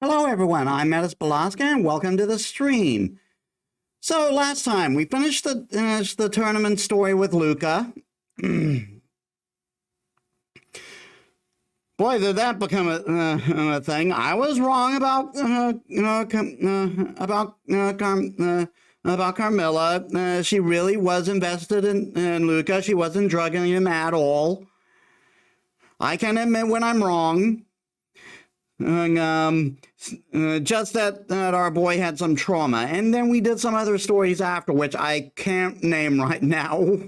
Hello everyone, I'm Metis Balaska and welcome to the stream. So last time we finished the tournament story with Luca. Boy, did that become a thing. I was wrong about Carmilla. She really was invested in Luca. She wasn't drugging him at all. I can admit when I'm wrong. Just that our boy had some trauma, and then we did some other stories after, which I can't name right now.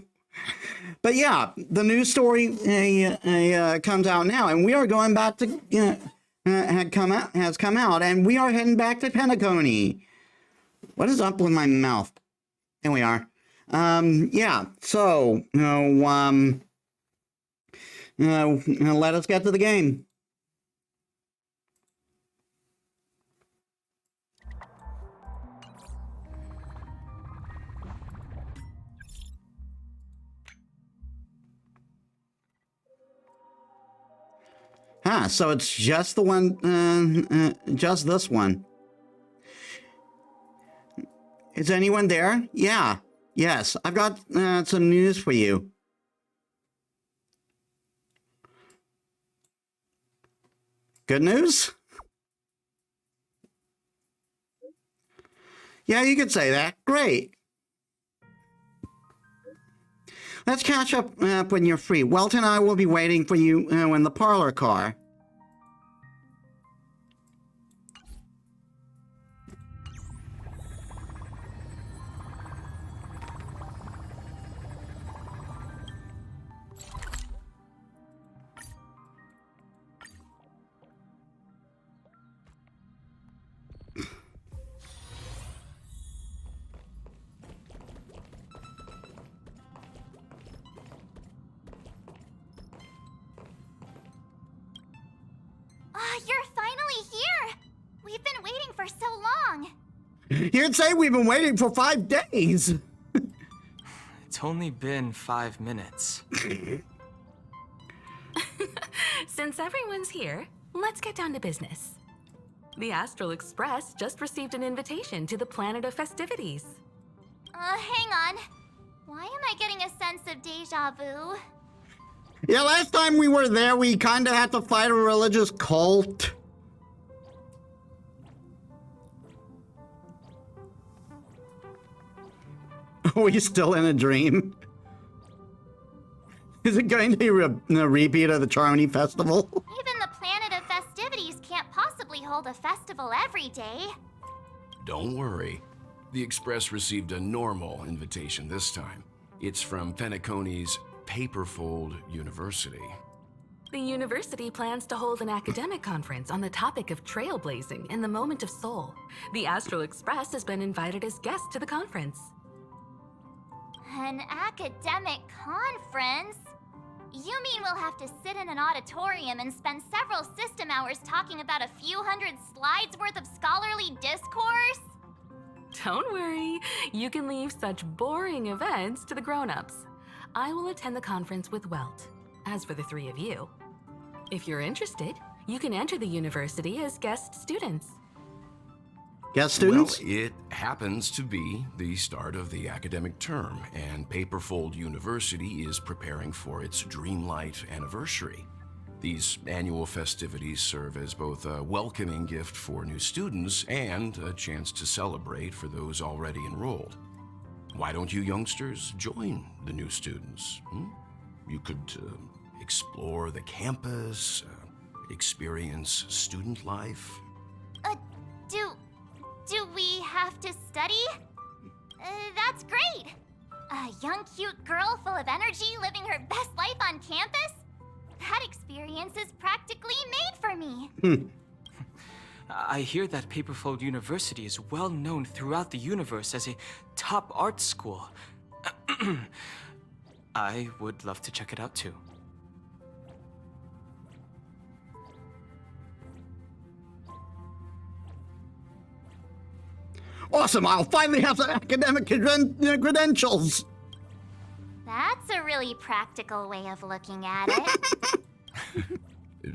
But yeah, the new story comes out now, and we are going back to has come out, and we are heading back to Pentaconi. What is up with my mouth? Here we are. Yeah. So let us get to the game. So it's just the one, just this one. Is anyone there? Yeah. Yes, I've got some news for you. Good news? Yeah, you could say that. Great. Let's catch up when you're free. Welt and I will be waiting for you in the parlor car. You're finally here! We've been waiting for so long! You'd say we've been waiting for 5 days! It's only been 5 minutes. Since everyone's here, let's get down to business. The Astral Express just received an invitation to the Planet of Festivities. Hang on. Why am I getting a sense of deja vu? Yeah, last time we were there, we kind of had to fight a religious cult. Are we still in a dream? Is it going to be a repeat of the Charmony Festival? Even the Planet of Festivities can't possibly hold a festival every day. Don't worry. The Express received a normal invitation this time. It's from Pentaconi's Paperfold University. The university plans to hold an academic conference on the topic of trailblazing in the moment of soul. The Astral Express has been invited as guests to the conference. An academic conference? You mean we'll have to sit in an auditorium and spend several system hours talking about a few hundred slides worth of scholarly discourse? Don't worry, you can leave such boring events to the grown-ups. I will attend the conference with Welt. As for the three of you, if you're interested, you can enter the university as guest students. Guest students? Well, it happens to be the start of the academic term, and Paperfold University is preparing for its Dreamlight anniversary. These annual festivities serve as both a welcoming gift for new students and a chance to celebrate for those already enrolled. Why don't you youngsters join the new students? You could explore the campus, experience student life. Do we have to study? That's great! A young, cute girl full of energy living her best life on campus? That experience is practically made for me. I hear that Paperfold University is well known throughout the universe as a top art school. I would love to check it out too. Awesome, I'll finally have some academic credentials. That's a really practical way of looking at it.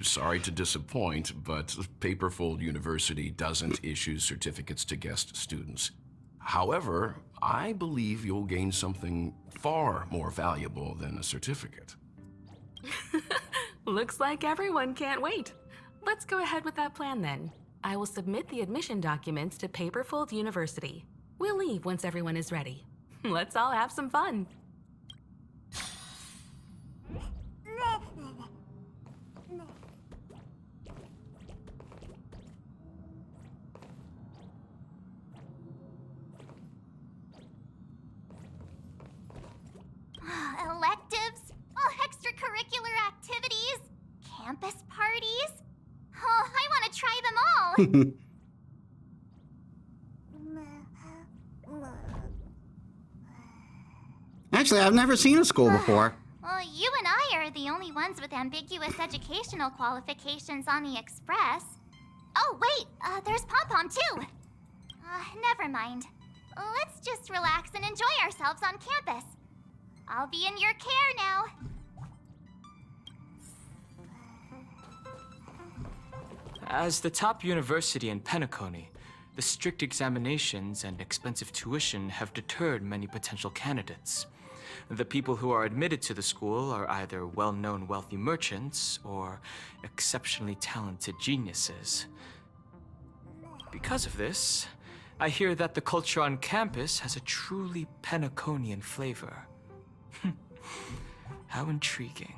Sorry to disappoint, but Paperfold University doesn't issue certificates to guest students. However, I believe you'll gain something far more valuable than a certificate. Looks like everyone can't wait. Let's go ahead with that plan then. I will submit the admission documents to Paperfold University. We'll leave once everyone is ready. Let's all have some fun. Electives, extracurricular activities, campus parties. Oh, I want to try them all. Actually, I've never seen a school before. Well, you and I are the only ones with ambiguous educational qualifications on the Express. Oh, wait, there's Pom Pom too. Never mind. Let's just relax and enjoy ourselves on campus. I'll be in your care now. As the top university in Penacony, the strict examinations and expensive tuition have deterred many potential candidates. The people who are admitted to the school are either well-known wealthy merchants or exceptionally talented geniuses. Because of this, I hear that the culture on campus has a truly Penaconian flavor. How intriguing.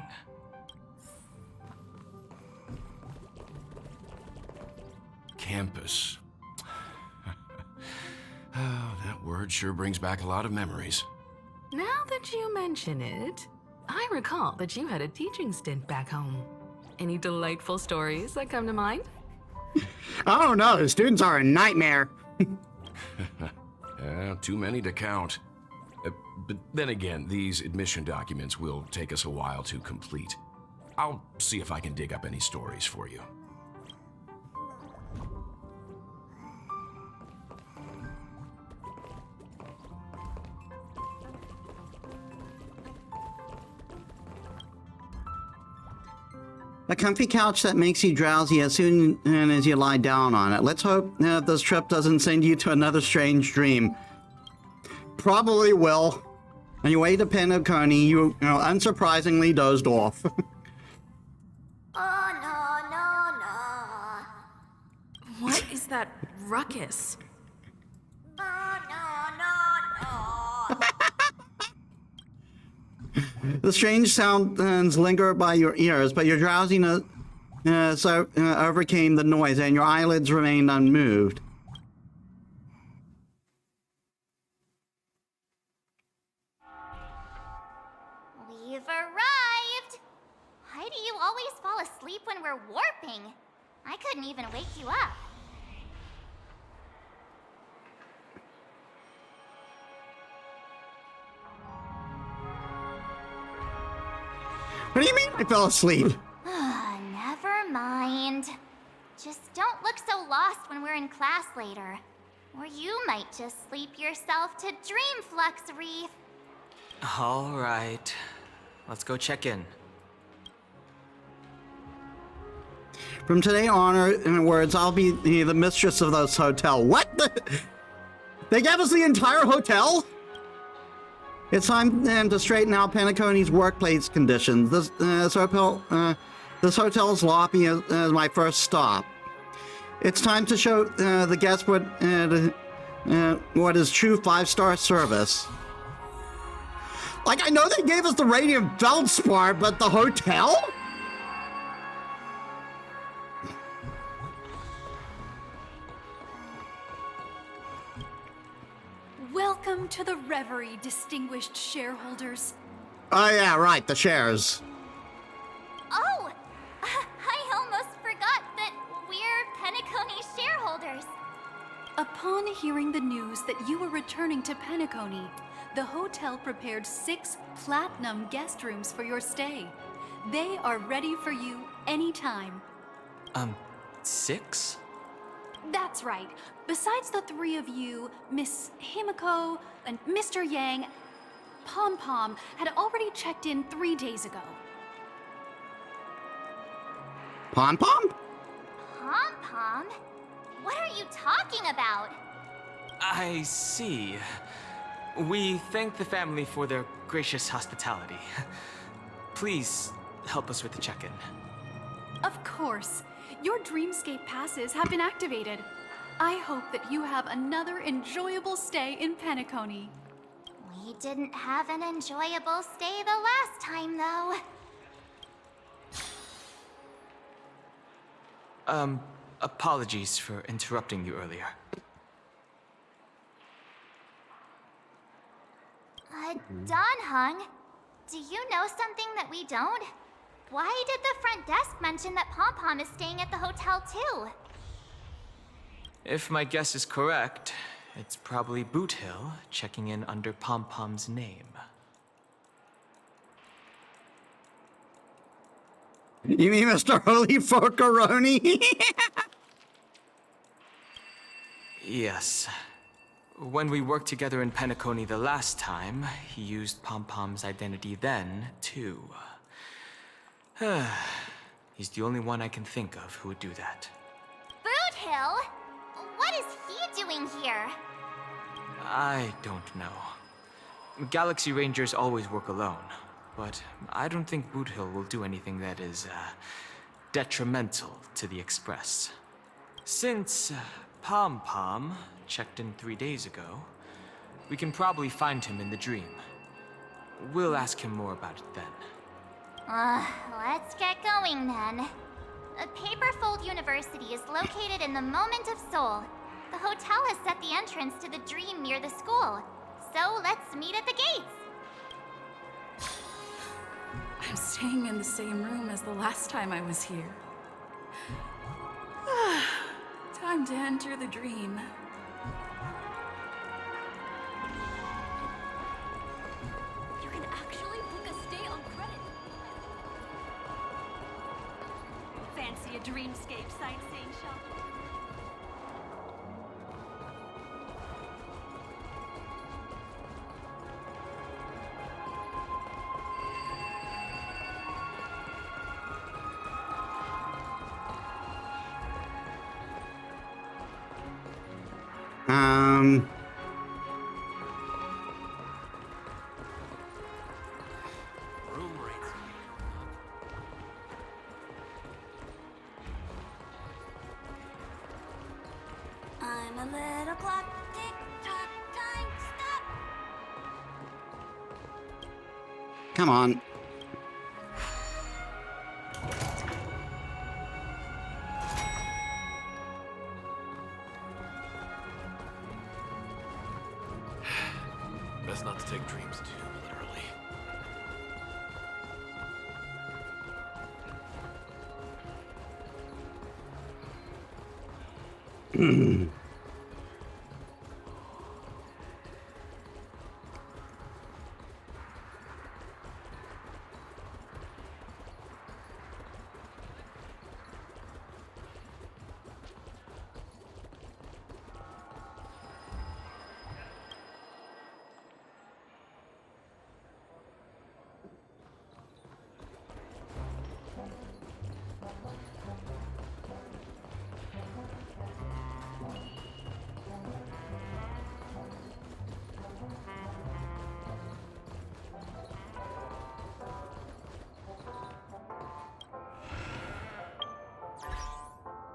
Campus. Oh, that word sure brings back a lot of memories. Now that you mention it, I recall that you had a teaching stint back home. Any delightful stories that come to mind? Oh no, the students are a nightmare. Too many to count. But then again, these admission documents will take us a while to complete. I'll see if I can dig up any stories for you. A comfy couch that makes you drowsy as soon as you lie down on it. Let's hope this trip doesn't send you to another strange dream. Probably will. On your way to Penacony, you unsurprisingly dozed off. Oh, no. What is that ruckus? Oh, no. The strange sounds linger by your ears, but your drowsiness overcame the noise and your eyelids remained unmoved. We've arrived. Why do you always fall asleep when we're warping? I couldn't even wake you up. What do you mean I fell asleep? Never mind. Just don't look so lost when we're in class later. Or you might just sleep yourself to Dreamflux Reef. All right. Let's go check in. From today onwards, I'll be the mistress of this hotel. What? They gave us the entire hotel? It's time to straighten out Penacony's workplace conditions. This hotel's lobby is my first stop. It's time to show the guests what is true 5-star service. Like, I know they gave us the Radiant Feldspar, but the hotel? Welcome to the Reverie, distinguished shareholders. Oh yeah, right, the shares. Oh! I almost forgot that we're Penacony shareholders. Upon hearing the news that you were returning to Penacony, the hotel prepared 6 platinum guest rooms for your stay. They are ready for you anytime. 6? That's right. Besides the 3 of you, Miss Himiko and Mr. Yang, Pom Pom had already checked in 3 days ago. Pom-Pom? Pom-Pom? What are you talking about? I see. We thank the family for their gracious hospitality. Please help us with the check-in. Of course. Your Dreamscape passes have been activated. I hope that you have another enjoyable stay in Penacony. We didn't have an enjoyable stay the last time, though. Apologies for interrupting you earlier. Donhung, do you know something that we don't? Why did the front desk mention that Pom-Pom is staying at the hotel too? If my guess is correct, it's probably Boot Hill checking in under Pom-Pom's name. You mean Mr. Holy Focaroni? Yes. When we worked together in Penacony the last time, he used Pom-Pom's identity then, too. He's the only one I can think of who would do that. Boot Hill? What is he doing here? I don't know. Galaxy Rangers always work alone, but I don't think Boot Hill will do anything that is, detrimental to the Express. Since Pom-Pom checked in 3 days ago, we can probably find him in the dream. We'll ask him more about it then. Let's get going then. Paperfold University is located in the Moment of Soul. The hotel has set the entrance to the dream near the school. So let's meet at the gates. I'm staying in the same room as the last time I was here. Time to enter the dream. You can actually book a stay on credit. Fancy a dreamscape sightseeing shop? Room rates. I'm a little clock, tick tock, time, stop. Come on. Best not to take dreams too literally.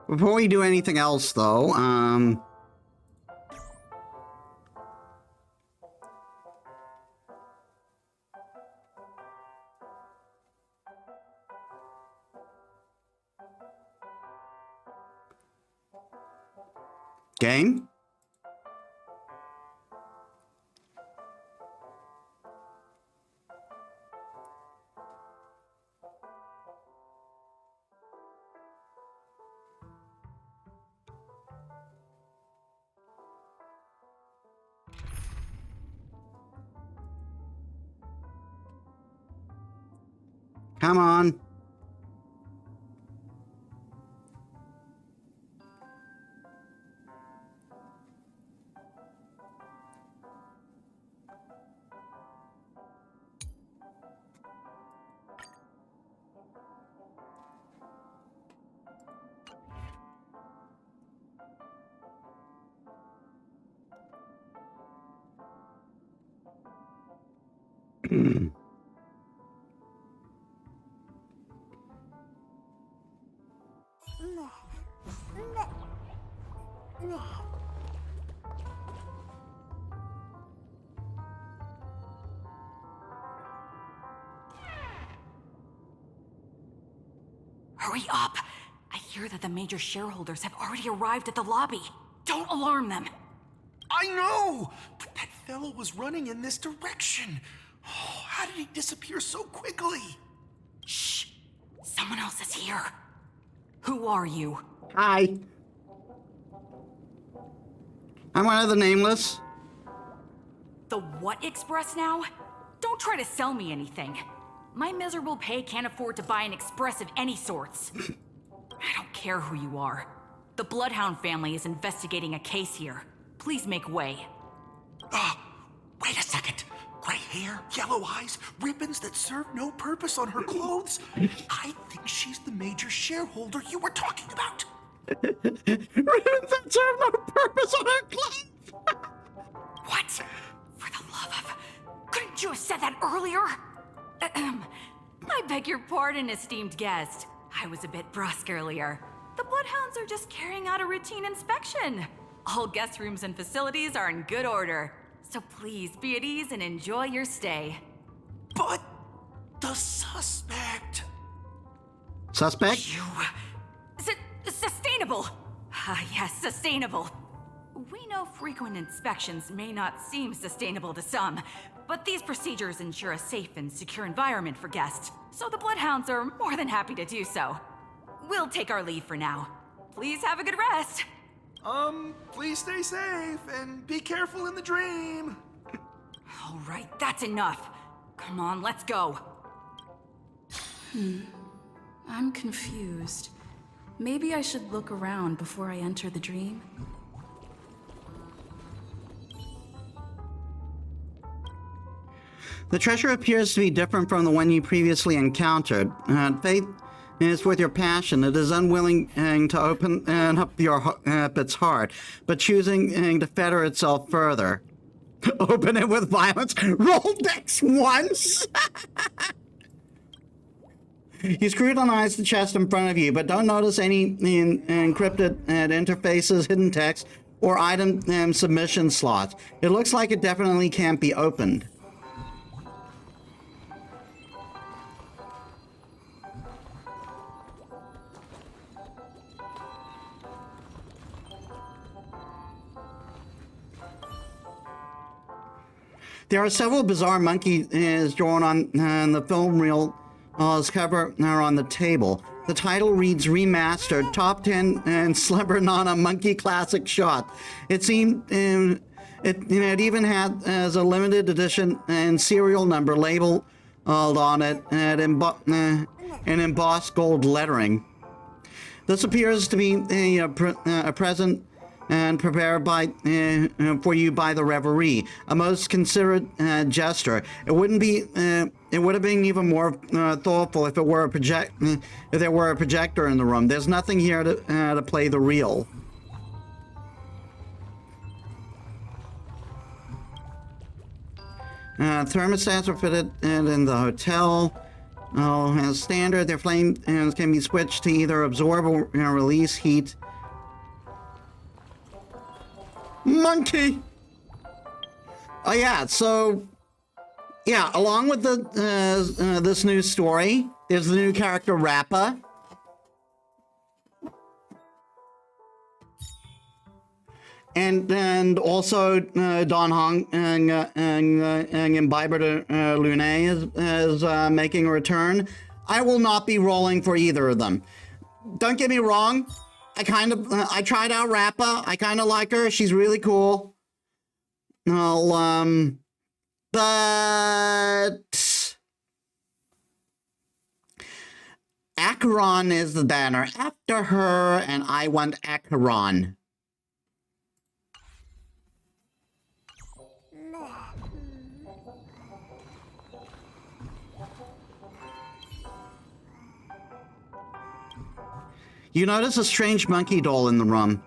Before we do anything else, though, game? Come on. Hurry up! I hear that the major shareholders have already arrived at the lobby. Don't alarm them. I know! But that fellow was running in this direction. Oh, how did he disappear so quickly? Shh! Someone else is here. Who are you? Hi. I'm one of the nameless. The what express now? Don't try to sell me anything. My miserable pay can't afford to buy an express of any sorts. I don't care who you are. The Bloodhound family is investigating a case here. Please make way. Wait a second. Gray hair, yellow eyes, ribbons that serve no purpose on her clothes. I think she's the major shareholder you were talking about. Ribbons that serve no purpose on her clothes. What? For the love of... Couldn't you have said that earlier? I beg your pardon, esteemed guest. I was a bit brusque earlier. The Bloodhounds are just carrying out a routine inspection. All guest rooms and facilities are in good order. So please be at ease and enjoy your stay. But the suspect... Suspect? You... Sustainable! Yes, sustainable. We know frequent inspections may not seem sustainable to some, but these procedures ensure a safe and secure environment for guests, so the Bloodhounds are more than happy to do so. We'll take our leave for now. Please have a good rest. Please stay safe and be careful in the dream. All right, that's enough. Come on, let's go. I'm confused. Maybe I should look around before I enter the dream. The treasure appears to be different from the one you previously encountered. Faith is with your passion. It is unwilling to open up its heart, but choosing to fetter itself further. Open it with violence. Roll dex once. You scrutinize the chest in front of you, but don't notice any encrypted interfaces, hidden text, or item submission slots. It looks like it definitely can't be opened. There are several bizarre monkeys drawn on the film reel cover on the table. The title reads Remastered, Top 10 and Slumber Nana Monkey Classic Shot. It seemed it even had as a limited edition and serial number labeled on it and in embossed gold lettering. This appears to be a present and prepared for you by the referee, a most considerate gesture. It would have been even more thoughtful if there were a projector in the room. There's nothing here to play the reel. Thermostats are fitted in the hotel. As standard, their flame can be switched to either absorb or release heat. Monkey! Oh yeah, so... Yeah, along with this new story, there's the new character Rappa. And also Don Hong and Imbiber Lune is making a return. I will not be rolling for either of them. Don't get me wrong, I tried out Rappa. I kind of like her. She's really cool. But Acheron is the banner. After her, and I want Acheron. You notice a strange monkey doll in the room.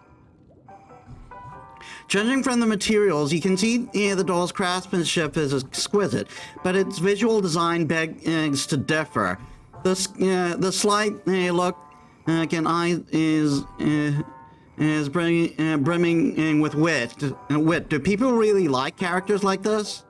Judging from the materials, you can see the doll's craftsmanship is exquisite, but its visual design begs to differ. The slight look in eye is brimming with wit. Do people really like characters like this?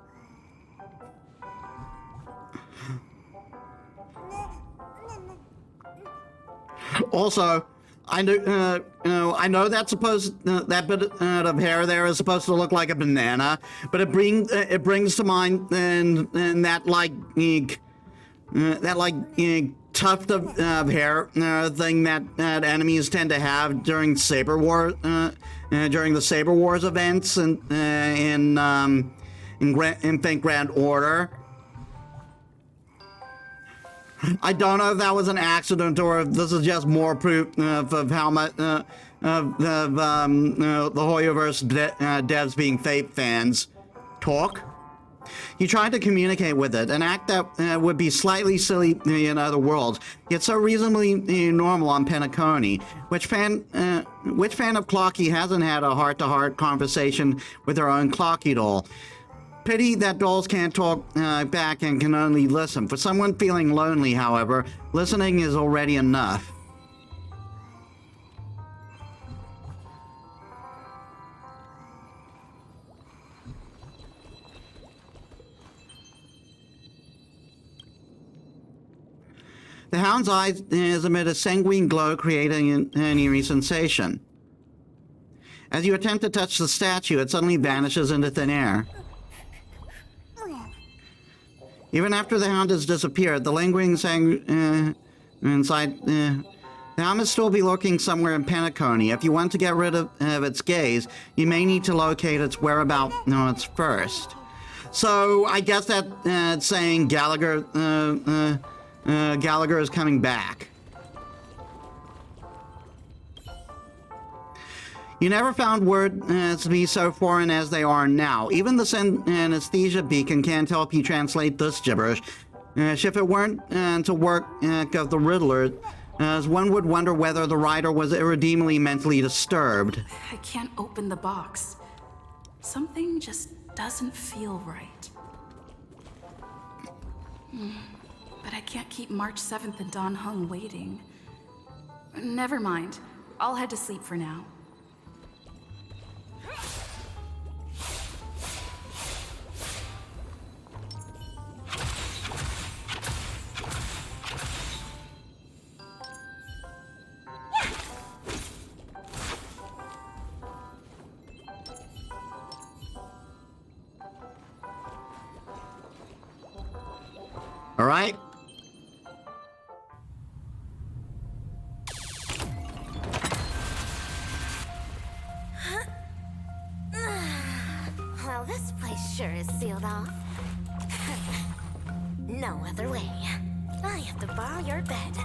Also, I know that's supposed that bit of hair there is supposed to look like a banana, but it brings to mind that tuft of hair thing that enemies tend to have during the Saber Wars events in Fate Grand Order. I don't know if that was an accident or if this is just more proof of how much the Hoyoverse devs being Fate fans talk. You tried to communicate with it, an act that would be slightly silly in other worlds, yet so reasonably normal on Penacony. Which fan of Clocky hasn't had a heart-to-heart conversation with their own Clocky doll? Pity that dolls can't talk back and can only listen. For someone feeling lonely, however, listening is already enough. The hound's eyes emit a sanguine glow, creating an eerie sensation. As you attempt to touch the statue, it suddenly vanishes into thin air. Even after the hound has disappeared, the lingering inside the hound must still be lurking somewhere in Penacony. If you want to get rid of its gaze, you may need to locate its whereabouts first. So I guess that it's saying Gallagher is coming back. You never found words to be so foreign as they are now. Even the anesthesia beacon can't help you translate this gibberish. If it weren't to work of the Riddler, one would wonder whether the writer was irredeemably mentally disturbed. I can't open the box. Something just doesn't feel right. But I can't keep March 7th and Don Hung waiting. Never mind. I'll head to sleep for now. All right. Well, this place sure is sealed off. No other way. I have to borrow your bed.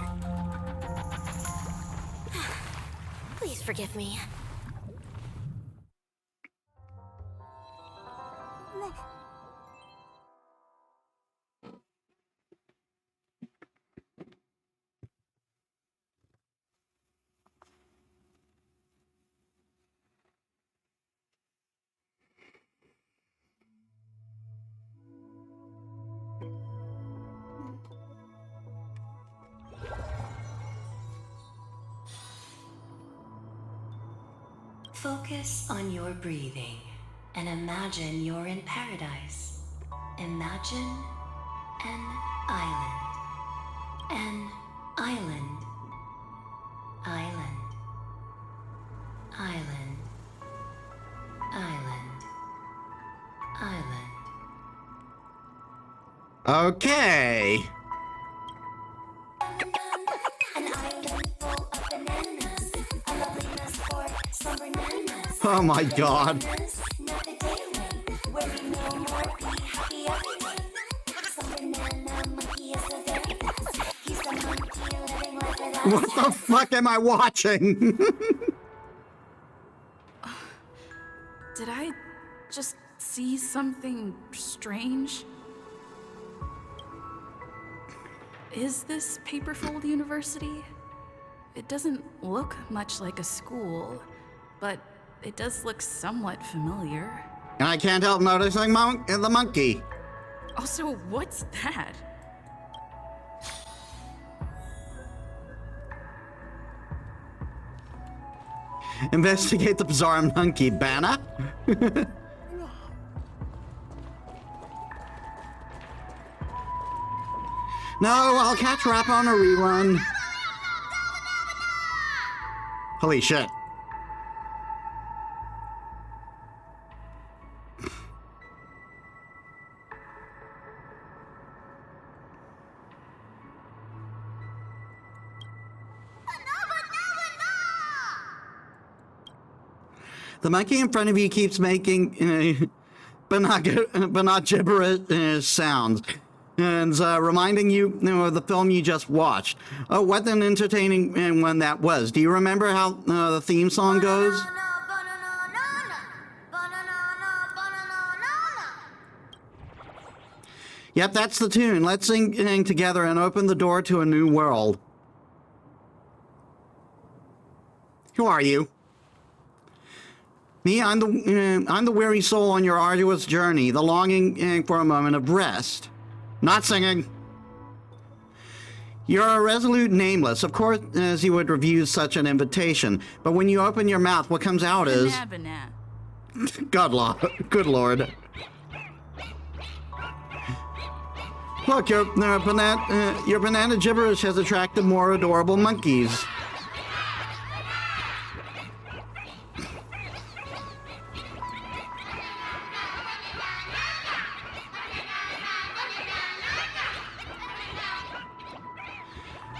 Please forgive me. Focus on your breathing and imagine you're in paradise. Imagine an island. An island. Island. Island. Island. Island. Okay. Oh my god. What the fuck am I watching? Did I just see something strange? Is this Paperfold University? It doesn't look much like a school, but It does look somewhat familiar. And I can't help noticing the monkey. Also, what's that? Investigate the bizarre monkey, Banner. No, I'll catch Rappa on a rerun. Holy shit. The monkey in front of you keeps making gibberish sounds and reminding you of the film you just watched. Oh, what an entertaining one that was. Do you remember how the theme song goes? Yep, that's the tune. Let's sing together and open the door to a new world. Who are you? Me, I'm the weary soul on your arduous journey, the longing for a moment of rest. Not singing. You're a resolute nameless, of course, as you would refuse such an invitation. But when you open your mouth, what comes out is... Good Lord. Look, your banana gibberish has attracted more adorable monkeys.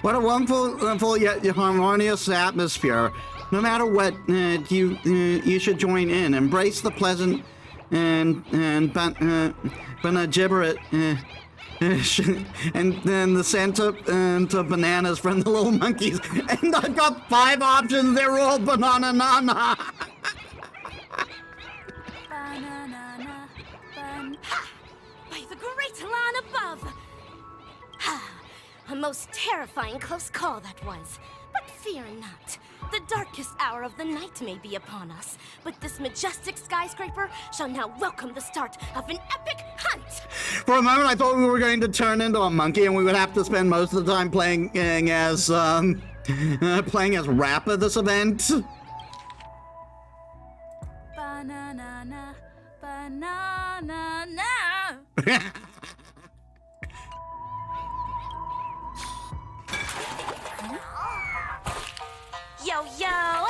What a wonderful yet harmonious atmosphere. No matter what, you should join in. Embrace the pleasant and gibberish and then the scent of bananas from the little monkeys. And I've got 5 options. They're all banana nana. Banana, by the great land above. A most terrifying close call that was. But fear not. The darkest hour of the night may be upon us, but this majestic skyscraper shall now welcome the start of an epic hunt! For a moment, I thought we were going to turn into a monkey and we would have to spend most of the time playing as Rappa this event. Banana, banana. Yo, yo!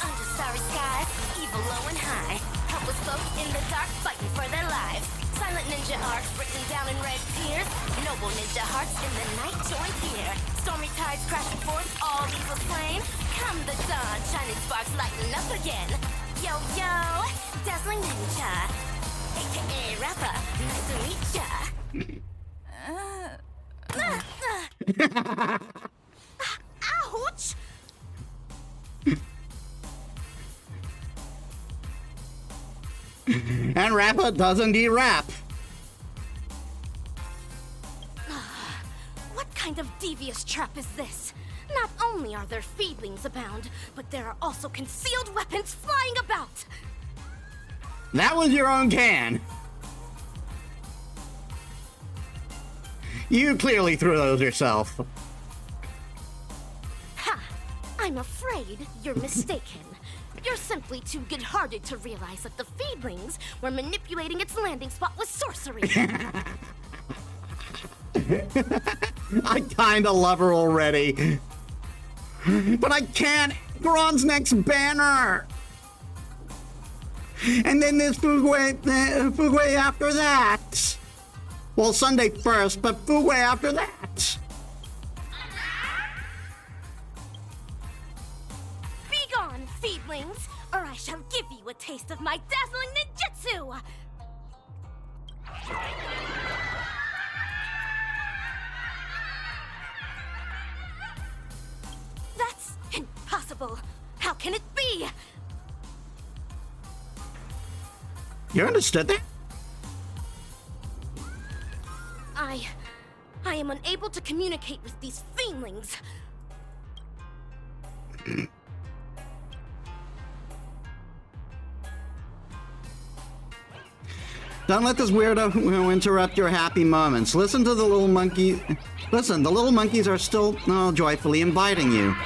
Under starry skies, evil low and high. Helpless folk in the dark, fighting for their lives. Silent ninja arcs written down in red tears. Noble ninja hearts in the night join here. Stormy tides crashing forth, all evil slain. Come the dawn, shining sparks lighting up again. Yo, yo! Dazzling ninja, aka Rappa. Nice to meet ya. Ouch! And Rappa does indeed rap. What kind of devious trap is this? Not only are there feedlings abound, but there are also concealed weapons flying about! That was your own can. You clearly threw those yourself. Ha! I'm afraid you're mistaken. You're simply too good-hearted to realize that the feedlings were manipulating its landing spot with sorcery. I kinda love her already. But I can't! Gron's next banner! And then there's Fugway after that! Well, Sunday first, but Fugway after that! Be gone, feedlings, or I shall give you a taste of my dazzling ninjutsu! That's impossible! How can it be? You understood that? I am unable to communicate with these fiendlings. Don't let this weirdo interrupt your happy moments. Listen to the little monkey. Listen, the little monkeys are still joyfully inviting you.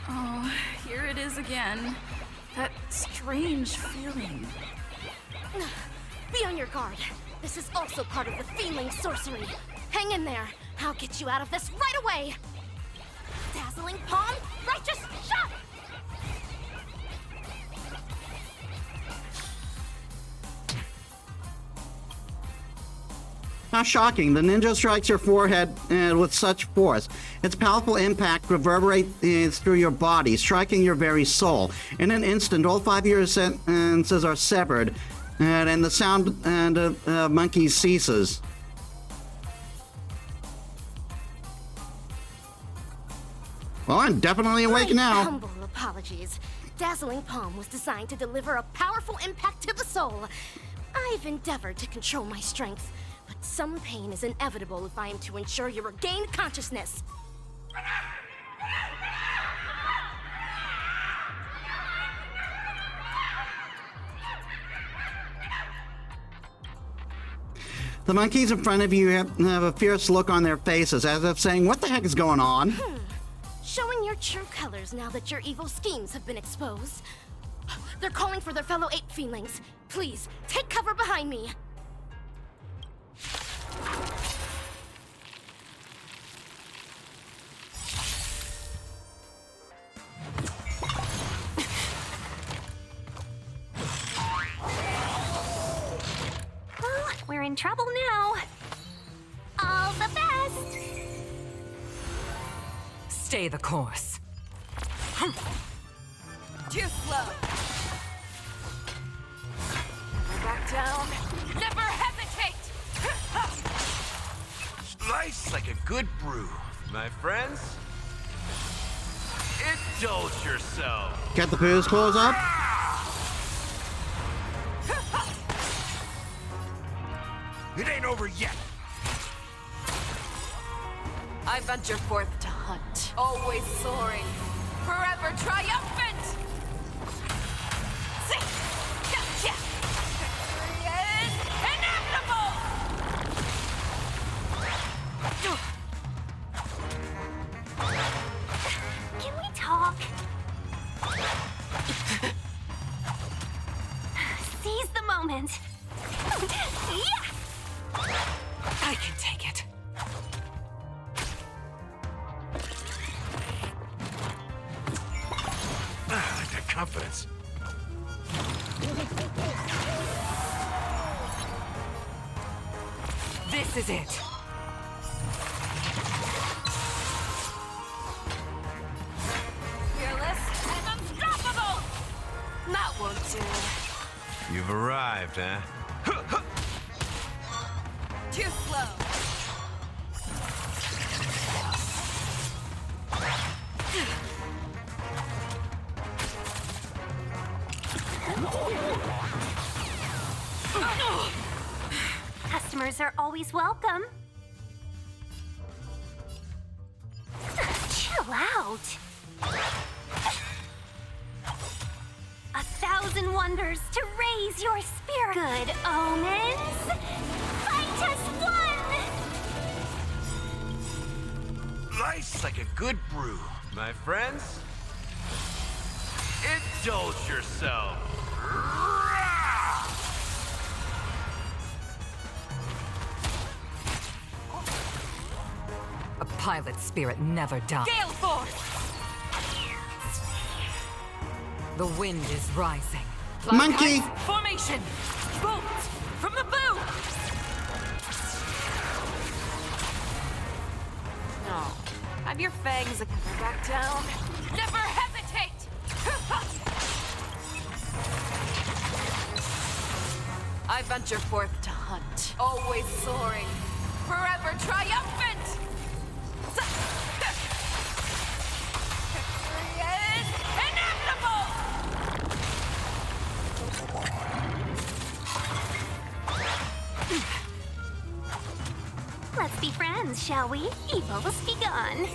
Oh, here it is again. That strange feeling. Be on your guard. This is also part of the Fiendling sorcery. Hang in there. I'll get you out of this right away. Dazzling Palm, Righteous Shot! How shocking. The ninja strikes your forehead with such force. Its powerful impact reverberates through your body, striking your very soul. In an instant, all 5 of your senses are severed, and the sound of monkeys ceases. Well, I'm definitely awake now. Humble apologies. Dazzling Palm was designed to deliver a powerful impact to the soul. I've endeavored to control my strength, but some pain is inevitable if I am to ensure you regain consciousness. The monkeys in front of you have a fierce look on their faces, as if saying, "What the heck is going on?" Showing your true colors now that your evil schemes have been exposed. They're calling for their fellow ape fiendlings. Please, take cover behind me. Well, we're in trouble now. All the best. Stay the course. Too slow. Never back down. Never hesitate. Life's like a good brew, my friends. Indulge yourself. Get the poo's claws up. It ain't over yet. I venture forth to hunt, always soaring, forever triumphant! See? Gotcha! Victory is inevitable! Can we talk? Seize the moment. Yeah! I can take it. I like that confidence. This is it. Fearless and unstoppable! That won't do. You've arrived, huh? Too slow. Customers are always welcome. Chill out. 1,000 wonders to raise your spirit. Good omens. Fight us one. Life's like a good brew, my friends. Indulge yourself. A pilot spirit never dies. Gale force! The wind is rising. Monkey! Formation! Bolt! From the boom! No. Have your fangs back down. Never hesitate! I venture forth to hunt. Always soaring. Forever triumphant! Victory is inevitable! Let's be friends, shall we? Evil's begun.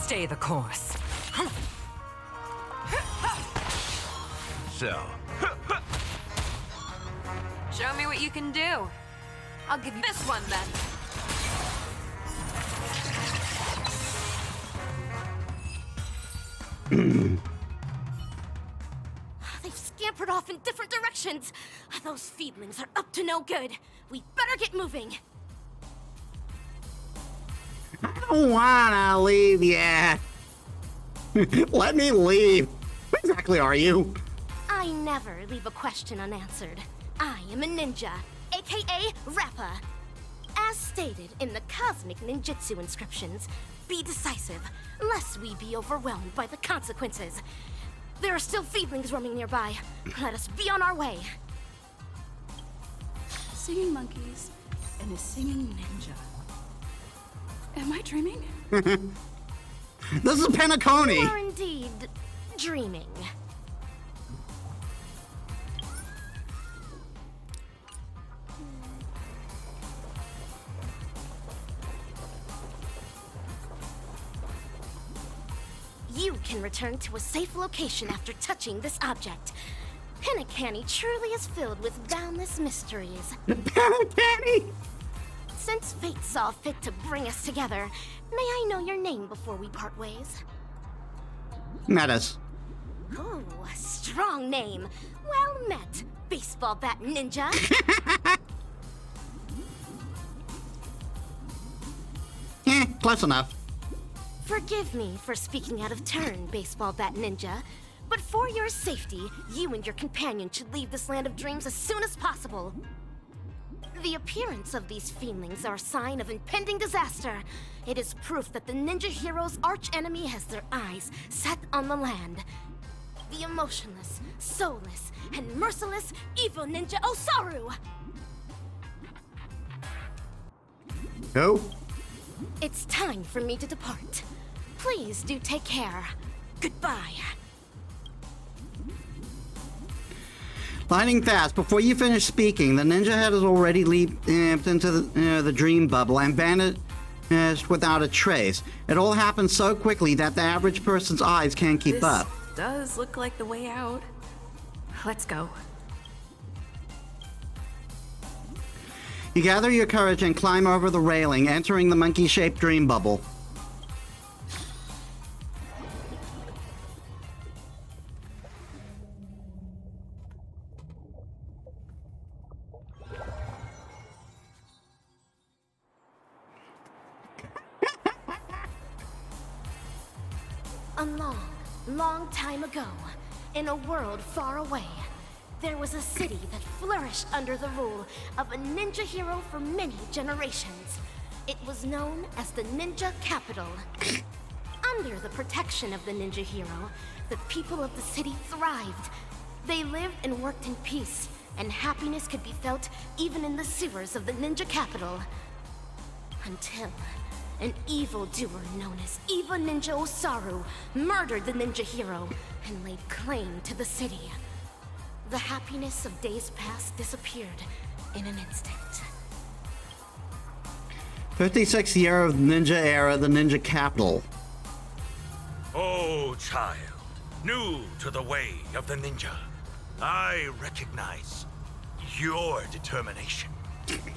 Stay the course. So, Show me what you can do. I'll give you this one then. They've scampered off in different directions. Those feedlings are up to no good. We better get moving. I don't wanna leave yet. Let me leave. What exactly are you? I never leave a question unanswered. I am a ninja, aka Rappa. As stated in the cosmic ninjutsu inscriptions, be decisive, lest we be overwhelmed by the consequences. There are still feedlings roaming nearby. Let us be on our way. Singing monkeys and a singing ninja. Am I dreaming? This is Penacony. You are indeed dreaming. You can return to a safe location after touching this object. Penacony truly is filled with boundless mysteries. Penacony! Since fate saw fit to bring us together, may I know your name before we part ways? Metis. Ooh, a strong name. Well met, baseball bat ninja. Close enough. Forgive me for speaking out of turn, baseball bat ninja, but for your safety, you and your companion should leave this land of dreams as soon as possible. The appearance of these feelings are a sign of impending disaster. It is proof that the ninja hero's archenemy has their eyes set on the land. The emotionless, soulless, and merciless evil ninja Osaru! Go. It's time for me to depart. Please do take care. Goodbye. Lightning fast. Before you finish speaking, the ninja head has already leaped into the dream bubble and vanished without a trace. It all happened so quickly that the average person's eyes can't keep up. Does look like the way out. Let's go. You gather your courage and climb over the railing, entering the monkey-shaped dream bubble. A long, long time ago, in a world far away, there was a city that flourished under the rule of a ninja hero for many generations. It was known as the Ninja Capital. Under the protection of the ninja hero, the people of the city thrived. They lived and worked in peace, and happiness could be felt even in the sewers of the Ninja Capital. Until an evildoer known as Evil Ninja Osaru murdered the ninja hero and laid claim to the city. The happiness of days past disappeared in an instant. 56th year of Ninja era, the Ninja Capital. oh child, new to the way of the ninja, I recognize your determination.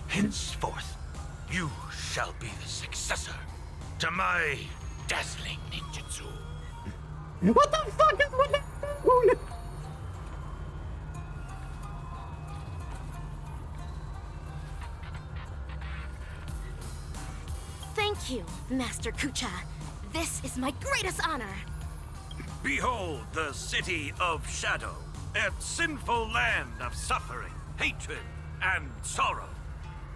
Henceforth, you shall be the successor to my dazzling ninjutsu. What the fuck is with that? Thank you, Master Kucha. This is my greatest honor. Behold the city of shadow, a sinful land of suffering, hatred, and sorrow.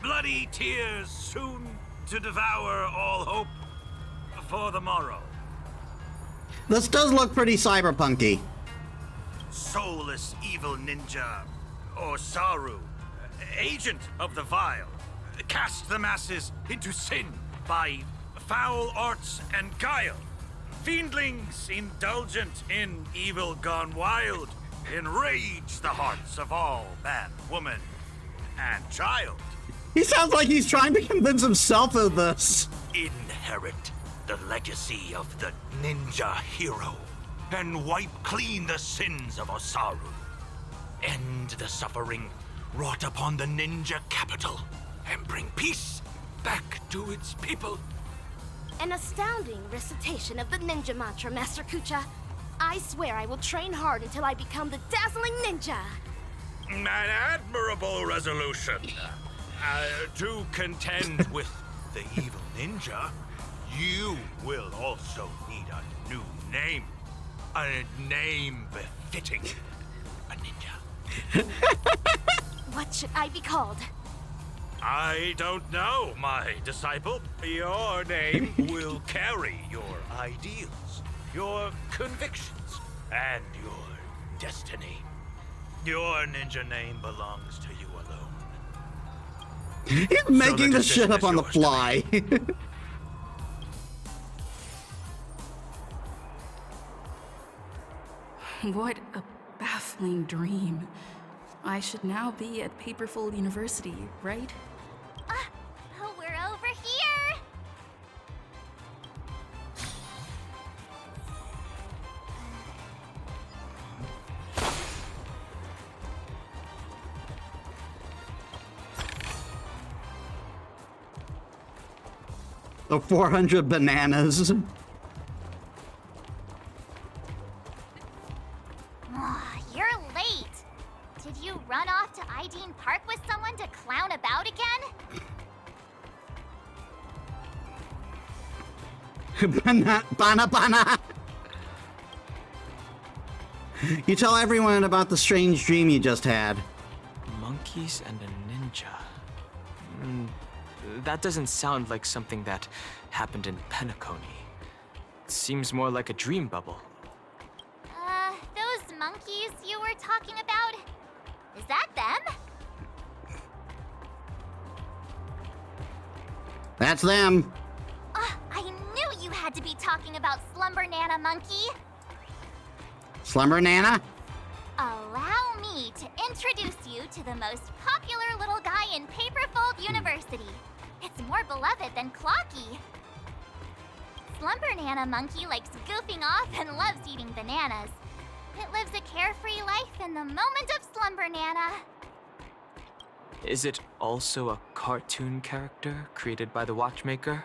Bloody tears soon to devour all hope for the morrow. This does look pretty cyberpunky. Soulless evil ninja, Osaru, agent of the vile, cast the masses into sin by foul arts and guile. Fiendlings indulgent in evil gone wild, enrage the hearts of all man, woman, and child. He sounds like he's trying to convince himself of this. Inherit the legacy of the ninja hero and wipe clean the sins of Osaru. End the suffering wrought upon the ninja capital and bring peace back to its people. An astounding recitation of the ninja mantra, Master Kucha. I swear I will train hard until I become the dazzling ninja. An admirable resolution. To contend with the evil ninja, you will also need a new name. A name befitting a ninja. What should I be called? I don't know, my disciple. Your name will carry your ideals, your convictions, and your destiny. Your ninja name belongs to you alone. He's making the shit up on the fly. What a baffling dream. I should now be at Paperfold University, right? Oh, we're over here! The 400 bananas. You're late. Did you run off to Ideen Park with someone to clown about again? Bana. You tell everyone about the strange dream you just had. Monkeys and a ninja. That doesn't sound like something that happened in Penacony. It seems more like a dream bubble. Those monkeys you were talking about? Is that them? That's them. I knew you had to be talking about Slumber Nana Monkey. Slumber Nana? Allow me to introduce you to the most popular little guy in Paperfold University. It's more beloved than Clocky. Slumber Nana Monkey likes goofing off and loves eating bananas. It lives a carefree life in the moment of Slumber Nana. Is it also a cartoon character created by the watchmaker?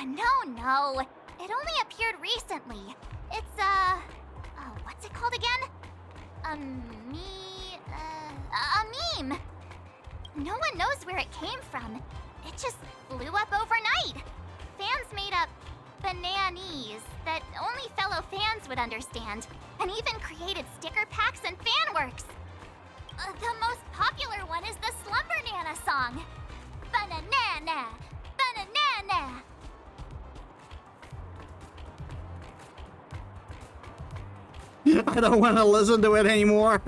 No. It only appeared recently. It's, what's it called again? A meme. No one knows where it came from. It just blew up overnight. Fans made up bananese that only fellow fans would understand, and even created sticker packs and fan works. The most popular one is the Slumber Nana song. Banana, banana. I don't want to listen to it anymore.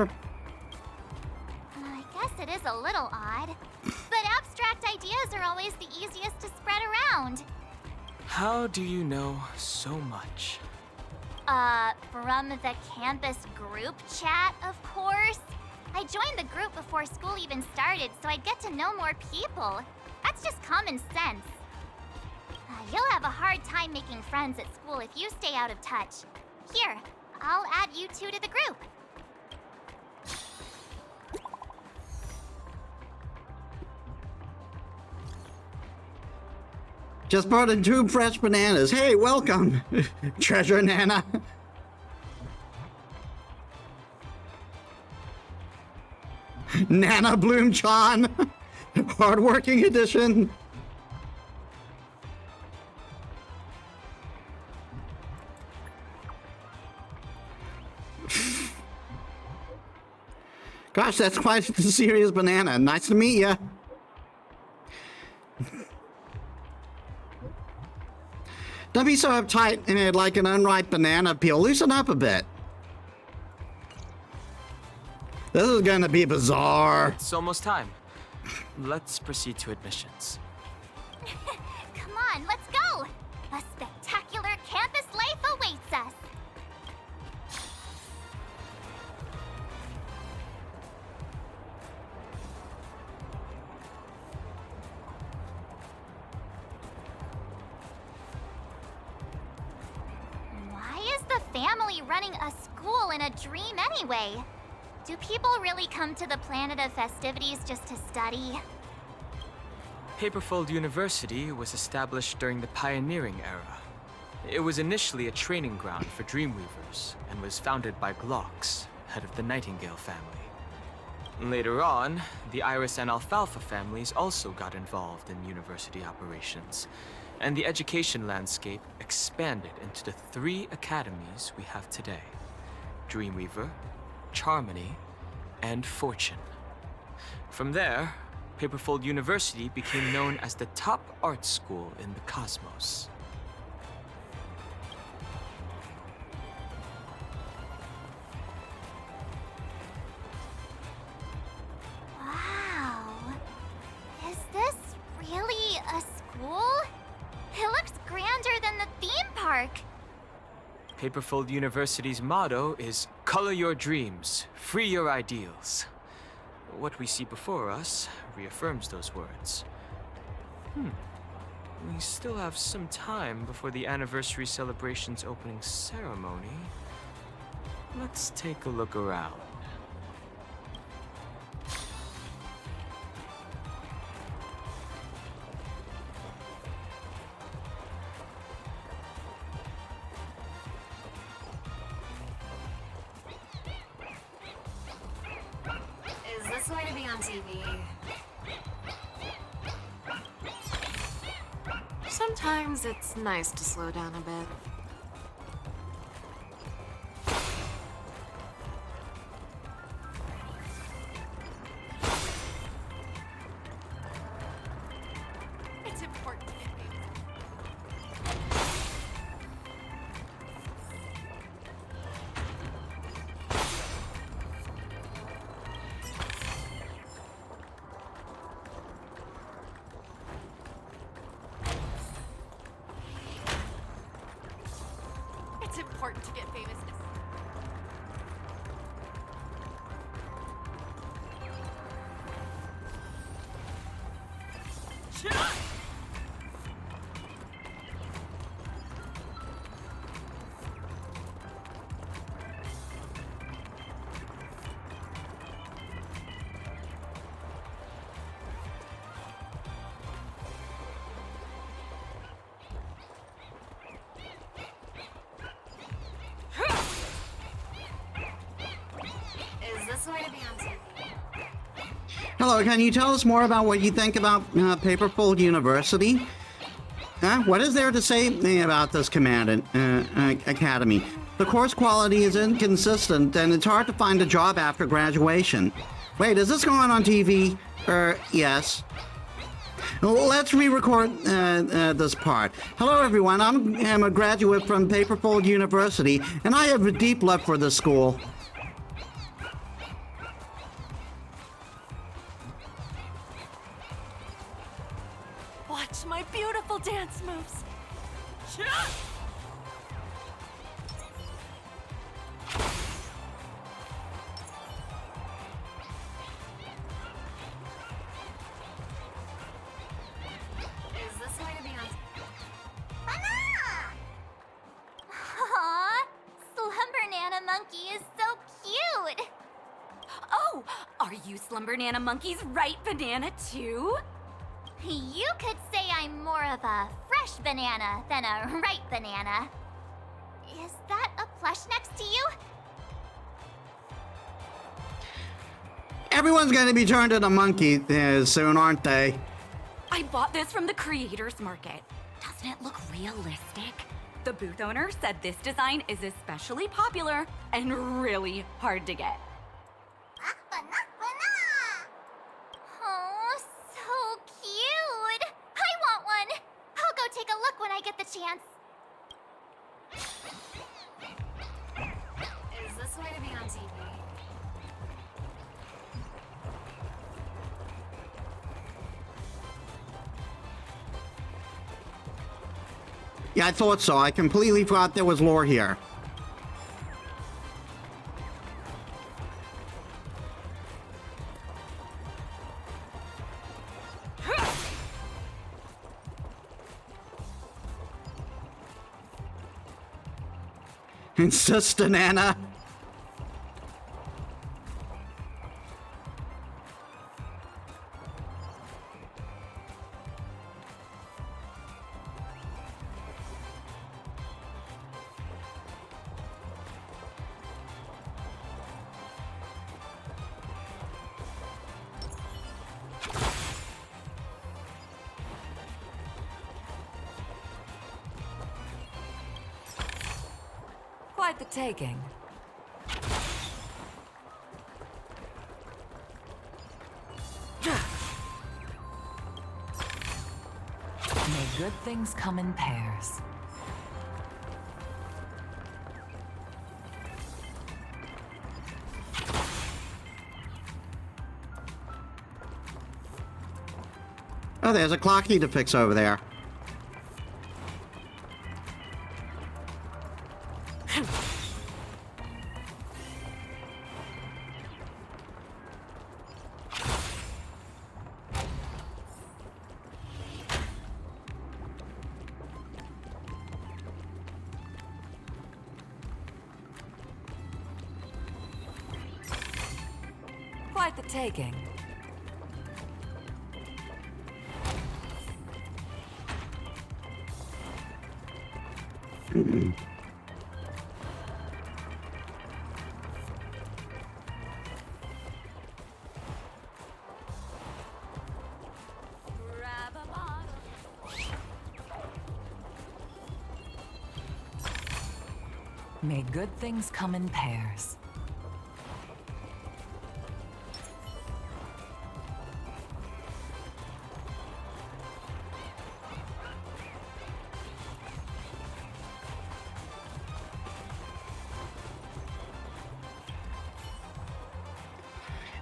I guess it is a little odd, but abstract ideas are always the easiest to spread around. How do you know so much? From the campus group chat, of course. I joined the group before school even started, so I'd get to know more people. That's just common sense. You'll have a hard time making friends at school if you stay out of touch. Here, I'll add you two to the group. Just brought in 2 fresh bananas. Hey, welcome, Treasure Nana. Nana Bloom Chan, hardworking edition. Gosh, that's quite a serious banana. Nice to meet ya. Don't be so uptight and like an unripe banana peel. Loosen up a bit. This is gonna be bizarre. It's almost time. Let's proceed to admissions. Come on, let's go! A spectacular campus life awaits us. family running a school in a dream anyway? Do people really come to the planet of festivities just to study? Paperfold University was established during the pioneering era. It was initially a training ground for Dreamweavers and was founded by Glox, head of the Nightingale family. Later on, the Iris and Alfalfa families also got involved in university operations, and the education landscape expanded into the 3 academies we have today: Dreamweaver, Charmony, and Fortune. From there, Paperfold University became known as the top art school in the cosmos. Wow. Is this really a school? It looks grander than the theme park. Paperfold University's motto is "Color your dreams, free your ideals." What we see before us reaffirms those words. We still have some time before the anniversary celebration's opening ceremony. Let's take a look around. Is this going to be on TV? Sometimes it's nice to slow down a bit. It's important to get me. It's important to get famous. Is this going to be on TV? Hello, can you tell us more about what you think about Paperfold University? What is there to say about this academy? The course quality is inconsistent, and it's hard to find a job after graduation. Wait, is this going on TV? Yes. Let's re-record this part. Hello, everyone. I'm a graduate from Paperfold University, and I have a deep love for this school. Watch my beautiful dance moves. Is this going to be on Aww, Slumber Nana Monkey is so cute. Oh, are you Slumber Nana Monkey's right banana too? You could say I'm more of a fresh banana than a ripe banana. Is that a plush next to you? Everyone's going to be turned into monkey soon, aren't they? I bought this from the creators market. Doesn't it look realistic? The booth owner said this design is especially popular and really hard to get. Oh, so cute. I want one. I'll go take a look when I get the chance. Is this going to be on TV? Yeah, I thought so. I completely forgot there was lore here. Sister Nana. Quite the taking. May good things come in pairs. Oh, there's a clocky to fix over there. Quite the taking. May good things come in pairs.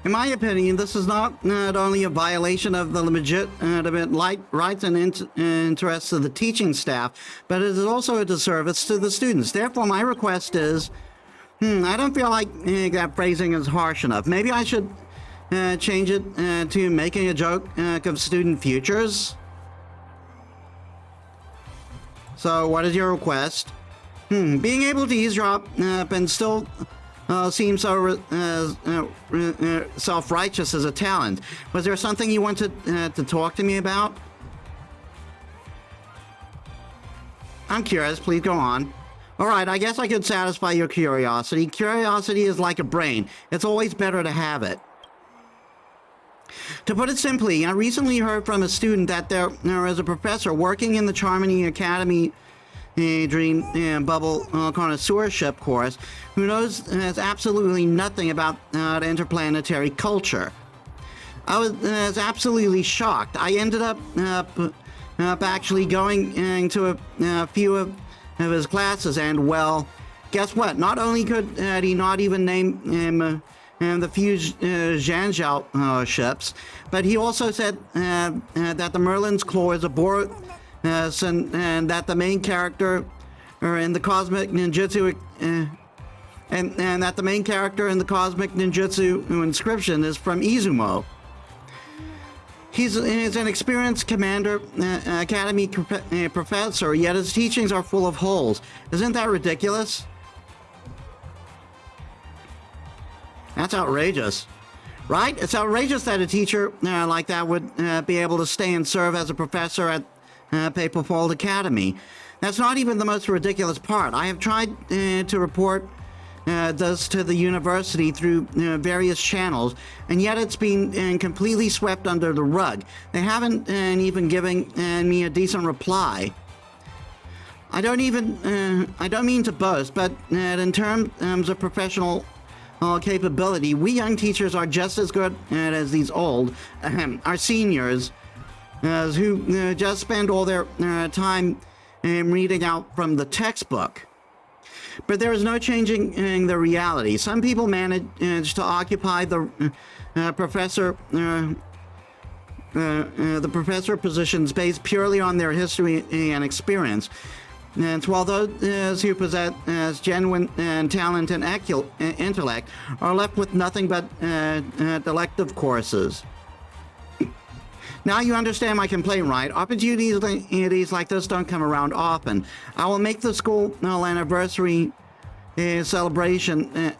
In my opinion, this is not only a violation of the legitimate rights and interests of the teaching staff, but it is also a disservice to the students. Therefore, my request is, I don't feel like that phrasing is harsh enough. Maybe I should change it to making a joke of student futures. So, what is your request? Being able to eavesdrop and still seem so self-righteous as a talent. Was there something you wanted to talk to me about? I'm curious, please go on. Alright, I guess I could satisfy your curiosity. Curiosity is like a brain. It's always better to have it. To put it simply, I recently heard from a student that there is a professor working in the Charming Academy Dream Bubble Connoisseurship course who knows absolutely nothing about interplanetary culture. I was absolutely shocked. I ended up actually going to a few of his classes, and well, guess what? Not only could he not even name the few Zhanjiao ships, but he also said that the Merlin's Claw is a Boros, and that the main character in the Cosmic Ninjutsu and that the main character in the Cosmic Ninjutsu inscription is from Izumo. He's an experienced commander, academy professor, yet his teachings are full of holes. Isn't that ridiculous? That's outrageous. Right? It's outrageous that a teacher like that would be able to stay and serve as a professor at Paperfold Academy. That's not even the most ridiculous part. I have tried to report this to the university through various channels, and yet it's been completely swept under the rug. They haven't even given me a decent reply. I don't mean to boast, but in terms of professional capability, we young teachers are just as good as these old, our seniors, who just spend all their time reading out from the textbook. But there is no changing the reality. Some people manage to occupy the professor positions based purely on their history and experience. And while those who possess genuine talent and intellect are left with nothing but elective courses. Now you understand my complaint, right? Opportunities like this don't come around often. I will make the school anniversary celebration.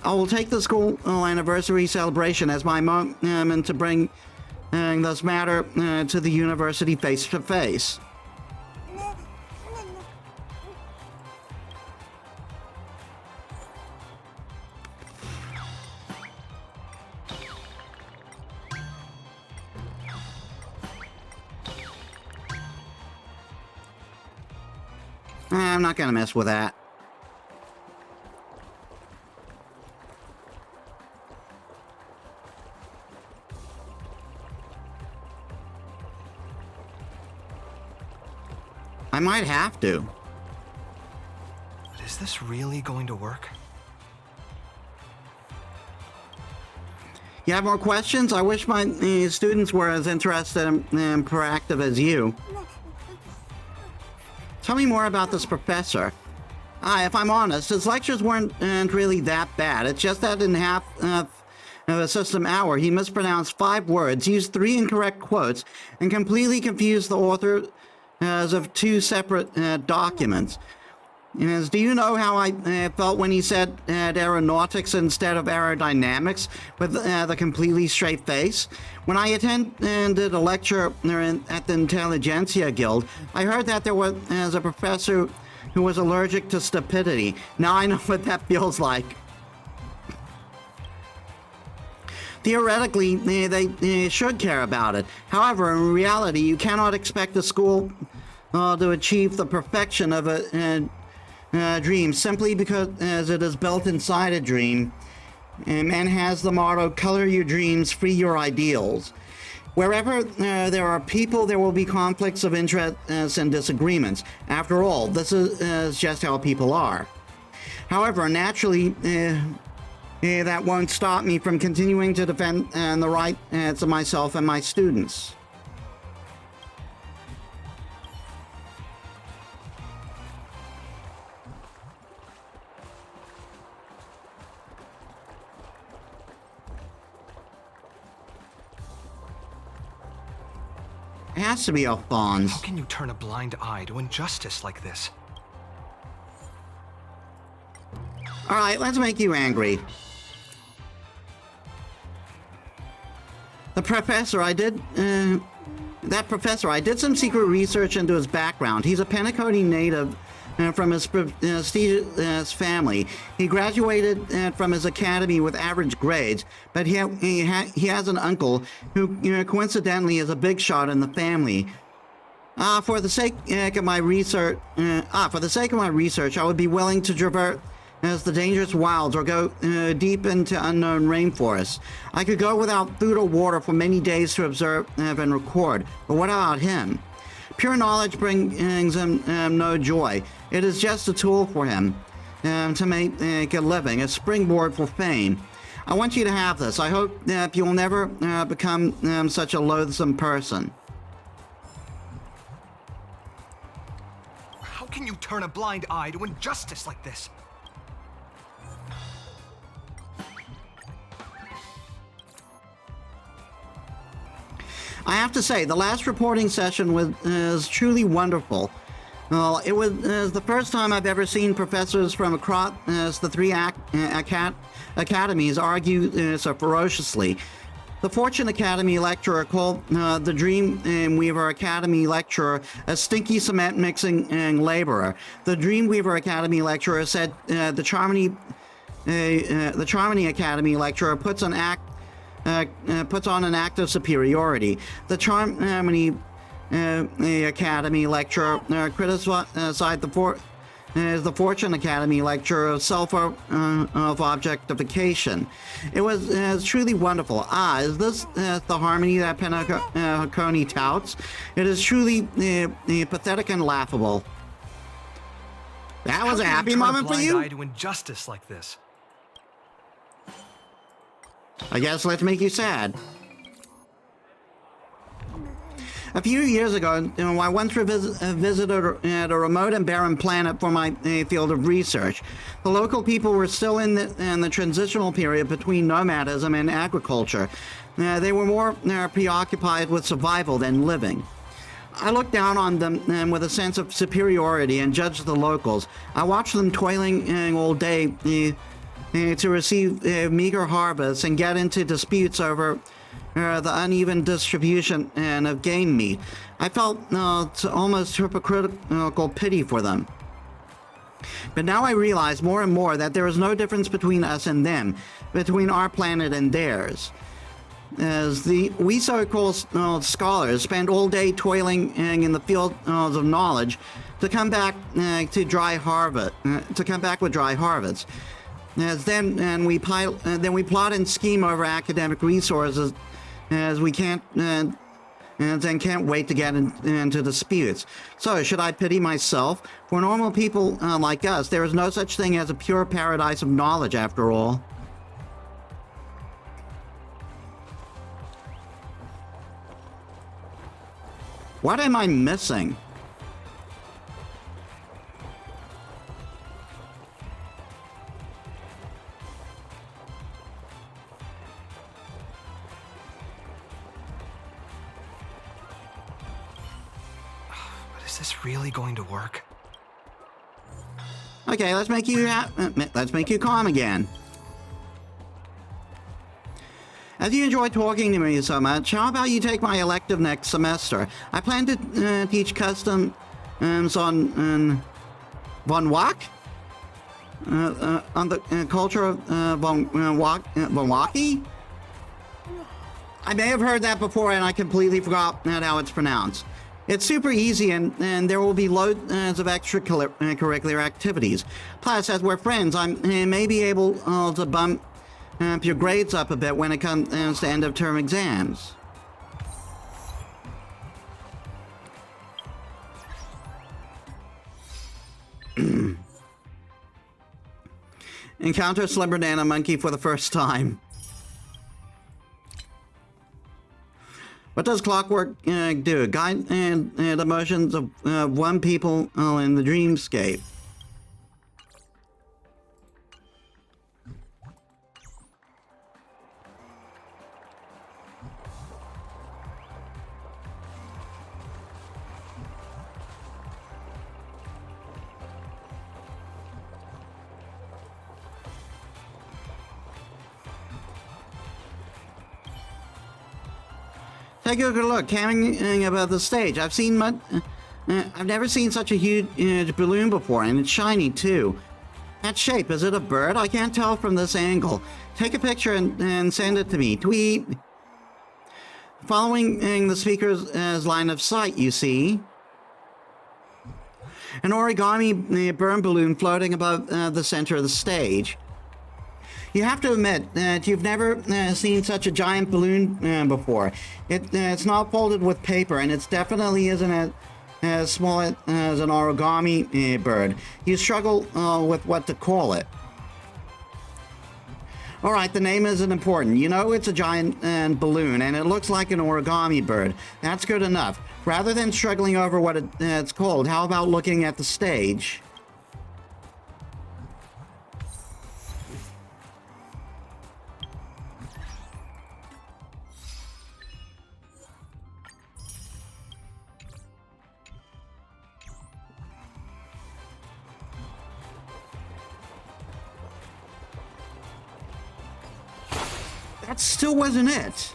I will take the school anniversary celebration as my moment to bring this matter to the university face to face. I'm not gonna mess with that. I might have to. But is this really going to work? You have more questions? I wish my students were as interested and proactive as you. Tell me more about this professor. If I'm honest, his lectures weren't really that bad. It's just that in half of a system hour, he mispronounced 5 words, used 3 incorrect quotes, and completely confused the author of 2 separate documents. Do you know how I felt when he said aeronautics instead of aerodynamics with the completely straight face? When I attended a lecture at the Intelligentsia Guild, I heard that there was a professor who was allergic to stupidity. Now I know what that feels like. Theoretically, they should care about it. However, in reality, you cannot expect a school to achieve the perfection of a dream simply because it is built inside a dream and has the motto, color your dreams, free your ideals. Wherever there are people, there will be conflicts of interest and disagreements. After all, this is just how people are. However, naturally, that won't stop me from continuing to defend the rights of myself and my students. It has to be Alphonse. How can you turn a blind eye to injustice like this? All right, let's make you angry. The professor, I did some secret research into his background. He's a Penacony native from his prestigious family. He graduated from his academy with average grades, but he has an uncle who coincidentally is a big shot in the family. For the sake of my research, I would be willing to traverse the dangerous wilds or go deep into unknown rainforests. I could go without food or water for many days to observe and record. But what about him? Pure knowledge brings him no joy. It is just a tool for him to make a living, a springboard for fame. I want you to have this. I hope that you'll never become such a loathsome person. How can you turn a blind eye to injustice like this? I have to say, the last reporting session was truly wonderful. It was the first time I've ever seen professors from across the 3 academies argue so ferociously. The Fortune Academy lecturer called the Dreamweaver Academy lecturer a stinky cement mixing laborer. The Dreamweaver Academy lecturer said the Charmony Academy lecturer puts on an act of superiority. The Charmony Academy lecturer criticized the Fortune Academy lecturer of self-objectification. It was truly wonderful. Is this the harmony that Penacony touts? It is truly pathetic and laughable. That was a happy moment for you? Eye to injustice like this? I guess let's make you sad. A few years ago, I once visited a remote and barren planet for my field of research. The local people were still in the transitional period between nomadism and agriculture. They were more preoccupied with survival than living. I look down on them with a sense of superiority and judge the locals. I watch them toiling all day to receive meager harvests and get into disputes over the uneven distribution of game meat. I felt almost hypocritical pity for them. But now I realize more and more that there is no difference between us and them, between our planet and theirs. As we so-called scholars spend all day toiling in the field of knowledge to come back to come back with dry harvests. Then we plot and scheme over academic resources as we can't wait to get into disputes. So should I pity myself? For normal people like us, there is no such thing as a pure paradise of knowledge after all. What am I missing? But is this really going to work? Okay, let's make you calm again. As you enjoy talking to me so much, how about you take my elective next semester? I plan to teach customs on Von Wak? On the culture of Von Waki? I may have heard that before and I completely forgot how it's pronounced. It's super easy and there will be loads of extracurricular activities. Plus, as we're friends, I may be able to bump your grades up a bit when it comes to end of term exams. Encounter Slim Banana Monkey for the first time. What does clockwork do? Guide the motions of one people in the dreamscape. Take a good look, hanging above the stage. I've never seen such a huge balloon before, and it's shiny too. That shape, is it a bird? I can't tell from this angle. Take a picture and send it to me. Tweet. Following the speaker's line of sight, you see. An origami burn balloon floating above the center of the stage. You have to admit that you've never seen such a giant balloon before. It's not folded with paper, and it definitely isn't as small as an origami bird. You struggle with what to call it. Alright, the name isn't important. You know it's a giant balloon, and it looks like an origami bird. That's good enough. Rather than struggling over what it's called, how about looking at the stage? That still wasn't it.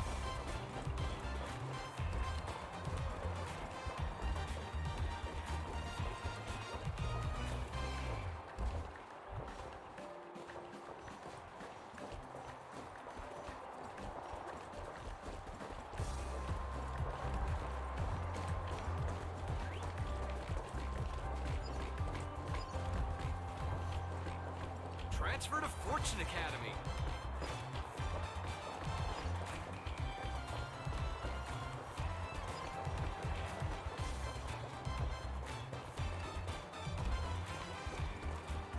Transfer to Fortune Academy.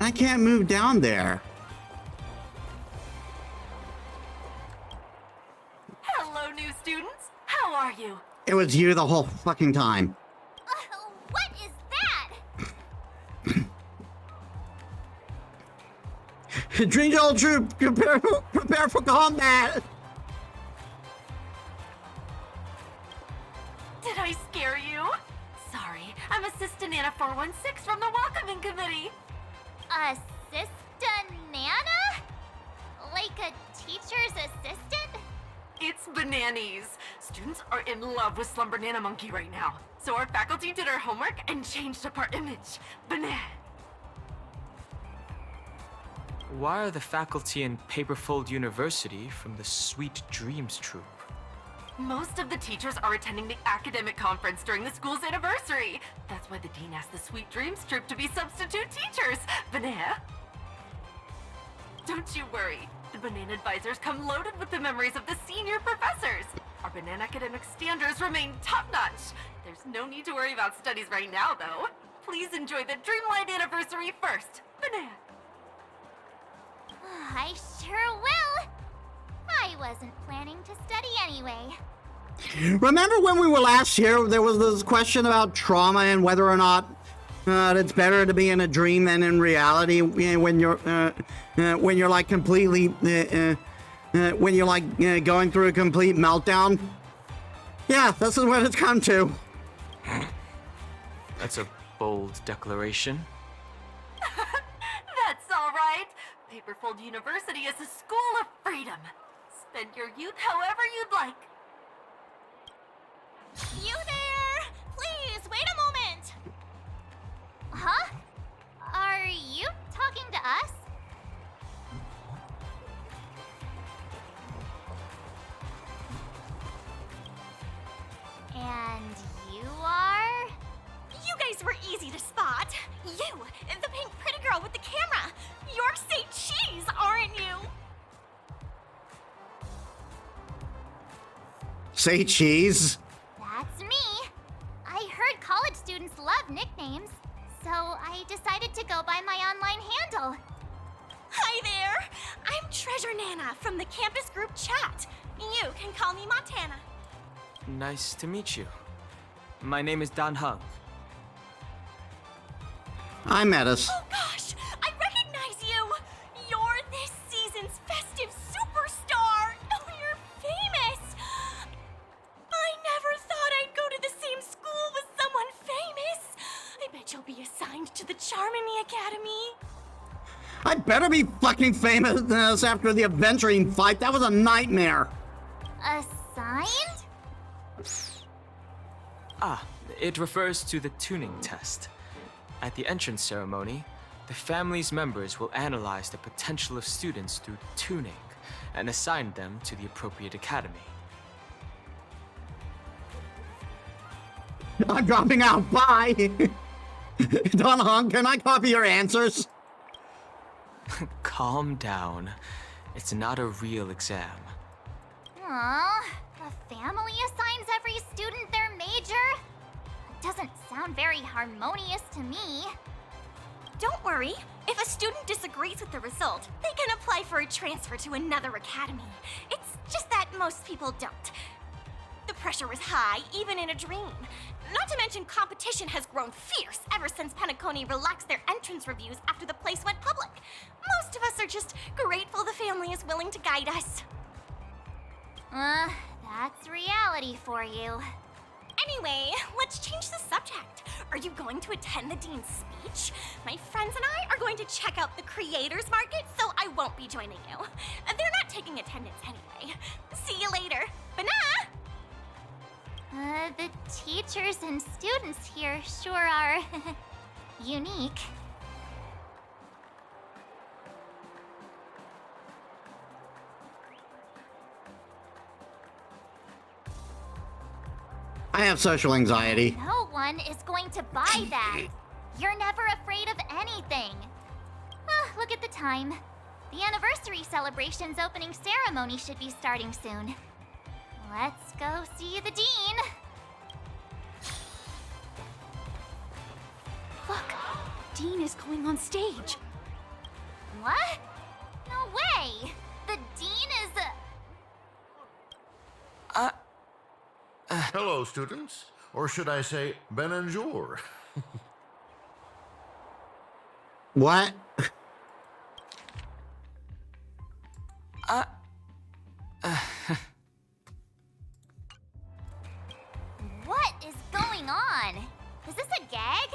I can't move down there. Hello, new students. How are you? It was you the whole fucking time. What is that? Dream Old Troop, prepare for combat! Did I scare you? Assistant Nana 416 from the Welcoming Committee. Assistant-nana? Like a teacher's assistant? It's bananas. Students are in love with Slumber Nana Monkey right now. So our faculty did our homework and changed up our image. Banana. Why are the faculty in Paperfold University from the Sweet Dreams troupe? Most of the teachers are attending the academic conference during the school's anniversary. That's why the dean asked the Sweet Dreams troupe to be substitute teachers. Banana. Don't you worry. The Banana advisors come loaded with the memories of the senior professors. Our Banana academic standards remain top-notch. There's no need to worry about studies right now, though. Please enjoy the Dreamlight anniversary first. Banana. I sure will. I wasn't planning to study anyway. Remember when we were last here, there was this question about trauma and whether or not it's better to be in a dream than in reality when you're like completely when you're like going through a complete meltdown. Yeah, this is what it's come to. That's a bold declaration. That's all right. Paperfold University is a school of freedom. Spend your youth however you'd like. You there! Please, wait a moment! Huh? Are you talking to us? And you are? You guys were easy to spot. You, the pink pretty girl with the camera. You're Say Cheese, aren't you? Say cheese. That's me. I heard college students love nicknames, so I decided to go by my online handle. Hi there. I'm Treasure Nana from the campus group chat. You can call me Montana. Nice to meet you. My name is Dan Hung. I'm Metis. Oh gosh, I recognize you. You're this season's festive superstar. Oh, you're famous. I never thought I'd go to the same school with someone famous. I bet you'll be assigned to the Charmony Academy. I better be fucking famous after the adventuring fight. That was a nightmare. Assigned? Ah, it refers to the tuning test. At the entrance ceremony, the family's members will analyze the potential of students through tuning and assign them to the appropriate academy. I'm dropping out. Bye. Don Hong, can I copy your answers? Calm down. It's not a real exam. Aww, the family assigns every student their major? It doesn't sound very harmonious to me. Don't worry. If a student disagrees with the result, they can apply for a transfer to another academy. It's just that most people don't. The pressure is high, even in a dream. Not to mention competition has grown fierce ever since Penacony relaxed their entrance reviews after the place went public. Most of us are just grateful the family is willing to guide us. That's reality for you. Anyway, let's change the subject. Are you going to attend the dean's speech? My friends and I are going to check out the creators market, so I won't be joining you. They're not taking attendance anyway. See you later. Banana! The teachers and students here sure are unique. I have social anxiety. No one is going to buy that. You're never afraid of anything. Look at the time. The anniversary celebration's opening ceremony should be starting soon. Let's go see the dean. Look, Dean is going on stage. What? No way. The dean is Hello, students. Or should I say, bonjour? What? What is going on? Is this a gag?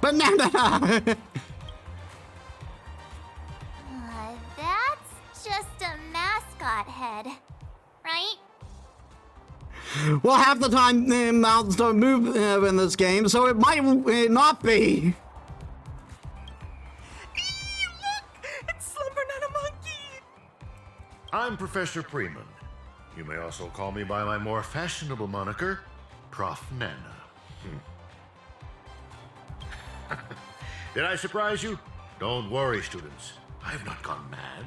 Banana! That's just a mascot head, right? Well, half the time mouths don't move in this game, so it might not be. It's Slumber Not a Monkey! I'm Professor Freeman. You may also call me by my more fashionable moniker, Prof. Nana. Did I surprise you? Don't worry, students. I have not gone mad.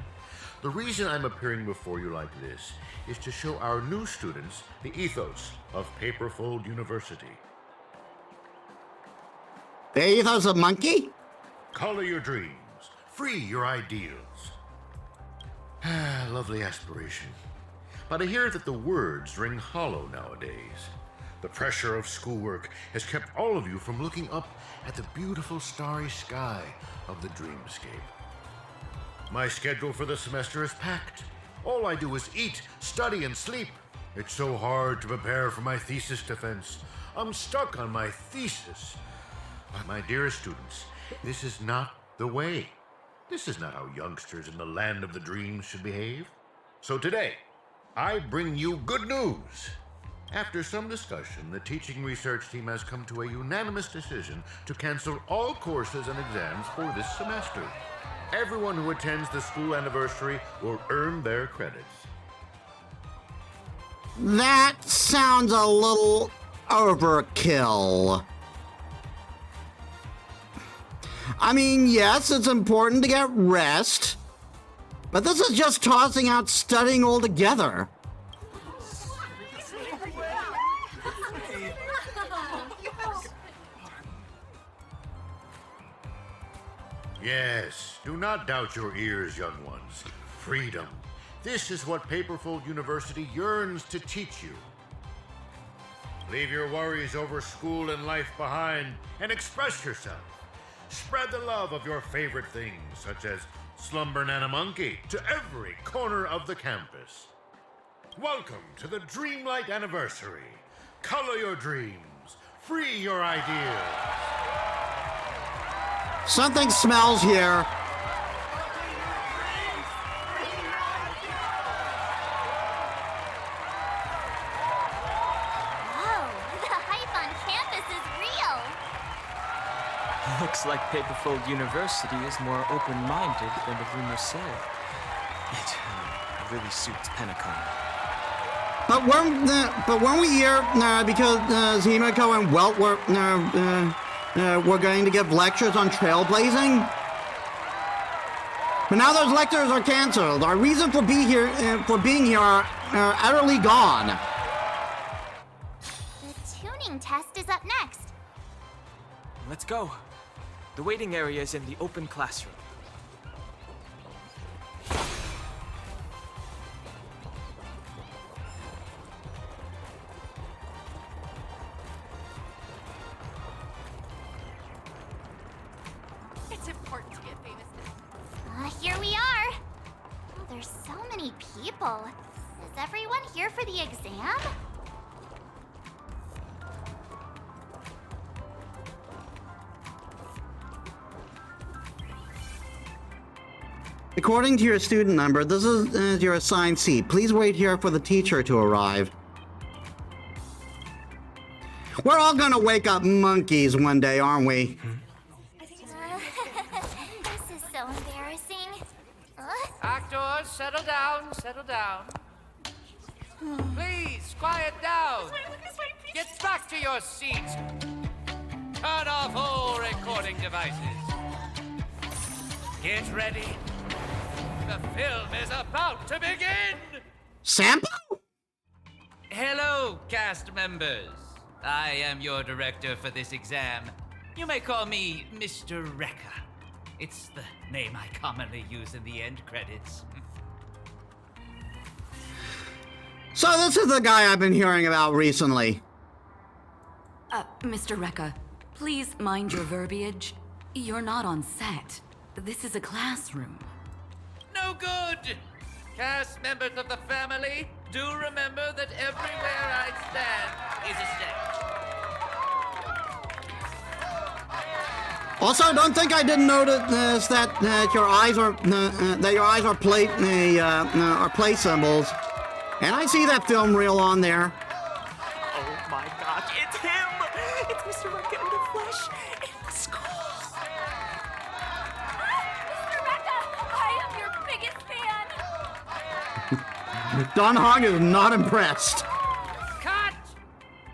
The reason I'm appearing before you like this is to show our new students the ethos of Paperfold University. The ethos of monkey? Color your dreams. Free your ideals. Lovely aspiration. But I hear that the words ring hollow nowadays. The pressure of schoolwork has kept all of you from looking up at the beautiful starry sky of the dreamscape. My schedule for the semester is packed. All I do is eat, study, and sleep. It's so hard to prepare for my thesis defense. I'm stuck on my thesis. My dearest students, this is not the way. This is not how youngsters in the land of the dreams should behave. So today, I bring you good news. After some discussion, the teaching research team has come to a unanimous decision to cancel all courses and exams for this semester. Everyone who attends the school anniversary will earn their credits. That sounds a little overkill. I mean, yes, it's important to get rest, but this is just tossing out studying altogether. Yes, do not doubt your ears, young ones. Freedom. This is what Paperfold University yearns to teach you. Leave your worries over school and life behind and express yourself. Spread the love of your favorite things, such as Slumber Nana Monkey, to every corner of the campus. Welcome to the Dreamlight Anniversary. Color your dreams. Free your ideas. Something smells here. Whoa, the hype on campus is real. Looks like Paperfold University is more open-minded than the rumors say. It really suits Penacon. But when we hear because Zimiko and Welt we're going to give lectures on trailblazing. But now those lectures are canceled. Our reason for being here are utterly gone. The tuning test is up next. Let's go. The waiting area is in the open classroom. It's important to get famous. Here we are. Oh, there's so many people. Is everyone here for the exam? According to your student number, this is your assigned seat. Please wait here for the teacher to arrive. We're all gonna wake up monkeys one day, aren't we? This is so embarrassing. Actors, settle down, settle down. Please, quiet down. Get back to your seats. Turn off all recording devices. Get ready. The film is about to begin! Sampo? Hello, cast members. I am your director for this exam. You may call me Mr. Rekka. It's the name I commonly use in the end credits. So this is the guy I've been hearing about recently. Mr. Rekka, please mind your verbiage. You're not on set. This is a classroom. No good! Cast members of the family, Do remember that everywhere I stand is a stage. Also, don't think I didn't notice that your eyes are plate symbols, and I see that film reel on there. Oh my gosh, it's him! It's Mr. Rekka in the flesh! In the school! Mr. Rekka, I am your biggest fan! Don Hong is not impressed. Cut!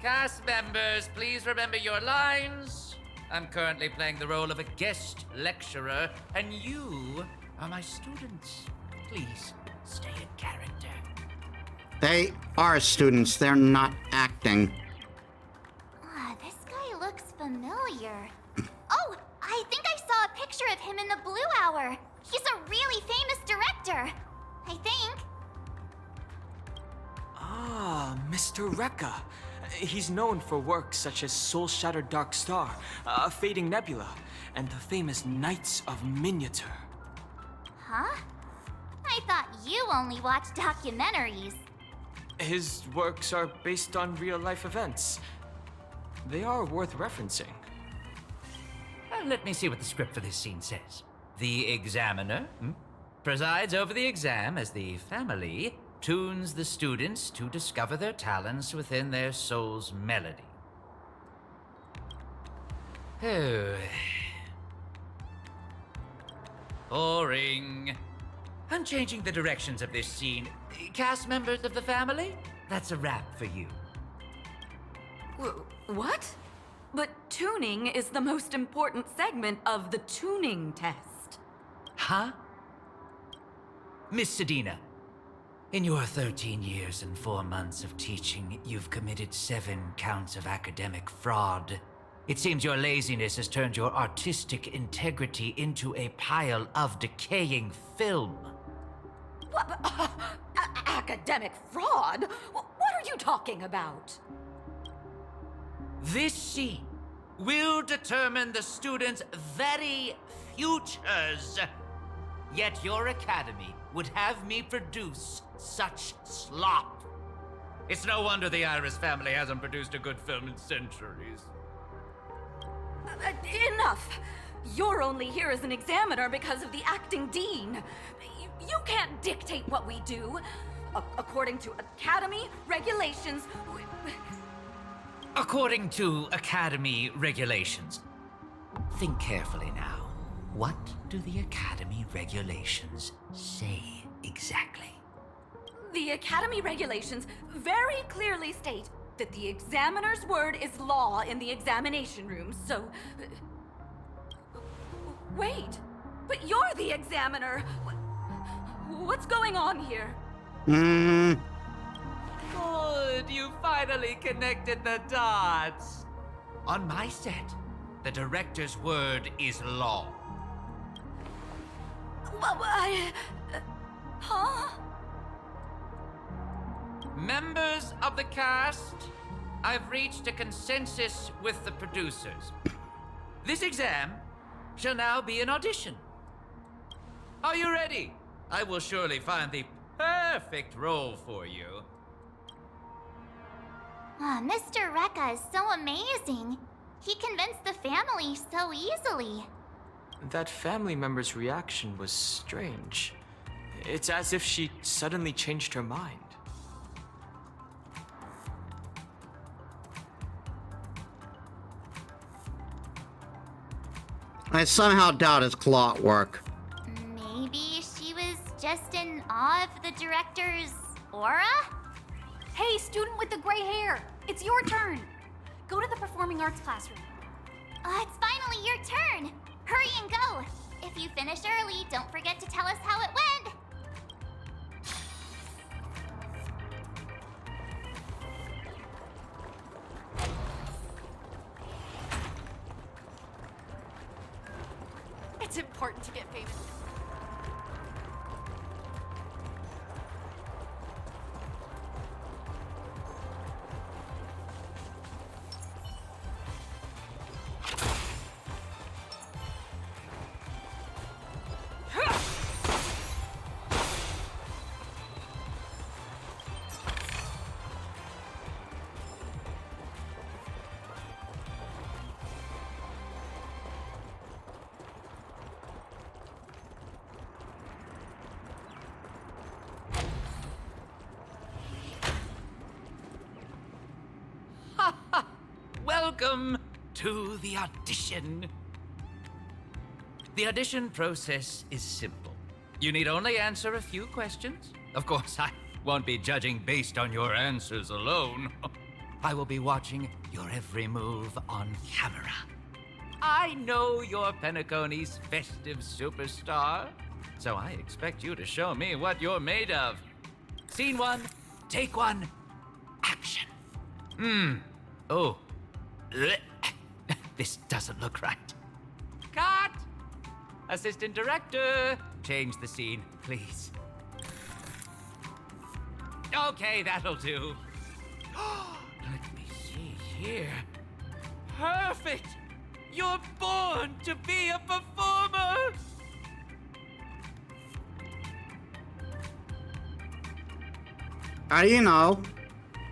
Cast members, please remember your lines. I'm currently playing the role of a guest lecturer, and you are my students. Please stay in character. They are students, they're not acting. This guy looks familiar. Oh, I think I saw a picture of him in the Blue Hour. He's a really famous director. I think. Ah, Mr. Rekka. He's known for works such as Soul-Shattered Dark Star, Fading Nebula, and the famous Knights of Miniature. Huh? I thought you only watched documentaries. His works are based on real-life events. They are worth referencing. Let me see what the script for this scene says. The examiner presides over the exam as the family tunes the students to discover their talents within their soul's melody. Oh. Boring. I'm changing the directions of this scene. Cast members of the family, that's a wrap for you. What? But tuning is the most important segment of the tuning test. Huh? Miss Sedina, in your 13 years and 4 months of teaching, you've committed 7 counts of academic fraud. It seems your laziness has turned your artistic integrity into a pile of decaying film. What? Academic fraud? What are you talking about? This scene will determine the students' very futures. Yet your academy would have me produce such slop. It's no wonder the Iris family hasn't produced a good film in centuries. Enough! You're only here as an examiner because of the acting dean. You can't dictate what we do. According to Academy regulations... According to Academy regulations. Think carefully now. What do the Academy regulations say exactly? The Academy regulations very clearly state that the examiner's word is law in the examination room, so... Wait, but you're the examiner! What's going on here? Good, you finally connected the dots. On my set, the director's word is law. Huh? Members of the cast, I've reached a consensus with the producers. This exam shall now be an audition. Are you ready? I will surely find the perfect role for you. Mr. Rekka is so amazing. He convinced the family so easily. That family member's reaction was strange. It's as if she suddenly changed her mind. I somehow doubt his clock work. Maybe she was just in awe of the director's aura? Hey, student with the gray hair, it's your turn. Go to the performing arts classroom. It's finally your turn. Hurry and go. If you finish early, don't forget to tell us how it went. It's important to get famous. welcome to the audition. The audition process is simple. You need only answer a few questions. Of course, I won't be judging based on your answers alone. I will be watching your every move on camera. I know you're Penacony's festive superstar, so I expect you to show me what you're made of. Scene 1, take 1, action. Oh. This doesn't look right. Cut! Assistant director, change the scene, please. Okay, that'll do. Let me see here. Perfect! You're born to be a performer! How do you know?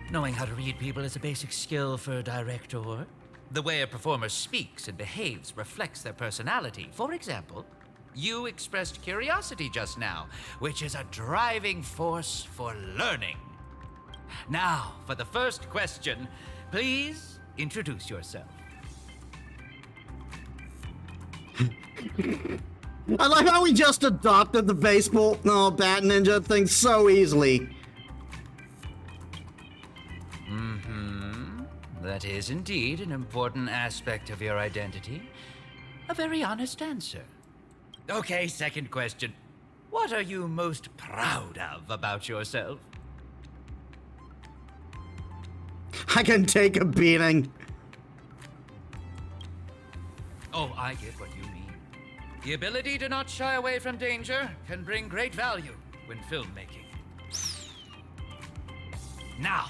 Knowing how to read people is a basic skill for a director. The way a performer speaks and behaves reflects their personality. For example, you expressed curiosity just now, which is a driving force for learning. Now, for the first question, please introduce yourself. I like how we just adopted the baseball bat ninja thing so easily. That is indeed an important aspect of your identity. A very honest answer. Okay, second question. What are you most proud of about yourself? I can take a beating. Oh, I get what you mean. The ability to not shy away from danger can bring great value when filmmaking. Now,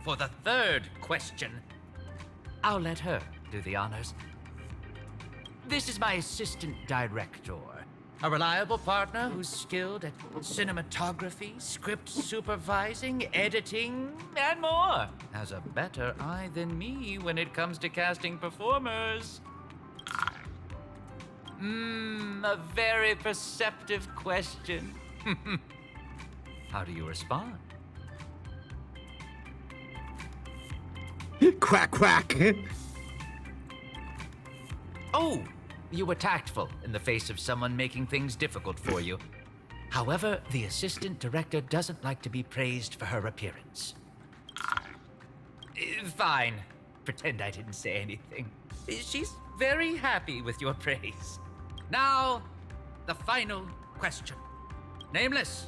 for the third question, I'll let her do the honors. This is my assistant director, a reliable partner who's skilled at cinematography, script supervising, editing, and more. Has a better eye than me when it comes to casting performers. A very perceptive question. How do you respond? Quack, quack. Oh, you were tactful in the face of someone making things difficult for you. However, the assistant director doesn't like to be praised for her appearance. Fine. Pretend I didn't say anything. She's very happy with your praise. Now, the final question. Nameless,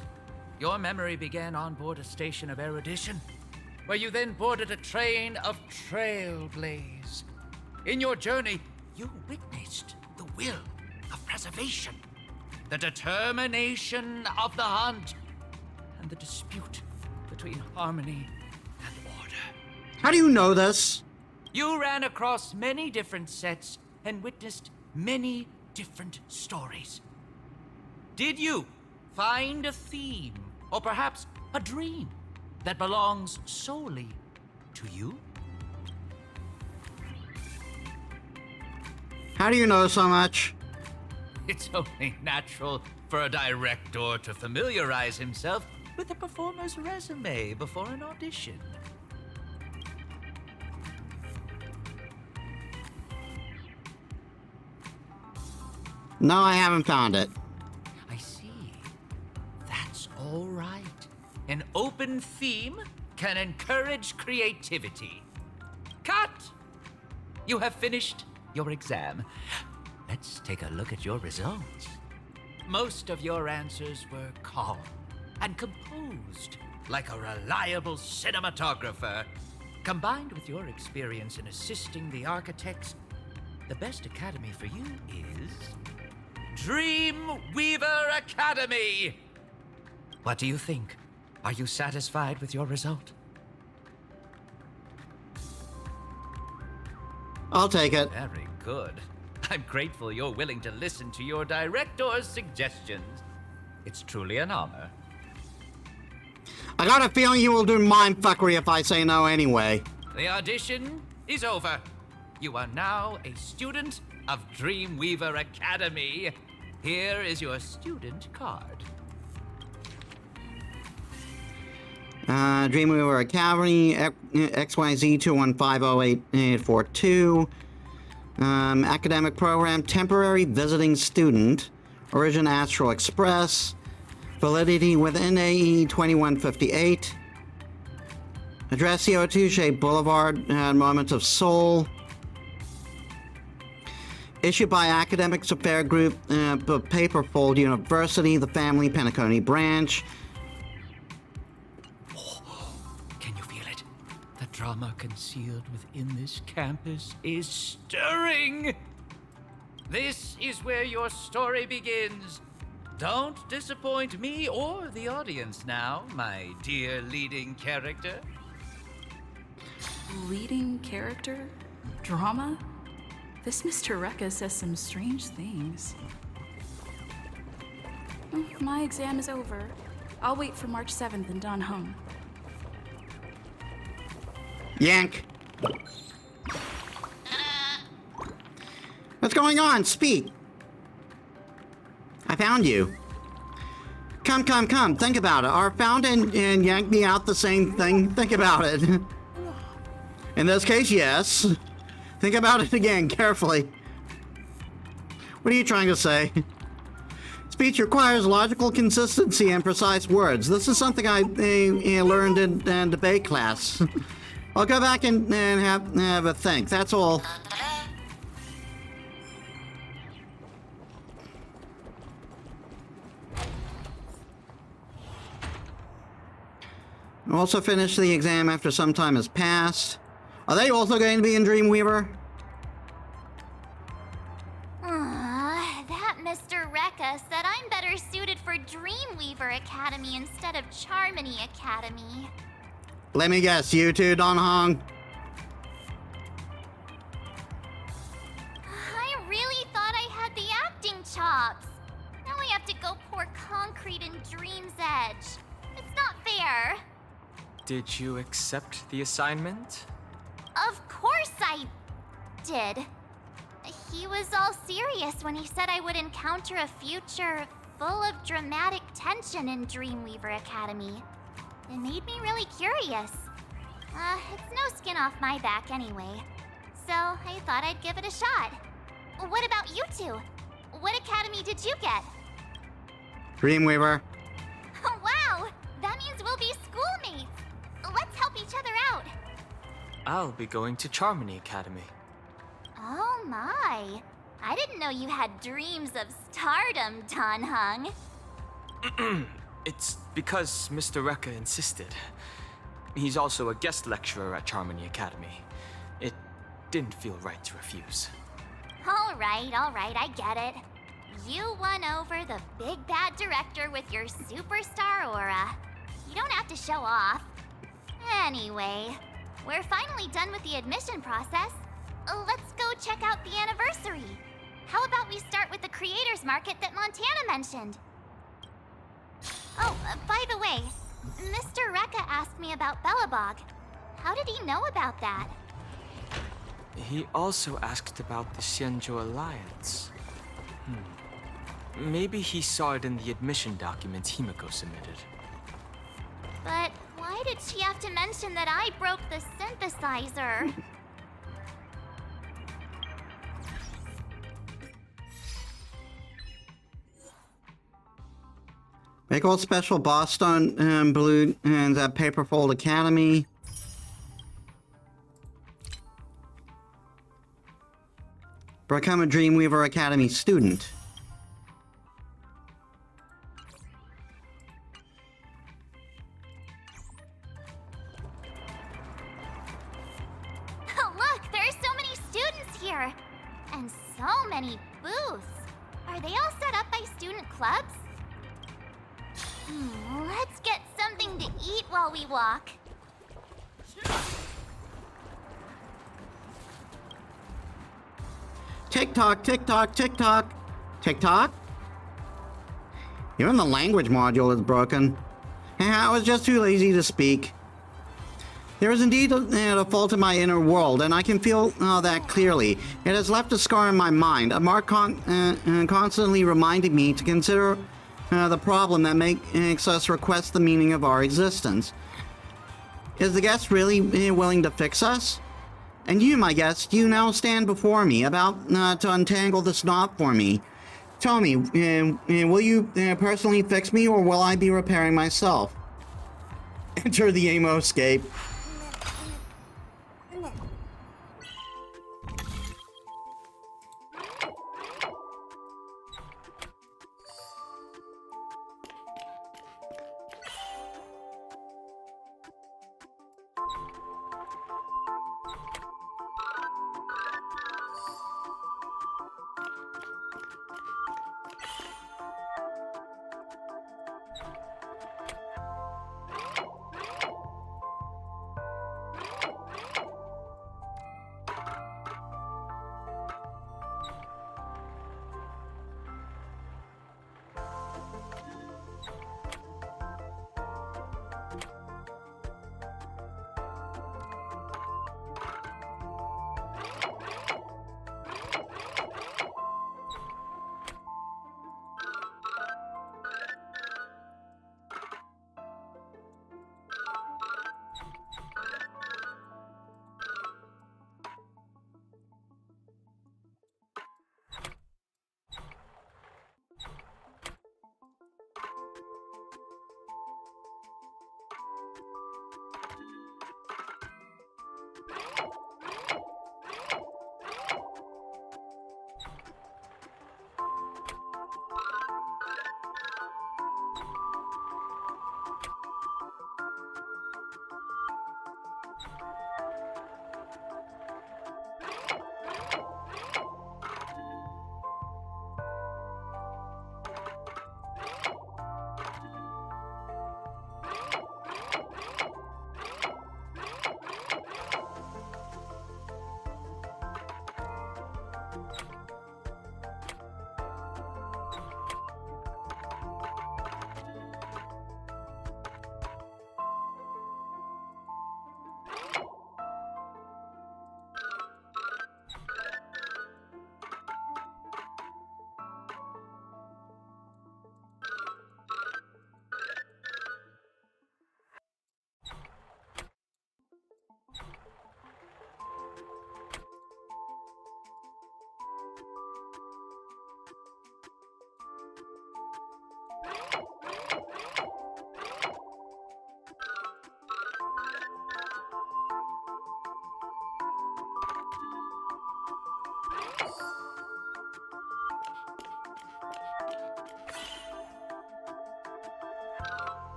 your memory began on board a station of erudition, where you then boarded a train of trailblaze. In your journey, you witnessed the will of preservation, the determination of the hunt, and the dispute between harmony and order. How do you know this? You ran across many different sets and witnessed many different stories. Did you find a theme, or perhaps a dream, that belongs solely to you? How do you know so much? It's only natural for a director to familiarize himself with a performer's resume before an audition. No, I haven't found it. I see. That's all right. An open theme can encourage creativity. Cut! You have finished your exam. Let's take a look at your results. Most of your answers were calm and composed, like a reliable cinematographer. Combined with your experience in assisting the architects, the best academy for you is Dreamweaver Academy! What do you think? Are you satisfied with your result? I'll take it. Very good. I'm grateful you're willing to listen to your director's suggestions. It's truly an honor. I got a feeling you will do mindfuckery if I say no anyway. The audition is over. You are now a student of Dreamweaver Academy. Here is your student card. Dreamweaver Academy, XYZ 2150842. Academic program, temporary visiting student, Origin Astral Express, validity within AE 2158. Address CO2 Shade Boulevard, Moments of Soul. Issued by Academics Affair Group, Paperfold University, the Family Penacony Branch. Can you feel it? The drama concealed within this campus is stirring. This is where your story begins. Don't disappoint me or the audience now, my dear leading character. Leading character? Drama? This Mr. Rekka says some strange things. My exam is over. I'll wait for March 7th in Don Home. Yank. What's going on? Speak. I found you. Come. Think about it. Are found and yank me out the same thing? Think about it. In this case, yes. Think about it again, carefully. What are you trying to say? Speech requires logical consistency and precise words. This is something I learned in debate class. I'll go back and have a think. That's all. Also finish the exam after some time has passed. Are they also going to be in Dreamweaver? That Mr. Rekka said I'm better suited for Dreamweaver Academy instead of Charmony Academy. Let me guess, you too, Don Hong? I really thought I had the acting chops. Now I have to go pour concrete in Dream's Edge. It's not fair. Did you accept the assignment? Of course I did. He was all serious when he said I would encounter a future full of dramatic tension in Dreamweaver Academy. It made me really curious. It's no skin off my back anyway, so I thought I'd give it a shot. What about you two? What academy did you get? Dreamweaver. Wow! That means we'll be schoolmates! Let's help each other out! I'll be going to Charmony Academy. Oh my! I didn't know you had dreams of stardom, Don Hung. It's because Mr. Rekka insisted. He's also a guest lecturer at Charmony Academy. It didn't feel right to refuse. All right, I get it. You won over the big bad director with your superstar aura. You don't have to show off. Anyway, we're finally done with the admission process. Let's go check out the anniversary. How about we start with the creators market that Montana mentioned? Oh, by the way, Mr. Rekka asked me about Bellabog. How did he know about that? He also asked about the Xianzhou Alliance. Maybe he saw it in the admission documents Himiko submitted. But why did she have to mention that I broke the synthesizer? Make all special Boston Blue and Paperfold Academy. Become a Dreamweaver Academy student. Look, there are so many students here! And so many booths. Are they all set up by student clubs? Let's get something to eat while we walk. TikTok, TikTok, TikTok. TikTok? Even the language module is broken. I was just too lazy to speak. There is indeed a fault in my inner world, and I can feel that clearly. It has left a scar in my mind, a mark constantly reminding me to consider the problem that makes us request the meaning of our existence. Is the guest really willing to fix us? And you, my guest, you now stand before me, about to untangle this knot for me. Tell me, will you personally fix me, or will I be repairing myself? Enter the Amoscape.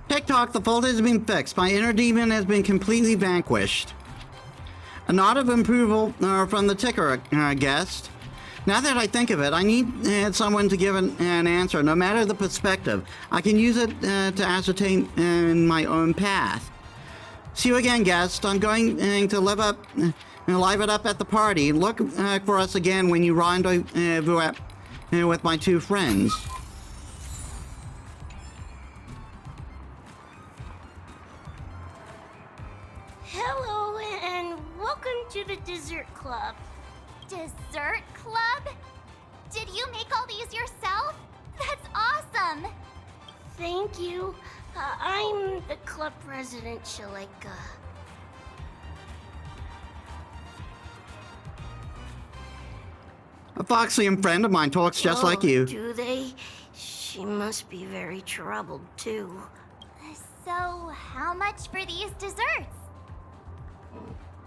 TikTok, the fault has been fixed. My inner demon has been completely vanquished. A nod of approval from the ticker guest. Now that I think of it, I need someone to give an answer, no matter the perspective. I can use it to ascertain my own path. See you again, guest. I'm going to live it up at the party. Look for us again when you rendezvous with my two friends. Hello, and welcome to the Dessert Club. Dessert Club? Did you make all these yourself? That's awesome! Thank you. I'm the club president, Shalika. A Foxian friend of mine talks just like you. Do they? She must be very troubled, too. So, how much for these desserts?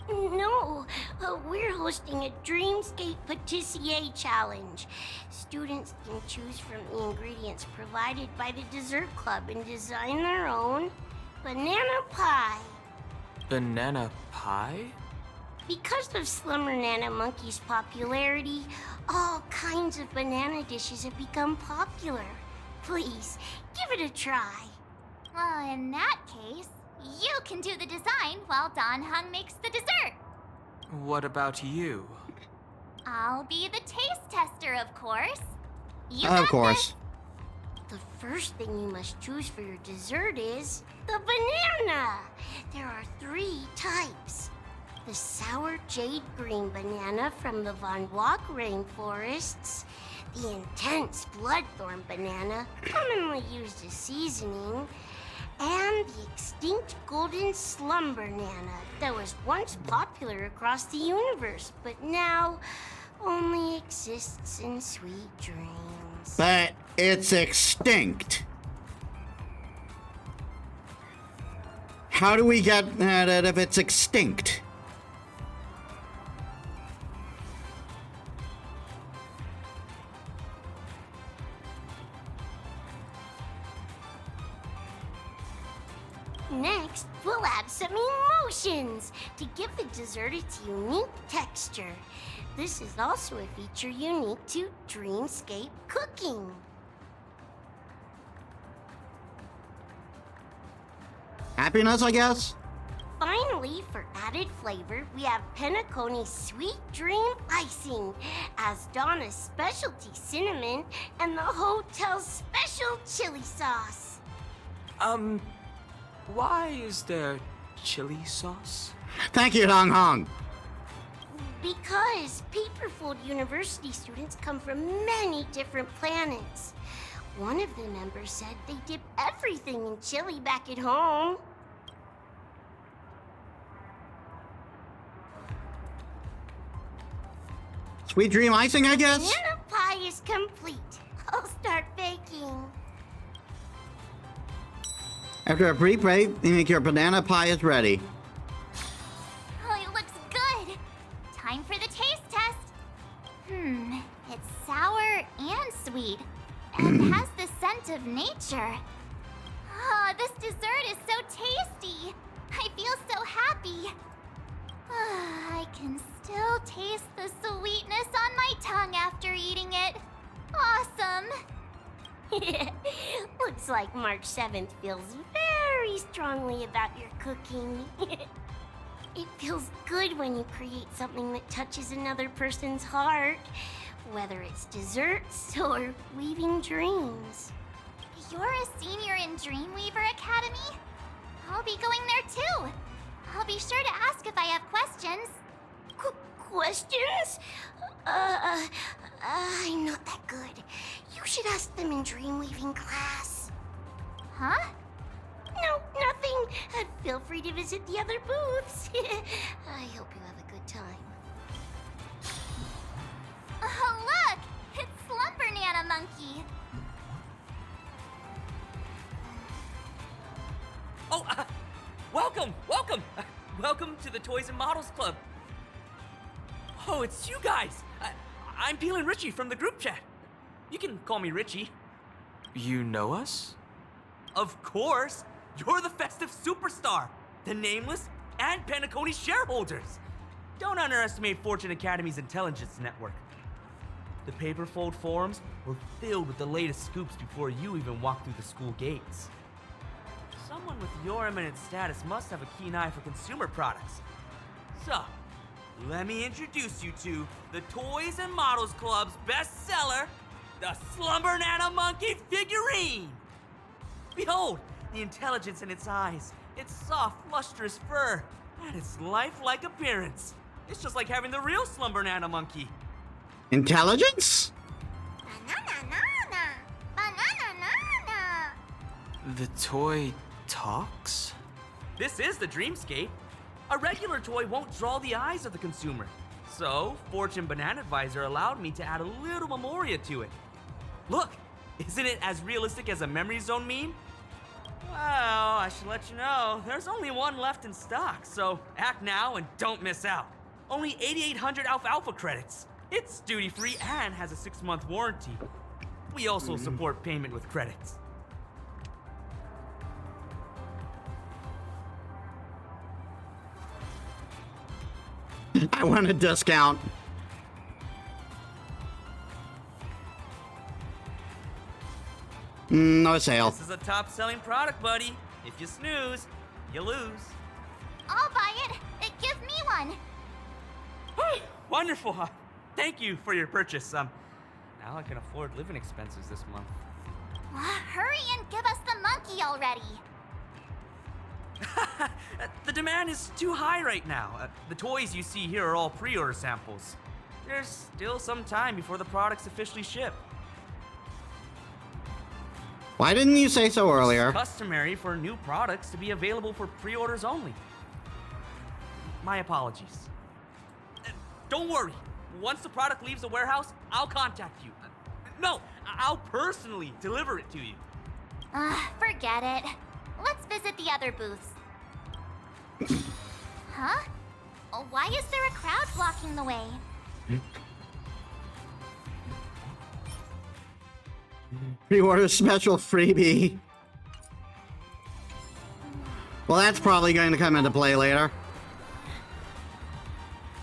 No, we're hosting a Dreamscape Patissier Challenge. Students can choose from the ingredients provided by the Dessert Club and design their own banana pie. Banana pie? Because of Slumber Nana Monkey's popularity, all kinds of banana dishes have become popular. Please, give it a try. Well, in that case, you can do the design while Don Hung makes the dessert. What about you? I'll be the taste after, of course. You Of got course. The first thing you must choose for your dessert is the banana. There are 3 types. The sour jade green banana from the Von Walk rainforests, the intense bloodthorn banana, commonly used as seasoning, and the extinct golden slum banana that was once popular across the universe, but now only exists in sweet dreams. But it's extinct. How do we get at it if it's extinct? Next, we'll add some emotions to give the dessert its unique texture. This is also a feature unique to Dreamscape cooking. Happiness, I guess? Finally, for added flavor, we have Penaconi's Sweet Dream Icing as Donna's specialty cinnamon and the hotel's special chili sauce. Why is there chili sauce? Thank you, Hong Hong. Because Paperfold University students come from many different planets. One of the members said they dip everything in chili back at home. Sweet dream icing, I guess? Banana pie is complete. I'll start baking. After a pre-pray, you make your banana pie is ready. Oh, it looks good. Time for the taste test. It's sour and sweet, and has the scent of nature. Oh, this dessert is so tasty. I feel so happy. I can still taste the sweetness on my tongue after eating it. Awesome. Looks like March 7th feels very strongly about your cooking. It feels good when you create something that touches another person's heart, whether it's desserts or weaving dreams. You're a senior in Dreamweaver Academy? I'll be going there too. I'll be sure to ask if I have questions. Questions? I'm not that good. You should ask them in Dreamweaving class. Huh? No, nothing. Feel free to visit the other booths. I hope you have a good time. Oh, look! It's Slumber Monkey. Oh, welcome! Welcome to the Toys and Models Club. Oh, it's you guys! I'm Peel and Richie from the group chat. You can call me Richie. You know us? Of course! You're the festive superstar, the Nameless, and Penacony shareholders. Don't underestimate Fortune Academy's intelligence network. The Paperfold forums were filled with the latest scoops before you even walked through the school gates. Someone with your eminent status must have a keen eye for consumer products. So, let me introduce you to the Toys and Models Club's bestseller, the Slumber Monkey figurine! Behold, the intelligence in its eyes, its soft, lustrous fur, and its lifelike appearance. It's just like having the real Slumber Monkey. Intelligence? The toy talks? This is the Dreamscape. A regular toy won't draw the eyes of the consumer. So, Fortune Banana Advisor allowed me to add a little memoria to it. Look, isn't it as realistic as a Memory Zone meme? Well, I should let you know, there's only one left in stock, so act now and don't miss out. Only 8,800 alfalfa credits. It's duty-free and has a 6-month warranty. We also support payment with credits. I want a discount. No sale. This is a top-selling product, buddy. If you snooze, you lose. I'll buy it. Give me one. Wonderful. Thank you for your purchase. Now I can afford living expenses this month. Hurry and give us the monkey already. The demand is too high right now. The toys you see here are all pre-order samples. There's still some time before the products officially ship. Why didn't you say so earlier? It's customary for new products to be available for pre-orders only. My apologies. Don't worry. Once the product leaves the warehouse, I'll contact you. No, I'll personally deliver it to you. Forget it. Let's visit the other booths. Huh? Why is there a crowd blocking the way? Pre-order special freebie. Well, that's probably going to come into play later.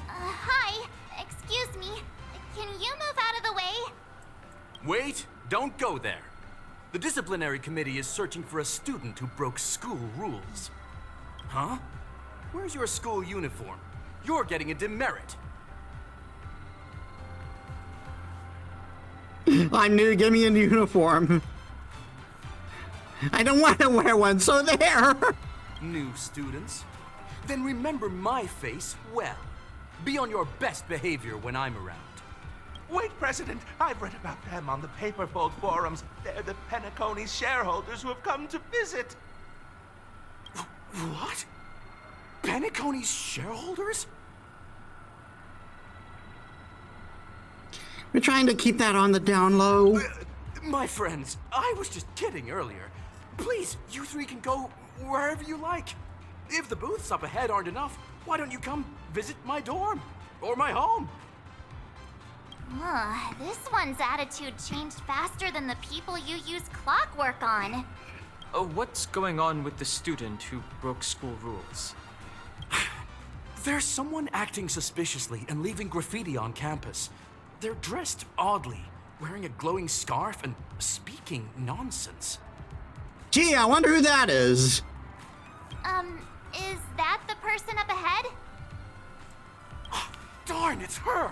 Hi. Excuse me. Can you move out of the way? Wait, don't go there. The disciplinary committee is searching for a student who broke school rules. Huh? Where's your school uniform? You're getting a demerit. I'm new, give me a uniform. I don't want to wear one, so there. New students? Then remember my face well. Be on your best behavior when I'm around. Wait, President, I've read about them on the Paperfold forums. They're the Penacony's shareholders who have come to visit. What? Penacony's shareholders? We're trying to keep that on the down low. My friends, I was just kidding earlier. Please, you three can go wherever you like. If the booths up ahead aren't enough, why don't you come visit my dorm? Or my home? This one's attitude changed faster than the people you use clockwork on. What's going on with the student who broke school rules? There's someone acting suspiciously and leaving graffiti on campus. They're dressed oddly, wearing a glowing scarf and speaking nonsense. Gee, I wonder who that is. Is that the person up ahead? Darn, it's her!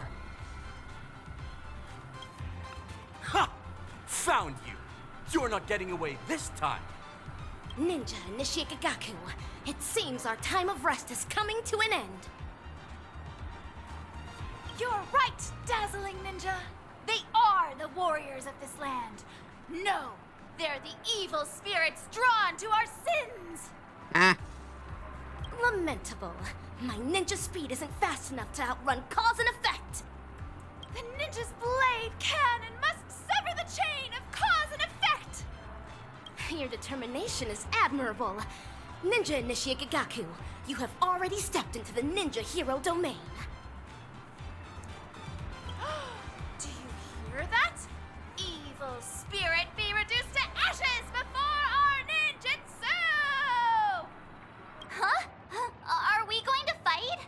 Ha! Found you! You're not getting away this time! Ninja Nishikagaku, it seems our time of rest is coming to an end. You're right, Dazzling Ninja. They are the warriors of this land. No, they're the evil spirits drawn to our sins. Lamentable. My ninja speed isn't fast enough to outrun cause and effect. The ninja's blade can and must sever the chain of cause and effect. Your determination is admirable. Ninja Nishikagaku, you have already stepped into the ninja hero domain. Do you hear that? Evil spirit be reduced to ashes before our ninjutsu! Huh? Are we going to fight?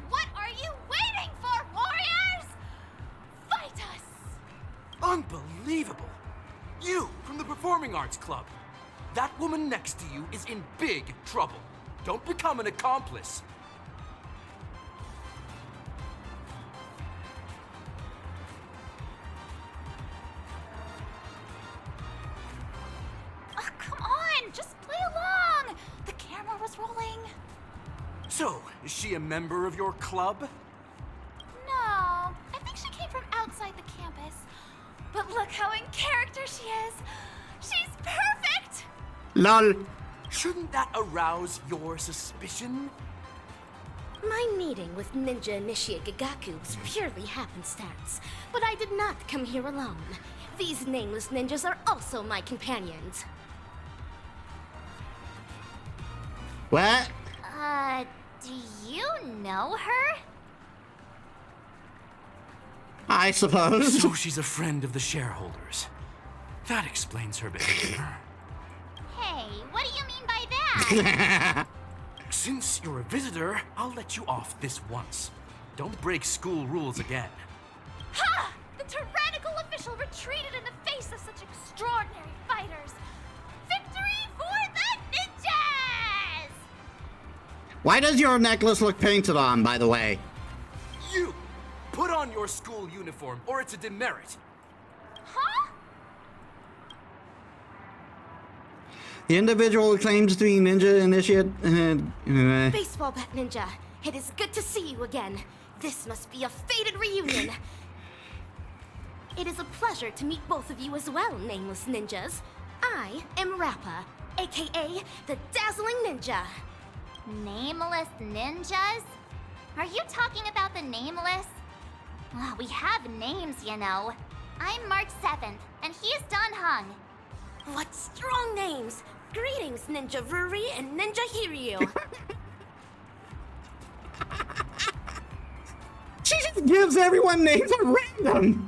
What are you waiting for, warriors? Fight us! Unbelievable! You, from the Performing Arts Club. That woman next to you is in big trouble. Don't become an accomplice. Oh, come on, just play along. The camera was rolling. So, is she a member of your club? No, I think she came from outside the campus. But look how in character she is. She's perfect! Lol. Shouldn't that arouse your suspicion? My meeting with Ninja Nishikagaku was purely happenstance, but I did not come here alone. These nameless ninjas are also my companions. What? Do you know her? I suppose. So she's a friend of the shareholders. That explains her behavior. Hey, what do you mean by that? Since you're a visitor, I'll let you off this once. Don't break school rules again. Ha! The tyrannical official retreated in the face of such extraordinary fighters. Victory for the ninjas! Why does your necklace look painted on, by the way? You! Put on your school uniform, or it's a demerit. Huh? The individual who claims to be ninja initiate. Baseball bat ninja, it is good to see you again. This must be a fated reunion. It is a pleasure to meet both of you as well, nameless ninjas. I am Rappa, aka the Dazzling Ninja. Nameless ninjas? Are you talking about the nameless? Well, we have names, you know. I'm March 7th, and he is Don Hung. What strong names! Greetings, Ninja Ruri and Ninja Hiryu. She just gives everyone names at random.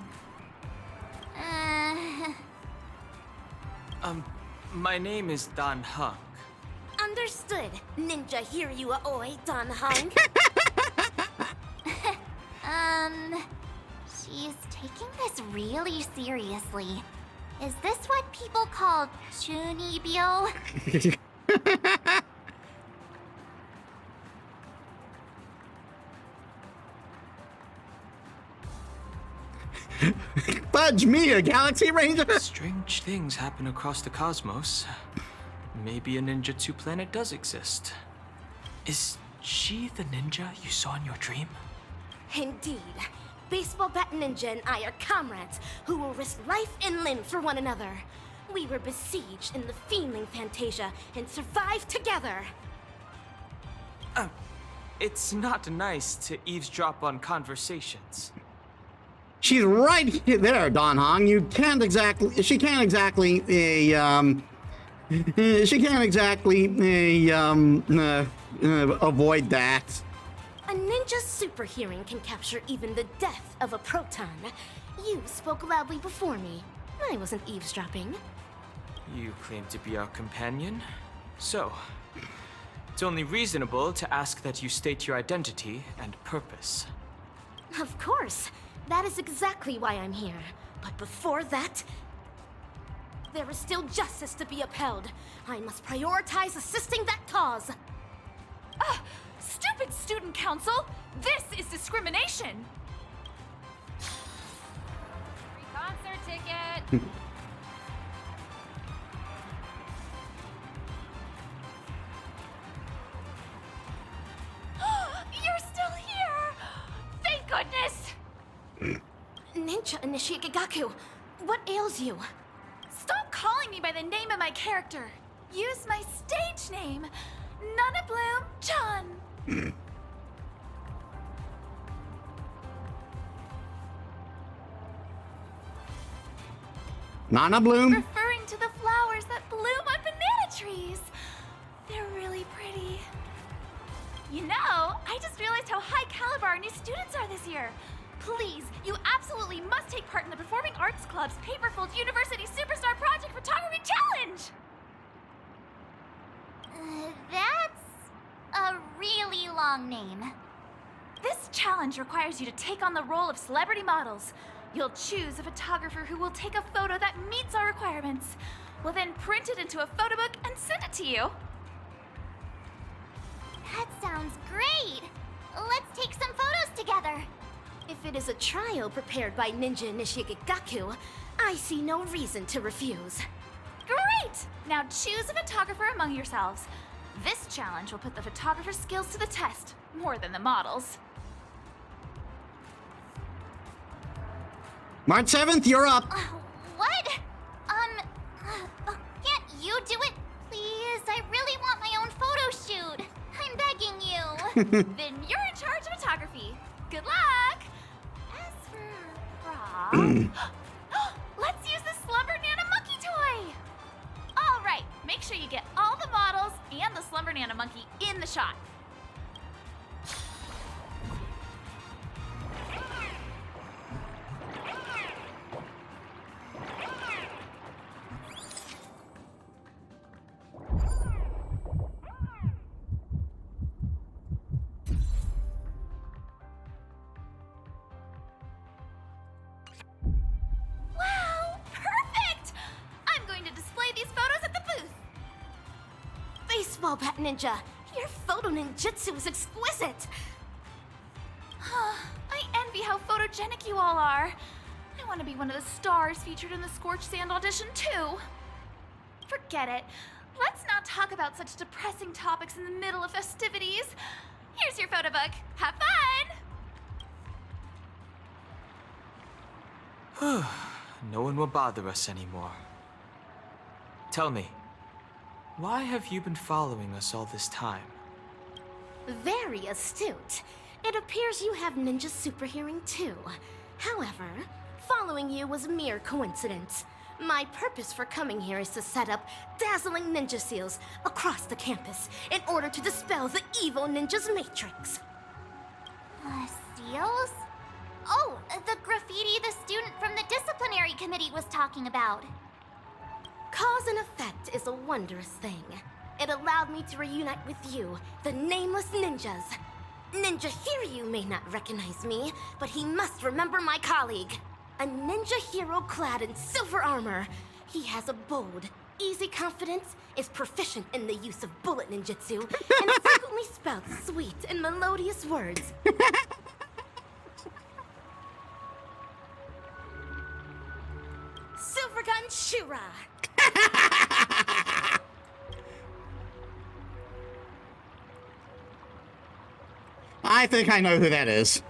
My name is Don Hung. Understood, Ninja Hiryu Aoi Don Hung. She's taking this really seriously. Is this what people call chunibyo? Fudge me, a Galaxy Ranger? Strange things happen across the cosmos. Maybe a ninjutsu planet does exist. Is she the ninja you saw in your dream? Indeed. Baseball bat ninja and I are comrades who will risk life and limb for one another. We were besieged in the Fiendling Fantasia and survived together. It's not nice to eavesdrop on conversations. She's right there, Don Hong. She can't exactly avoid that. A ninja super hearing can capture even the death of a proton. You spoke loudly before me. I wasn't eavesdropping. You claim to be our companion, so it's only reasonable to ask that you state your identity and purpose. Of course. That is exactly why I'm here. But before that, there is still justice to be upheld. I must prioritize assisting that cause. Stupid student council! This is discrimination! Free concert ticket! You're still here! Thank goodness! Ninja Initiate Gigaku, what ails you? Stop calling me by the name of my character. Use my stage name, Nana Bloom Chan. Nana Bloom? Referring to the flowers that bloom on banana trees. They're really pretty. You know, I just realized how high caliber our new students are this year. Please, you absolutely must take part in the Performing Arts Club's Paperfold University Superstar Project Photography Challenge! That's a really long name. This challenge requires you to take on the role of celebrity models. You'll choose a photographer who will take a photo that meets our requirements. We'll then print it into a photo book and send it to you. That sounds great! Let's take some photos together. If it is a trial prepared by Ninja Initiate Gigaku, I see no reason to refuse. Great! Now choose a photographer among yourselves. This challenge will put the photographer's skills to the test, more than the models. March 7th, you're up. What? Can't you do it? Please, I really want my own photo shoot. I'm begging you. Then you're in charge of photography. Good luck! As for Rob... Let's use the Slumber Nana Monkey toy! Alright, make sure you get all the models and the Slumber Nana Monkey in the shot. Wow, perfect! I'm going to display these photos at the booth. Baseball bat ninja, your photo ninjutsu is exquisite. I envy how how photogenic you all are. I want to be one of the stars featured in the Scorched Sand audition, too. Forget it. Let's not talk about such depressing topics in the middle of festivities. Here's your photo book. Have fun! No one will bother us anymore. Tell me, why have you been following us all this time? Very astute. It appears you have ninja super hearing too. However, following you was mere coincidence. My purpose for coming here is to set up dazzling ninja seals across the campus in order to dispel the evil ninja's matrix. Seals? Oh, the graffiti the student from the disciplinary committee was talking about. Cause and effect is a wondrous thing. It allowed me to reunite with you, the nameless ninjas. Ninja Hiryu may not recognize me, but he must remember my colleague. A ninja hero clad in silver armor. He has a bold, easy confidence, is proficient in the use of bullet ninjutsu, and frequently spouts sweet and melodious words. Silvergun Shura! I think I know who that is.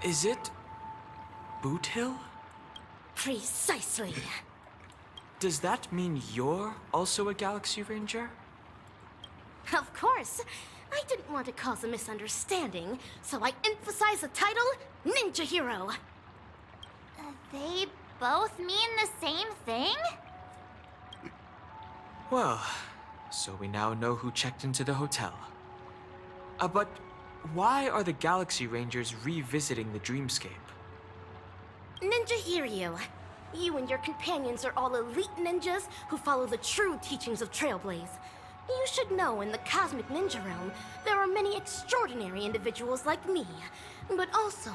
Is it Boot Hill? Precisely. Does that mean you're also a Galaxy Ranger? Of course. I didn't want to cause a misunderstanding, so I emphasize the title Ninja Hero. They both mean the same thing? Well, so we now know who checked into the hotel. But why are the Galaxy Rangers revisiting the dreamscape? Ninja Hiryu, you and your companions are all elite ninjas who follow the true teachings of Trailblaze. You should know in the cosmic ninja realm, there are many extraordinary individuals like me, but also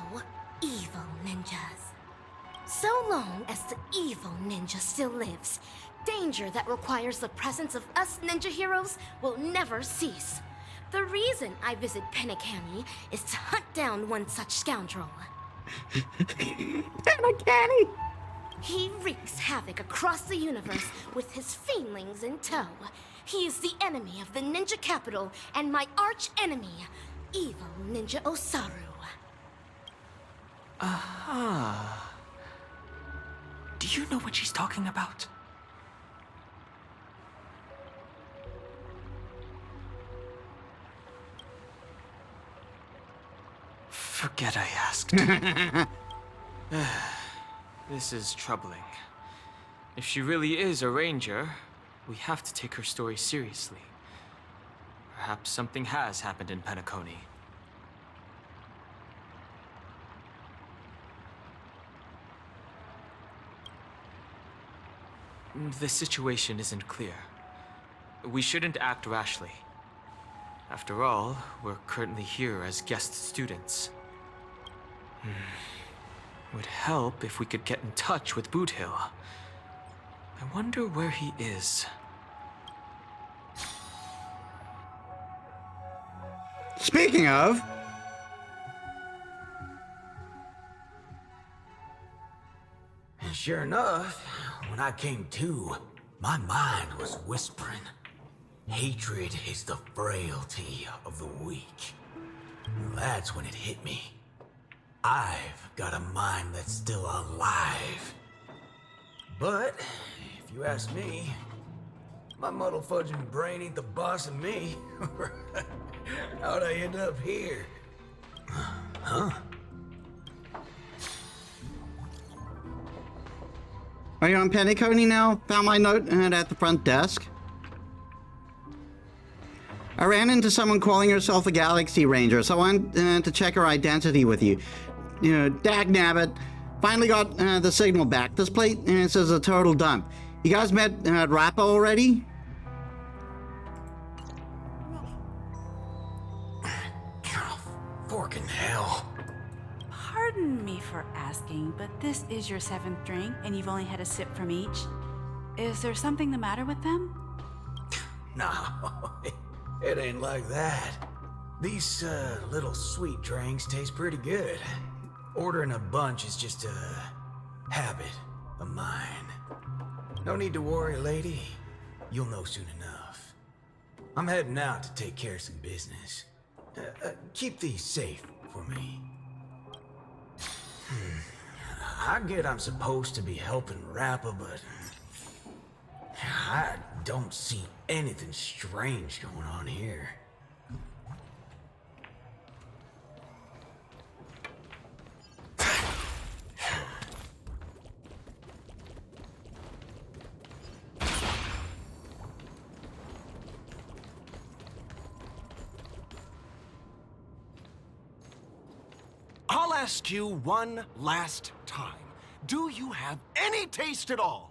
evil ninjas. So long as the evil ninja still lives, danger that requires the presence of us ninja heroes will never cease. The reason I visit Penacami is to hunt down one such scoundrel. Penacami! He wreaks havoc across the universe with his fiendlings in tow. He is the enemy of the ninja capital and my arch enemy, evil Ninja Osaru. Aha. Do you know what she's talking about? Forget I asked. This is troubling. If she really is a ranger, we have to take her story seriously. Perhaps something has happened in Penacony. The situation isn't clear. We shouldn't act rashly. After all, we're currently here as guest students. Would help if we could get in touch with Boot Hill. I wonder where he is. Speaking of... And sure enough, when I came to, my mind was whispering. Hatred is the frailty of the weak. That's when it hit me. I've got a mind that's still alive. But, if you ask me, my muddle-fudging brain ain't the boss of me. How'd I end up here? Huh? Are you on Penacony now? Found my note at the front desk. I ran into someone calling herself a Galaxy Ranger, so I wanted to check her identity with you. You know, dagnabbit. Finally got the signal back. This place says a total dump. You guys met Rappa already? Forking hell. Pardon me for asking, but this is your 7th drink, and you've only had a sip from each. Is there something the matter with them? No, it ain't like that. These, little sweet drinks taste pretty good. Ordering a bunch is just a habit of mine. No need to worry, lady. You'll know soon enough. I'm heading out to take care of some business. Keep these safe for me. I get I'm supposed to be helping Rappa, but I don't see anything strange going on here. I'll ask you one last time. Do you have any taste at all?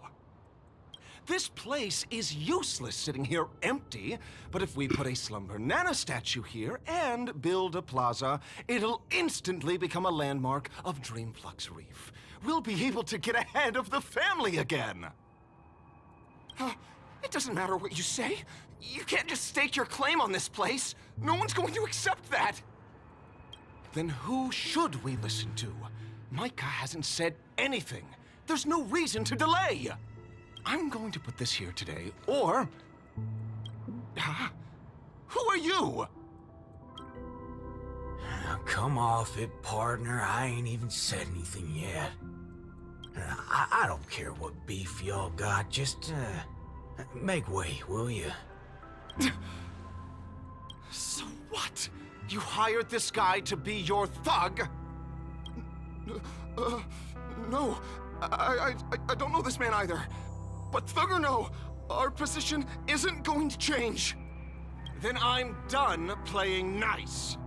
This place is useless sitting here empty, but if we put a Slumber Nana statue here and build a plaza, it'll instantly become a landmark of Dreamflux Reef. We'll be able to get ahead of the family again. It doesn't matter what you say. You can't just stake your claim on this place. No one's going to accept that. Then who should we listen to? Micah hasn't said anything. There's no reason to delay. I'm going to put this here today, or... Who are you? Come off it, partner. I ain't even said anything yet. I don't care what beef y'all got. Just, make way, will you? So what? You hired this guy to be your thug? No. I don't know this man either. But thug or no, our position isn't going to change. Then I'm done playing nice.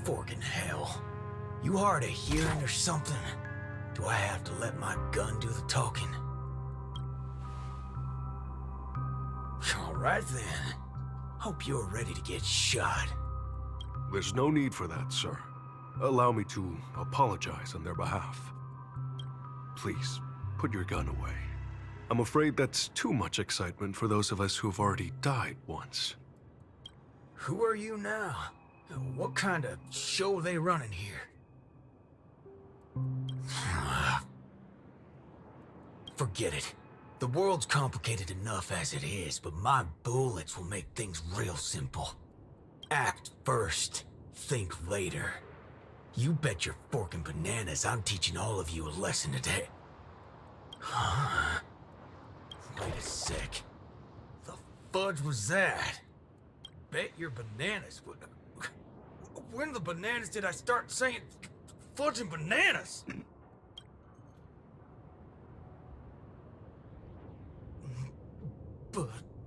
Forking hell. You hard of hearing or something? Do I have to let my gun do the talking? All right then. Hope you're ready to get shot. There's no need for that, sir. Allow me to apologize on their behalf. Please, put your gun away. I'm afraid that's too much excitement for those of us who've already died once. Who are you now? What kind of show are they running here? Forget it. The world's complicated enough as it is, but my bullets will make things real simple. Act first, think later. You bet your forking bananas I'm teaching all of you a lesson today. Huh? Wait a sec. The fudge was that? Bet your bananas. When the bananas did I start saying fudge and bananas?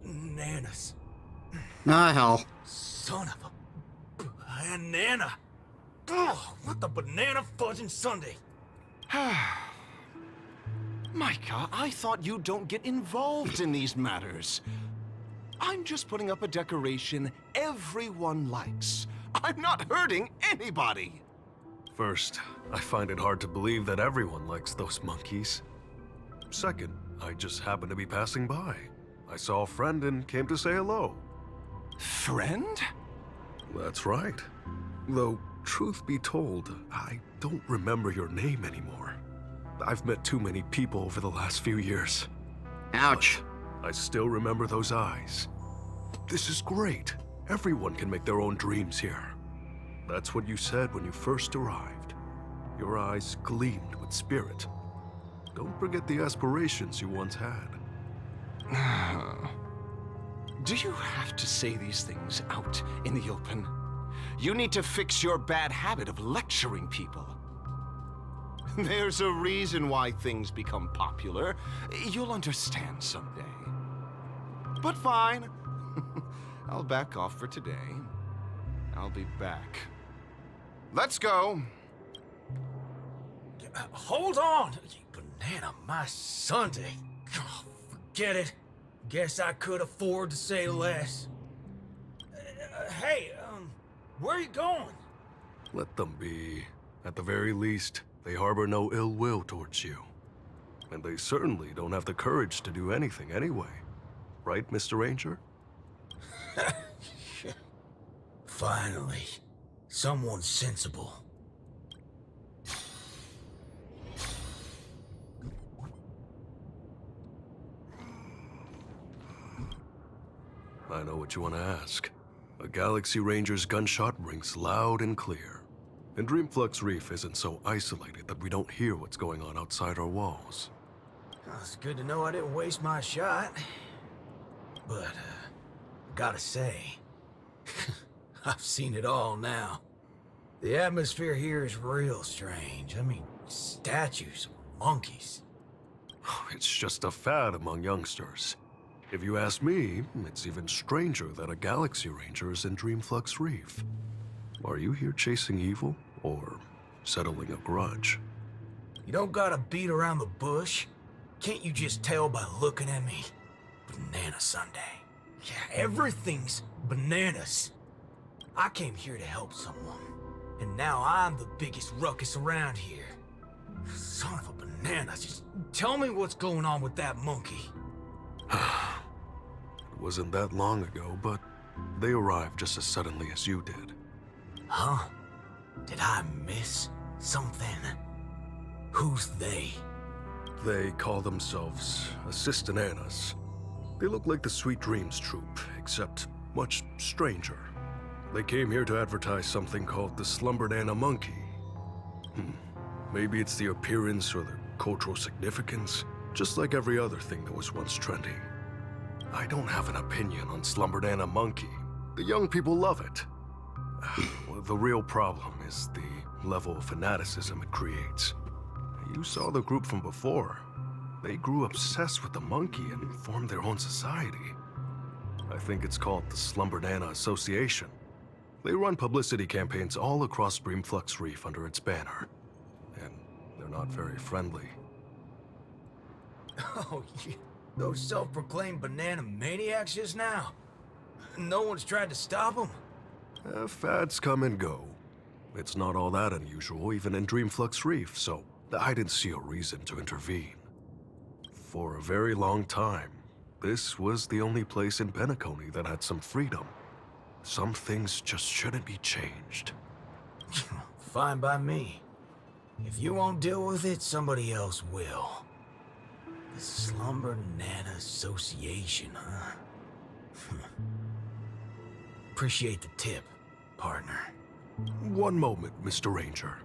Bananas. Ah, hell. Son of a banana. Oh, what the banana fudging Sunday? Micah, I thought you don't get involved in these matters. I'm just putting up a decoration everyone likes. I'm not hurting anybody. First, I find it hard to believe that everyone likes those monkeys. Second, I just happened to be passing by. I saw a friend and came to say hello. Friend? That's right. Though, truth be told, I don't remember your name anymore. I've met too many people over the last few years. Ouch. But I still remember those eyes. This is great. Everyone can make their own dreams here. That's what you said when you first arrived. Your eyes gleamed with spirit. Don't forget the aspirations you once had. Do you have to say these things out in the open? You need to fix your bad habit of lecturing people. There's a reason why things become popular. You'll understand someday. But fine. I'll back off for today. I'll be back. Let's go. Hold on! Banana, my Sunday. Oh, forget it. Guess I could afford to say less. Hey, where are you going? Let them be. At the very least, they harbor no ill will towards you. And they certainly don't have the courage to do anything anyway. Right, Mr. Ranger? Finally, someone sensible. I know what you want to ask. A Galaxy Ranger's gunshot rings loud and clear. And Dreamflux Reef isn't so isolated that we don't hear what's going on outside our walls. Well, it's good to know I didn't waste my shot. But, gotta say, I've seen it all now. The atmosphere here is real strange. I mean, statues, monkeys. It's just a fad among youngsters. If you ask me, it's even stranger that a Galaxy Ranger is in Dreamflux Reef. Are you here chasing evil, or settling a grudge? You don't gotta beat around the bush. Can't you just tell by looking at me? Banana Sunday. Yeah, everything's bananas. I came here to help someone, and now I'm the biggest ruckus around here. Son of a banana, just tell me what's going on with that monkey. It wasn't that long ago, but they arrived just as suddenly as you did. Huh? Did I miss something? Who's they? They call themselves Assistananas. They look like the Sweet Dreams troupe, except much stranger. They came here to advertise something called the Slumbernana Monkey. Maybe it's the appearance or the cultural significance, just like every other thing that was once trendy. I don't have an opinion on Slumbernana Monkey. The young people love it. The real problem is the level of fanaticism it creates. You saw the group from before. They grew obsessed with the monkey and formed their own society. I think it's called the Slumbernana Association. They run publicity campaigns all across Dreamflux Reef under its banner. And they're not very friendly. Oh, those self-proclaimed banana maniacs just now. No one's tried to stop them. Fads come and go. It's not all that unusual, even in Dreamflux Reef, so I didn't see a reason to intervene. For a very long time, this was the only place in Penacony that had some freedom. Some things just shouldn't be changed. Fine by me. If you won't deal with it, somebody else will. The Slumbernana Association, huh? Appreciate the tip, partner. One moment, Mr. Ranger.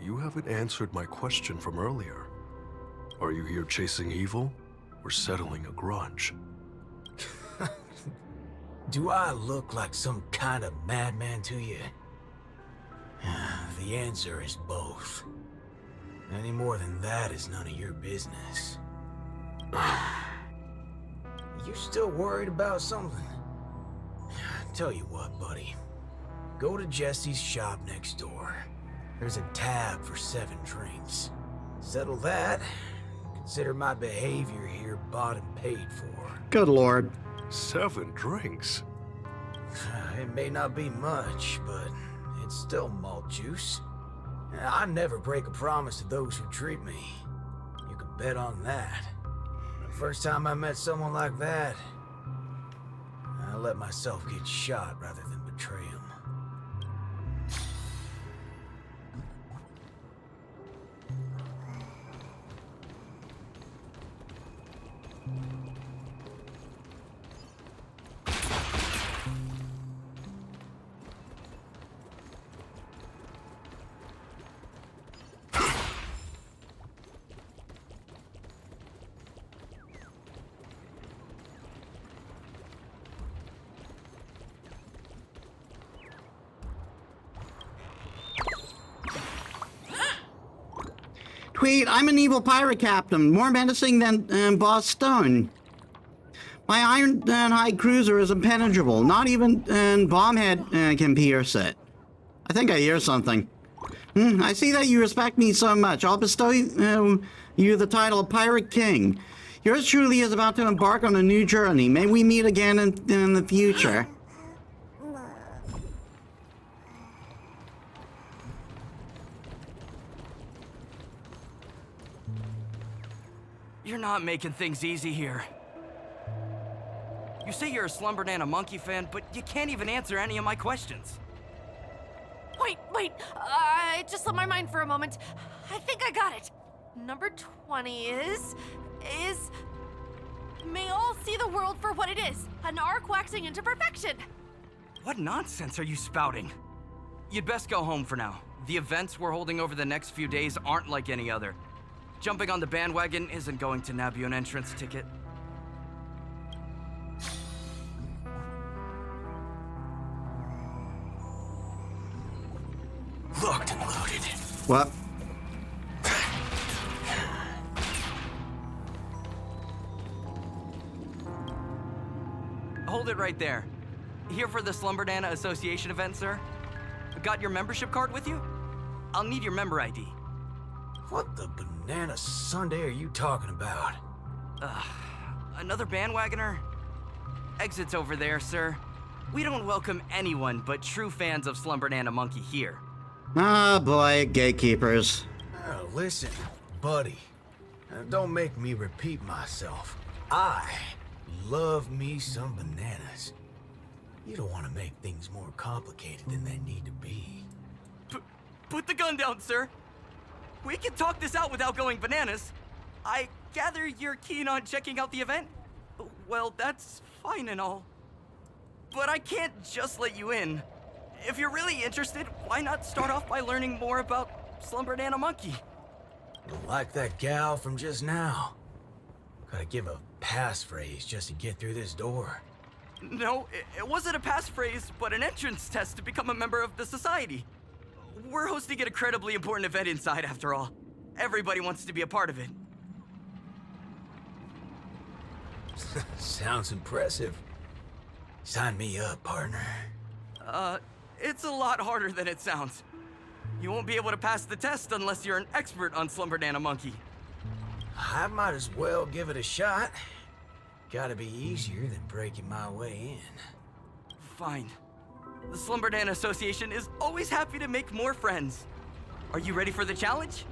You haven't answered my question from earlier. Are you here chasing evil, or settling a grudge? Do I look like some kind of madman to you? The answer is both. Any more than that is none of your business. You still worried about something? Tell you what, buddy. Go to Jesse's shop next door. There's a tab for 7 drinks. Settle that. Consider my behavior here bought and paid for. Good lord. 7 drinks? It may not be much, but it's still malt juice. I never break a promise to those who treat me. You can bet on that. The first time I met someone like that, I let myself get shot rather than betray him. Tweet, I'm an evil pirate captain, more menacing than Boss Stone. My Ironhide cruiser is impenetrable. Not even Bombhead can pierce it. I think I hear something. I see that you respect me so much. I'll bestow you the title of Pirate King. Yours truly is about to embark on a new journey. May we meet again in the future. You're not making things easy here. You say you're a Slumbernana Monkey fan, but you can't even answer any of my questions. Wait, just let my mind for a moment. I think I got it. Number 20 is... May all see the world for what it is, an arc waxing into perfection. What nonsense are you spouting? You'd best go home for now. The events we're holding over the next few days aren't like any other. Jumping on the bandwagon isn't going to nab you an entrance ticket. Locked and loaded. What? Hold it right there. Here for the Slumbernana Association event, sir? Got your membership card with you? I'll need your member ID. What the banana sundae are you talking about? Another bandwagoner? Exit's over there, sir. We don't welcome anyone but true fans of Slumbernana Monkey here. Ah, boy, gatekeepers. Listen, buddy. Don't make me repeat myself. I love me some bananas. You don't want to make things more complicated than they need to be. Put the gun down, sir. We can talk this out without going bananas. I gather you're keen on checking out the event? Well, that's fine and all. But I can't just let you in. If you're really interested, why not start off by learning more about Slumbernana Monkey? Like that gal from just now. Gotta give a passphrase just to get through this door. No, it wasn't a passphrase, but an entrance test to become a member of the society. We're hosting an incredibly important event inside, after all. Everybody wants to be a part of it. Sounds impressive. Sign me up, partner. It's a lot harder than it sounds. You won't be able to pass the test unless you're an expert on Slumbernana Monkey. I might as well give it a shot. Gotta be easier than breaking my way in. Fine. The Slumbernana Association is always happy to make more friends. Are you ready for the challenge?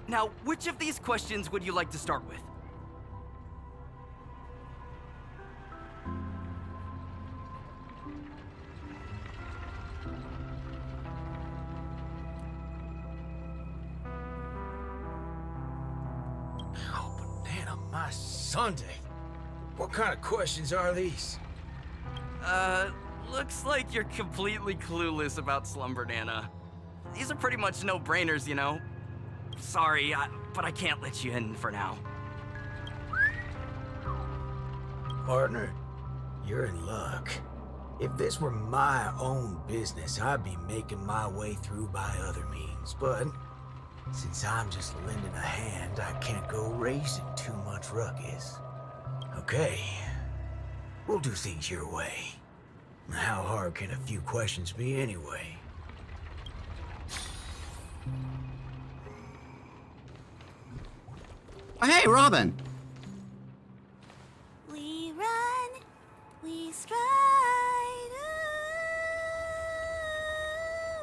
Now, which of these questions would you like to start with? My Sunday. What kind of questions are these? Looks like you're completely clueless about Slumbernana. These are pretty much no-brainers, you know. Sorry, but I can't let you in for now. Partner, you're in luck. If this were my own business, I'd be making my way through by other means, but since I'm just lending a hand, I can't go raising too much ruckus. Okay, we'll do things your way. How hard can a few questions be anyway? Hey, Robin. We run, we stride.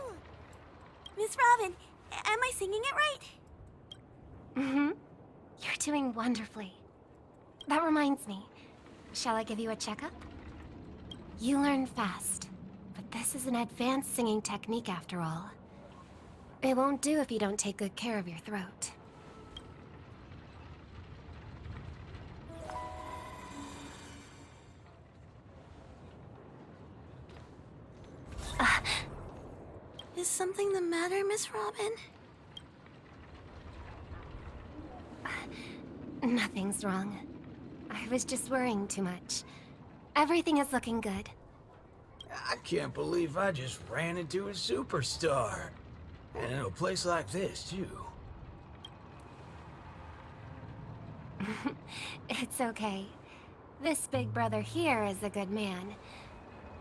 Ooh. Miss Robin, am I singing it right? Mm-hmm. You're doing wonderfully. That reminds me. Shall I give you a checkup? You learn fast, but this is an advanced singing technique after all. It won't do if you don't take good care of your throat. Is something the matter, Miss Robin? Nothing's wrong. I was just worrying too much. Everything is looking good. I can't believe I just ran into a superstar. And in a place like this, too. It's okay. This big brother here is a good man.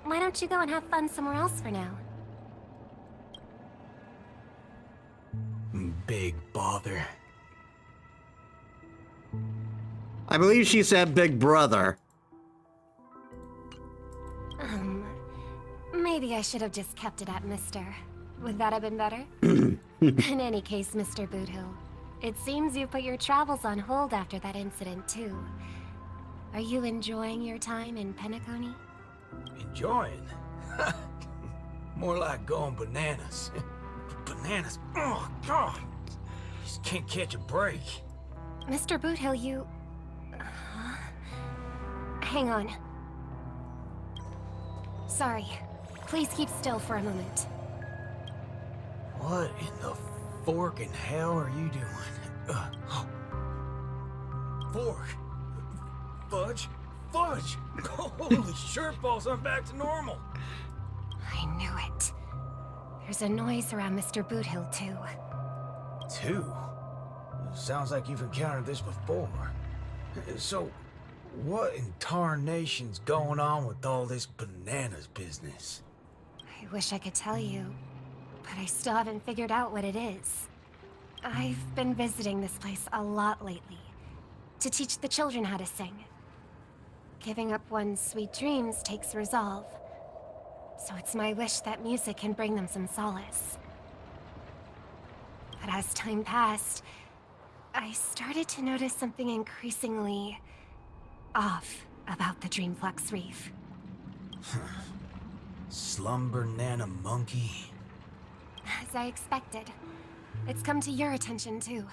Why don't you go and have fun somewhere else for now? Big bother. I believe she said big brother. Maybe I should have just kept it at Mr. Would that have been better? In any case, Mr. Boothill, it seems you put your travels on hold after that incident, too. Are you enjoying your time in Penacony? Enjoying? More like going bananas. Bananas? Oh, God! Just can't catch a break. Mr. Boothill, you... Hang on. Sorry. Please keep still for a moment. What in the forking hell are you doing? Fork? Fudge? Fudge! Holy shirt balls, I'm back to normal! I knew it. There's a noise around Mr. Boothill, too. Two? Sounds like you've encountered this before. So, what in tarnation's going on with all this bananas business? I wish I could tell you, but I still haven't figured out what it is. I've been visiting this place a lot lately, to teach the children how to sing. Giving up one's sweet dreams takes resolve, so it's my wish that music can bring them some solace. But as time passed, I started to notice something increasingly off about the Dreamflux Reef. Slumber Nana Monkey? As I expected, it's come to your attention too.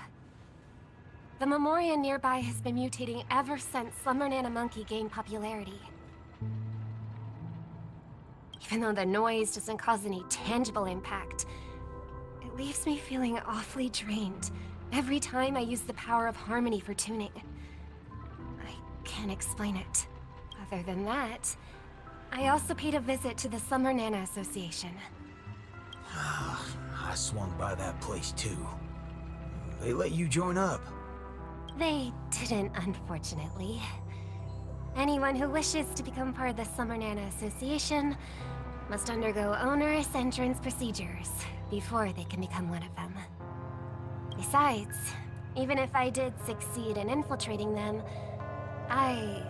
The Memoria nearby has been mutating ever since Slumber Nana Monkey gained popularity. Even though the noise doesn't cause any tangible impact, it leaves me feeling awfully drained every time I use the power of harmony for tuning. I can't explain it. Other than that, I also paid a visit to the Slumber Nana Association. I swung by that place too. They let you join up. They didn't, unfortunately. Anyone who wishes to become part of the Slumber Nana Association must undergo onerous entrance procedures before they can become one of them. Besides, even if I did succeed in infiltrating them, I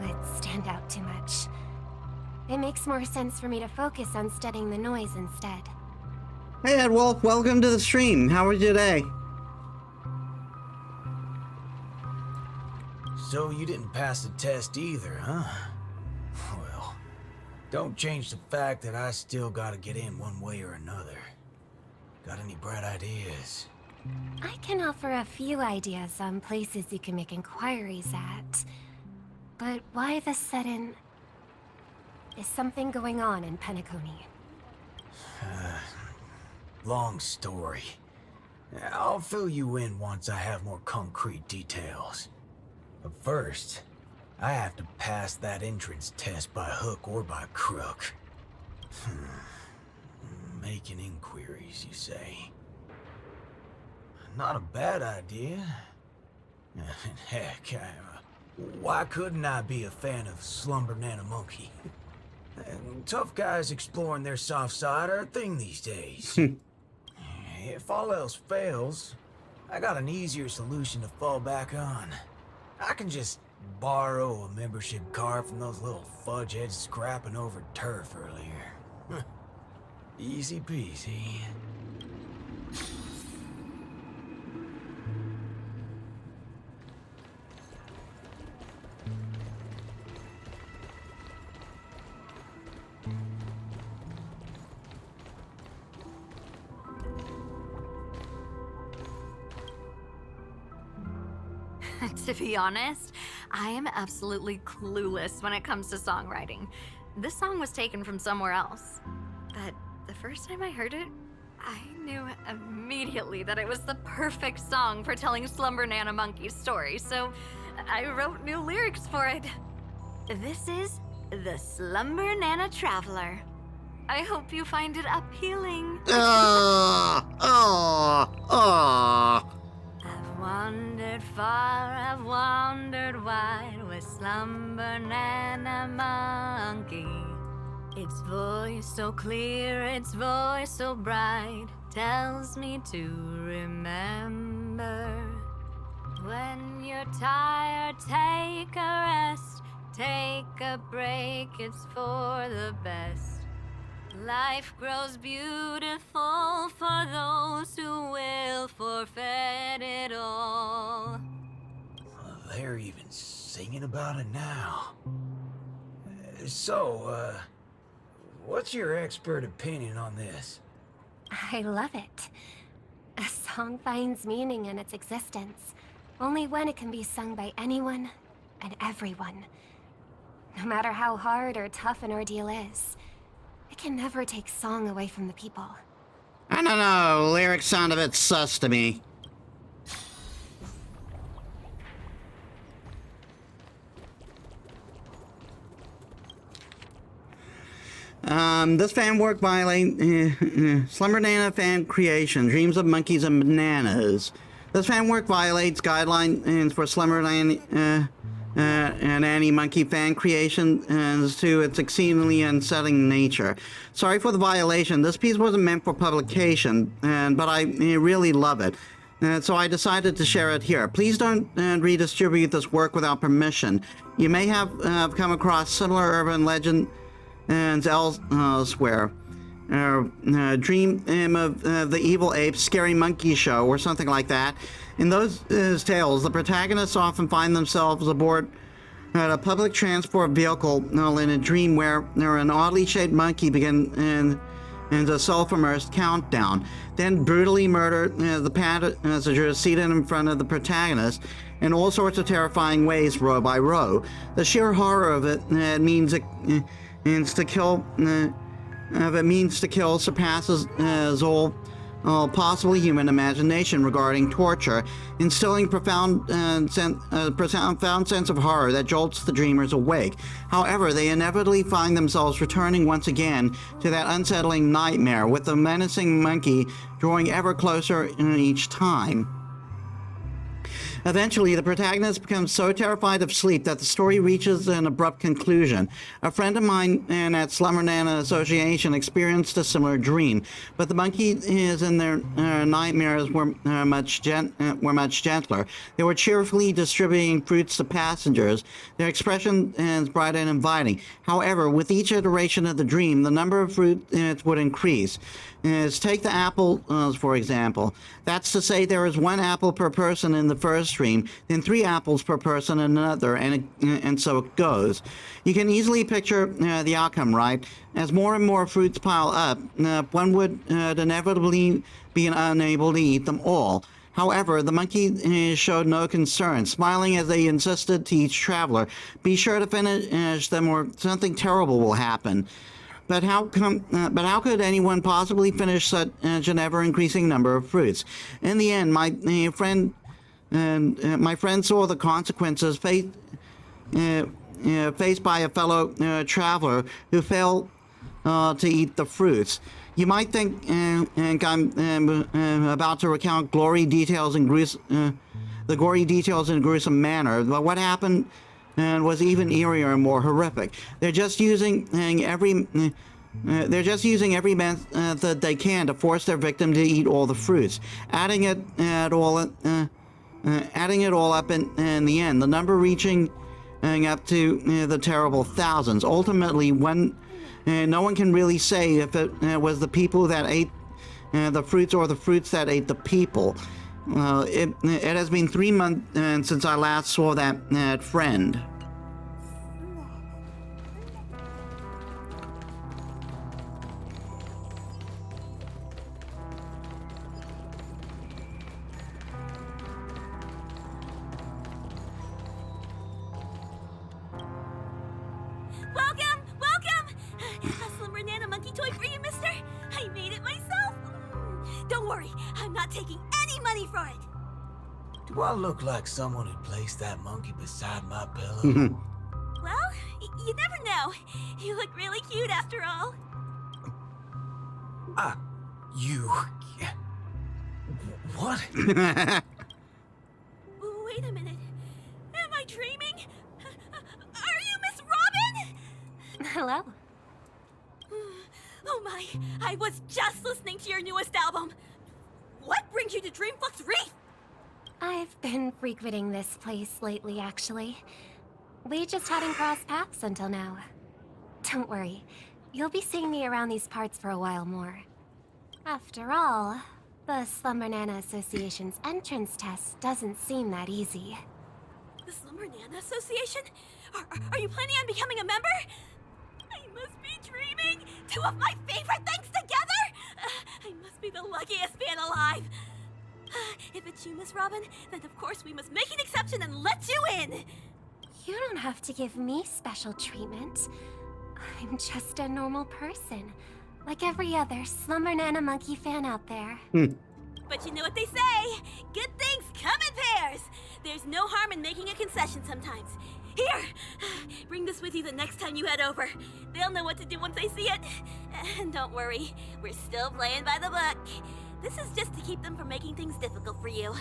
would stand out too much. It makes more sense for me to focus on studying the noise instead. Hey Edwolf, welcome to the stream. How are you today? So you didn't pass the test either, huh? Well, don't change the fact that I still gotta get in one way or another. Got any bright ideas? I can offer a few ideas on places you can make inquiries at. But why the sudden... Is something going on in Penacony? Long story. I'll fill you in once I have more concrete details. But first, I have to pass that entrance test by hook or by crook. Making inquiries, you say? Not a bad idea. Heck, why couldn't I be a fan of Slumber Nana Monkey? Tough guys exploring their soft side are a thing these days. If all else fails, I got an easier solution to fall back on. I can just borrow a membership card from those little fudgeheads scrapping over turf earlier. Easy peasy. To be honest, I am absolutely clueless when it comes to songwriting. This song was taken from somewhere else. But the first time I heard it, I knew immediately that it was the perfect song for telling Slumber Nana Monkey's story, so I wrote new lyrics for it. This is The Slumber Nana Traveler. I hope you find it appealing. I've wandered far, I've wandered wide with Slumber Nana Monkey. Its voice so clear, its voice so bright, tells me to remember. When you're tired, take a rest, take a break, it's for the best. Life grows beautiful for those who will forfeit it all. They're even singing about it now. So, what's your expert opinion on this? I love it. A song finds meaning in its existence, only when it can be sung by anyone and everyone. No matter how hard or tough an ordeal is, it can never take song away from the people. I don't know, lyrics sound a bit sus to me. This fan work violates Slumber Nana fan creation, dreams of monkeys and bananas. This fan work violates guidelines for Slumber Nana and Monkey fan creation as to its exceedingly unsettling nature. Sorry for the violation. This piece wasn't meant for publication, but I really love it. So I decided to share it here. Please don't redistribute this work without permission. You may have come across similar urban legends elsewhere. Dream of the evil ape scary monkey show or something like that. In those tales, the protagonists often find themselves aboard a public transport vehicle in a dream where an oddly shaped monkey begins a self-immersed countdown, then brutally murder the passengers seated in front of the protagonist in all sorts of terrifying ways, row by row. The sheer horror of it means to kill surpasses all possible human imagination regarding torture, instilling profound sense of horror that jolts the dreamers awake. However, they inevitably find themselves returning once again to that unsettling nightmare, with the menacing monkey drawing ever closer each time. Eventually, the protagonist becomes so terrified of sleep that the story reaches an abrupt conclusion. A friend of mine at Slumber Nana Association experienced a similar dream, but the monkeys in their nightmares were much gentler. They were cheerfully distributing fruits to passengers. Their expression is bright and inviting. However, with each iteration of the dream, the number of fruits would increase. Take the apples, for example. That's to say there is 1 apple per person in the first dream, then 3 apples per person in another, and so it goes. You can easily picture the outcome, right? As more and more fruits pile up, one would inevitably be unable to eat them all. However, the monkey showed no concern, smiling as they insisted to each traveler, "Be sure to finish them or something terrible will happen." But how could anyone possibly finish such an ever-increasing number of fruits? In the end, my friend saw the consequences faced by a fellow traveler who failed to eat the fruits. You might think I'm about to recount the gory details in a gruesome manner, but what happened was even eerier and more horrific. They're just using every method they can to force their victim to eat all the fruits, adding it all up in the end, the number reaching up to the terrible thousands. Ultimately, no one can really say if it was the people that ate the fruits or the fruits that ate the people. It has been 3 months since I last saw that friend. Welcome! A Slumber Nana monkey toy for you, mister. I made it myself. Don't worry, I'm not taking any money for it. Do I look like someone who placed that monkey beside my pillow? Well, you never know. You look really cute after all. What? Wait a minute. Am I dreaming? Are you Miss Robin? Hello. Oh my, I was just listening to your newest album. What brings you to Dreamfuck's Reef? I've been frequenting this place lately, actually. We just hadn't crossed paths until now. Don't worry, you'll be seeing me around these parts for a while more. After all, the Slumber Nana Association's entrance test doesn't seem that easy. The The Slumber Nana Association? Are you planning on becoming a member? I must be dreaming! 2 of my favorite things together! I must be the luckiest man alive! If it's you, Miss Robin, then of course we must make an exception and let you in! You don't have to give me special treatment. I'm just a normal person, like every other Slumber Nana Monkey fan out there. But you know what they say, good things come in pairs! There's no harm in making a concession sometimes. Here, bring this with you the next time you head over. They'll know what to do once they see it. And don't worry, we're still playing by the book. This is just to keep them from making things difficult for you.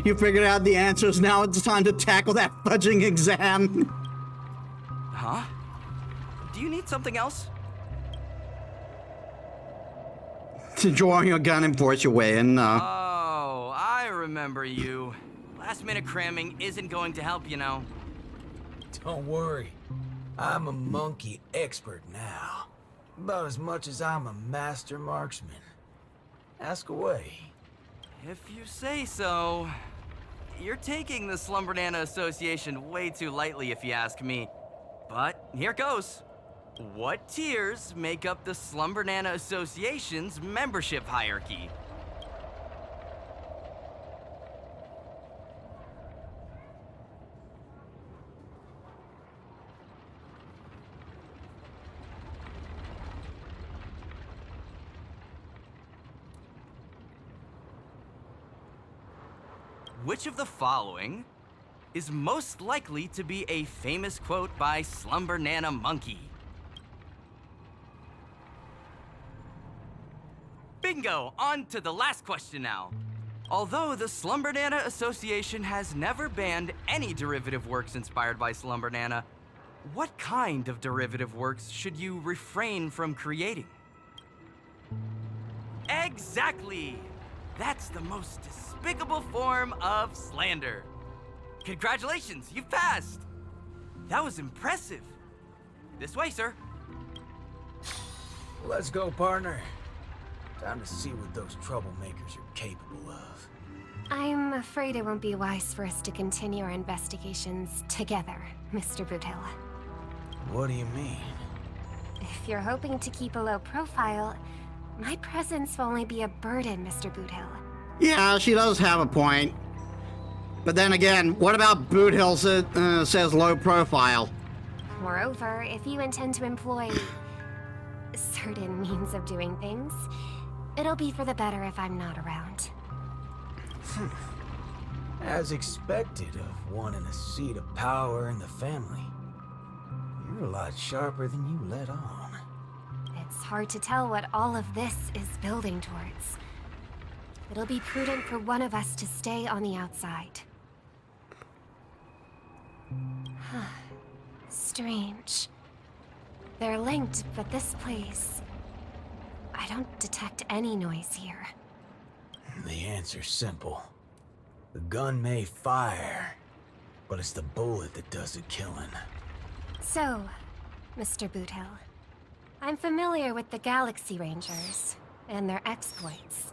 You figured out the answers, now it's time to tackle that fudging exam. Huh? Do you need something else? To draw your gun and force your way in, Oh, I remember you. Last minute cramming isn't going to help, you know. Don't worry. I'm a monkey expert now. About as much as I'm a master marksman. Ask away. If you say so. You're taking the Slumber Nana Association way too lightly if you ask me. But here goes. What tiers make up the Slumber Nana Association's membership hierarchy? Which of the following is most likely to be a famous quote by Slumber Nana Monkey? Bingo! On to the last question now. Although the Slumber Nana Association has never banned any derivative works inspired by Slumber Nana, what kind of derivative works should you refrain from creating? Exactly! That's the most despicable form of slander. Congratulations, you've passed! That was impressive. This way, sir. Let's go, partner. Time to see what those troublemakers are capable of. I'm afraid it won't be wise for us to continue our investigations together, Mr. Boothill. What do you mean? If you're hoping to keep a low profile, my presence will only be a burden, Mr. Boothill. Yeah, she does have a point. But then again, what about Boothill says low profile? Moreover, if you intend to employ certain means of doing things, it'll be for the better if I'm not around. As expected of one in a seat of power in the family, you're a lot sharper than you let on. It's hard to tell what all of this is building towards. It'll be prudent for one of us to stay on the outside. Strange. They're linked, but this place... I don't detect any noise here. The answer's simple. The gun may fire, but it's the bullet that does the killing. So, Mr. Boothill, I'm familiar with the Galaxy Rangers and their exploits,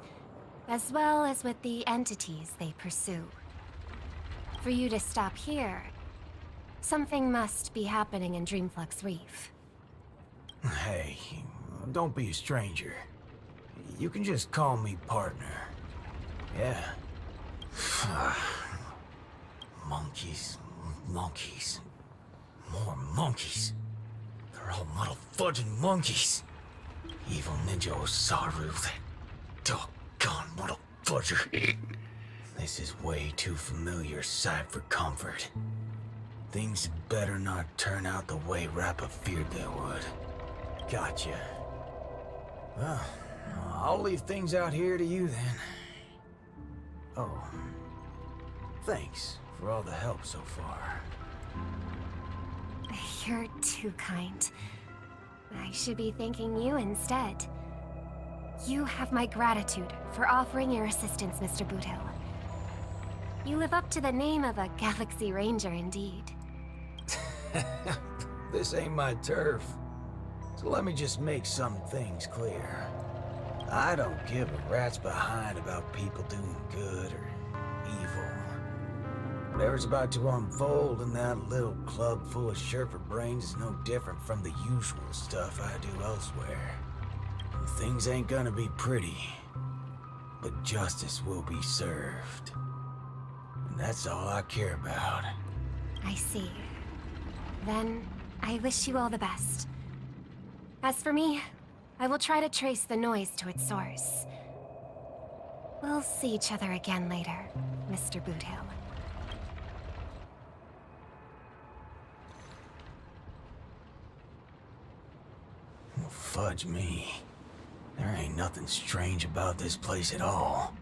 as well as with the entities they pursue. For you to stop here, something must be happening in Dreamflux Reef. Hey, don't be a stranger. You can just call me partner. Yeah. Monkeys. Monkeys. More monkeys. They're all muddle fudging monkeys. Evil Ninja Osaru, that doggone muddle fudger. This is way too familiar sight for comfort. Things better not turn out the way Rappa feared they would. Gotcha. Well, I'll leave things out here to you then. Oh, thanks for all the help so far. You're too kind. I should be thanking you instead. You have my gratitude for offering your assistance, Mr. Boothill. You live up to the name of a Galaxy Ranger indeed. This ain't my turf. So let me just make some things clear. I don't give a rat's behind about people doing good or evil. Whatever's about to unfold in that little club full of Sherpa brains is no different from the usual stuff I do elsewhere. Things ain't gonna be pretty, but justice will be served. And that's all I care about. I see. Then, I wish you all the best. As for me, I will try to trace the noise to its source. We'll see each other again later, Mr. Boothill. Well, fudge me. There ain't nothing strange about this place at all.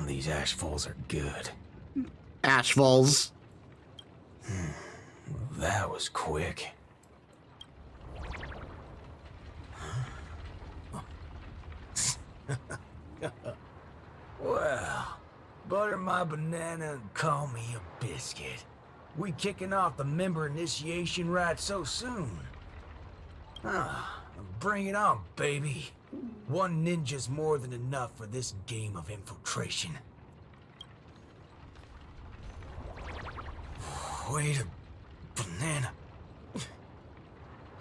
These ashfuls are good. Ashfuls. That was quick. Well, butter my banana and call me a biscuit. We kicking off the member initiation rite so soon? Ah, bring it on, baby. One ninja's more than enough for this game of infiltration. Wait a banana.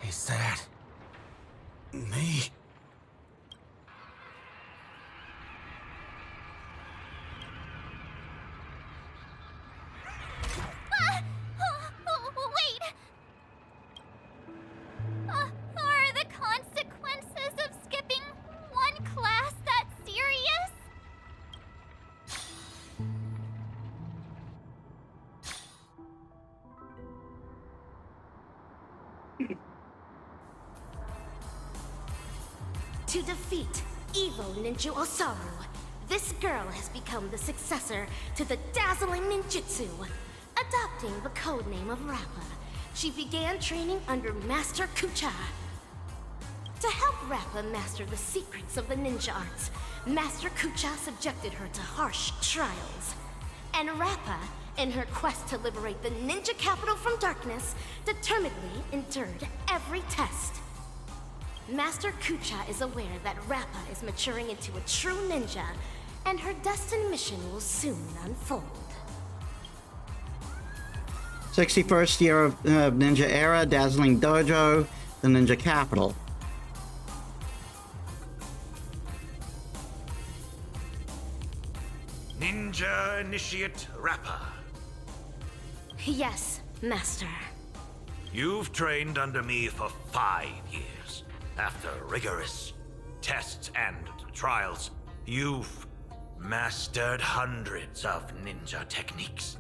Is that me? Wait! Are the consequences of skipping one class that serious? To defeat evil Ninja Osaru, this girl has become the successor to the dazzling ninjutsu. Adopting the codename of Rappa, she began training under Master Kucha. To help Rappa master the secrets of the ninja arts, Master Kucha subjected her to harsh trials. And Rappa, in her quest to liberate the ninja capital from darkness, determinedly endured every test. Master Kucha is aware that Rappa is maturing into a true ninja, and her destined mission will soon unfold. 61st year of Ninja Era, Dazzling Dojo, the Ninja Capital. Ninja Initiate Rappa. Yes, Master. You've trained under me for 5 years. After rigorous tests and trials, you've mastered hundreds of ninja techniques.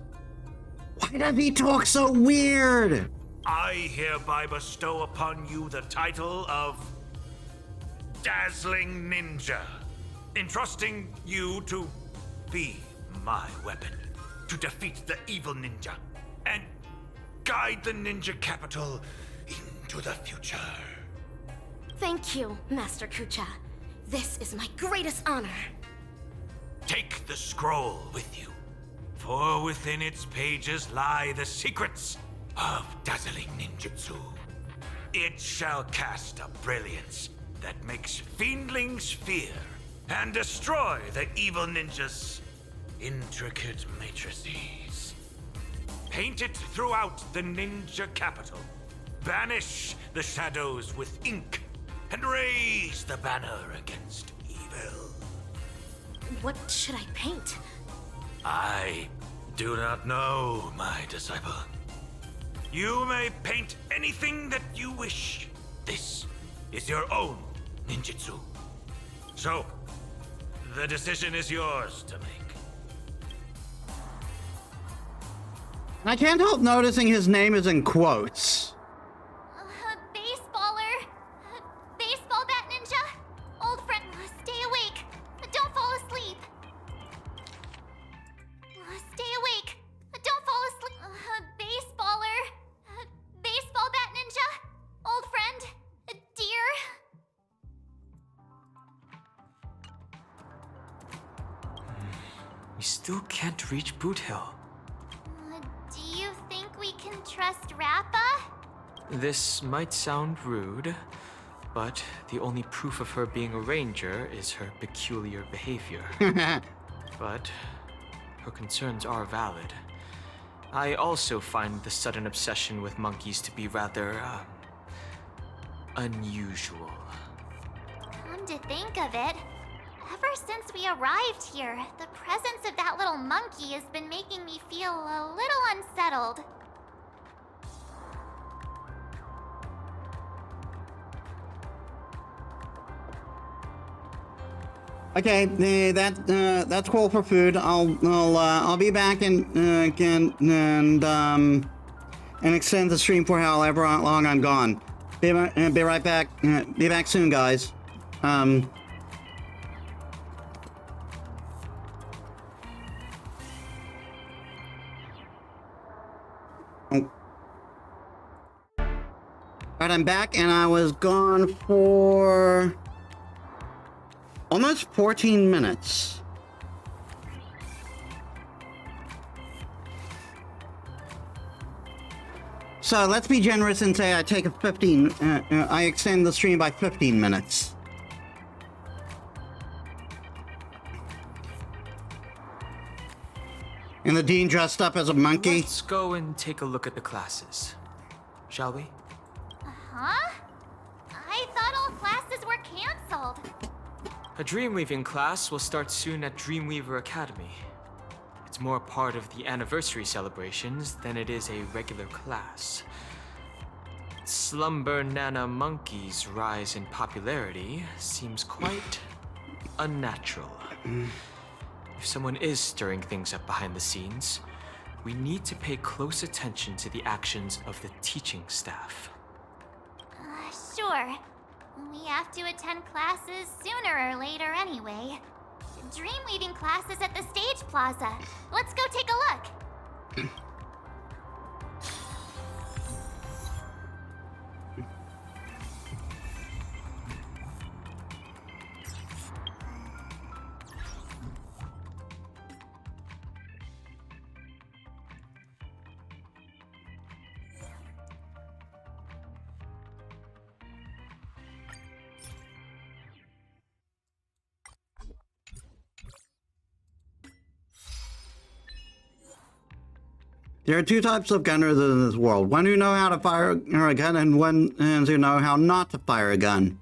Why does he talk so weird? I hereby bestow upon you the title of Dazzling Ninja, entrusting you to be my weapon, to defeat the evil ninja, and guide the ninja capital into the future. Thank you, Master Kucha. This is my greatest honor. Take the scroll with you, for within its pages lie the secrets of dazzling ninjutsu. It shall cast a brilliance that makes fiendlings fear and destroy the evil ninja's intricate matrices. Paint it throughout the ninja capital. Banish the shadows with ink and raise the banner against evil. What should I paint? I do not know, my disciple. You may paint anything that you wish. This is your own ninjutsu. So, the decision is yours to make. I can't help noticing his name is in quotes. Baseballer. Baseball bat ninja. Old friend, stay awake. Don't fall asleep. Stay awake. Don't fall asleep. Baseballer. Baseball bat ninja. Old friend, still can't reach Boot Hill. Do you think we can trust Rappa? This might sound rude, but the only proof of her being a ranger is her peculiar behavior. But her concerns are valid. I also find the sudden obsession with monkeys to be rather, unusual. Come to think of it, ever since we arrived here, the presence of that little monkey has been making me feel a little unsettled. Okay, that's cool for food. I'll be back again and extend the stream for however long I'm gone. Be right back. Be back soon, guys. Oh. Alright, I'm back, and I was gone for almost 14 minutes. So let's be generous and say I take a 15, I extend the stream by 15 minutes. And the dean dressed up as a monkey. Let's go and take a look at the classes, shall we? Huh? I thought all classes were canceled. A Dreamweaving class will start soon at Dreamweaver Academy. It's more a part of the anniversary celebrations than it is a regular class. Slumber Nana Monkey's rise in popularity seems quite unnatural. If someone is stirring things up behind the scenes, we need to pay close attention to the actions of the teaching staff. Sure. We have to attend classes sooner or later anyway. Dreamweaving class is at the Stage Plaza. Let's go take a look. There are two types of gunners in this world. One who know how to fire a gun and one who know how not to fire a gun.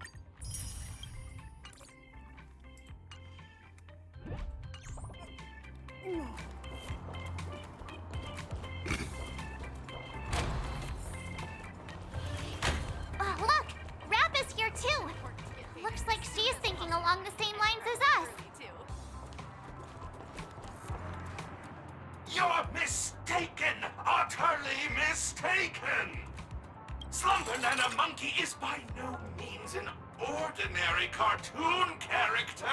Look! Rappa's here too! Looks like she's thinking along the same lines as us. You're mistaken! Utterly mistaken! Slumber Nana Monkey is by no means an ordinary cartoon character!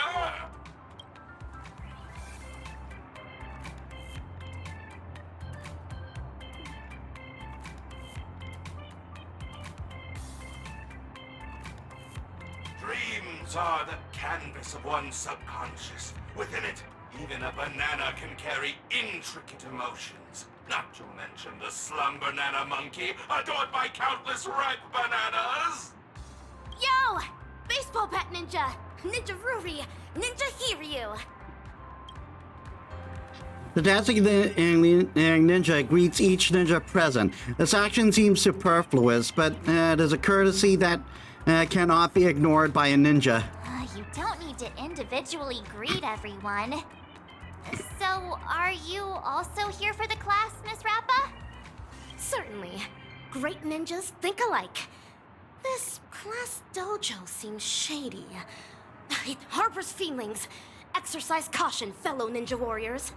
Dreams are the canvas of one's subconscious. Within it, even a banana can carry intricate emotions. Not to mention the Slumber Nana Monkey, adored by countless ripe bananas! Yo! Baseball bat ninja! Ninja Ruri! Ninja Hiryu! The Dazzing ninja greets each ninja present. This action seems superfluous, but it is a courtesy that cannot be ignored by a ninja. You don't need to individually greet everyone. So, are you also here for the class, Miss Rappa? Certainly. Great ninjas think alike. This class dojo seems shady. It harbors feelings. Exercise caution, fellow ninja warriors.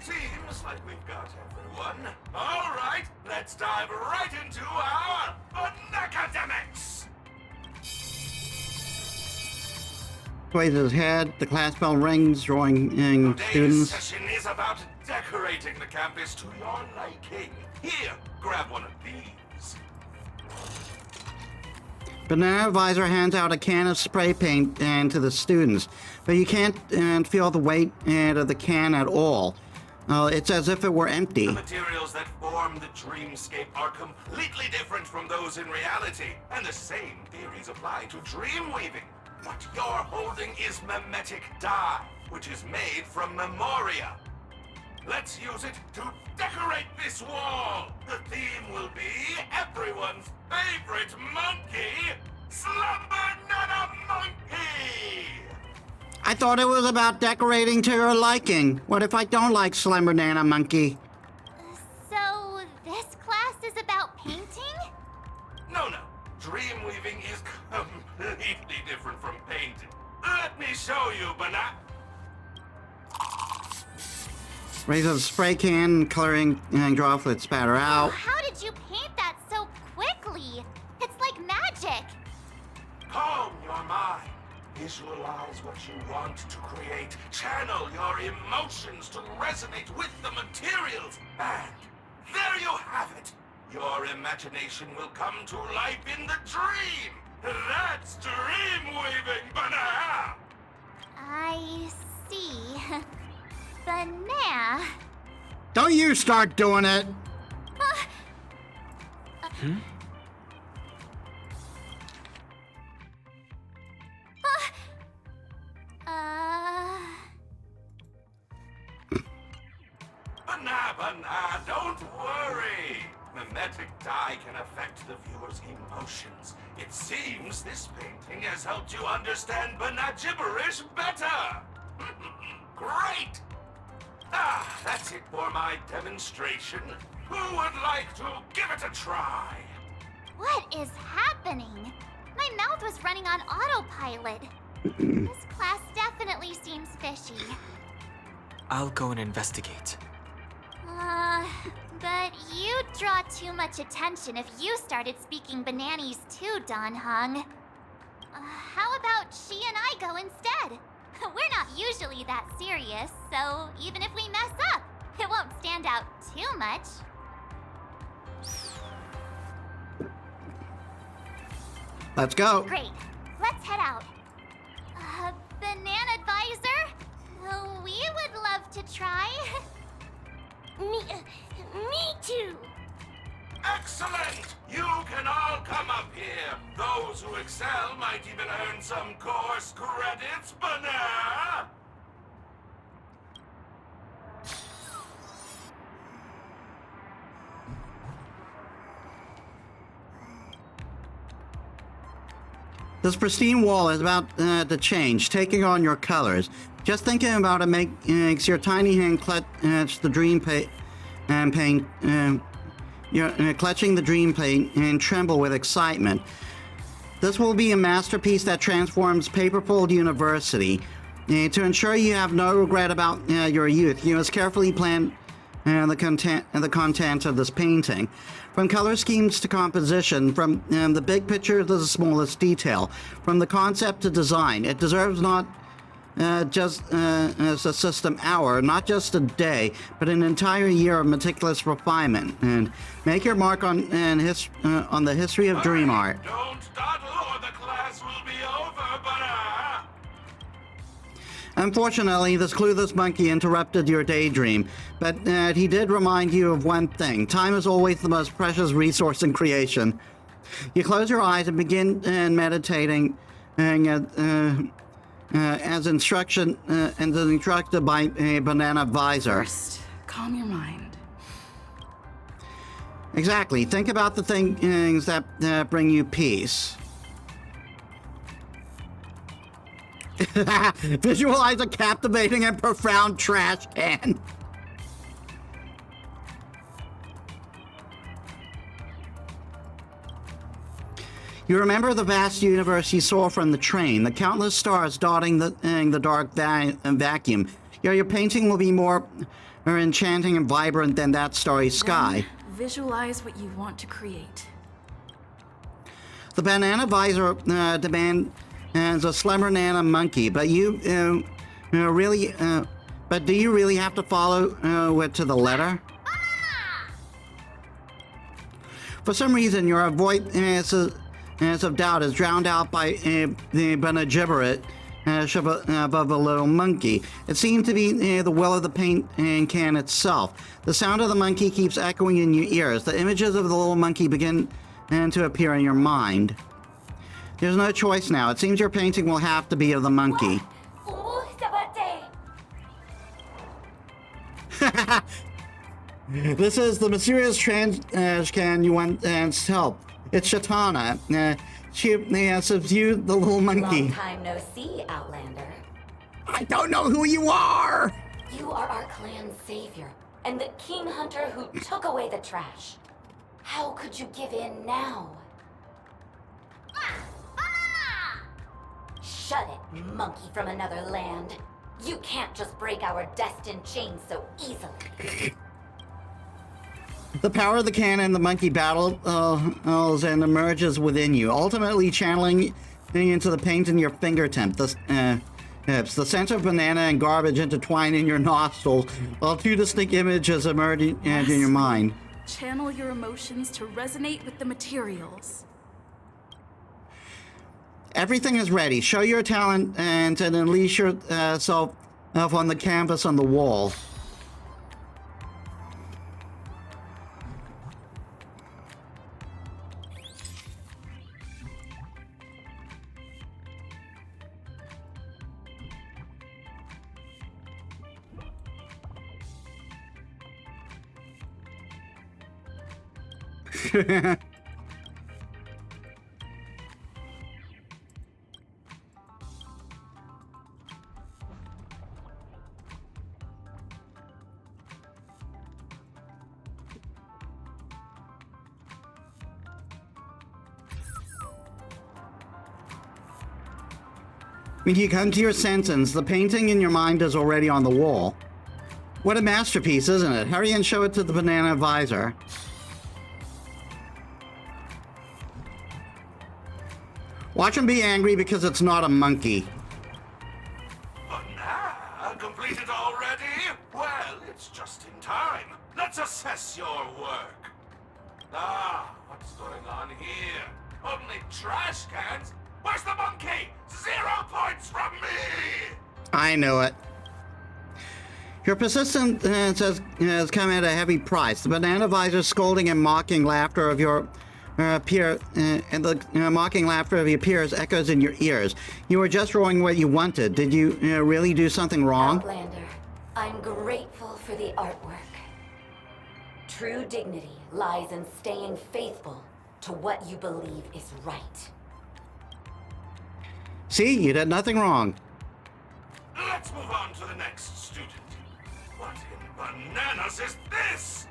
Seems like we've got everyone. All right, let's dive right into our academics. Waves his head, the class bell rings, drawing Today's students. session is about decorating the campus to your liking. Here, grab one of these. Banana Advisor hands out a can of spray paint to the students, but you can't feel the weight of the can at all. It's as if it were empty. The materials that form the dreamscape are completely different from those in reality, and the same theories apply to dream weaving. What you're holding is memetic dye, which is made from memoria. Let's use it to decorate this wall. The theme will be everyone's favorite monkey, Slumber Nana Monkey! I thought it was about decorating to your liking. What if I don't like Slumber Nana Monkey? So, this class is about painting? No. Dream weaving is completely different from painting. Let me show you, Banana. Raises a spray can, coloring droplets spatter out. How did you paint that so quickly? It's like magic. Calm your mind. Visualize what you want to create. Channel your emotions to resonate with the materials. And there you have it. Your imagination will come to life in the dream. That's dream weaving, Banana. I see. Banana. Don't you start doing it! Banana, don't worry. Memetic dye can affect the viewer's emotions. It seems this painting has helped you understand Banana gibberish better. Great! That's it for my demonstration. Who would like to give it a try? What is happening? My mouth was running on autopilot. This class definitely seems fishy. I'll go and investigate. But you'd draw too much attention if you started speaking Bananese too, Don Hung. How about she and I go instead? We're not usually that serious, so even if we mess up, it won't stand out too much. Let's go. Great. Let's head out. Banana Advisor? We would love to try. Me too. Excellent! You can all come up here. Those who excel might even earn some course credits, Banana! This pristine wall is about to change, taking on your colors. Just thinking about it makes your tiny hand clutch the dream paint, you're clutching the dream paint and tremble with excitement. This will be a masterpiece that transforms Paperfold University. To ensure you have no regret about your youth, you must carefully plan the contents of this painting. From color schemes to composition, from the big picture to the smallest detail, from the concept to design, it deserves not just as a system hour, not just a day, but an entire year of meticulous refinement. And make your mark on the history of dream art. Don't dawdle or the class will be over, Banana! Unfortunately, this clueless monkey interrupted your daydream, but he did remind you of one thing. Time is always the most precious resource in creation. You close your eyes and begin meditating as instructed by a Banana Advisor. First, calm your mind. Exactly. Think about the things that bring you peace. Visualize a captivating and profound trash can. You remember the vast universe you saw from the train, the countless stars dotting the dark vacuum. Your painting will be more enchanting and vibrant than that starry sky. Then visualize what you want to create. The Banana Advisor demands a Slumber Nana monkey, but do you really have to follow it to the letter? For some reason, your voice of doubt is drowned out by the gibberet above a little monkey. It seemed to be the will of the paint can itself. The sound of the monkey keeps echoing in your ears. The images of the little monkey begin to appear in your mind. There's no choice now. It seems your painting will have to be of the monkey. This is the mysterious trash can you want help. It's Shatana. She subdued the little monkey. Long time no see, Outlander. I don't know who you are! You are our clan's savior, and the king hunter who took away the trash. How could you give in now? Shut it, monkey from another land. You can't just break our destined chains so easily. The power of the can and the monkey battles and emerges within you, ultimately channeling into the paint in your fingertip. The scent of banana and garbage intertwine in your nostrils, while two distinct images emerge in your mind. Channel your emotions to resonate with the materials. Everything is ready. Show your talent and unleash yourself on the canvas on the wall. When you come to your senses, the painting in your mind is already on the wall. What a masterpiece, isn't it? Hurry and show it to the banana advisor. Watch him be angry because it's not a monkey. Banana completed already? Well, it's just in time. Let's assess your work. What's going on here? Only trash cans? Where's the monkey? 0 points from me! I know it. Your persistence has come at a heavy price. The banana advisor scolding and mocking laughter of your peers echoes in your ears. You were just drawing what you wanted. Did you really do something wrong? Outlander, I'm grateful for the artwork. True dignity lies in staying faithful to what you believe is right. See, you did nothing wrong. Let's move on to the next student. What in bananas is this?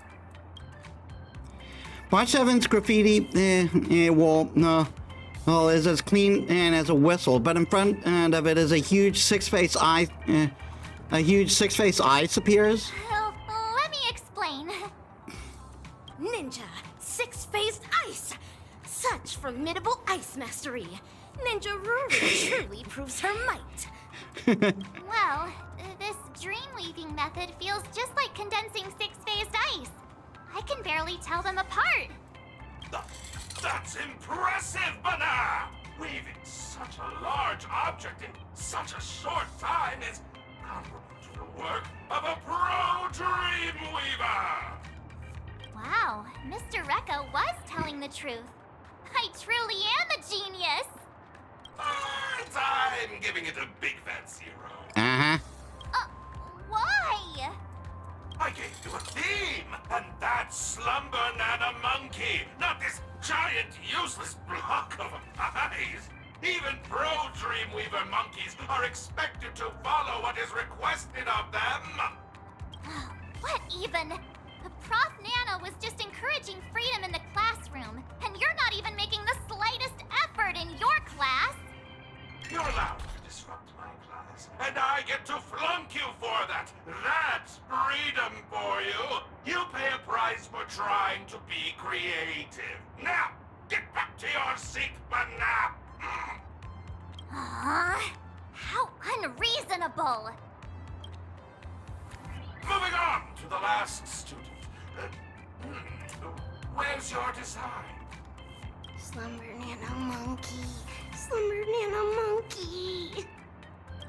Watch 7's graffiti wall is as clean and as a whistle, but in front of it is a huge six-face eye. A huge six-face ice appears. Let me explain. Ninja, six-faced ice. Such formidable ice mastery. Ninja Ruri truly proves her might. Well, this dream weaving method feels just like condensing six-phased ice. I can barely tell them apart. That's impressive, Banana! Weaving such a large object in such a short time is comparable to the work of a pro dream weaver! Wow, Mr. Rekka was telling the truth. I truly am a genius! I'm giving it a big fat 0. Uh-huh. Why? I gave you a theme, and that's Slumber Nana Monkey, not this giant, useless block of eyes. Even pro Dreamweaver monkeys are expected to follow what is requested of them. What even? The Prof Nana was just encouraging freedom in the classroom, and you're not even making the slightest effort in your class. You're allowed to disrupt my class, and I get to flunk you for that. That's freedom for you. You pay a price for trying to be creative. Now, get back to your seat, Banana. How unreasonable! Moving on to the last student. Where's your design? Slumber Nana Monkey. Slumber Nana Monkey.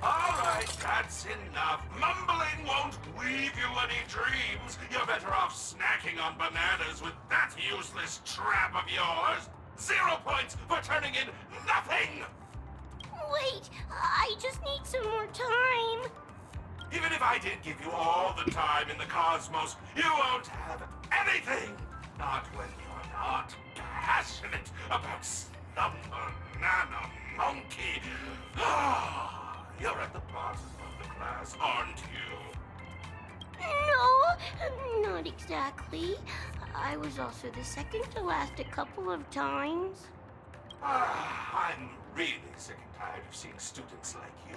All right, that's enough. Mumbling won't weave you any dreams. You're better off snacking on bananas with that useless trap of yours. 0 points for turning in nothing! Wait, I just need some more time. Even if I did give you all the time in the cosmos, you won't have anything. Not when you're not passionate about Slumber Nana Monkey. Ah, you're at the bottom of the class, aren't you? No, not exactly. I was also the second to last a couple of times. I'm really sick and tired of seeing students like you.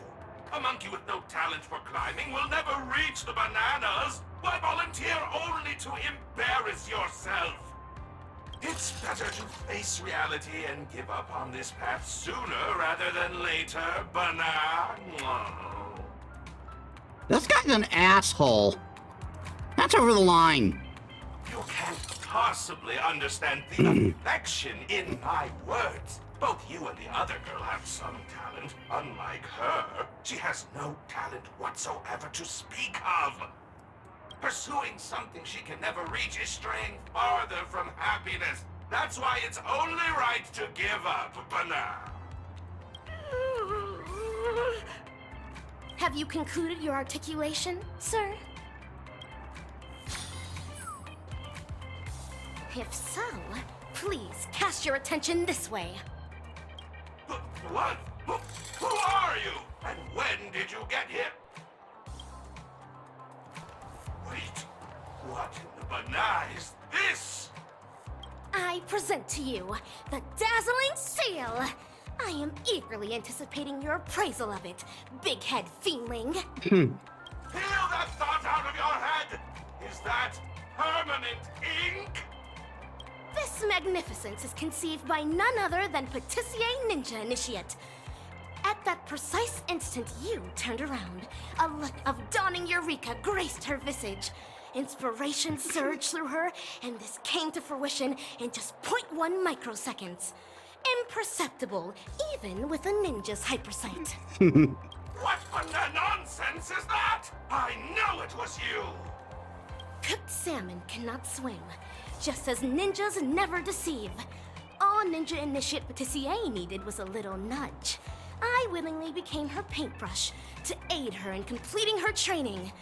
A monkey with no talent for climbing will never reach the bananas. Why volunteer only to embarrass yourself? It's better to face reality and give up on this path sooner rather than later, banana. This guy's an asshole. That's over the line. You can't possibly understand the affection in my words. Both you and the other girl have some talent. Unlike her, she has no talent whatsoever to speak of. Pursuing something she can never reach is straying farther from happiness. That's why it's only right to give up, banana. Have you concluded your articulation, sir? If so, please cast your attention this way. What? Who are you? And when did you get here? Wait, what in the banana is this? I present to you the Dazzling Seal. I am eagerly anticipating your appraisal of it, big-head fiendling. Peel that thought out of your head! Is that permanent ink? This magnificence is conceived by none other than Patissier Ninja Initiate. At that precise instant you turned around, a look of dawning eureka graced her visage. Inspiration surged through her, and this came to fruition in just 0.1 microseconds. Imperceptible, even with a ninja's hypersight. What nonsense is that? I know it was you! Cooked salmon cannot swim, just as ninjas never deceive. All Ninja Initiate Patissier needed was a little nudge. I willingly became her paintbrush to aid her in completing her training.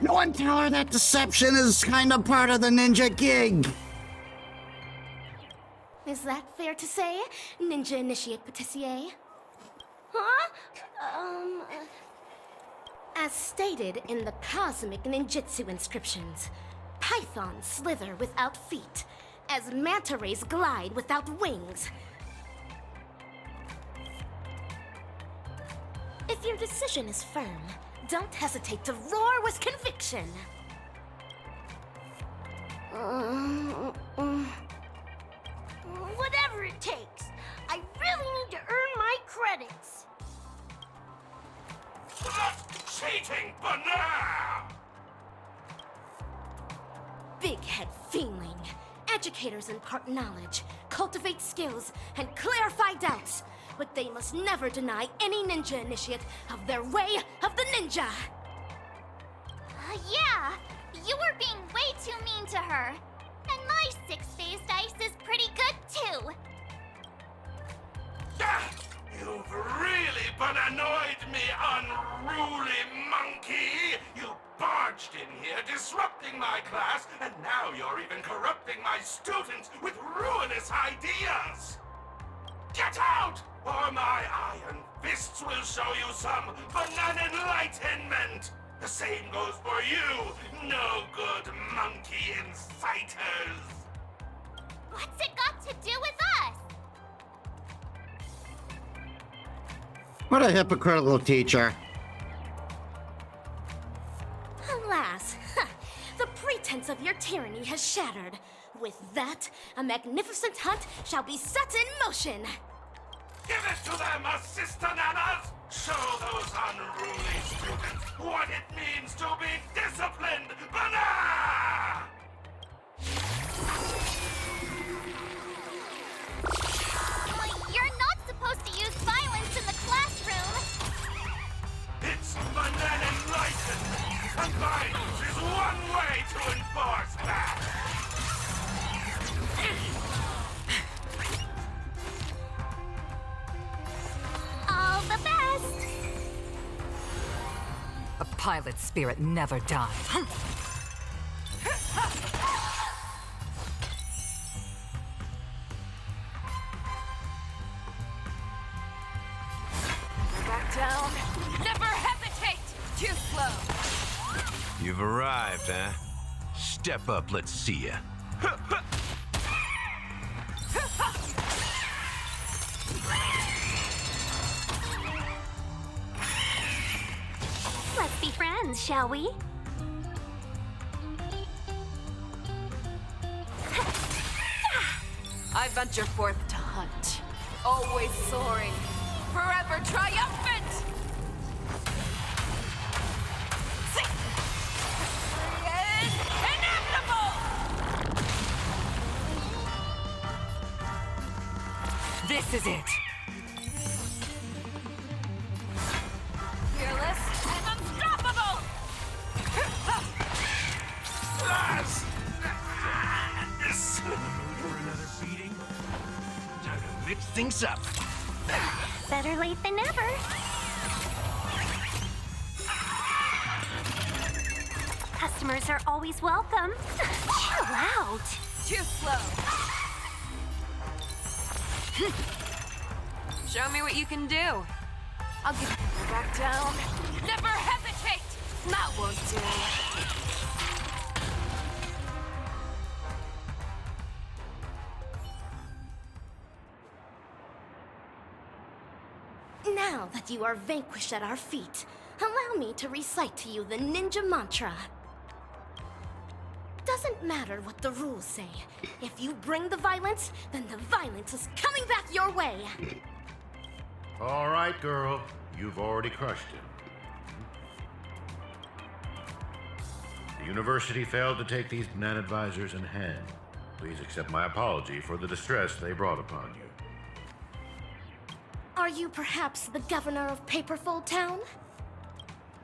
No one tell her that deception is kind of part of the ninja gig. Is that fair to say, Ninja Initiate Patissier? Huh? As stated in the cosmic ninjutsu inscriptions, pythons slither without feet, as manta rays glide without wings. If your decision is firm, don't hesitate to roar with conviction. Whatever it takes. I really need to earn my credits. That's cheating, banana! Big-head fiendling. Educators impart knowledge, cultivate skills, and clarify doubts. But they must never deny any ninja initiate of their way of the ninja. Yeah, you were being way too mean to her. And my six-faced ice is pretty good, too. You've really annoyed me, unruly monkey! You barged in here, disrupting my class, and now you're even corrupting my students with ruinous ideas! Get out, or my iron fists will show you some banana enlightenment! The same goes for you, no good monkey inciters! What's it got to do with us? What a hypocritical teacher. Alas, the pretense of your tyranny has shattered. With that, a magnificent hunt shall be set in motion. Give it to them, assistananas! Show those unruly students what it means to be disciplined, banana! pilot spirit never died. Back down. Never hesitate! Too slow. You've arrived, huh? Step up, let's see ya. Let's be friends, shall we? I venture forth to hunt. Always soaring. Forever triumphant! Inevitable! This is it. Fearless and unstoppable! Time to mix things up. Better late than never. Customers are always welcome. Chill out. Too slow. Show me what you can do. I'll give you back down. Never hesitate! That won't do. Now that you are vanquished at our feet, allow me to recite to you the ninja mantra. Doesn't matter what the rules say. If you bring the violence, then the violence is coming back your way. All right, girl. You've already crushed him. The university failed to take these banana advisors in hand. Please accept my apology for the distress they brought upon you. Are you perhaps the governor of Paperfold Town?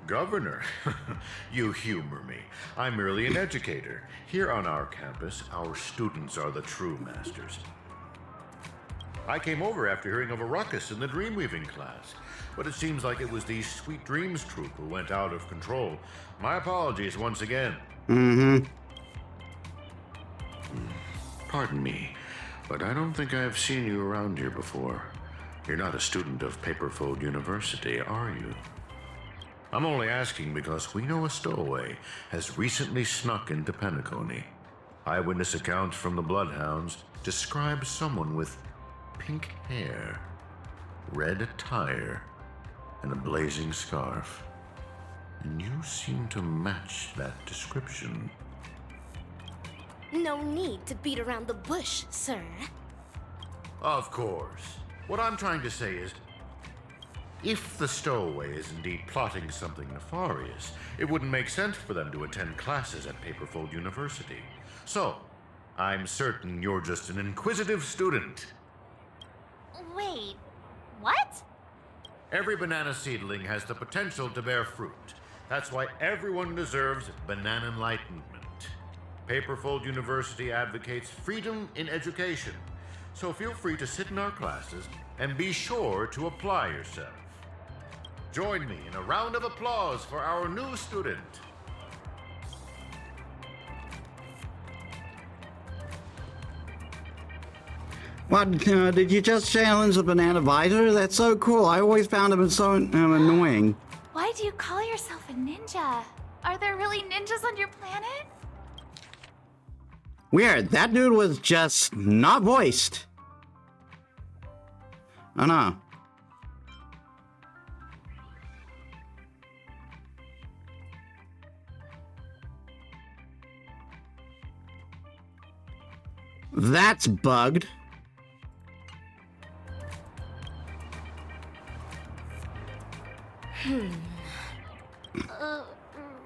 Governor? You humor me. I'm merely an educator. Here on our campus, our students are the true masters. I came over after hearing of a ruckus in the dreamweaving class, but it seems like it was the Sweet Dreams troop who went out of control. My apologies once again. Pardon me, but I don't think I've seen you around here before. You're not a student of Paperfold University, are you? I'm only asking because we know a stowaway has recently snuck into Penacony. Eyewitness accounts from the Bloodhounds describe someone with pink hair, red attire, and a blazing scarf. And you seem to match that description. No need to beat around the bush, sir. Of course. What I'm trying to say is, if the stowaway is indeed plotting something nefarious, it wouldn't make sense for them to attend classes at Paperfold University. So, I'm certain you're just an inquisitive student. Wait, what? Every banana seedling has the potential to bear fruit. That's why everyone deserves banana enlightenment. Paperfold University advocates freedom in education. So feel free to sit in our classes and be sure to apply yourself. Join me in a round of applause for our new student. What, did you just challenge the banana visor? That's so cool. I always found him so annoying. Why do you call yourself a ninja? Are there really ninjas on your planet? Weird, that dude was just not voiced. Oh no. That's bugged.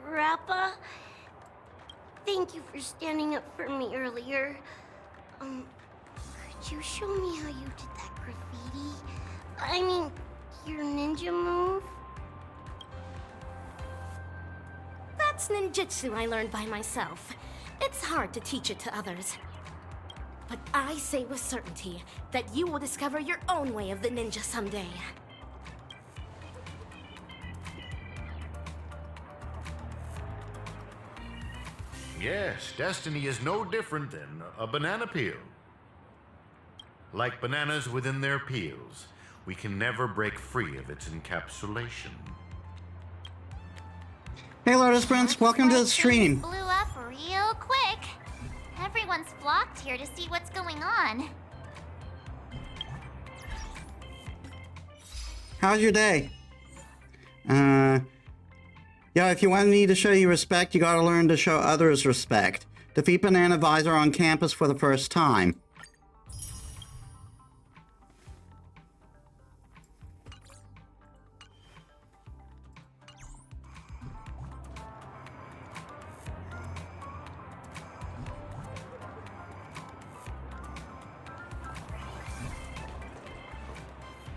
Rappa? Thank you for standing up for me earlier. Could you show me how you did that graffiti? I mean, your ninja move? That's ninjutsu I learned by myself. It's hard to teach it to others. But I say with certainty that you will discover your own way of the ninja someday. Yes, destiny is no different than a banana peel. Like bananas within their peels, we can never break free of its encapsulation. Hey, Lotus Prince, welcome to the stream. Blew up real quick. Everyone's flocked here to see what's going on. How's your day? Yeah, if you want me to show you respect, you gotta learn to show others respect. Defeat Banana Visor on campus for the first time.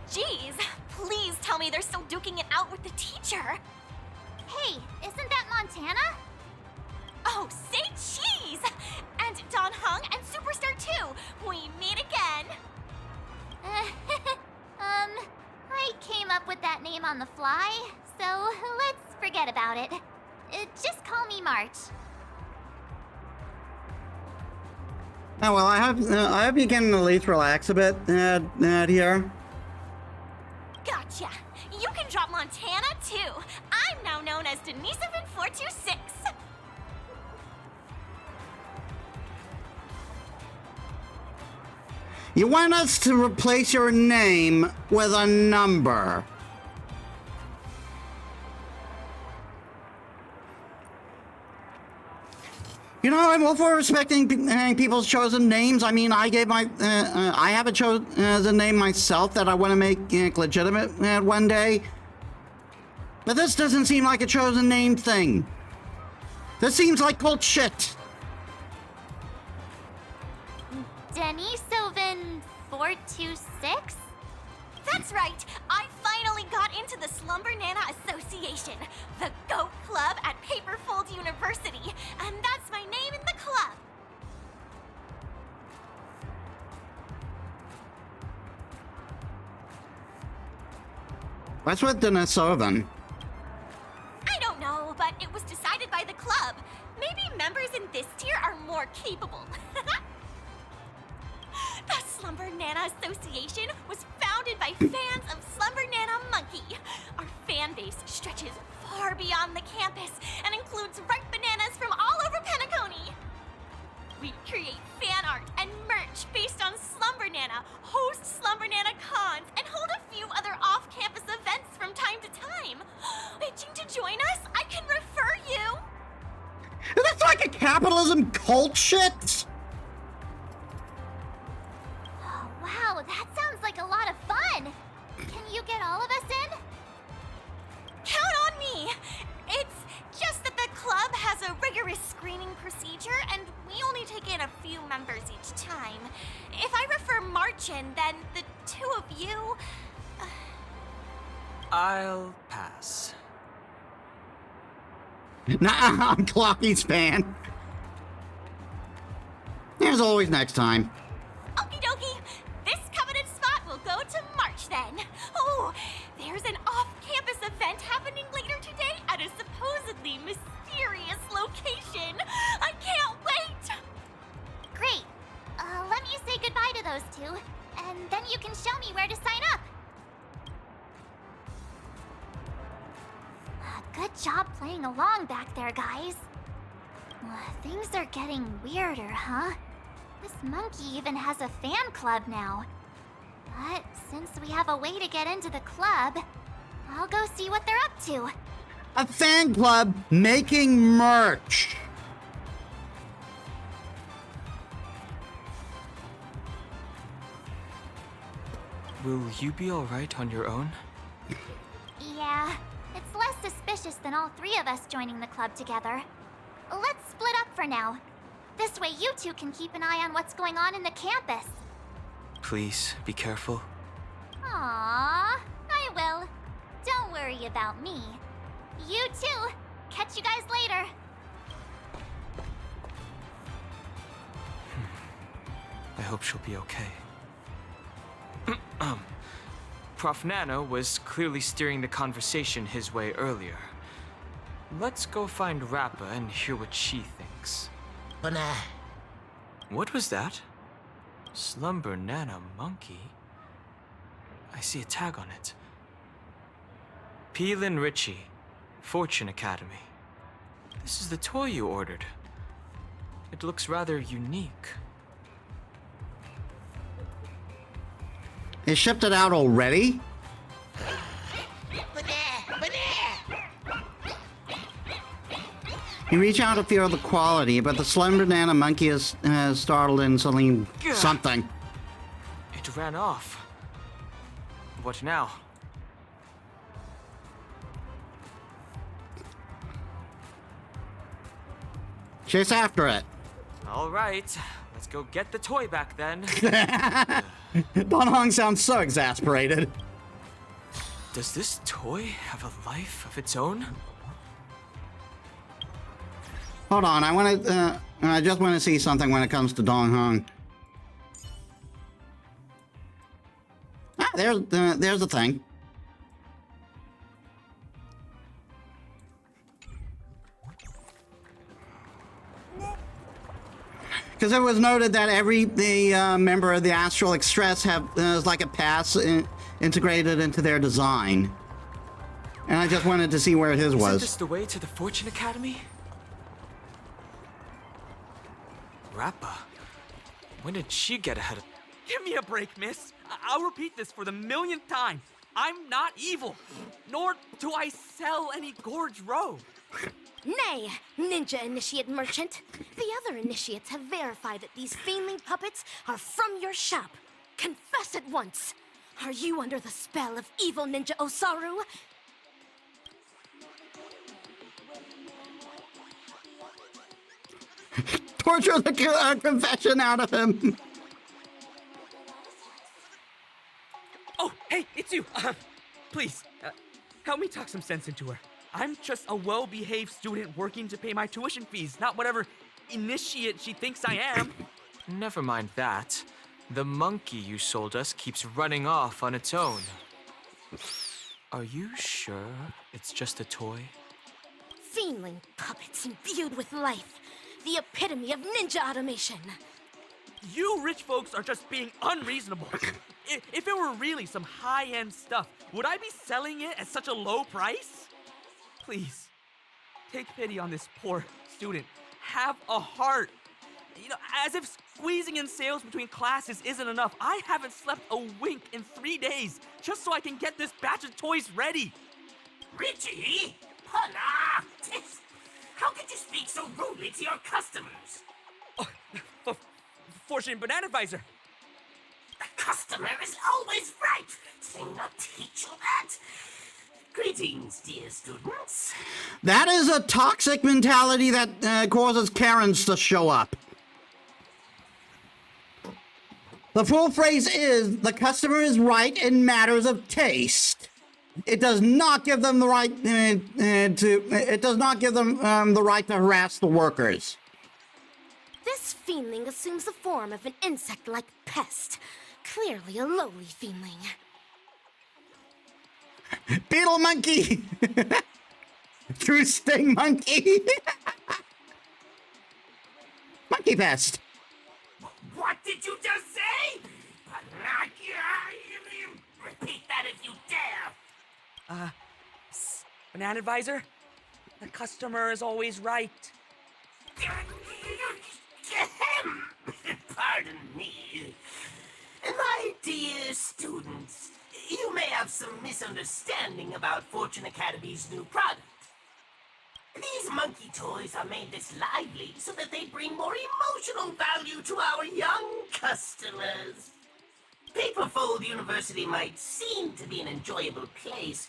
Jeez, please tell me they're still duking it out with the teacher. Hey, isn't that Montana? Oh, say cheese! And Don Hung and Superstar 2, we meet again. I came up with that name on the fly, so let's forget about it. Just call me March. Oh, well, I hope you can at least relax a bit, here. Gotcha. You can drop Montana too. I'm now known as Denisovin 426. You want us to replace your name with a number. You know, I'm all for respecting people's chosen names. I mean, I gave my, I have a chosen name myself that I want to make legitimate one day. But this doesn't seem like a chosen name thing. This seems like cult shit. Denisovin 426? That's right. I finally got into the Slumber Nana Association, the GOAT Club at Paperfold University, and that's my name in the club. What's with Denisovin? I don't know, but it was decided by the club. Maybe members in this tier are more capable. The Slumber Nana Association was founded by fans of Slumber Nana Monkey. Our fan base stretches far beyond the campus and includes ripe bananas from all over Penacony. We create fan art and merch based on Slumber Nana, host Slumber Nana cons, and hold a few other off-campus events from time to time. Itching to join us? I can refer you. That's like a capitalism cult shit. Oh, wow, that sounds like a lot of fun. Can you get all of us in? Count on me! It's just that the club has a rigorous screening procedure, and we only take in a few members each time. If I refer March in, then the two of you... I'll pass. Nah, I'm Clocky's fan. As always, next time. Okie dokie! This coveted spot will go to March then. Oh, there's an off-campus event happening later today at a supposedly mysterious location. I can't wait! Great. Let me say goodbye to those two, and then you can show me where to sign up. Good job playing along back there, guys. Things are getting weirder, huh? This monkey even has a fan club now. But since we have a way to get into the club, I'll go see what they're up to. A fan club making merch. Will you be alright on your own? Yeah, it's less suspicious than all three of us joining the club together. Let's split up for now. This way you two can keep an eye on what's going on in the campus. Please, be careful. Aww, I will. Don't worry about me. You too. Catch you guys later. I hope she'll be okay. Prof. Nano was clearly steering the conversation his way earlier. Let's go find Rappa and hear what she thinks. Banana. What was that? Slumber Nana Monkey? I see a tag on it. Peelin Ritchie, Fortune Academy. This is the toy you ordered. It looks rather unique. They shipped it out already? You reach out to feel the quality, but the Slim Banana Monkey has startled instantly something. It ran off. What now? Chase after it. All right, let's go get the toy back then. Don Hong sounds so exasperated. Does this toy have a life of its own? Hold on, I just want to see something when it comes to Dong Hong. Ah, there's the thing. Because it was noted that every member of the Astral Express has like a pass integrated into their design, and I just wanted to see where his was. Isn't this the way to the Fortune Academy? Rappa. When did she get ahead of... Give me a break, miss. I'll repeat this for the millionth time. I'm not evil, nor do I sell any Gorge Robe. Nay, Ninja Initiate Merchant. The other initiates have verified that these fiendling puppets are from your shop. Confess at once. Are you under the spell of evil Ninja Osaru? Torture the confession out of him. Oh, hey, it's you. Please, help me talk some sense into her. I'm just a well-behaved student working to pay my tuition fees, not whatever initiate she thinks I am. Never mind that. The monkey you sold us keeps running off on its own. Are you sure it's just a toy? Fiendling puppets imbued with life. The epitome of ninja automation. You rich folks are just being unreasonable. If it were really some high-end stuff, would I be selling it at such a low price? Please, take pity on this poor student. Have a heart. You know, as if squeezing in sales between classes isn't enough, I haven't slept a wink in 3 days just so I can get this batch of toys ready. Richie? Hana! How could you speak so rudely to your customers? Oh, Fortune Banana Advisor. The customer is always right. Did I not teach you that? Greetings, dear students. That is a toxic mentality that causes Karens to show up. The full phrase is, the customer is right in matters of taste. It does not give them the right the right to harass the workers. This fiendling assumes the form of an insect-like pest. Clearly a lowly fiendling. Beetle monkey! True sting monkey! Monkey pest! What did you just say? Repeat that if you dare! Banana Advisor? The customer is always right. Pardon me. My dear students, you may have some misunderstanding about Fortune Academy's new product. These monkey toys are made this lively so that they bring more emotional value to our young customers. Paperfold University might seem to be an enjoyable place,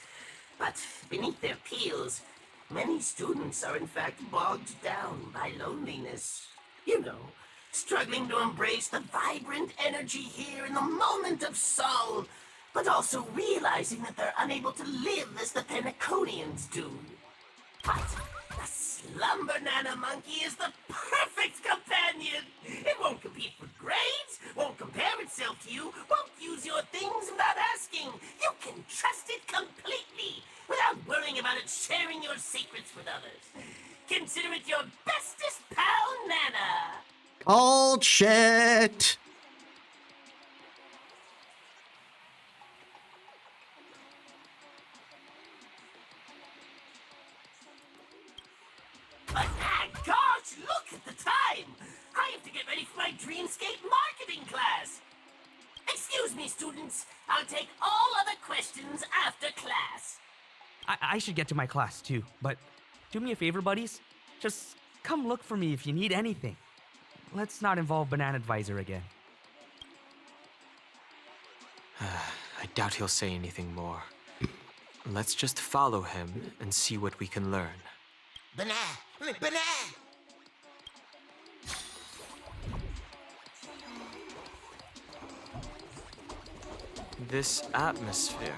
but beneath their peels, many students are in fact bogged down by loneliness. You know, struggling to embrace the vibrant energy here in the moment of song, but also realizing that they're unable to live as the Penaconians do. But the Slumber Nana Monkey is the perfect companion! It won't compete for grades, won't compare itself to you, won't use your things without asking. You can trust it completely, without worrying about it sharing your secrets with others. Consider it your bestest pal, Nana! Hold shit! My gosh, look at the time! I have to get ready for my Dreamscape marketing class! Excuse me, students. I'll take all other questions after class. I should get to my class too, but do me a favor, buddies. Just come look for me if you need anything. Let's not involve Banana Advisor again. I doubt he'll say anything more. Let's just follow him and see what we can learn. Banana! This atmosphere.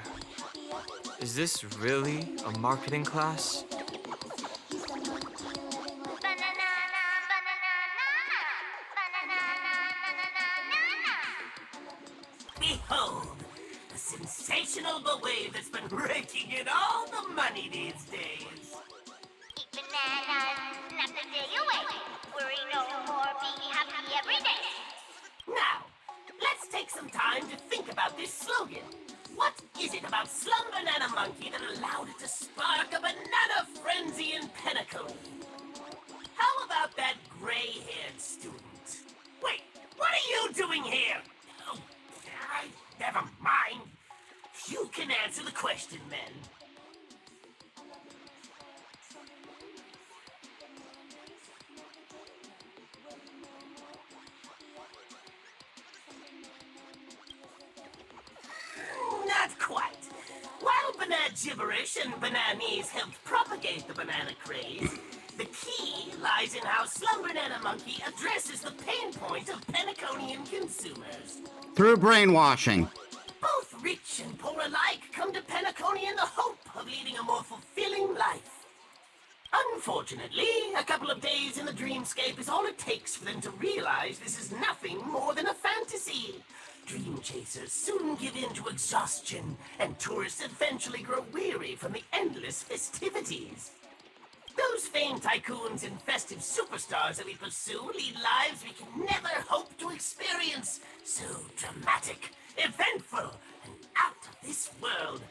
Is this really a marketing class? Behold, a sensational wave that's been raking in all the money these days. Eat bananas, snap the day away. Worry no more, be happy every day. Now, let's take some time to think about this slogan. What is it about Slum Banana Monkey that allowed it to spark a banana frenzy in Penacony? How about that gray-haired student? Wait, what are you doing here? Oh, never mind. You can answer the question then. Not quite. While banana gibberish and bananese helped propagate the banana craze, the key lies in how Slum Banana Monkey addresses the pain point of Penaconian consumers. Through brainwashing. Both rich and poor alike come to Penacony in the hope of leading a more fulfilling life. Unfortunately, a couple of days in the dreamscape is all it takes for them to realize this is nothing more than a fantasy. Dream chasers soon give in to exhaustion, and tourists eventually grow weary from the endless festivities. Those famed tycoons and festive superstars that we pursue lead lives we can never hope to experience. So dramatic, eventful, and out of this world.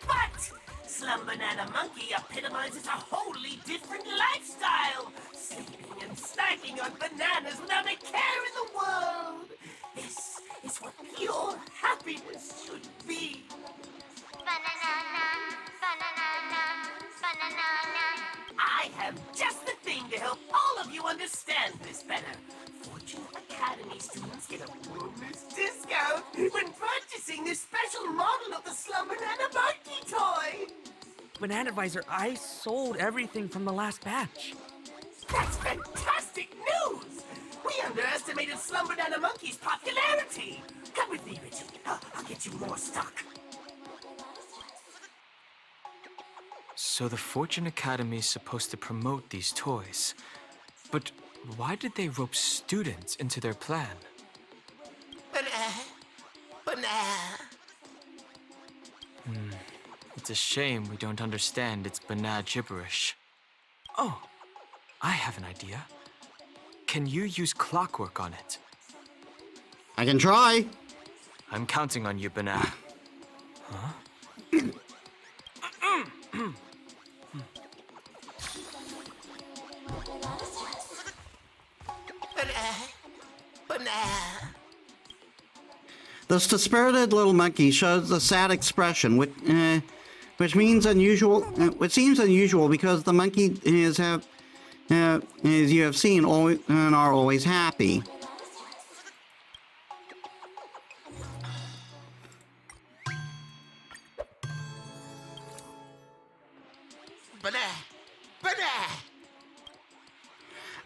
But Slum Banana Monkey epitomizes a wholly different lifestyle, sleeping and snacking on bananas without a care in the world. This is what pure happiness should be. Banana, banana, banana. I have just the thing to help all of you understand this better. Fortune Academy students get a bonus discount when purchasing this special model of the Slum Banana Monkey toy. Banana Advisor, I sold everything from the last batch. That's fantastic news! We underestimated Slum Banana Monkey's popularity. Come with me, Richard. I'll get you more stock. So the Fortune Academy is supposed to promote these toys. But why did they rope students into their plan? Banana. It's a shame we don't understand its banana gibberish. Oh, I have an idea. Can you use clockwork on it? I can try. I'm counting on you, Banana. Huh? Banana. This dispirited little monkey shows a sad expression, which seems unusual because the monkey as you have seen, are always happy.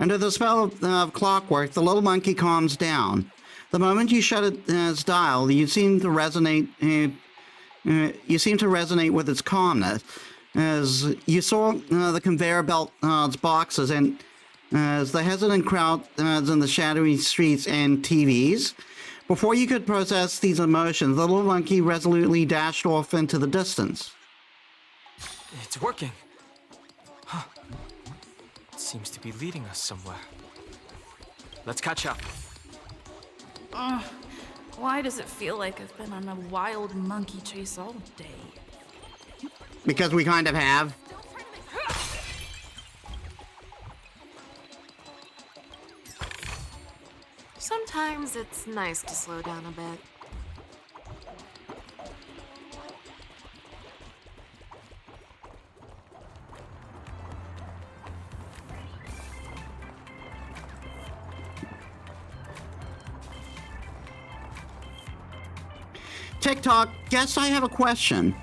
Under the spell of clockwork, the little monkey calms down. The moment you shut its dial, you seem to resonate. You seem to resonate with its calmness. As you saw the conveyor belt's boxes, and as the hesitant crowd in the shadowy streets and TVs, before you could process these emotions, the little monkey resolutely dashed off into the distance. It's working. Huh. It seems to be leading us somewhere. Let's catch up. Why does it feel like I've been on a wild monkey chase all day? Because we kind of have. Sometimes it's nice to slow down a bit. TikTok, guess I have a question.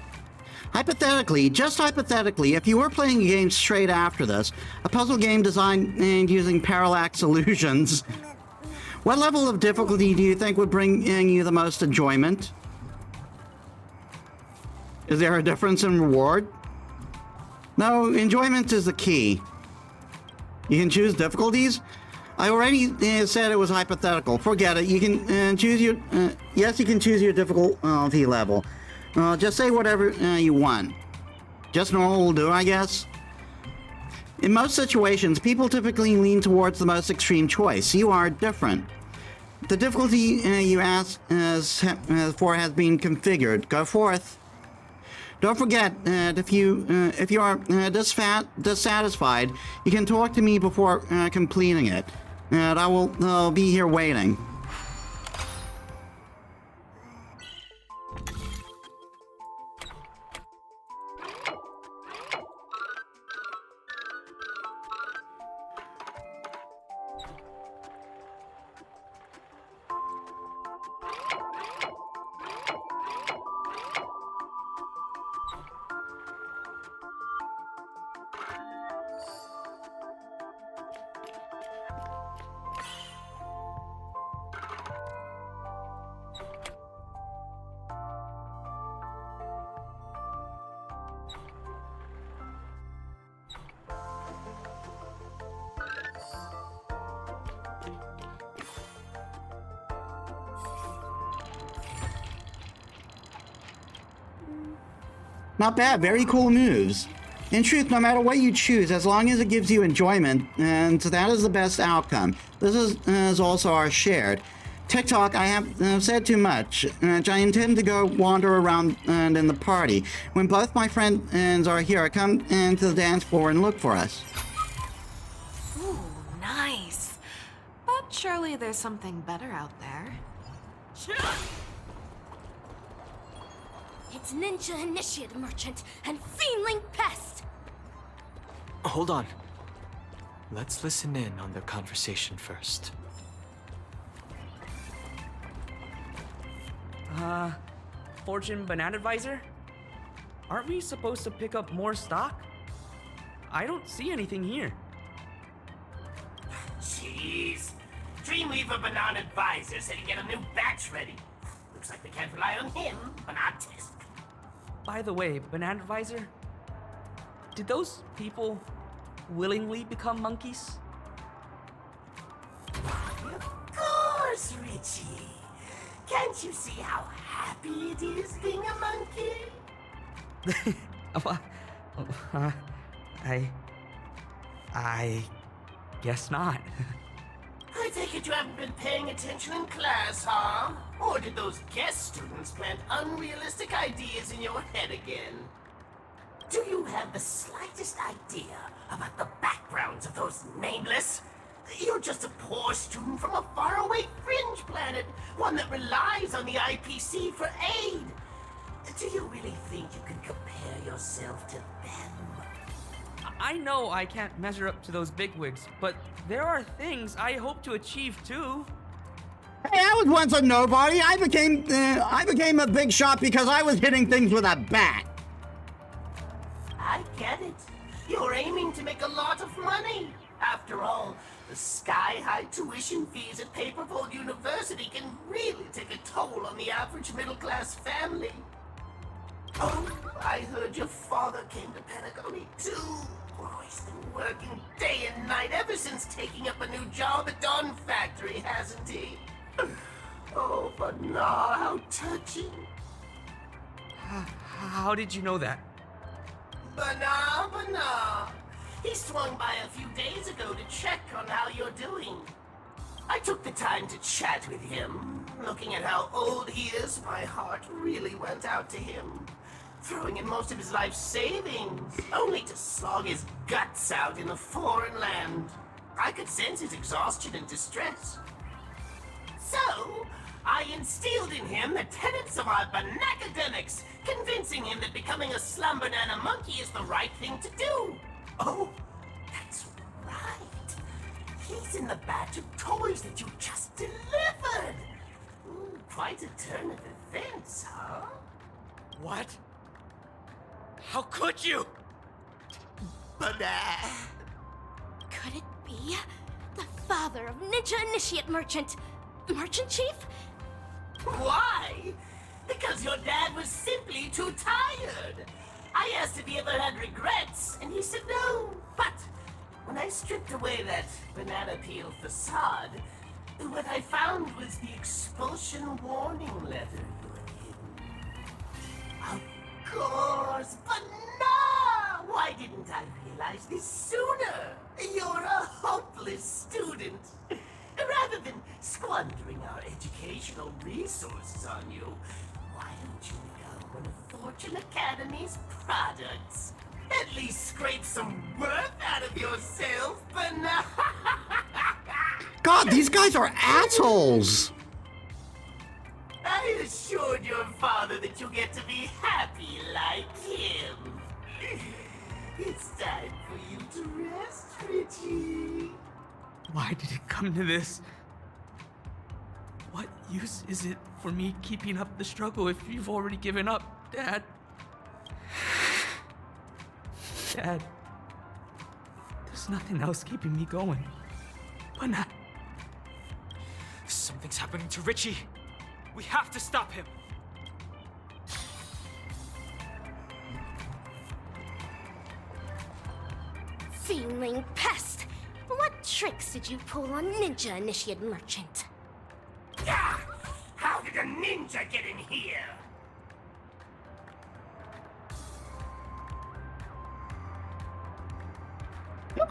Hypothetically, just hypothetically, if you were playing a game straight after this, a puzzle game designed and using parallax illusions, what level of difficulty do you think would bring in you the most enjoyment? Is there a difference in reward? No, enjoyment is the key. You can choose difficulties? I already said it was hypothetical. Forget it. You can choose your... yes, you can choose your difficulty level. Just say whatever you want. Just normal will do, I guess. In most situations, people typically lean towards the most extreme choice. You are different. The difficulty you asked for has been configured. Go forth. Don't forget that if you are dissatisfied, you can talk to me before completing it. And I will be here waiting. Not bad, very cool moves. In truth, no matter what you choose, as long as it gives you enjoyment, and that is the best outcome. This is also our shared. TikTok, I have said too much. I intend to go wander around in the party. When both my friends are here, come into the dance floor and look for us. Ooh, nice. But surely there's something better out there. It's Ninja Initiate Merchant and Fiendling Pest! Hold on. Let's listen in on their conversation first. Fortune Banana Advisor? Aren't we supposed to pick up more stock? I don't see anything here. Jeez. Dreamweaver Banana Advisor said he'd get a new batch ready. Looks like we can't rely on him, but not test. By the way, Banana Advisor, did those people willingly become monkeys? Of course, Richie. Can't you see how happy it is being a monkey? I guess not. I take it you haven't been paying attention in class, huh? Or did those guest students plant unrealistic ideas in your head again? Do you have the slightest idea about the backgrounds of those nameless? You're just a poor student from a faraway fringe planet, one that relies on the IPC for aid. Do you really think you can compare yourself to them? I know I can't measure up to those bigwigs, but there are things I hope to achieve too. Hey, I was once a nobody. I became a big shot because I was hitting things with a bat. I get it. You're aiming to make a lot of money. After all, the sky-high tuition fees at Paperfold University can really take a toll on the average middle-class family. Oh, I heard your father came to Pentagon too. Oh, he's been working day and night ever since taking up a new job at Dawn Factory, hasn't he? Oh, but nah, how touching. How did you know that? Bana. He swung by a few days ago to check on how you're doing. I took the time to chat with him. Looking at how old he is, my heart really went out to him. Throwing in most of his life savings, only to slog his guts out in a foreign land. I could sense his exhaustion and distress. So, I instilled in him the tenets of our banacademics, convincing him that becoming a slum banana monkey is the right thing to do. Oh, that's right. He's in the batch of toys that you just delivered. Ooh, quite a turn of events, huh? What? How could you? But, Could it be the father of Ninja Initiate Merchant? Merchant Chief? Why? Because your dad was simply too tired. I asked if he ever had regrets, and he said no. But when I stripped away that banana peel facade, what I found was the expulsion warning letter you had hidden. Of course, but no! Why didn't I realize this sooner? You're a hopeless student. Rather than squandering our educational resources on you, why don't you become one of Fortune Academy's products? At least scrape some worth out of yourself, but no. God, these guys are assholes! I assured your father that you'll get to be happy like him. It's time for you to rest, Richie. Why did it come to this? What use is it for me keeping up the struggle if you've already given up, Dad? Dad, there's nothing else keeping me going. But not. Something's happening to Richie. We have to stop him. Fiendling pest! What tricks did you pull on Ninja Initiate Merchant? Ah! How did a ninja get in here?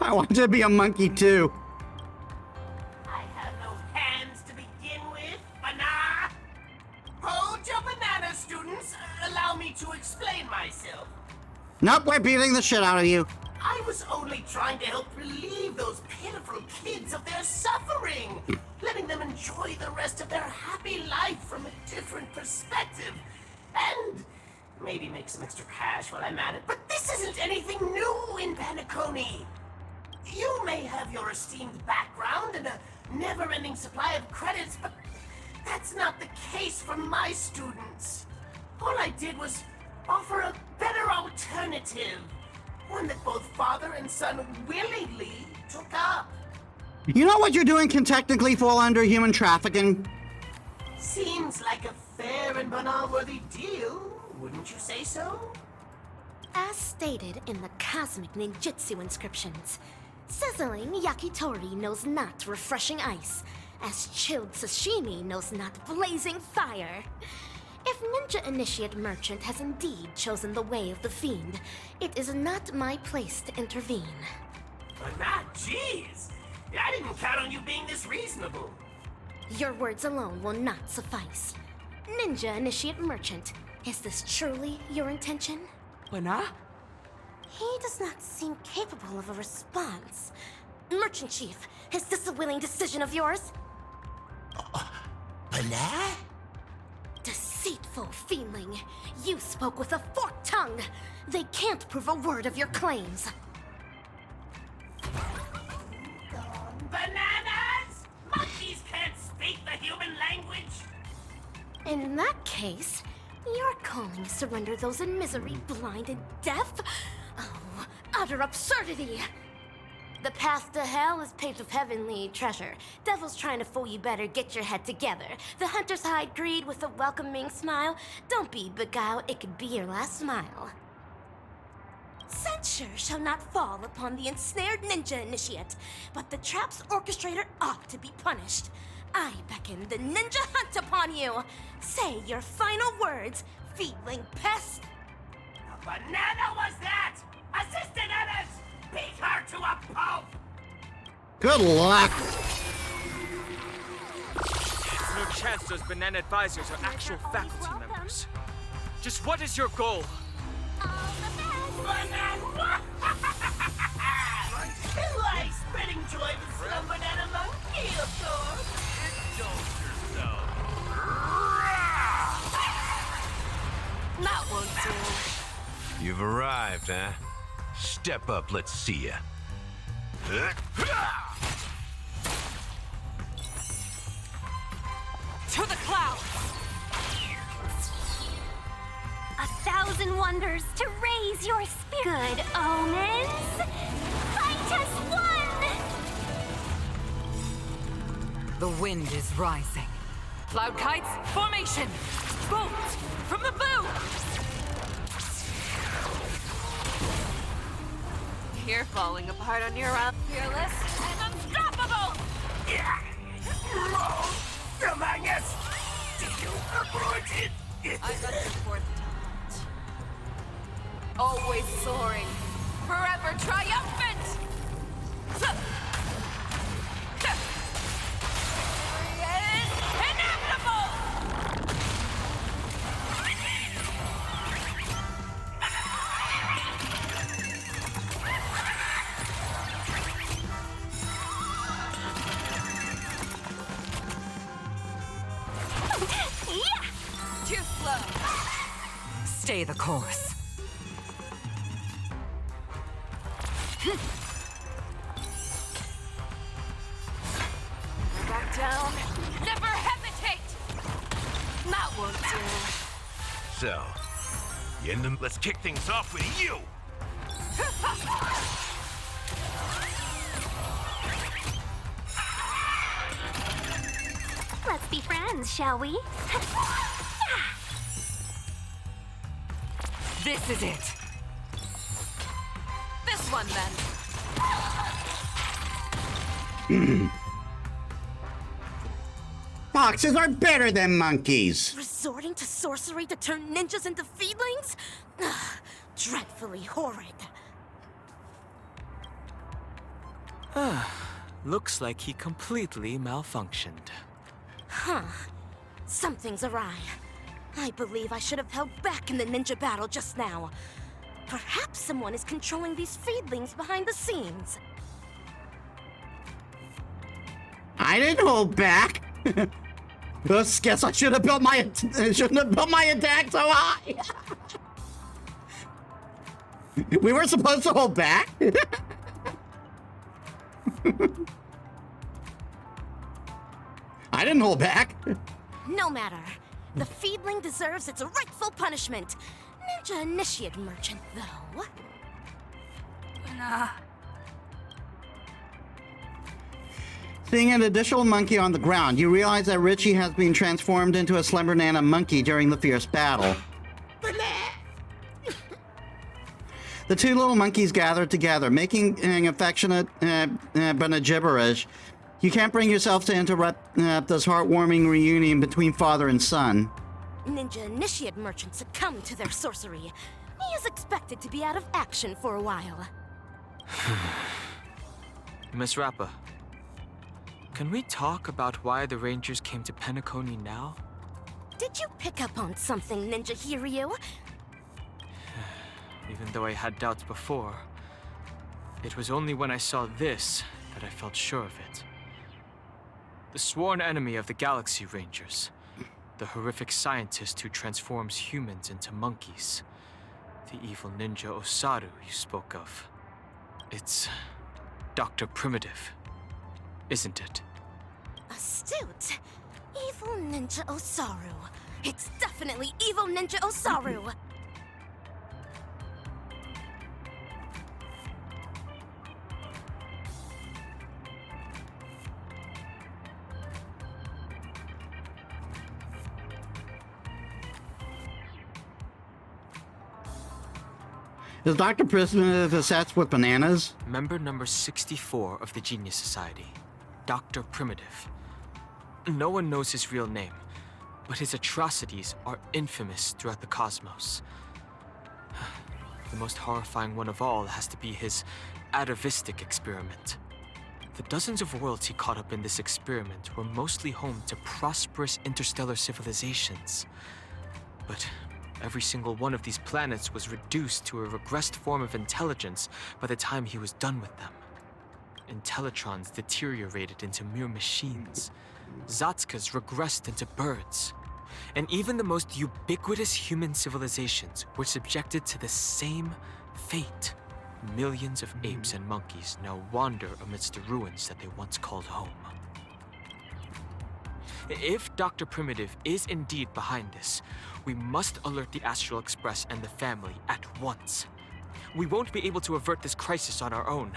I want to be a monkey too. I have no hands to begin with, banana. Hold your banana, students. Allow me to explain myself. Nope, we're beating the shit out of you. I was only trying to help relieve those pitiful kids of their suffering, letting them enjoy the rest of their happy life from a different perspective, and maybe make some extra cash while I'm at it. But this isn't anything new in Penacony. You may have your esteemed background and a never-ending supply of credits, but that's not the case for my students. All I did was offer a better alternative. One that both father and son willingly took up. You know what you're doing can technically fall under human trafficking? Seems like a fair and banal-worthy deal, wouldn't you say so? As stated in the Cosmic Ninjutsu inscriptions, sizzling yakitori knows not refreshing ice, as chilled sashimi knows not blazing fire. If Ninja Initiate Merchant has indeed chosen the way of the Fiend, it is not my place to intervene. But not, jeez! I didn't count on you being this reasonable. Your words alone will not suffice. Ninja Initiate Merchant, is this truly your intention? Lena? He does not seem capable of a response. Merchant Chief, is this a willing decision of yours? Banana? Deceitful fiendling! You spoke with a forked tongue! They can't prove a word of your claims! Bananas! Monkeys can't speak the human language! In that case, you're calling surrender those in misery, blind and deaf? Oh, utter absurdity! The path to hell is paved with heavenly treasure. Devils trying to fool you better get your head together. The hunters hide greed with a welcoming smile. Don't be beguiled, it could be your last smile. Censure shall not fall upon the ensnared ninja initiate, but the trap's orchestrator ought to be punished. I beckon the ninja hunt upon you. Say your final words, feedling pest. A banana was that! Assistant editors! Beat her to a pulp! Good luck! chance those banana advisors are actual faculty members. Just what is your goal? Why, spreading joy with some banana monkey, of course. Indulge yourself. That won't do. You've arrived, huh? Step up, let's see ya. To the clouds! 1,000 wonders to raise your spirit. Good omens. Fight us one! The wind is rising. Cloud kites, formation! Bolt from the bow! You're falling apart on your own. Fearless and unstoppable! Among us! Deal aborted! I got the fourth talent. Always soaring. Forever triumphant! Victory is inevitable! Too slow. Stay the course. Back down. Never hesitate! That won't do. So, you end them. Let's kick things off with you! Let's be friends, shall we? This is it. This one, then. Foxes are better than monkeys. Resorting to sorcery to turn ninjas into feedlings? Ugh, dreadfully horrid. Looks like he completely malfunctioned. Huh. Something's awry. I believe I should have held back in the ninja battle just now. Perhaps someone is controlling these feedlings behind the scenes. I didn't hold back. Guess I should have built my attack so high. We were supposed to hold back. I didn't hold back. No matter. The feedling deserves its rightful punishment. Ninja initiate merchant, though. Seeing an additional monkey on the ground, you realize that Richie has been transformed into a slender banana monkey during the fierce battle. The two little monkeys gather together, making an affectionate but gibberish. You can't bring yourself to interrupt this heartwarming reunion between father and son. Ninja initiate merchant succumbed to their sorcery. He is expected to be out of action for a while. Miss Rappa, can we talk about why the Rangers came to Penacony now? Did you pick up on something, Ninja Hiryu? Even though I had doubts before, it was only when I saw this that I felt sure of it. The sworn enemy of the Galaxy Rangers. The horrific scientist who transforms humans into monkeys. The evil ninja Osaru you spoke of. It's Dr. Primitive, isn't it? Astute. Evil Ninja Osaru. It's definitely Evil Ninja Osaru. Is Dr. Primitive obsessed with bananas? Member number 64 of the Genius Society, Dr. Primitive. No one knows his real name, but his atrocities are infamous throughout the cosmos. The most horrifying one of all has to be his atavistic experiment. The dozens of worlds he caught up in this experiment were mostly home to prosperous interstellar civilizations. But every single one of these planets was reduced to a regressed form of intelligence by the time he was done with them. Intellitrons deteriorated into mere machines. Zatskas regressed into birds. And even the most ubiquitous human civilizations were subjected to the same fate. Millions of apes and monkeys now wander amidst the ruins that they once called home. If Dr. Primitive is indeed behind this, we must alert the Astral Express and the family at once. We won't be able to avert this crisis on our own.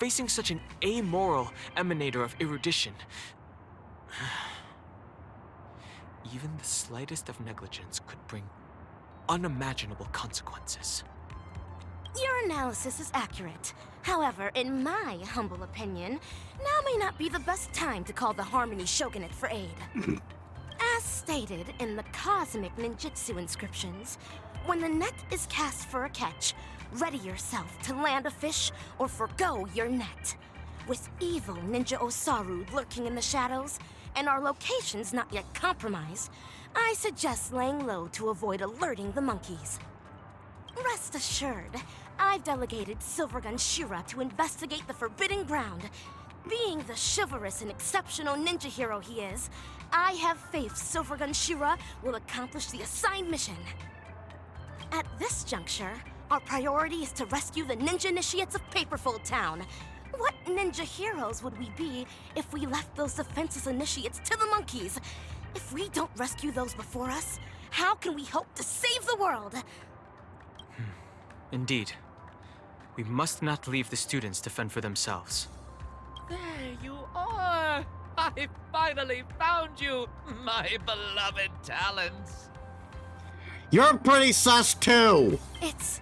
Facing such an amoral emanator of erudition, even the slightest of negligence could bring unimaginable consequences. Your analysis is accurate. However, in my humble opinion, now may not be the best time to call the Harmony Shogunate for aid. As stated in the cosmic ninjutsu inscriptions, when the net is cast for a catch, ready yourself to land a fish or forgo your net. With evil Ninja Osaru lurking in the shadows, and our locations not yet compromised, I suggest laying low to avoid alerting the monkeys. Rest assured, I've delegated Silvergun Shira to investigate the Forbidden Ground. Being the chivalrous and exceptional ninja hero he is, I have faith Silvergun Shira will accomplish the assigned mission. At this juncture, our priority is to rescue the ninja initiates of Paperfold Town. What ninja heroes would we be if we left those defenseless initiates to the monkeys? If we don't rescue those before us, how can we hope to save the world? Indeed. We must not leave the students to fend for themselves. There you are! I finally found you, my beloved talents! You're pretty sus too! It's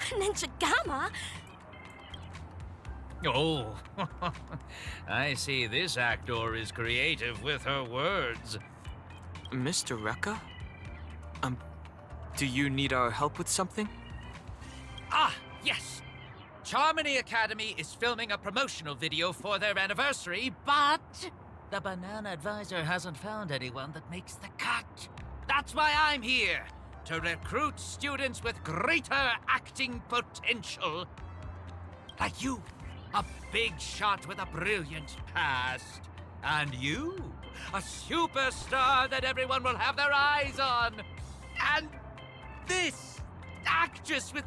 Ninja Gamma. Oh, I see this actor is creative with her words. Mr. Rekka? Do you need our help with something? Ah, yes! Charmony Academy is filming a promotional video for their anniversary, but the Banana Advisor hasn't found anyone that makes the cut. That's why I'm here, to recruit students with greater acting potential. Like you, a big shot with a brilliant past. And you, a superstar that everyone will have their eyes on. And this actress with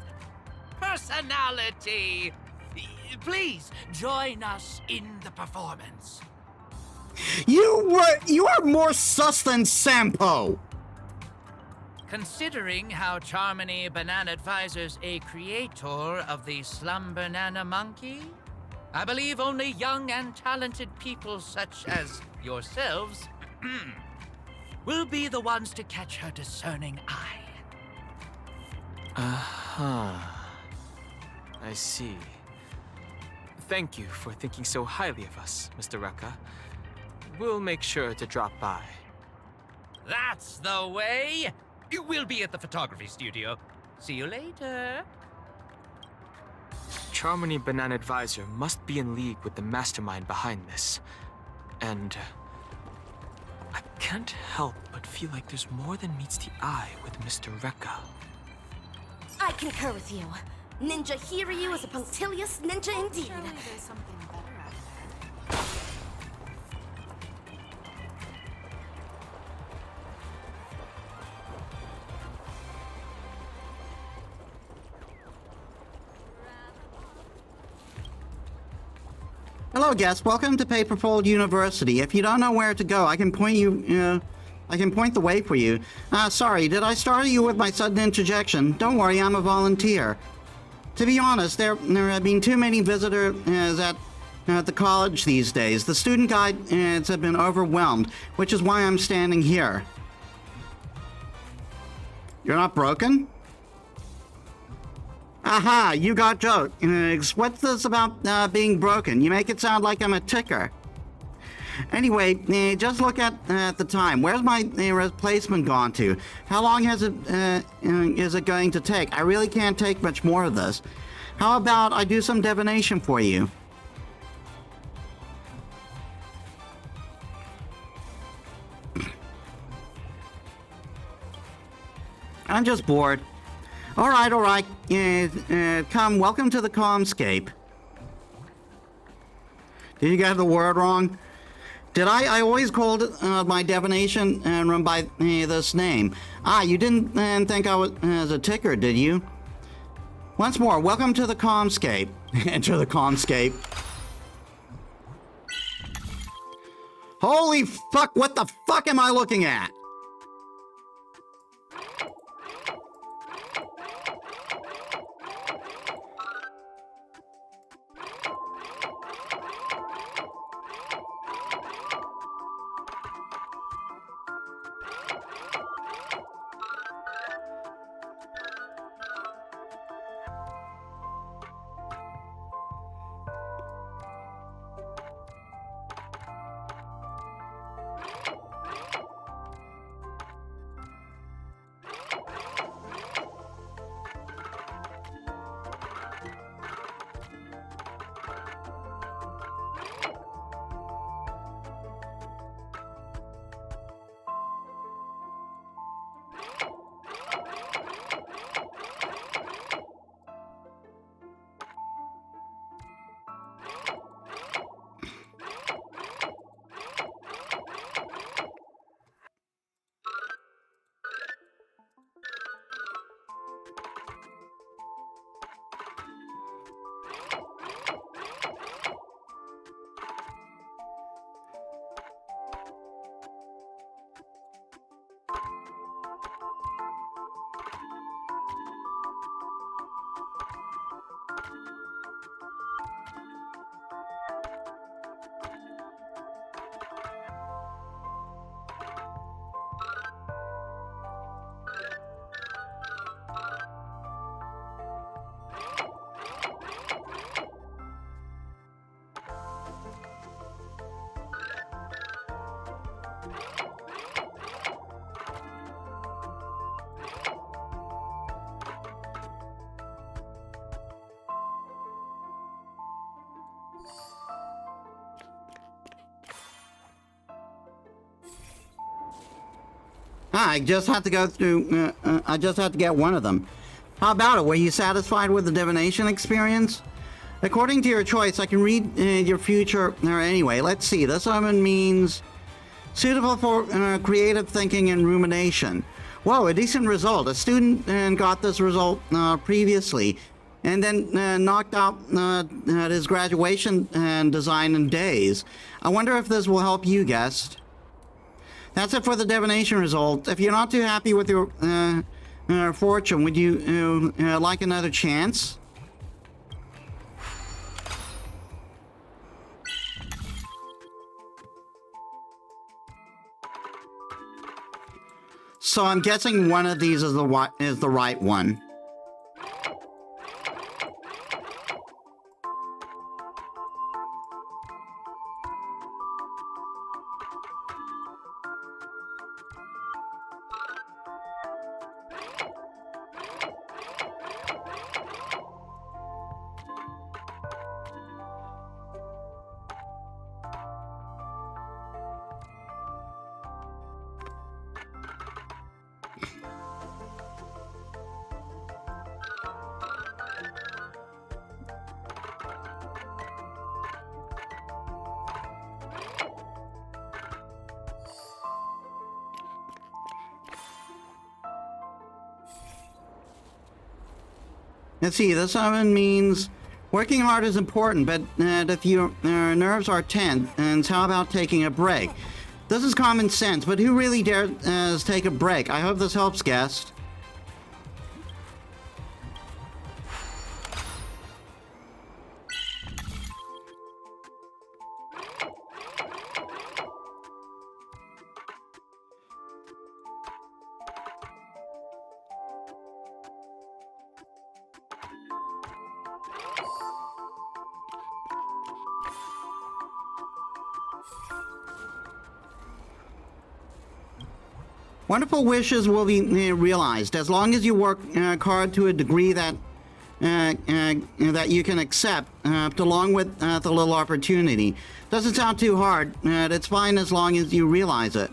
personality. Please join us in the performance. You are more sus than Sampo. Considering how Charmony Banana Advisor's a creator of the Slum Banana Monkey, I believe only young and talented people such as yourselves will be the ones to catch her discerning eye. I see. Thank you for thinking so highly of us, Mr. Rekka. We'll make sure to drop by. That's the way! We'll be at the photography studio. See you later. Charmony Banana Advisor must be in league with the mastermind behind this. And I can't help but feel like there's more than meets the eye with Mr. Rekka. I concur with you. Ninja Hiryu is a punctilious ninja indeed. Surely there's something better out there. Hello, guests. Welcome to Paperfold University. If you don't know where to go, I can point you. I can point the way for you. Sorry, did I startle you with my sudden interjection? Don't worry, I'm a volunteer. To be honest, there have been too many visitors at the college these days. The student guides have been overwhelmed, which is why I'm standing here. You're not broken? Aha, you got joked. What's this about being broken? You make it sound like I'm a ticker. Anyway, just look at the time. Where's my replacement gone to? How long is it going to take? I really can't take much more of this. How about I do some divination for you? I'm just bored. All right. Come, welcome to the Comscape. Did you get the word wrong? Did I always called my divination room by this name. You didn't think I was as a ticker, did you? Once more, welcome to the Comscape. Enter the Comscape. Holy fuck, what the fuck am I looking at? I just have to go through, I just have to get one of them. How about it? Were you satisfied with the divination experience? According to your choice, I can read your future anyway. Let's see. This summon means suitable for creative thinking and rumination. Whoa, a decent result. A student got this result previously and then knocked out at his graduation and design in days. I wonder if this will help you, guest. That's it for the divination result. If you're not too happy with your fortune, would you like another chance? So I'm guessing one of these is the right one. Let's see, this summon means working hard is important, but if your nerves are tense, how about taking a break? This is common sense, but who really dares take a break? I hope this helps, guest. Wonderful wishes will be realized as long as you work hard to a degree that that you can accept, along with the little opportunity. Doesn't sound too hard. It's fine as long as you realize it.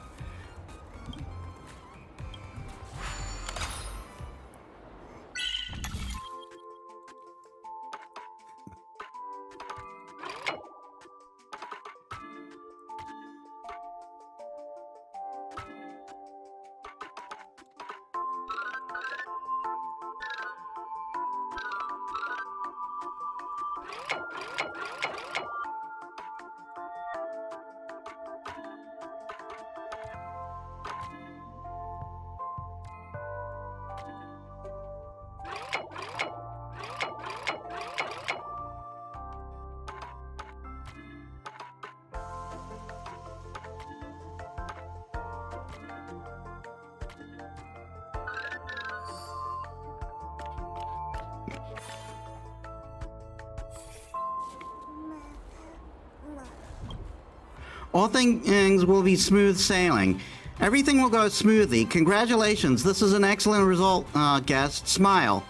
All things will be smooth sailing. Everything will go smoothly. Congratulations, this is an excellent result, guest. Smile.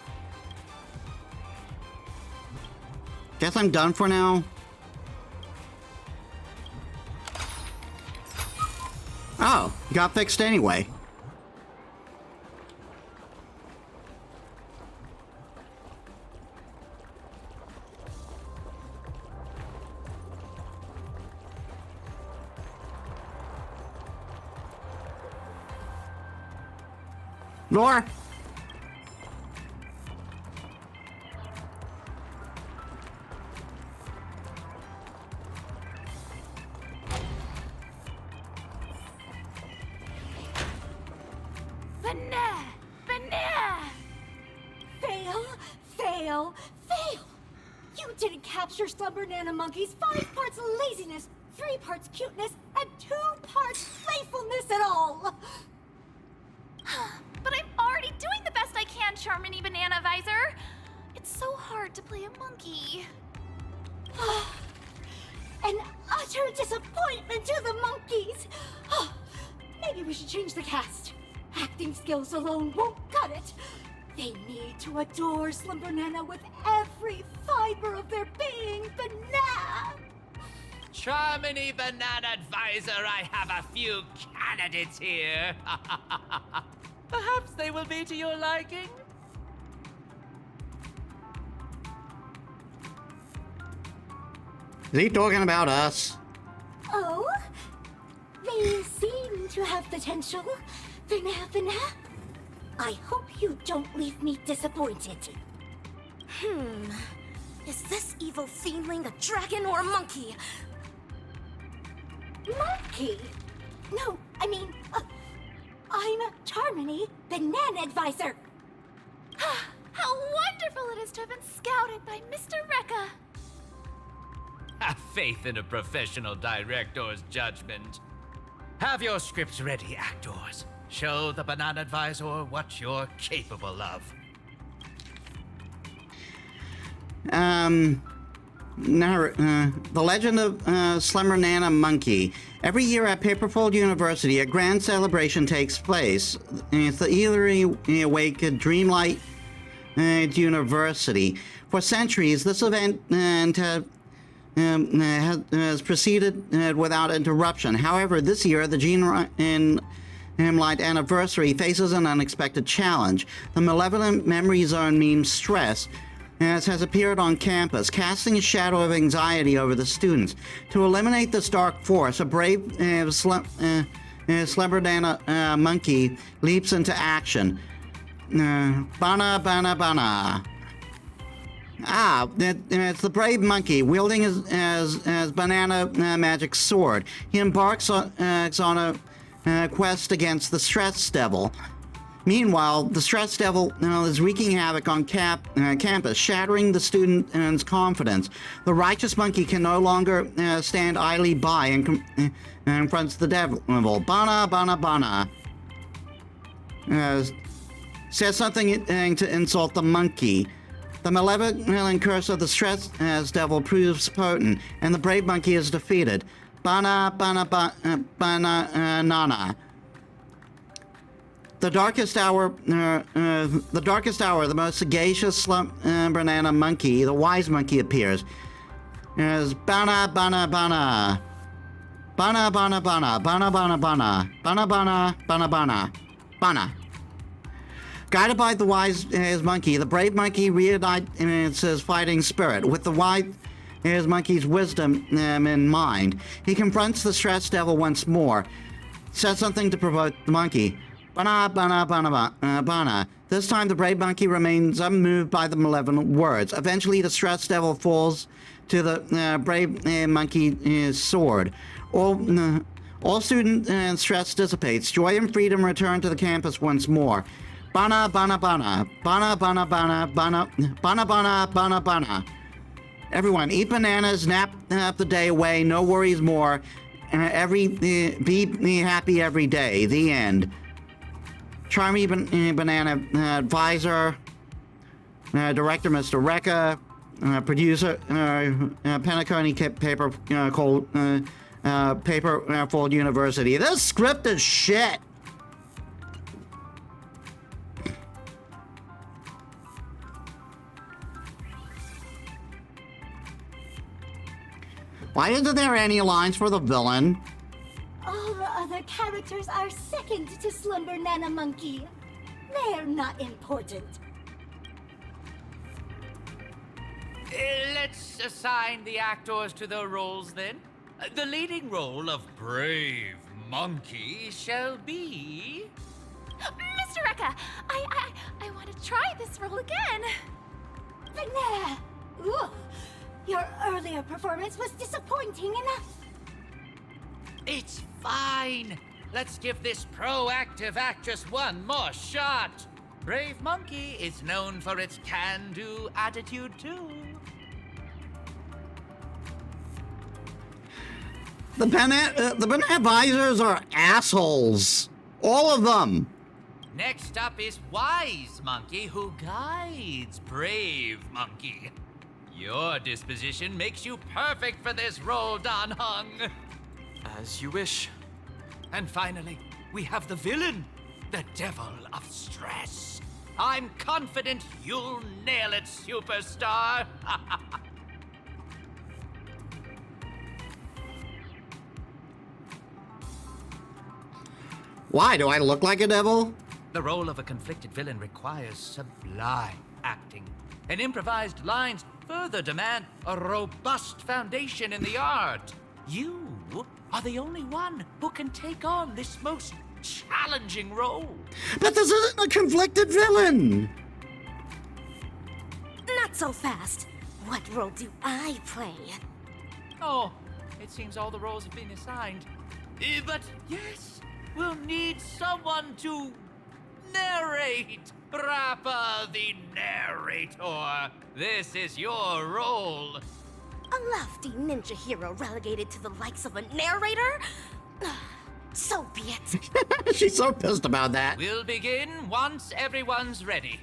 Guess I'm done for now. Oh, got fixed anyway. Lore. Banana! Banana! Fail, fail, fail! You didn't capture Slumber Nana Monkey's 5 parts laziness, 3 parts cuteness, and 2 parts playfulness at all! But I'm already doing the best I can, Charmony Banana Visor. It's so hard to play a monkey. An utter disappointment to the monkeys! Maybe we should change the cast. Acting skills alone won't cut it. They need to adore Slumber Nana with every fiber of their being. Banana! Charmony Banana Advisor, I have a few candidates here. Perhaps they will be to your liking? Is he talking about us? Oh? They seem to have potential. Banana. I hope you don't leave me disappointed. Is this evil fiendling a dragon or a monkey? Monkey? No, I mean, I'm Charmony, Banana Advisor. How wonderful it is to have been scouted by Mr. Rekka. Have faith in a professional director's judgment. Have your scripts ready, actors. Show the Banana Advisor what you're capable of. The Legend of Slumber Nana Monkey. Every year at Paperfold University, a grand celebration takes place. It's the Ethery Awake Dreamlight University. For centuries, this event has proceeded without interruption. However, this year, the Dreamlight anniversary faces an unexpected challenge. The malevolent memory zone meme Stress has appeared on campus, casting a shadow of anxiety over the students. To eliminate this dark force, a brave Slumber Nana monkey leaps into action. Bana. It's the brave monkey wielding as banana magic sword. He embarks on a quest against the Stress Devil. Meanwhile, the Stress Devil is wreaking havoc on campus, shattering the students' confidence. The righteous monkey can no longer stand idly by and confronts the devil. Bana. Says something to insult the monkey. The malevolent curse of the Stress Devil proves potent, and the brave monkey is defeated. Bana. The darkest hour, the most sagacious Slumber Nana monkey, the wise monkey, appears. As Bana. Guided by the wise monkey, the brave monkey reignites his fighting spirit. With the wise monkey's wisdom in mind, he confronts the Stress Devil once more. Says something to provoke the monkey. Bana. This time the brave monkey remains unmoved by the malevolent words. Eventually the Stress Devil falls to the brave monkey's sword. All student stress dissipates. Joy and freedom return to the campus once more. Bana. Everyone, eat bananas, nap the day away, no worries more. Be happy every day. The end. Charming Banana Advisor, Director Mr. Rekka, Producer Penacony Paper Paperfold University. This script is shit. Why isn't there any lines for the villain? All the other characters are second to Slumber Nana Monkey. They're not important. Let's assign the actors to their roles then. The leading role of Brave Monkey shall be... Mr. Rekka, I want to try this role again. But nah. Ooh, your earlier performance was disappointing enough. It's fine. Let's give this proactive actress one more shot. Brave Monkey is known for its can-do attitude too. The Banana Visors are assholes. All of them. Next up is Wise Monkey, who guides Brave Monkey. Your disposition makes you perfect for this role, Dan Hung. As you wish. And finally, we have the villain, the Devil of Stress. I'm confident you'll nail it, superstar. Why, do I look like a devil? The role of a conflicted villain requires sublime acting, and improvised lines further demand a robust foundation in the art. You are the only one who can take on this most challenging role. But this isn't a conflicted villain! Not so fast. What role do I play? Oh, it seems all the roles have been assigned. But yes, we'll need someone to narrate. Rappa the narrator. This is your role. A lofty ninja hero relegated to the likes of a narrator? So be it. She's so pissed about that. We'll begin once everyone's ready.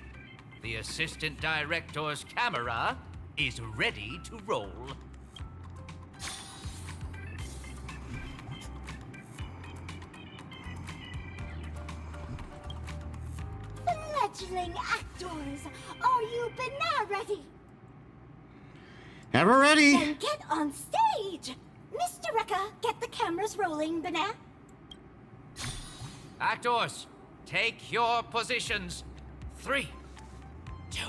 The assistant director's camera is ready to roll. Fledgling actors, are you Bana ready? Ever ready? Then get on stage! Mr. Rekka, get the cameras rolling, Bana. Actors, take your positions. 3, 2,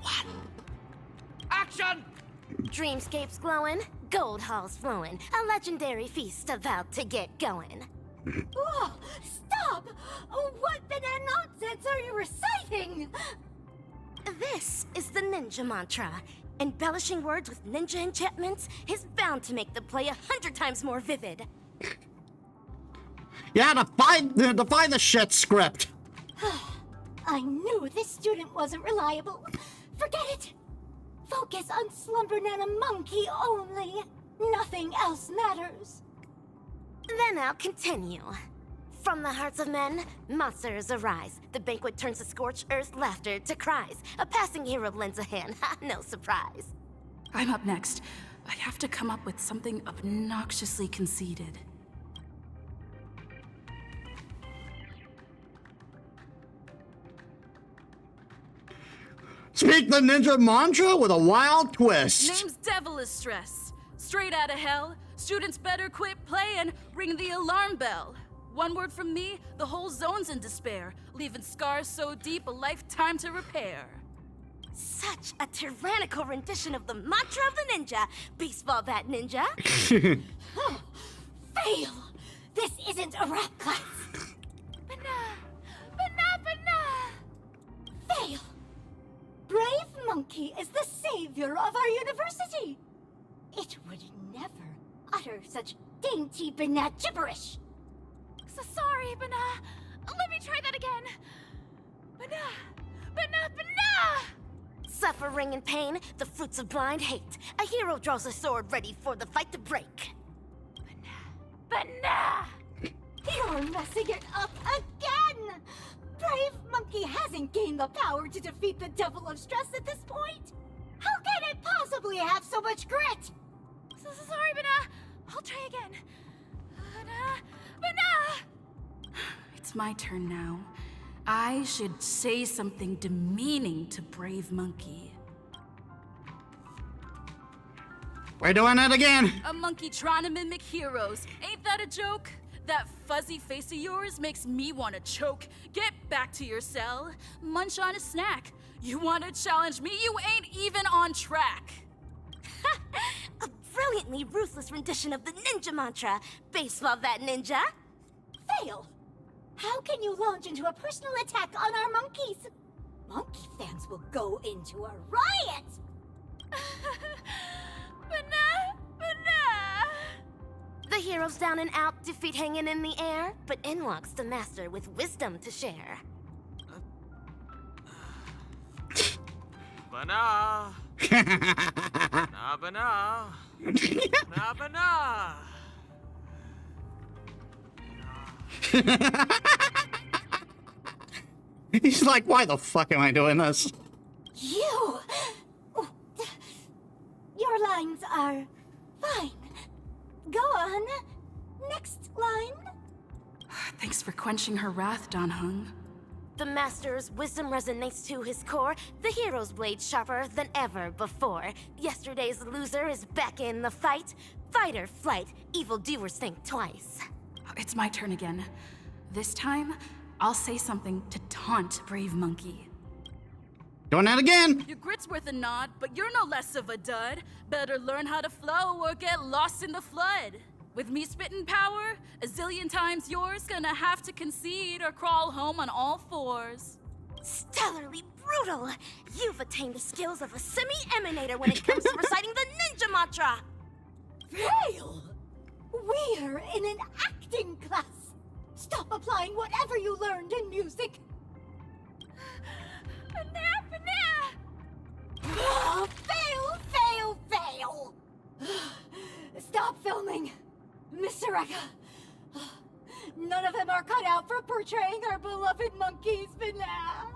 1. Action! Dreamscapes glowing, gold halls flowing, a legendary feast about to get going. Oh, stop! What Bana nonsense are you reciting? This is the ninja mantra. Embellishing words with ninja enchantments is bound to make the play 100 times more vivid. Yeah, defy the shit script. I knew this student wasn't reliable. Forget it. Focus on Slumber Nana Monkey only. Nothing else matters. Then I'll continue. From the hearts of men, monsters arise. The banquet turns to scorched earth, laughter to cries. A passing hero lends a hand, no surprise. I'm up next. I have to come up with something obnoxiously conceited. Speak the ninja mantra with a wild twist. Name's Devil is Stress. Straight out of hell. Students better quit playing. Ring the alarm bell. One word from me, the whole zone's in despair, leaving scars so deep a lifetime to repair. Such a tyrannical rendition of the mantra of the ninja. Baseball bat ninja. Fail! This isn't a rap class. Bana! Fail! Brave Monkey is the savior of our university. It would never utter such dainty Bana gibberish. So sorry, Bana. Let me try that again. Bana! Suffering and pain, the fruits of blind hate. A hero draws a sword ready for the fight to break. Bana! You're messing it up again! Brave Monkey hasn't gained the power to defeat the Devil of Stress at this point. How can it possibly have so much grit? So sorry, Bana. I'll try again. Banana! It's my turn now. I should say something demeaning to Brave Monkey. We're doing it again. A monkey trying to mimic heroes. Ain't that a joke? That fuzzy face of yours makes me want to choke. Get back to your cell. Munch on a snack. You want to challenge me? You ain't even on track. A brilliantly ruthless rendition of the ninja mantra. Baseball that ninja. Fail! How can you launch into a personal attack on our monkeys? Monkey fans will go into a riot! The heroes down and out, defeat hanging in the air, but in walks the master with wisdom to share. Banana. Banana, banana. Banana, banana. He's like, why the fuck am I doing this? You! Your lines are fine. Go on. Next line. Thanks for quenching her wrath, Don Hung. The master's wisdom resonates to his core. The hero's blade sharper than ever before. Yesterday's loser is back in the fight. Fight or flight, evildoers think twice. It's my turn again. This time, I'll say something to taunt Brave Monkey. Doing that again. Your grit's worth a nod, but you're no less of a dud. Better learn how to flow or get lost in the flood. With me spitting power, a zillion times yours, gonna have to concede or crawl home on all fours. Stellarly brutal! You've attained the skills of a semi-emanator when it comes to reciting the ninja mantra! Fail! We're in an acting class! Stop applying whatever you learned in music! Fail, fail, fail! Stop filming! Mr. Eka! None of them are cut out for portraying our beloved monkeys, Banana!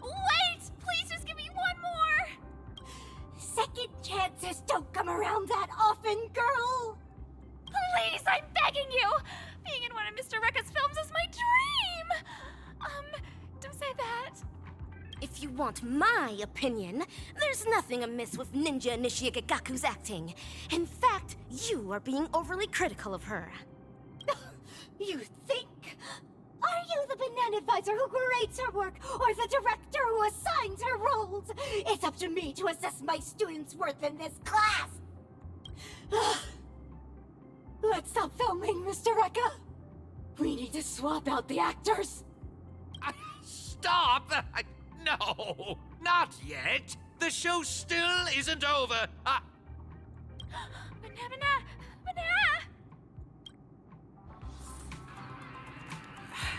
Wait! Please just give me one more! Second chances don't come around that often, girl! Please, I'm begging you! Being in one of Mr. Rekka's films is my dream! Don't say that. If you want my opinion, there's nothing amiss with Ninja Initiate Gagaku's acting. In fact, you are being overly critical of her. You think? Are you the banana advisor who grades her work, or the director who assigns her roles? It's up to me to assess my students' worth in this class! Let's stop filming, Mr. Eka! We need to swap out the actors! Stop! No, not yet. The show still isn't over. Banana!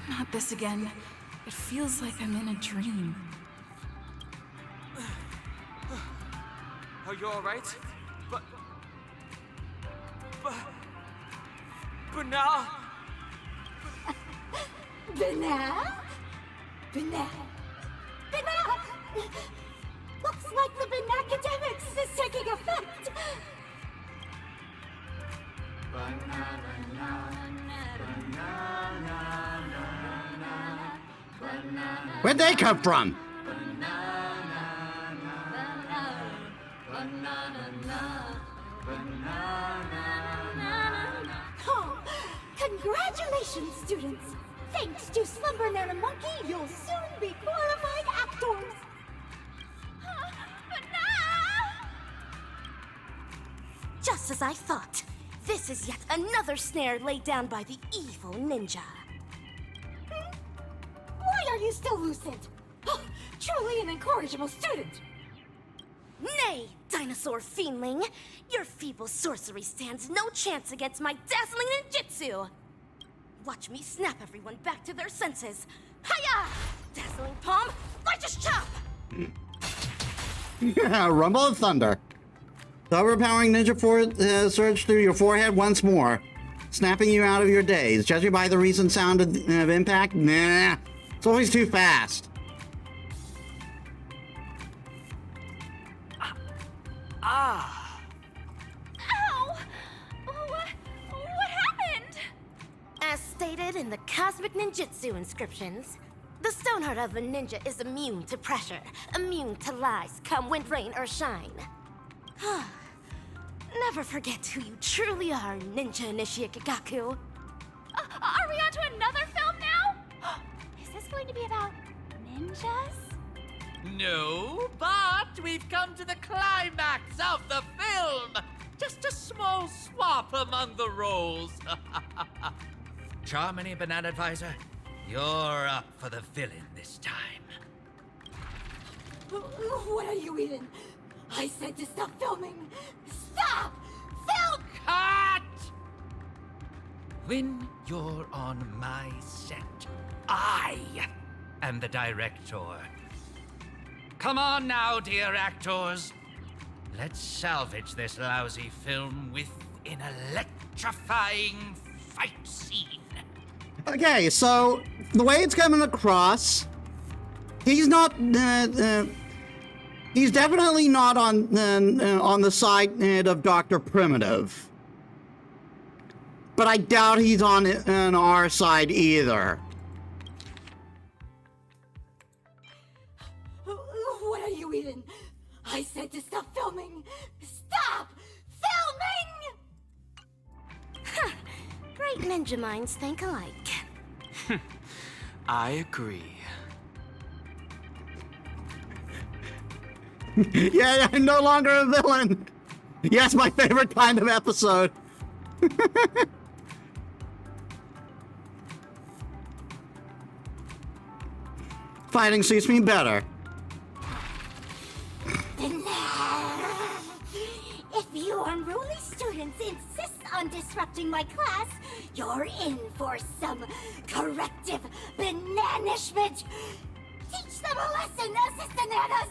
Not this again. It feels like I'm in a dream. Are you alright? Banana! Banana? Banana? Banana! Looks like the Banacademics is taking effect! Where'd they come from? Oh, congratulations, students! Thanks to Slumber Nana Monkey, you'll soon be qualified actors! Just as I thought. This is yet another snare laid down by the evil ninja. Why are you still lucid? Oh, truly an incorrigible student! Nay, dinosaur fiendling! Your feeble sorcery stands no chance against my dazzling ninjutsu! Watch me snap everyone back to their senses! Hiya! Dazzling palm, righteous chop! Rumble of thunder. The overpowering ninja force surged through your forehead once more, snapping you out of your daze. Judging by the recent sound of impact, nah, it's always too fast. Ow! Oh, cosmic ninjutsu inscriptions. The stoneheart of a ninja is immune to pressure, immune to lies, come wind, rain, or shine. Never forget who you truly are, Ninja Initiate Kagaku. Are we on to another film now? Is this going to be about ninjas? No, but we've come to the climax of the film. Just a small swap among the roles. Charmony, Banana Advisor, you're up for the villain this time. What are you eating? I said to stop filming. Stop! Film! Cut! When you're on my set, I am the director. Come on now, dear actors. Let's salvage this lousy film with an electrifying fight scene. Okay, so the way it's coming across, he's not. He's definitely not on the side of Dr. Primitive. But I doubt he's on our side either. What are you eating? I said to stop filming. Stop filming! Great ninja minds think alike. I agree. Yeah, I'm no longer a villain. Yes, my favorite kind of episode. Fighting suits me better. If you unruly students insist on disrupting my class, you're in for some corrective bananishment. Teach them a lesson, assistananas!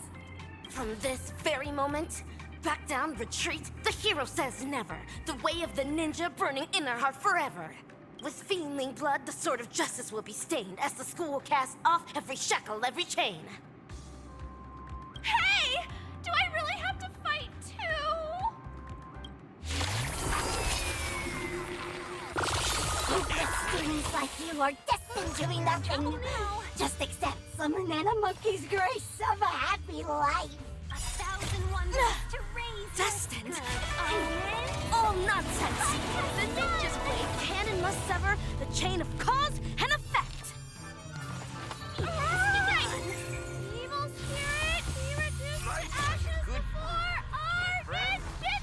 From this very moment, back down, retreat, the hero says never. The way of the ninja burning in their heart forever. With fiendling blood, the sword of justice will be stained as the school will cast off every shackle, every chain. Hey! Do I really have to fight too? Hopeless students like you are destined to be nothing. Just accept some banana monkey's grace of a happy life. 1,000 wonders to raise Destined? good. All nonsense! The ninja's blade can and must sever the chain of cause and effect! Evil spirit, be reduced to ashes before our ninjutsu!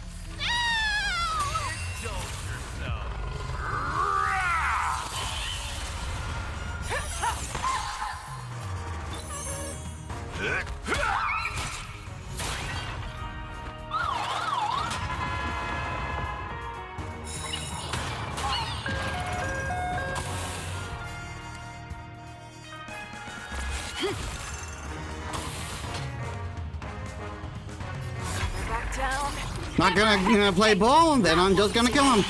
Back down. Not gonna play ball, then I'm just gonna kill him.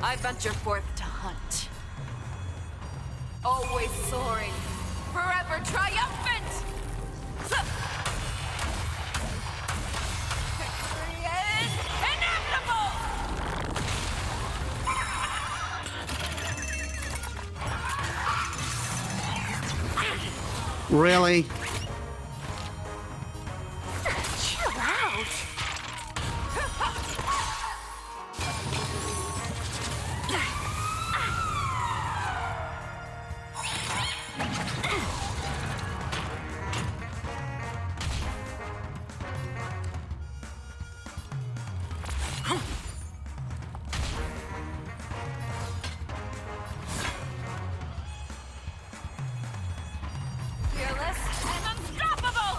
I venture forth to hunt. Always soaring, forever triumphant! Victory is inevitable! Really? Chill out. Fearless and unstoppable!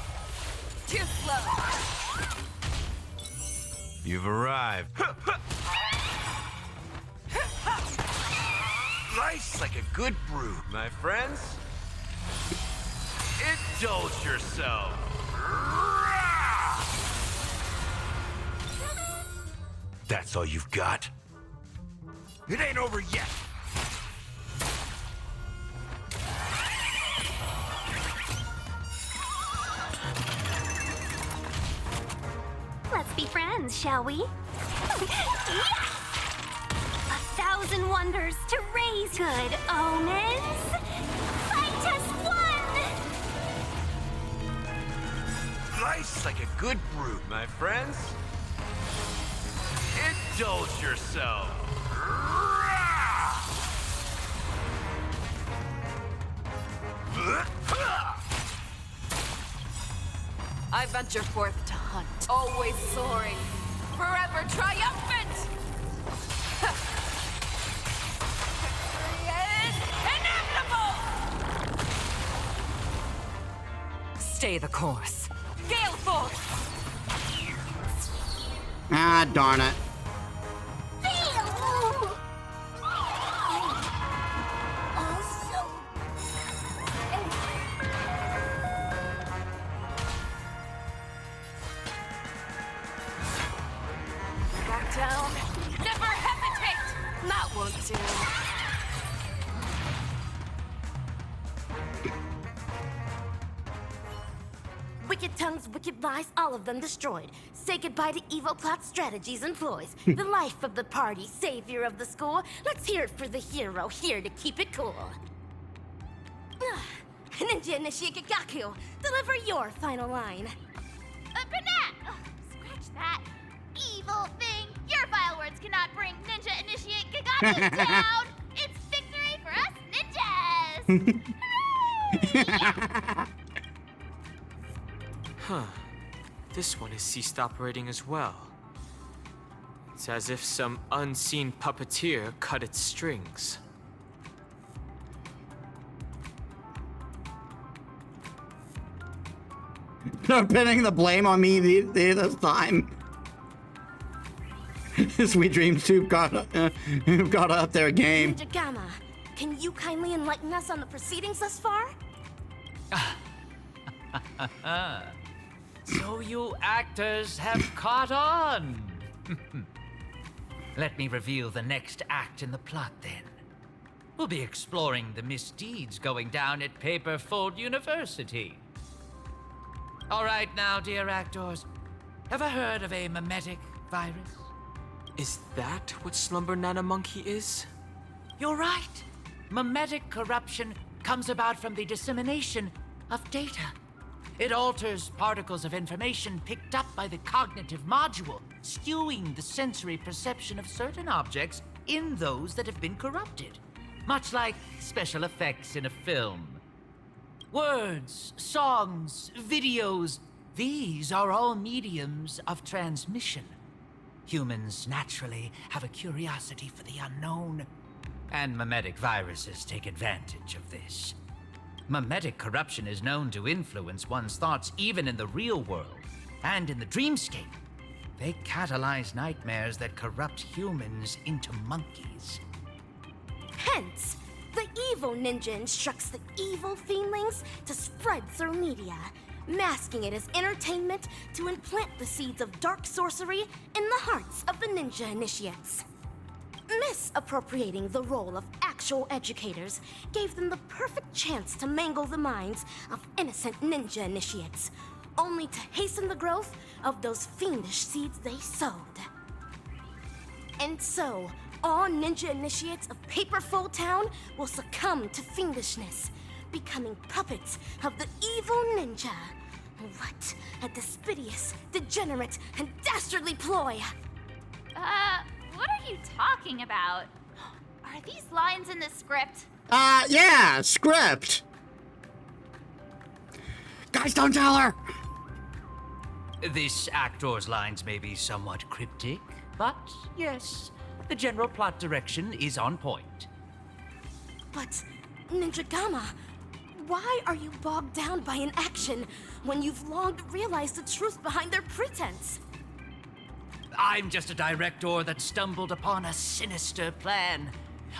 Too slow. You've arrived. Nice like a good brew. My friends, indulge yourself. That's all you've got? It ain't over yet. Let's be friends, shall we? 1,000 and wonders to raise good omens. Fight us one! Nice like a good brew, my friends. Indulge yourself. I venture forth to hunt. Always soaring, forever triumphant! Inevitable! Stay the course. Gale force! Ah, darn it. Back down. Never hesitate! That won't do. Wicked tongues, wicked lies, all of them destroyed. Say goodbye to evil plot strategies and ploys. The life of the party, savior of the school. Let's hear it for the hero, here to keep it cool. Ninja Initiate Gagaku, deliver your final line. Banat! Scratch that. Evil thing. Your vile words cannot bring Ninja Initiate Gagaku down. It's victory for us ninjas. Huh. This one has ceased operating as well. It's as if some unseen puppeteer cut its strings. They're pinning the blame on me this time. Sweet Dreams 2 got up their game. Ninja Gamma, can you kindly enlighten us on the proceedings thus far? So you actors have caught on. Let me reveal the next act in the plot then. We'll be exploring the misdeeds going down at Paperfold University. All right now, dear actors. Ever heard of a memetic virus? Is that what Slumber Nana Monkey is? You're right. Memetic corruption comes about from the dissemination of data. It alters particles of information picked up by the cognitive module, skewing the sensory perception of certain objects in those that have been corrupted. Much like special effects in a film. Words, songs, videos, these are all mediums of transmission. Humans naturally have a curiosity for the unknown, and memetic viruses take advantage of this. Memetic corruption is known to influence one's thoughts even in the real world, and in the dreamscape. They catalyze nightmares that corrupt humans into monkeys. Hence, the evil ninja instructs the evil fiendlings to spread through media, masking it as entertainment to implant the seeds of dark sorcery in the hearts of the ninja initiates. Misappropriating the role of actual educators gave them the perfect chance to mangle the minds of innocent ninja initiates, only to hasten the growth of those fiendish seeds they sowed. And so, all ninja initiates of Paperfold Town will succumb to fiendishness, becoming puppets of the evil ninja. What a despidious, degenerate, and dastardly ploy! What are you talking about? Are these lines in the script? Yeah, script. Guys, don't tell her. This actor's lines may be somewhat cryptic, but yes, the general plot direction is on point. But, Ninja Gamma, why are you bogged down by an action when you've long realized the truth behind their pretense? I'm just a director that stumbled upon a sinister plan.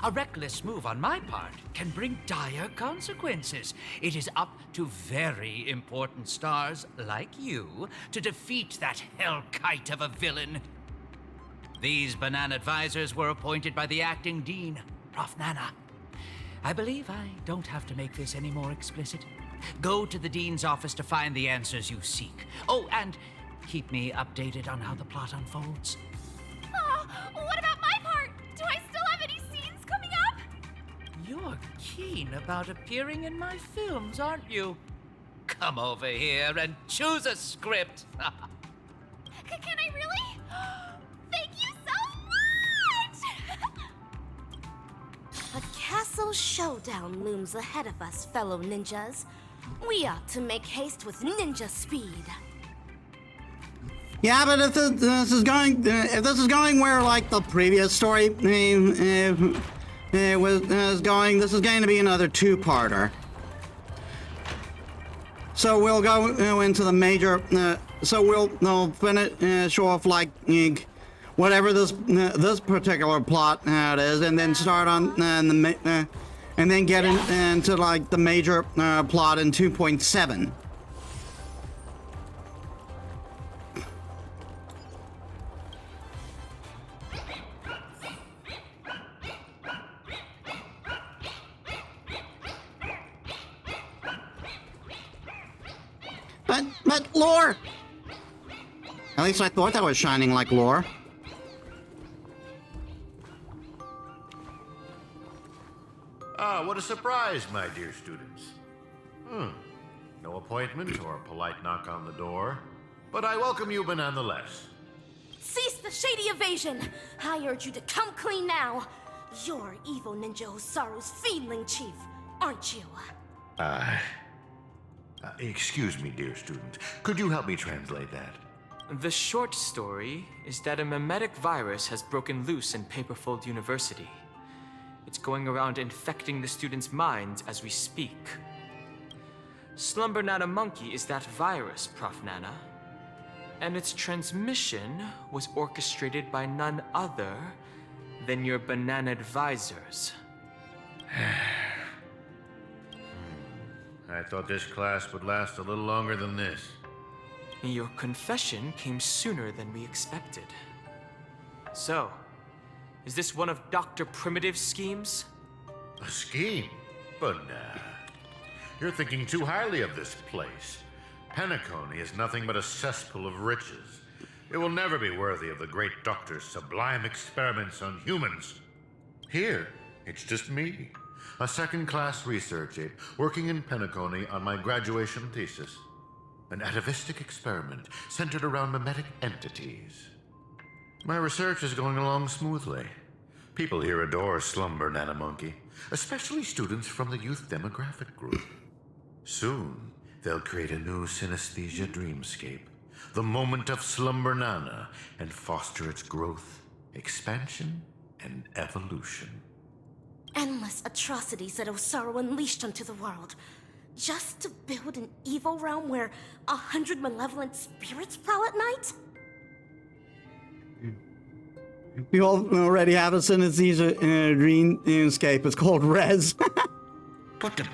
A reckless move on my part can bring dire consequences. It is up to very important stars like you to defeat that hellkite of a villain. These banana advisors were appointed by the acting dean, Prof. Nana. I believe I don't have to make this any more explicit. Go to the dean's office to find the answers you seek. Oh, and keep me updated on how the plot unfolds. What about my part? Do I still have any scenes You're keen about appearing in my films, aren't you? Come over here and choose a script. Can I really? Thank you so much! A castle showdown looms ahead of us, fellow ninjas. We ought to make haste with ninja speed. Yeah, but if this is going where like the previous story was going, this is going to be another two-parter. So we'll go into the major. So we'll finish off like whatever this particular plot it is, and then start on and then get into like the major plot in 2.7. But lore! At least I thought that was shining like lore. Ah, what a surprise, my dear students. No appointment or polite knock on the door, but I welcome you nonetheless. Cease the shady evasion! I urge you to come clean now. You're evil ninja Osaru's fiendling chief, aren't you? Excuse me, dear student. Could you help me translate that? The short story is that a memetic virus has broken loose in Paperfold University. It's going around infecting the students' minds as we speak. Slumber Nana Monkey is that virus, Prof. Nana. And its transmission was orchestrated by none other than your banana advisors. I thought this class would last a little longer than this. Your confession came sooner than we expected. So, is this one of Dr. Primitive's schemes? A scheme? But nah. You're thinking too highly of this place. Penacony is nothing but a cesspool of riches. It will never be worthy of the great doctor's sublime experiments on humans. Here, it's just me, a second-class research aide working in Penacony on my graduation thesis. An atavistic experiment centered around memetic entities. My research is going along smoothly. People here adore Slumber Nana Monkey, especially students from the youth demographic group. Soon, they'll create a new synesthesia dreamscape, the moment of Slumber Nana, and foster its growth, expansion, and evolution. Endless atrocities that Osaru unleashed onto the world, just to build an evil realm where 100 malevolent spirits prowl at night? We already have a synesthesia dreamscape. It's called Res. What the...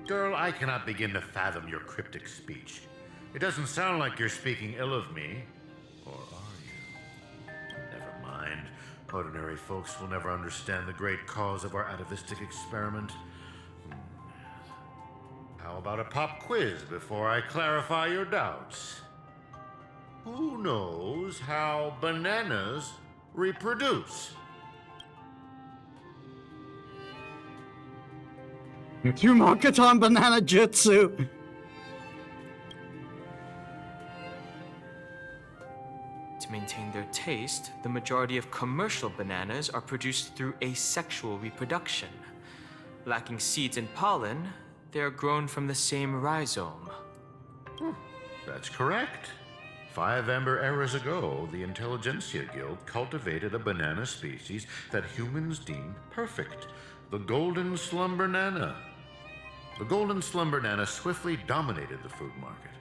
Girl, I cannot begin to fathom your cryptic speech. It doesn't sound like you're speaking ill of me. Or are you? Never mind. Ordinary folks will never understand the great cause of our atavistic experiment. How about a pop quiz before I clarify your doubts? Who knows how bananas reproduce? Chumakatan Banana Jutsu. To maintain their taste, the majority of commercial bananas are produced through asexual reproduction. Lacking seeds and pollen, they are grown from the same rhizome. That's correct. 5 amber eras ago, the Intelligentsia Guild cultivated a banana species that humans deemed perfect, the Golden Slumber Nana. The Golden Slumber Nana swiftly dominated the food market.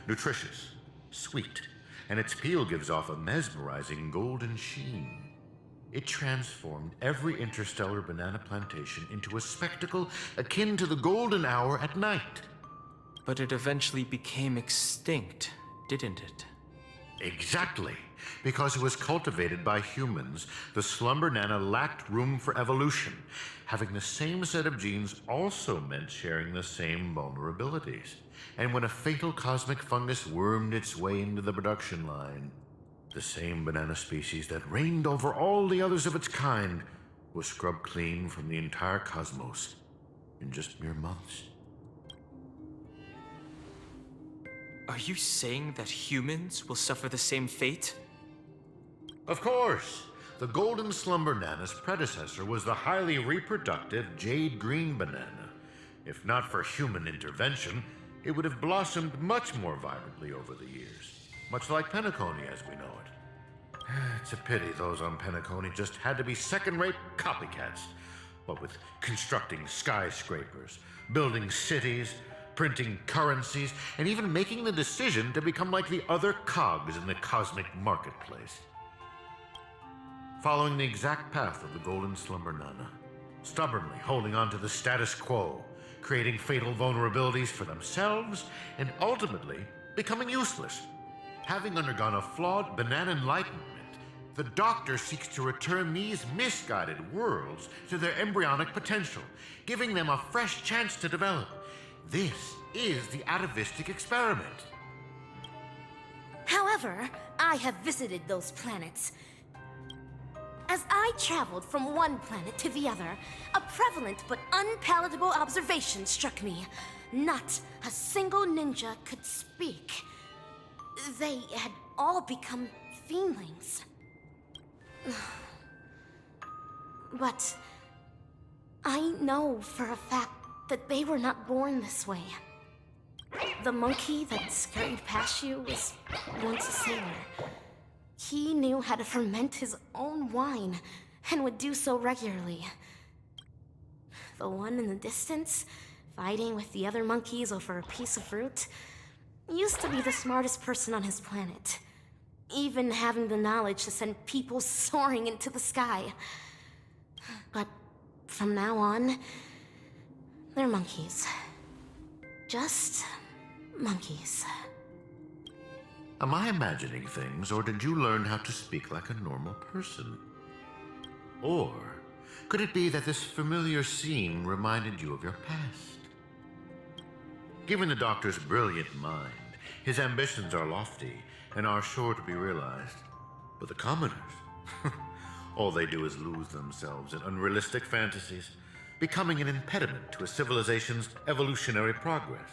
Nutritious, sweet, and its peel gives off a mesmerizing golden sheen. It transformed every interstellar banana plantation into a spectacle akin to the golden hour at night. But it eventually became extinct, didn't it? Exactly. Because it was cultivated by humans, the Slumber Nana lacked room for evolution. Having the same set of genes also meant sharing the same vulnerabilities. And when a fatal cosmic fungus wormed its way into the production line, the same banana species that reigned over all the others of its kind was scrubbed clean from the entire cosmos in just mere months. Are you saying that humans will suffer the same fate? Of course! The Golden Slumber Nana's predecessor was the highly reproductive Jade Green Banana. If not for human intervention, it would have blossomed much more vibrantly over the years, much like Penacony as we know it. It's a pity those on Penacony just had to be second-rate copycats, what with constructing skyscrapers, building cities, printing currencies, and even making the decision to become like the other cogs in the cosmic marketplace. Following the exact path of the Golden Slumber Nana, stubbornly holding on to the status quo, creating fatal vulnerabilities for themselves, and ultimately becoming useless. Having undergone a flawed banana enlightenment, the Doctor seeks to return these misguided worlds to their embryonic potential, giving them a fresh chance to develop. This is the atavistic experiment. However, I have visited those planets. As I traveled from one planet to the other, a prevalent but unpalatable observation struck me. Not a single ninja could speak. They had all become fiendlings. But I know for a fact that they were not born this way. The monkey that scurried past you was once a sailor. He knew how to ferment his own wine, and would do so regularly. The one in the distance, fighting with the other monkeys over a piece of fruit, used to be the smartest person on his planet, even having the knowledge to send people soaring into the sky. But from now on, they're monkeys. Just monkeys. Am I imagining things, or did you learn how to speak like a normal person? Or could it be that this familiar scene reminded you of your past? Given the Doctor's brilliant mind, his ambitions are lofty and are sure to be realized. But the commoners, all they do is lose themselves in unrealistic fantasies, becoming an impediment to a civilization's evolutionary progress.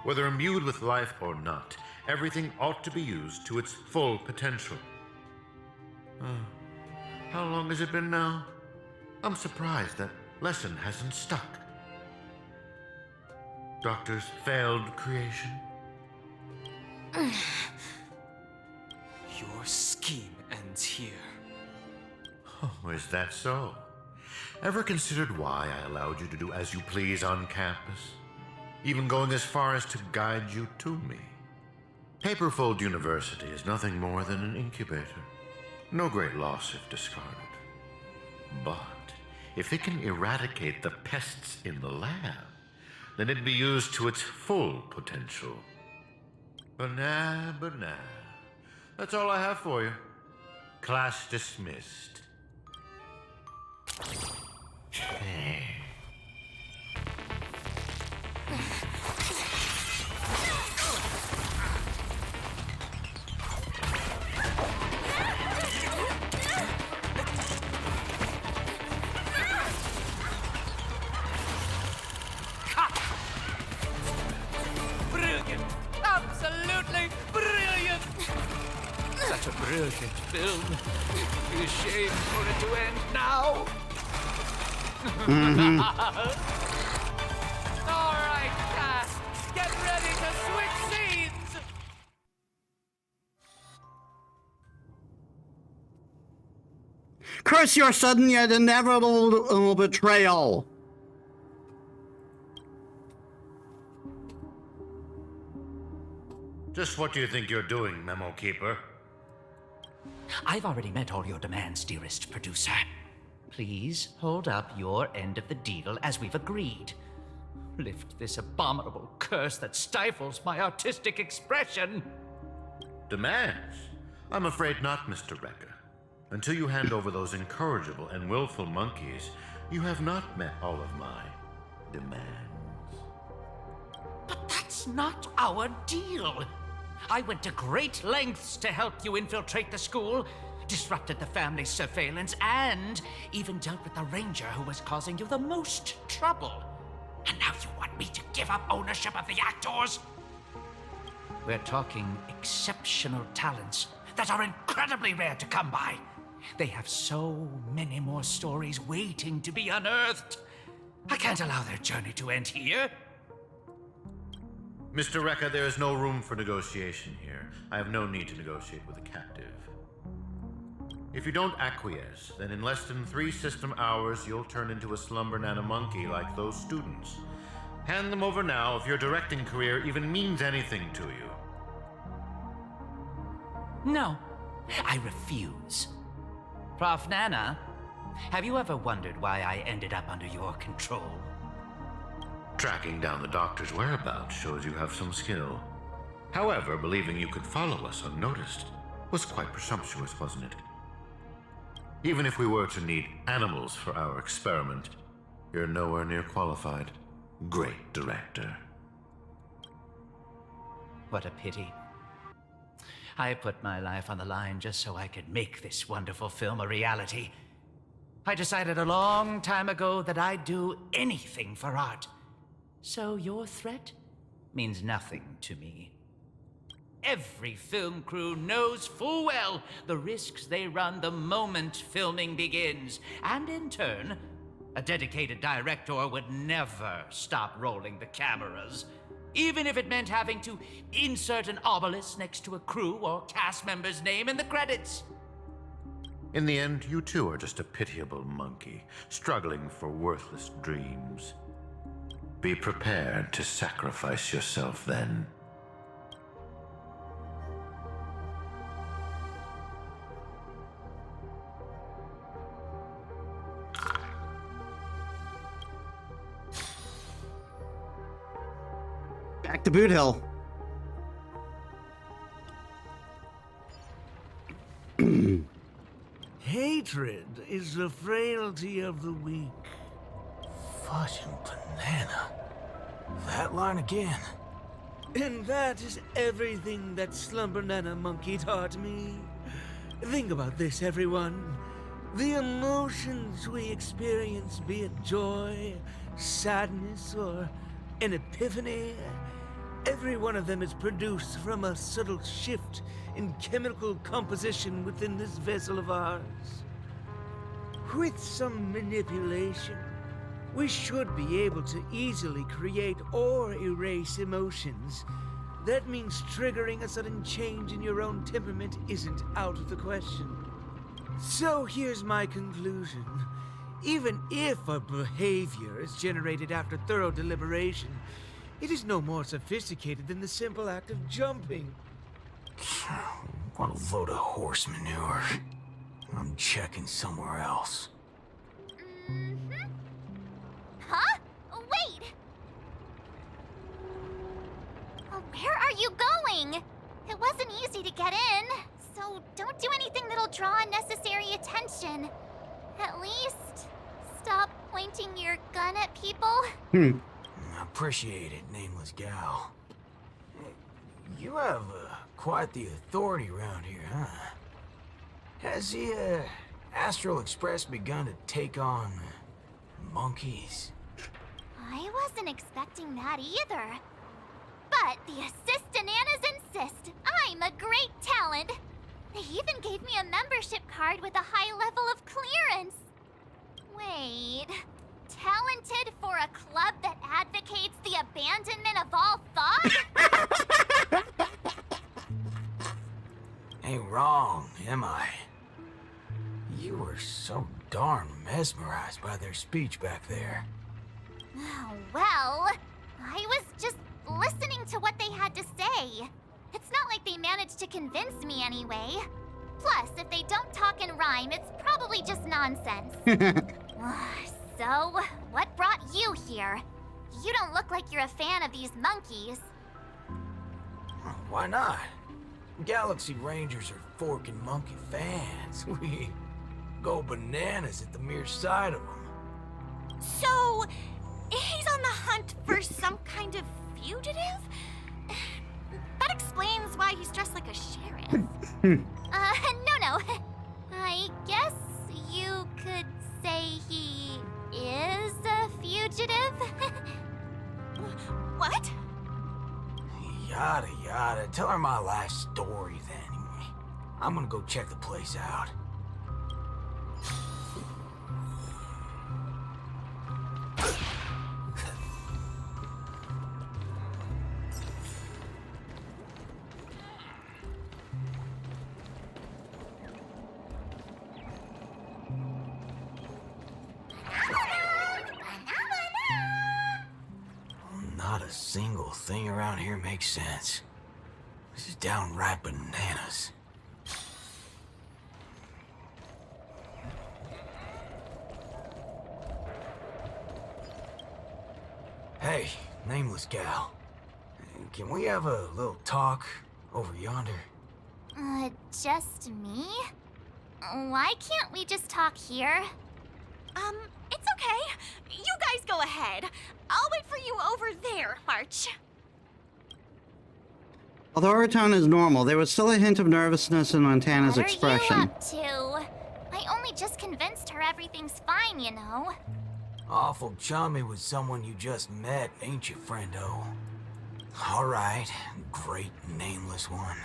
Whether imbued with life or not, everything ought to be used to its full potential. How long has it been now? I'm surprised that lesson hasn't stuck. Doctor's failed creation? Your scheme ends here. Oh, is that so? Ever considered why I allowed you to do as you please on campus? Even going as far as to guide you to me. Paperfold University is nothing more than an incubator. No great loss if discarded. But if it can eradicate the pests in the lab, then it'd be used to its full potential. But nah. That's all I have for you. Class dismissed. Brilliant! Absolutely brilliant! Such a brilliant film. It is a shame for it to end now. All right, cast, get ready to switch scenes. Curse your sudden yet inevitable betrayal. Just what do you think you're doing, Memo Keeper? I've already met all your demands, dearest producer. Please hold up your end of the deal as we've agreed. Lift this abominable curse that stifles my artistic expression. Demands? I'm afraid not, Mr. Recker. Until you hand over those incorrigible and willful monkeys, you have not met all of my demands. But that's not our deal. I went to great lengths to help you infiltrate the school, disrupted the family's surveillance, and even dealt with the ranger who was causing you the most trouble. And now you want me to give up ownership of the actors? We're talking exceptional talents that are incredibly rare to come by. They have so many more stories waiting to be unearthed. I can't allow their journey to end here. Mr. Rekka, there is no room for negotiation here. I have no need to negotiate with a captive. If you don't acquiesce, then in less than 3 system hours, you'll turn into a slumber nana monkey like those students. Hand them over now if your directing career even means anything to you. No, I refuse. Prof. Nana, have you ever wondered why I ended up under your control? Tracking down the doctor's whereabouts shows you have some skill. However, believing you could follow us unnoticed was quite presumptuous, wasn't it? Even if we were to need animals for our experiment, you're nowhere near qualified. Great director. What a pity. I put my life on the line just so I could make this wonderful film a reality. I decided a long time ago that I'd do anything for art. So your threat means nothing to me. Every film crew knows full well the risks they run the moment filming begins. And in turn, a dedicated director would never stop rolling the cameras, even if it meant having to insert an obelisk next to a crew or cast member's name in the credits. In the end, you too are just a pitiable monkey, struggling for worthless dreams. Be prepared to sacrifice yourself then. Back to Boot Hill. Hatred is the frailty of the weak. Fudging banana. That line again. And that is everything that Slumber Nana Monkey taught me. Think about this, everyone. The emotions we experience, be it joy, sadness, or an epiphany, every one of them is produced from a subtle shift in chemical composition within this vessel of ours. With some manipulation, we should be able to easily create or erase emotions. That means triggering a sudden change in your own temperament isn't out of the question. So here's my conclusion. Even if a behavior is generated after thorough deliberation, it is no more sophisticated than the simple act of jumping. What a load of horse manure. I'm checking somewhere else. Huh? Wait! Where are you going? It wasn't easy to get in, so don't do anything that'll draw unnecessary attention. At least, stop pointing your gun at people. I appreciate it, nameless gal. You have quite the authority around here, huh? Has the Astral Express begun to take on monkeys? I wasn't expecting that either. But the Assistananas insist I'm a great talent. They even gave me a membership card with a high level of clearance. Wait, talented for a club that advocates the abandonment of all thought? Ain't wrong, am I? You were so darn mesmerized by their speech back there. Oh, well, I was just listening to what they had to say. It's not like they managed to convince me anyway. Plus, if they don't talk in rhyme, it's probably just nonsense. So, what brought you here? You don't look like you're a fan of these monkeys. Why not? Galaxy Rangers are forking monkey fans. We go bananas at the mere sight of them. So, he's on the hunt for some kind of fugitive? That explains why he's dressed like a sheriff. No. I guess you could say he is a fugitive? What? Yada yada. Tell her my life story then. I'm gonna go check the place out. Not a single thing around here makes sense. This is downright bananas. Hey, nameless gal. Can we have a little talk over yonder? Just me? Why can't we just talk here? It's okay. You guys go ahead. I'll wait for you over there, March. Although her tone is normal, there was still a hint of nervousness in Montana's expression. What are you up to? I only just convinced her everything's fine, you know. Awful chummy with someone you just met, ain't you, friendo? Alright, great nameless one.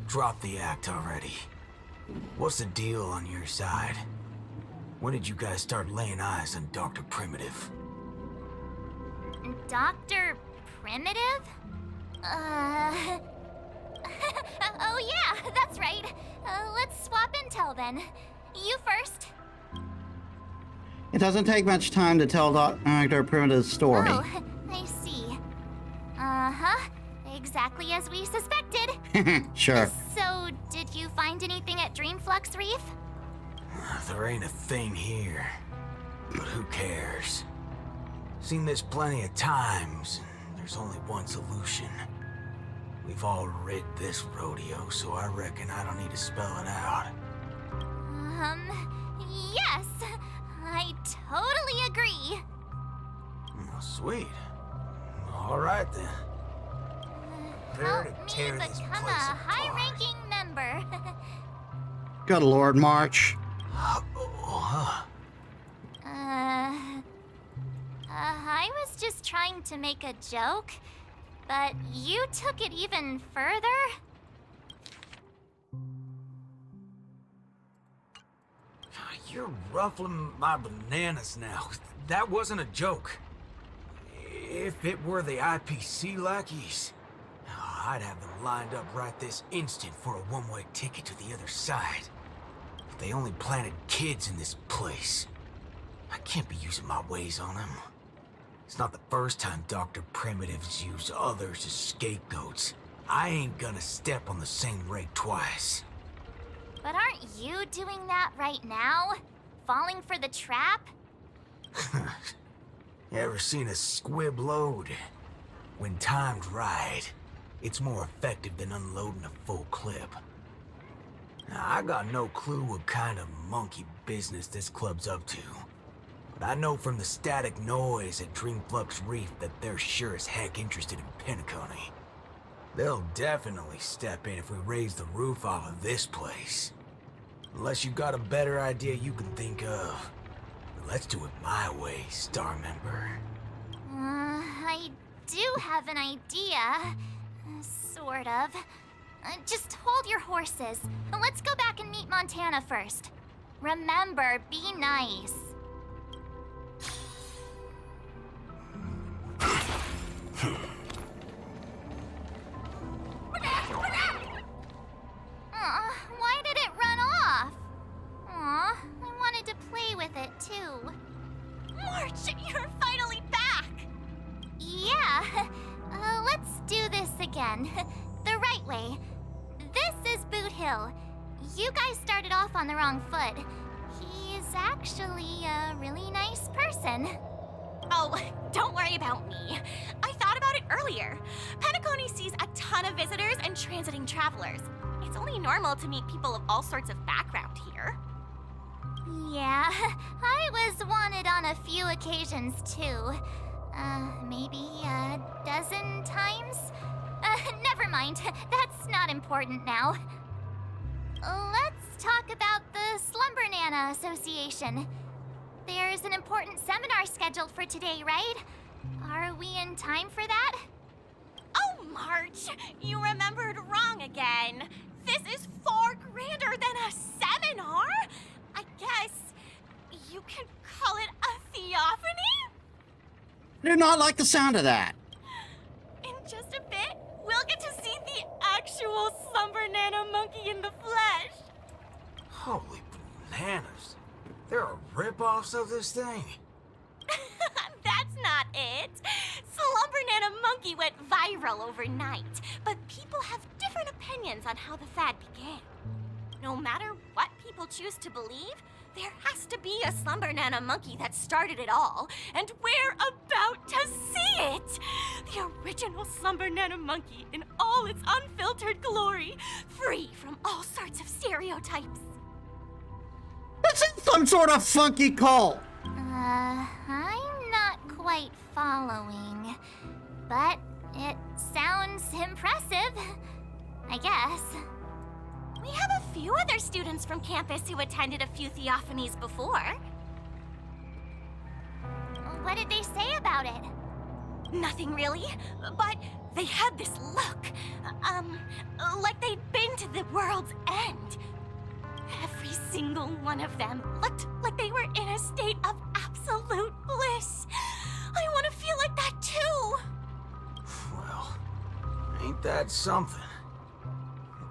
Drop the act already. What's the deal on your side? When did you guys start laying eyes on Dr. Primitive? Dr. Primitive? Oh yeah, that's right. Let's swap intel then. You first. It doesn't take much time to tell Dr. Primitive's story. Oh, I see. Uh-huh. Exactly as we suspected. Sure. So, did you find anything at Dreamflux Reef? There ain't a thing here. But who cares? Seen this plenty of times, and there's only one solution. We've all rid this rodeo, so I reckon I don't need to spell it out. Yes. I totally agree. Oh, sweet. All right then. Help me become a high-ranking member. Good Lord, March. I was just trying to make a joke, but you took it even further? You're ruffling my bananas now. That wasn't a joke. If it were the IPC lackeys, I'd have them lined up right this instant for a one-way ticket to the other side. But they only planted kids in this place. I can't be using my ways on them. It's not the first time Dr. Primitive's used others as scapegoats. I ain't gonna step on the same rake twice. But aren't you doing that right now? Falling for the trap? You ever seen a squib load? When timed right, it's more effective than unloading a full clip. Now, I got no clue what kind of monkey business this club's up to. But I know from the static noise at Dreamflux Reef that they're sure as heck interested in Penacony. They'll definitely step in if we raise the roof off of this place. Unless you've got a better idea you can think of. Let's do it my way, Star Member. I do have an idea. Sort of. Just hold your horses. Let's go back and meet Montana first. Remember, be nice. Why did it run off? Aw, I wanted to play with it too. March, you're finally back! Yeah, let's do this again. The right way. This is Boot Hill. You guys started off on the wrong foot. He's actually a really nice person. Oh, don't worry about me. I thought about it earlier. Penacony sees a ton of visitors and transiting travelers. It's only normal to meet people of all sorts of background here. Yeah, I was wanted on a few occasions too. Maybe a dozen times? Never mind. That's not important now. Let's talk about the Slumber Nana Association. There's an important seminar scheduled for today, right? Are we in time for that? Oh, March! You remembered wrong again. This is far grander than a seminar. I guess you could call it a theophany? I do not like the sound of that. In just a bit, we'll get to see the actual Slumber Nana monkey in the flesh. Holy bananas. There are rip-offs of this thing. That's not it. Slumber Nana monkey went viral overnight, but people have different opinions on how the fad began. No matter what people choose to believe, there has to be a Slumber Nana monkey that started it all, and we're about to see it! The original Slumber Nana monkey in all its unfiltered glory, free from all sorts of stereotypes. This is some sort of funky cult. I'm not quite following, but it sounds impressive, I guess. We have a few other students from campus who attended a few theophanies before. What did they say about it? Nothing really, but they had this look. Like they'd been to the world's end. Every single one of them looked like they were in a state of absolute bliss. I want to feel like that too. Well, ain't that something?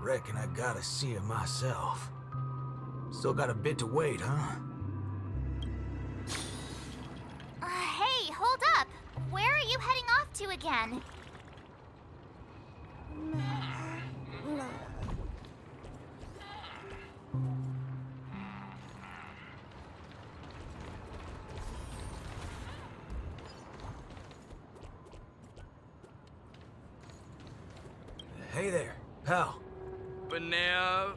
Reckon I gotta see it myself. Still got a bit to wait, huh? Hey, hold up. Where are you heading off to again? Hey there, pal. Banana.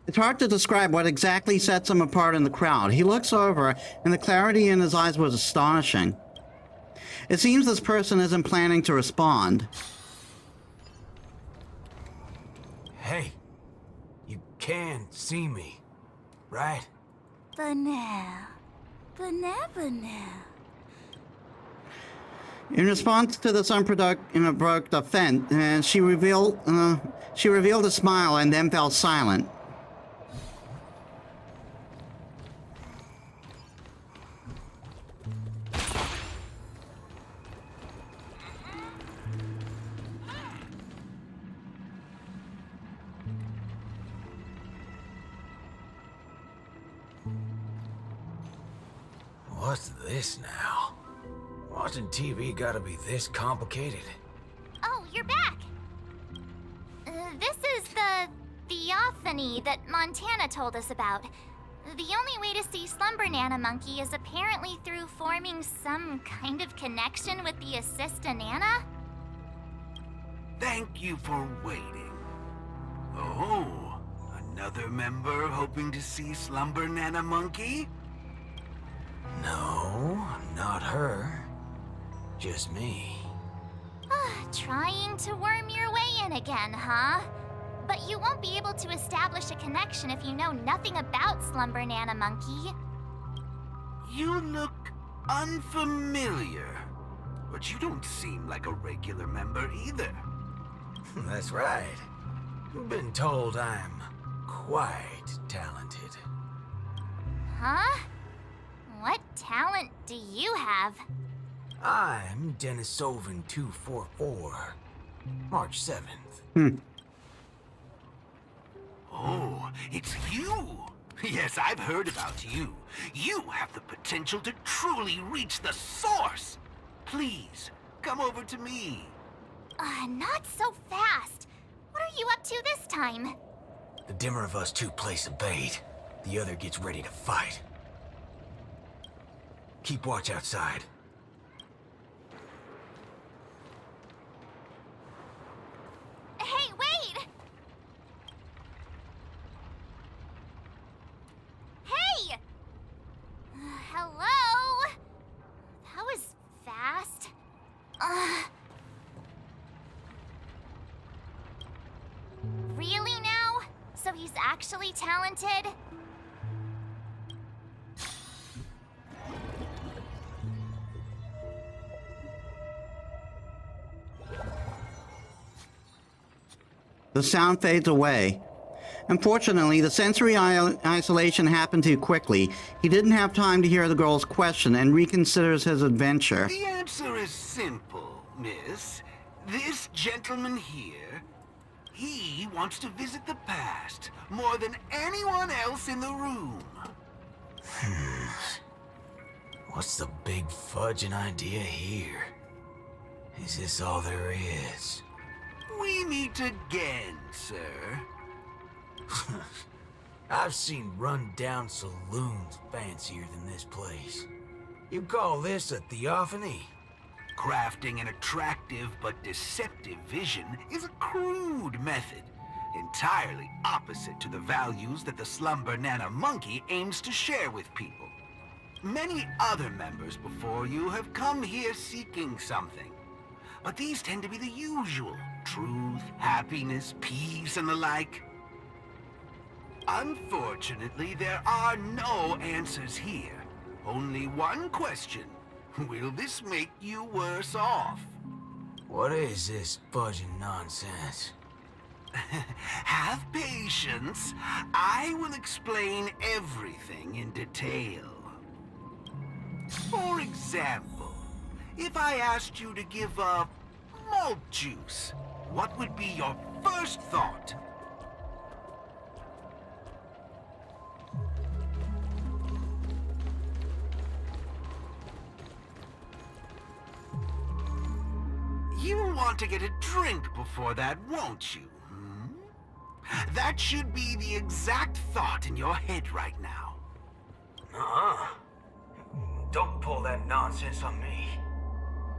It's hard to describe what exactly sets him apart in the crowd. He looks over, and the clarity in his eyes was astonishing. It seems this person isn't planning to respond. Hey, you can see me, right? Banana. In response to this unprovoked offense, she revealed a smile and then fell silent. What's this now? Watching TV gotta be this complicated? Oh, you're back. This is the theophany that Montana told us about. The only way to see Slumber Nana Monkey is apparently through forming some kind of connection with the Assista Nana. Thank you for waiting. Oh, another member hoping to see Slumber Nana Monkey? No, not her. Just me. Trying to worm your way in again, huh? But you won't be able to establish a connection if you know nothing about Slumber Nana Monkey. You look unfamiliar, but you don't seem like a regular member either. That's right. Been told I'm quite talented. Huh? What talent do you have? I'm Denisovan 244. March 7th. Oh, it's you! Yes, I've heard about you. You have the potential to truly reach the source. Please, come over to me. Not so fast. What are you up to this time? The dimmer of us two plays a bait. The other gets ready to fight. Keep watch outside. Hey, wait! Hey! Hello? That was fast. actually talented? The sound fades away. Unfortunately, the sensory isolation happened too quickly. He didn't have time to hear the girl's question and reconsiders his adventure. The answer is simple, miss. This gentleman here, he wants to visit the past more than anyone else in the room. What's the big fudging idea here? Is this all there is? We meet again, sir. I've seen run-down saloons fancier than this place. You call this a theophany? Crafting an attractive but deceptive vision is a crude method, entirely opposite to the values that the Slumber Nana Monkey aims to share with people. Many other members before you have come here seeking something, but these tend to be the usual: truth, happiness, peace, and the like. Unfortunately, there are no answers here. Only one question. Will this make you worse off? What is this fudging nonsense? Have patience. I will explain everything in detail. For example, if I asked you to give up malt juice, what would be your first thought? You want to get a drink before that, won't you? That should be the exact thought in your head right now. Don't pull that nonsense on me.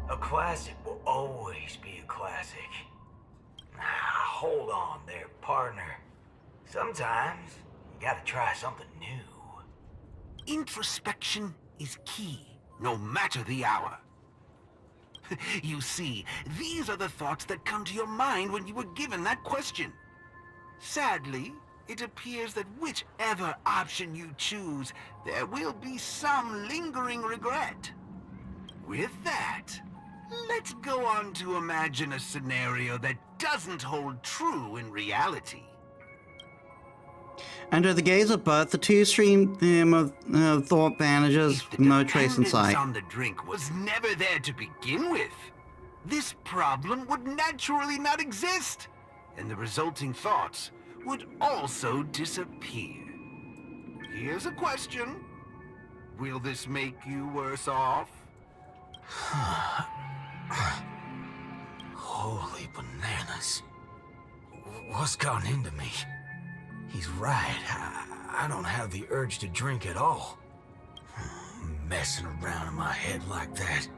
A classic will always be a classic. Hold on there, partner. Sometimes you gotta try something new. Introspection is key, no matter the hour. You see, these are the thoughts that come to your mind when you were given that question. Sadly, it appears that whichever option you choose, there will be some lingering regret. With that, let's go on to imagine a scenario that doesn't hold true in reality. Under the gaze of both, the two stream of thought vanishes, no trace in sight. On the drink was never there to begin with. This problem would naturally not exist, and the resulting thoughts would also disappear. Here's a question. Will this make you worse off? Holy bananas. What's gone into me? He's right. I don't have the urge to drink at all. Messing around in my head like that.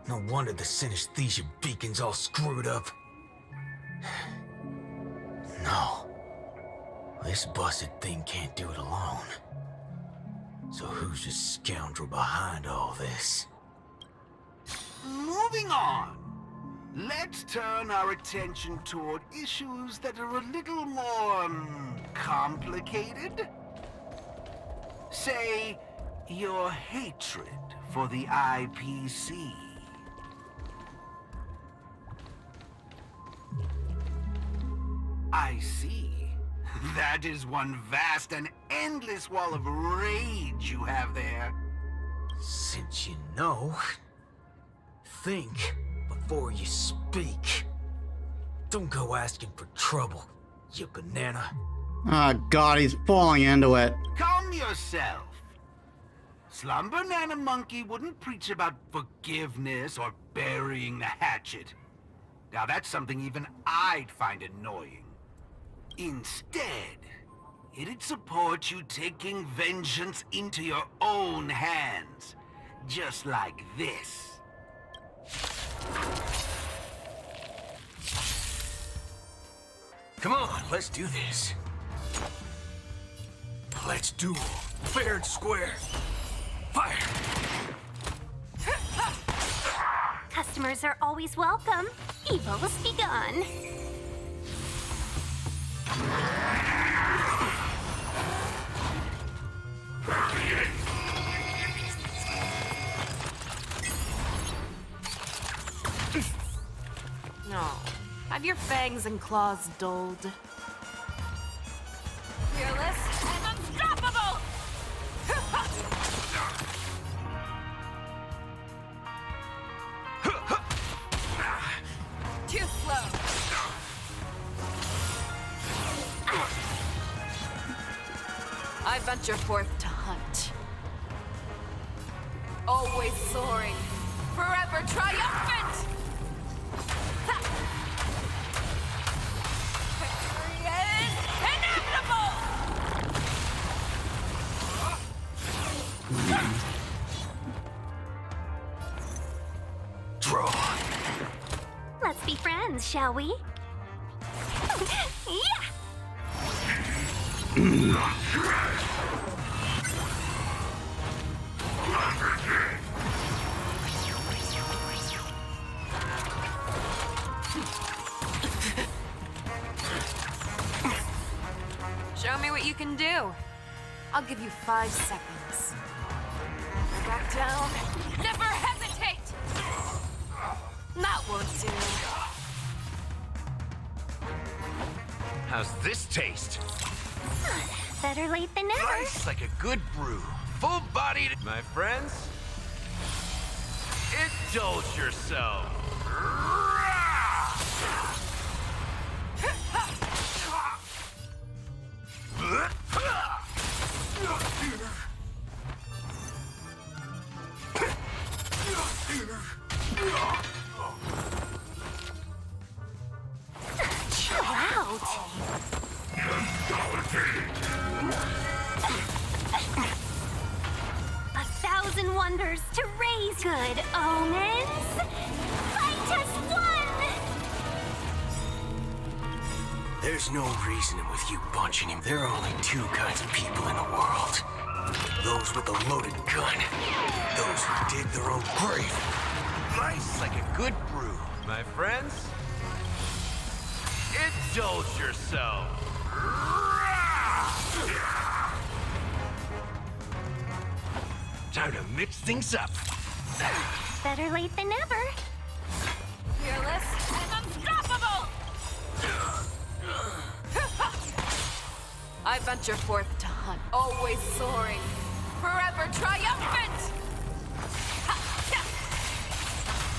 No wonder the synesthesia beacon's all screwed up. No. This busted thing can't do it alone. So who's the scoundrel behind all this? Moving on. Let's turn our attention toward issues that are a little more complicated. Say, your hatred for the IPC. I see. That is one vast and endless wall of rage you have there. Since you know, think before you speak. Don't go asking for trouble, you banana. Oh God, he's falling into it. Calm yourself. Slumber Nana Monkey wouldn't preach about forgiveness or burying the hatchet. Now that's something even I'd find annoying. Instead, it'd support you taking vengeance into your own hands. Just like this. Come on, let's do this. Let's duel. Fair and square. Fire! Customers are always welcome. Evil is begun. No. Have your fangs and claws dulled? Fearless and unstoppable! Too slow. I venture forth to hunt. Always soaring, forever triumphant! Victory is inevitable! Draw. Let's be friends, shall we? Yeah! Show me what you can do. I'll give you 5 seconds. Back down. Never hesitate! That won't do. How's this taste? Better late than never. Nice like a good brew. Full-bodied. My friends, indulge yourself. Chill out. 1,000 wonders to raise good omens. Fight us one! There's no reasoning with you punching him. There are only 2 kinds of people in the world. Those with a loaded gun. Those who dig their own grave. Nice like a good brew. My friends, indulge yourself. Time to mix things up. Better late than never. Fearless and unstoppable! I venture forth to hunt. Always soaring, forever triumphant!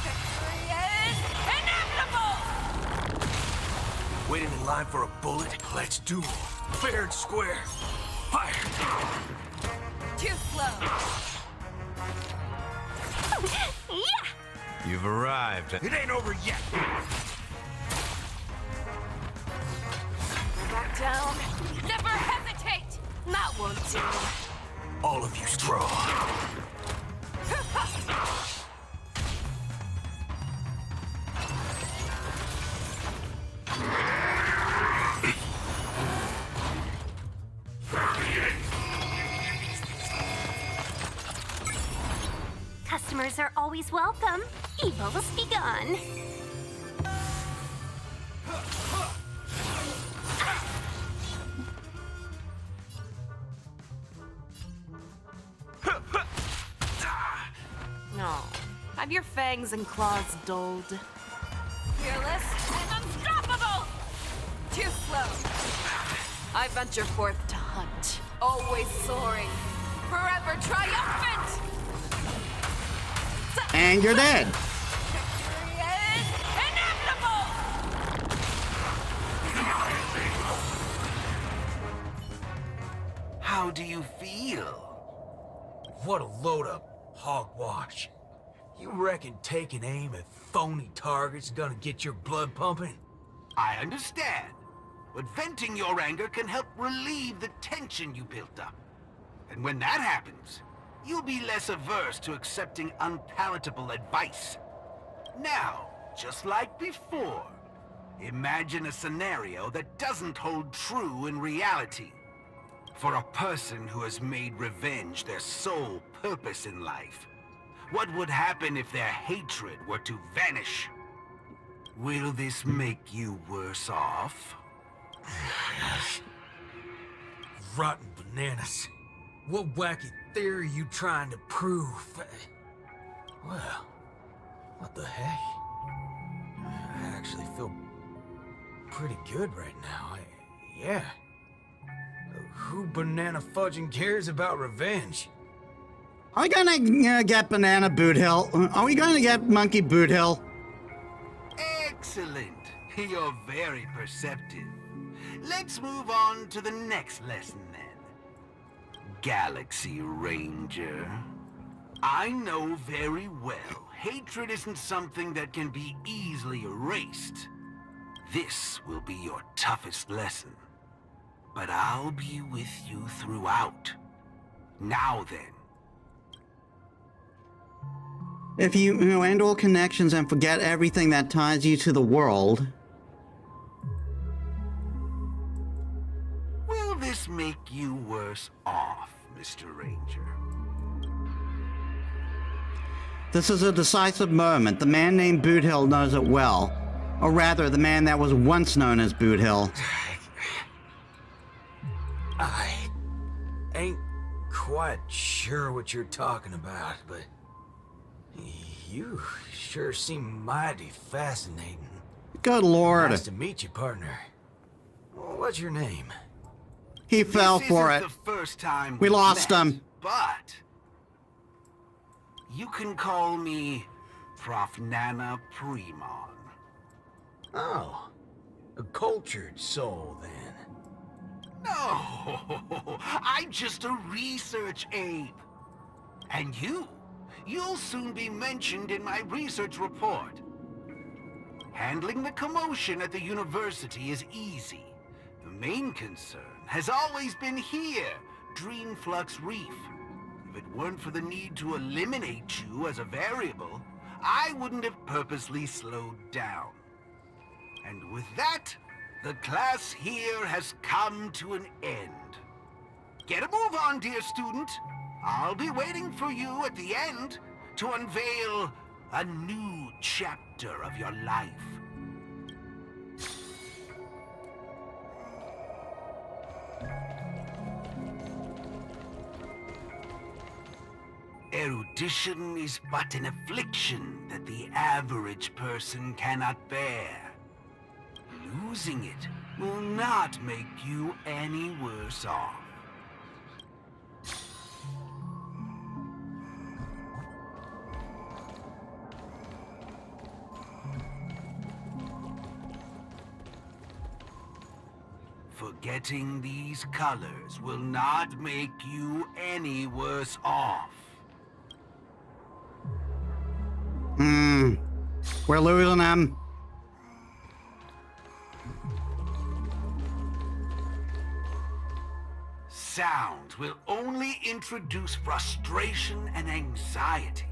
Victory is inevitable! Waiting in line for a bullet? Let's duel. Fair and square. Fire! Too slow. Yeah! You've arrived. It ain't over yet. Back down. Never hesitate! That won't do. All of you straw. Customers are always welcome. Evils be gone. No. Have your fangs and claws dulled? Fearless and unstoppable! Too slow. I venture forth to hunt. Always soaring, forever triumphant! And you're dead. Victory is inevitable! How do you feel? What a load of hogwash. You reckon taking aim at phony targets gonna get your blood pumping? I understand, but venting your anger can help relieve the tension you built up. And when that happens, you'll be less averse to accepting unpalatable advice. Now, just like before, imagine a scenario that doesn't hold true in reality. For a person who has made revenge their sole purpose in life, what would happen if their hatred were to vanish? Will this make you worse off? Rotten bananas. What wacky theory you trying to prove? Well, what the heck? I actually feel pretty good right now. Yeah. Who banana fudging cares about revenge? Are we gonna get Banana Boot Hill? Are we going to get Monkey Boot Hill? Excellent. You're very perceptive. Let's move on to the next lesson then. Galaxy Ranger. I know very well hatred isn't something that can be easily erased. This will be your toughest lesson. But I'll be with you throughout. Now then. If you end all connections and forget everything that ties you to the world. Will this make you worse off, Mr. Ranger? This is a decisive moment. The man named Boot Hill knows it well. Or rather, the man that was once known as Boot Hill. I ain't quite sure what you're talking about, but you sure seem mighty fascinating. Good Lord. Nice to meet you, partner. What's your name? He fell for it. The first time we lost him. But you can call me Prof. Nana Premon. Oh, a cultured soul then. No, I'm just a research ape. And you'll soon be mentioned in my research report. Handling the commotion at the university is easy. The main concern has always been here, Dreamflux Reef. If it weren't for the need to eliminate you as a variable, I wouldn't have purposely slowed down. And with that, the class here has come to an end. Get a move on, dear student. I'll be waiting for you at the end to unveil a new chapter of your life. Erudition is but an affliction that the average person cannot bear. Losing it will not make you any worse off. Forgetting these colors will not make you any worse off. We're losing him. Sound will only introduce frustration and anxiety.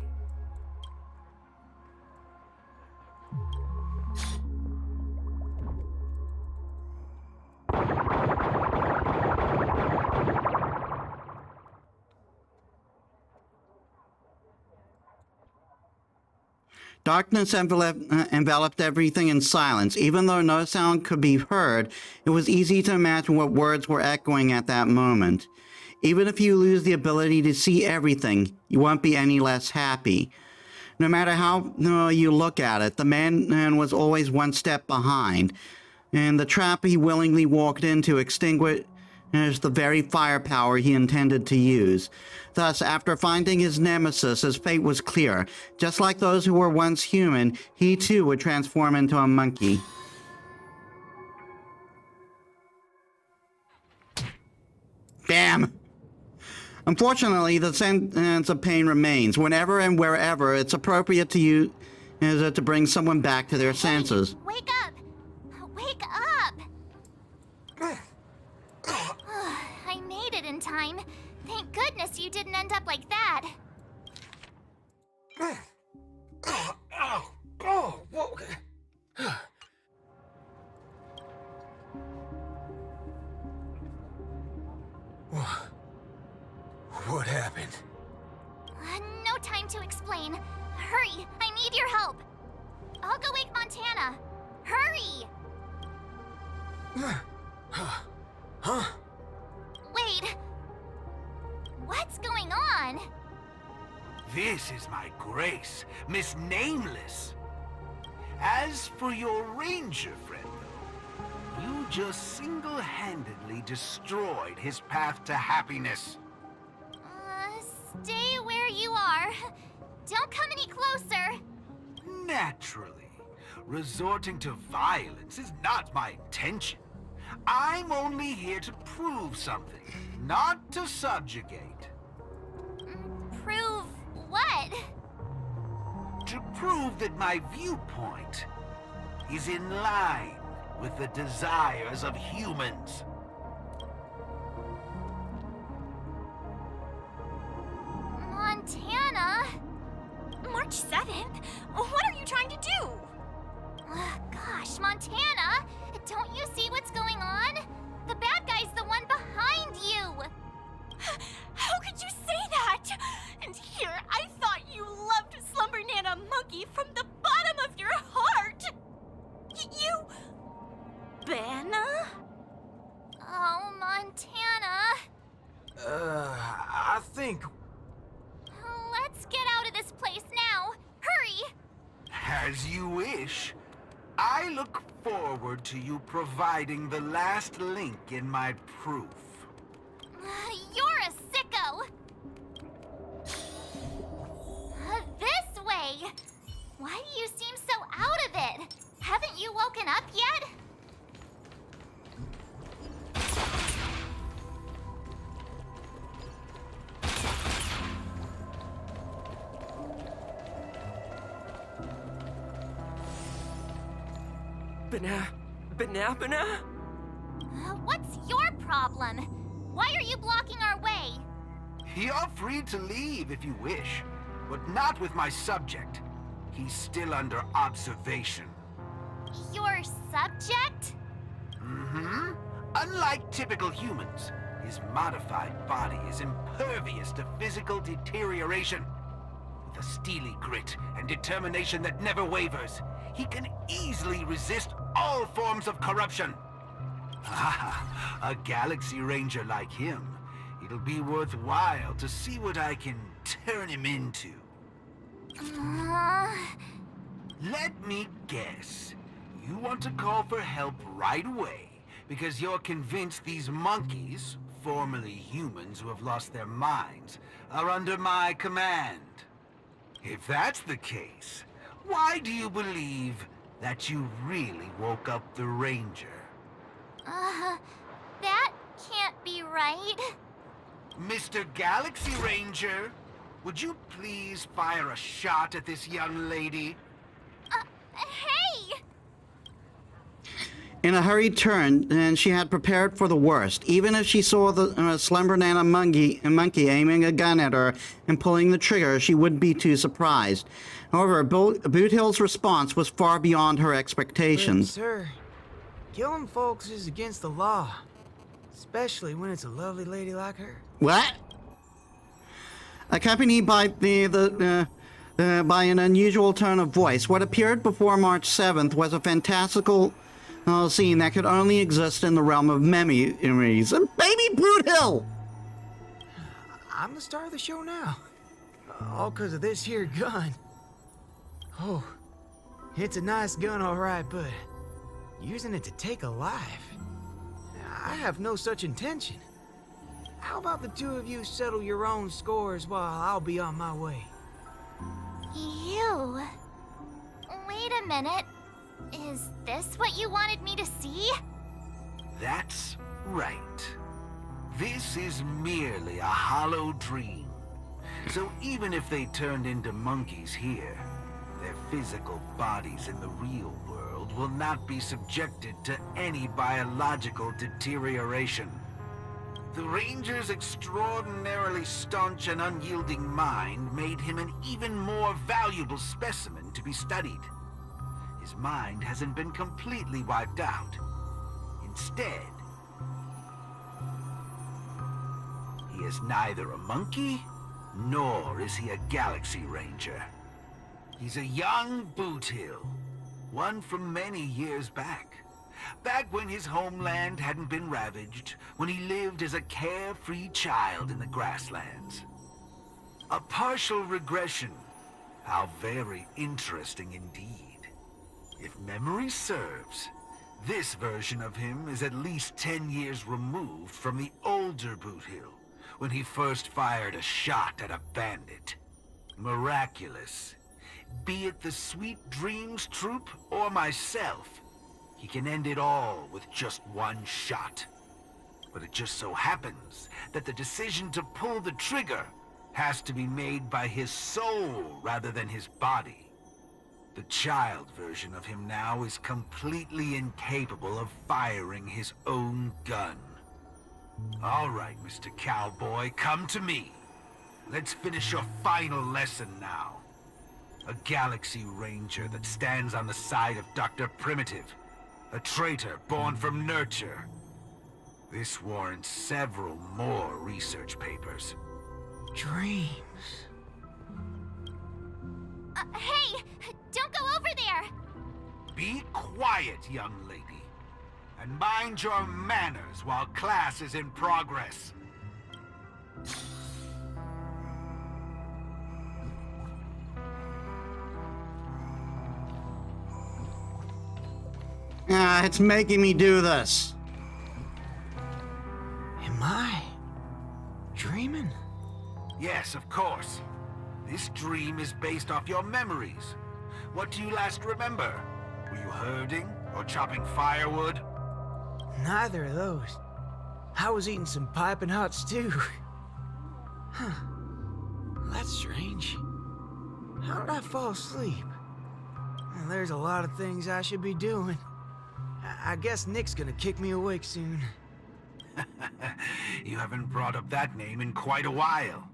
Darkness enveloped everything in silence. Even though no sound could be heard, it was easy to imagine what words were echoing at that moment. Even if you lose the ability to see everything, you won't be any less happy. No matter how you look at it, the man was always one step behind, and the trap he willingly walked into extinguished the very firepower he intended to use. Thus, after finding his nemesis, his fate was clear. Just like those who were once human, he too would transform into a monkey. Bam! Unfortunately, the sense of pain remains. Whenever and wherever it's appropriate to use it to bring someone back to their senses. Wake up! Wake up! I made it in time. Thank goodness you didn't end up like that. What happened? No time to explain. Hurry, I need your help. I'll go wake Montana. Hurry! Huh? Wait. one. This is my grace, Miss Nameless. As for your ranger friend, though, you just single-handedly destroyed his path to happiness. Stay where you are. Don't come any closer. Naturally. Resorting to violence is not my intention. I'm only here to prove something, not to subjugate. Prove what? To prove that my viewpoint is in line with the desires of humans. Montana? March 7th? What are you trying to do? Gosh, Montana! Don't you see what's going on? The bad guy's the one behind you! How could you say that? And here, I thought you loved Slumber Nana Monkey from the bottom of your heart! You... Banna? Oh, Montana. I think... Let's get out of this place now. Hurry! As you wish. I look forward to you providing the last link in my proof. You're a sicko! This way! Why do you seem so out of it? Haven't you woken up yet? Banana? What's your problem? Why are you blocking our way? You're free to leave if you wish, but not with my subject. He's still under observation. Your subject? Mm-hmm. Unlike typical humans, his modified body is impervious to physical deterioration. With a steely grit and determination that never wavers, he can easily resist all forms of corruption. A Galaxy Ranger like him, it'll be worthwhile to see what I can turn him into. Let me guess. You want to call for help right away because you're convinced these monkeys, formerly humans who have lost their minds, are under my command. If that's the case, why do you believe that you really woke up the Ranger? That can't be right. Mr. Galaxy Ranger, would you please fire a shot at this young lady? Hey! In a hurried turn, and she had prepared for the worst. Even if she saw the Slumber Nana monkey aiming a gun at her and pulling the trigger, she wouldn't be too surprised. However, Boot Hill's response was far beyond her expectations. But, sir, killing folks is against the law, especially when it's a lovely lady like her. What? Accompanied by by an unusual tone of voice, what appeared before March 7th was a fantastical scene that could only exist in the realm of memories. Baby Boot Hill! I'm the star of the show now. All because of this here gun. Oh, it's a nice gun, all right, but using it to take a life? I have no such intention. How about the two of you settle your own scores while I'll be on my way? You? Wait a minute. Is this what you wanted me to see? That's right. This is merely a hollow dream. So even if they turned into monkeys here, their physical bodies in the real world will not be subjected to any biological deterioration. The Ranger's extraordinarily staunch and unyielding mind made him an even more valuable specimen to be studied. His mind hasn't been completely wiped out. Instead, he is neither a monkey, nor is he a Galaxy Ranger. He's a young Boot Hill, one from many years back. Back when his homeland hadn't been ravaged, when he lived as a carefree child in the grasslands. A partial regression. How very interesting indeed. If memory serves, this version of him is at least 10 years removed from the older Boothill, when he first fired a shot at a bandit. Miraculous. Be it the Sweet Dreams Troop or myself, he can end it all with just one shot. But it just so happens that the decision to pull the trigger has to be made by his soul rather than his body. The child version of him now is completely incapable of firing his own gun. All right, Mr. Cowboy, come to me. Let's finish your final lesson now. A Galaxy Ranger that stands on the side of Dr. Primitive. A traitor born from nurture. This warrants several more research papers. Dreams. Hey! Don't go over there! Be quiet, young lady. And mind your manners while class is in progress. It's making me do this. Am I dreaming? Yes, of course. This dream is based off your memories. What do you last remember? Were you herding or chopping firewood? Neither of those. I was eating some piping hot stew. Huh. That's strange. How did I fall asleep? Well, there's a lot of things I should be doing. I guess Nick's gonna kick me awake soon. You haven't brought up that name in quite a while.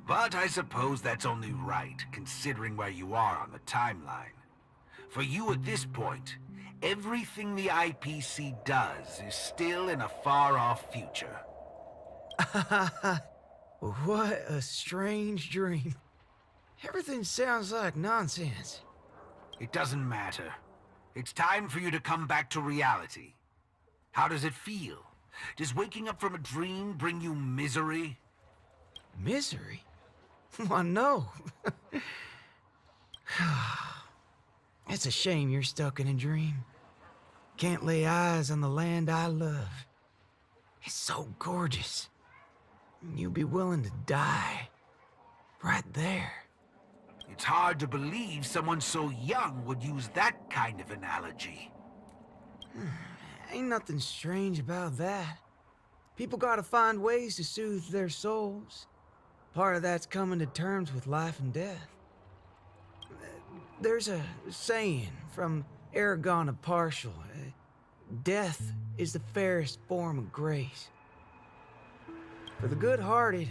But I suppose that's only right, considering where you are on the timeline. For you at this point, everything the IPC does is still in a far-off future. What a strange dream. Everything sounds like nonsense. It doesn't matter. It's time for you to come back to reality. How does it feel? Does waking up from a dream bring you misery? Misery? Why, no. It's a shame you're stuck in a dream. Can't lay eyes on the land I love. It's so gorgeous. You'd be willing to die. Right there. It's hard to believe someone so young would use that kind of analogy. Ain't nothing strange about that. People gotta find ways to soothe their souls. Part of that's coming to terms with life and death. There's a saying from Aragon of Partial. Death is the fairest form of grace. For the good-hearted,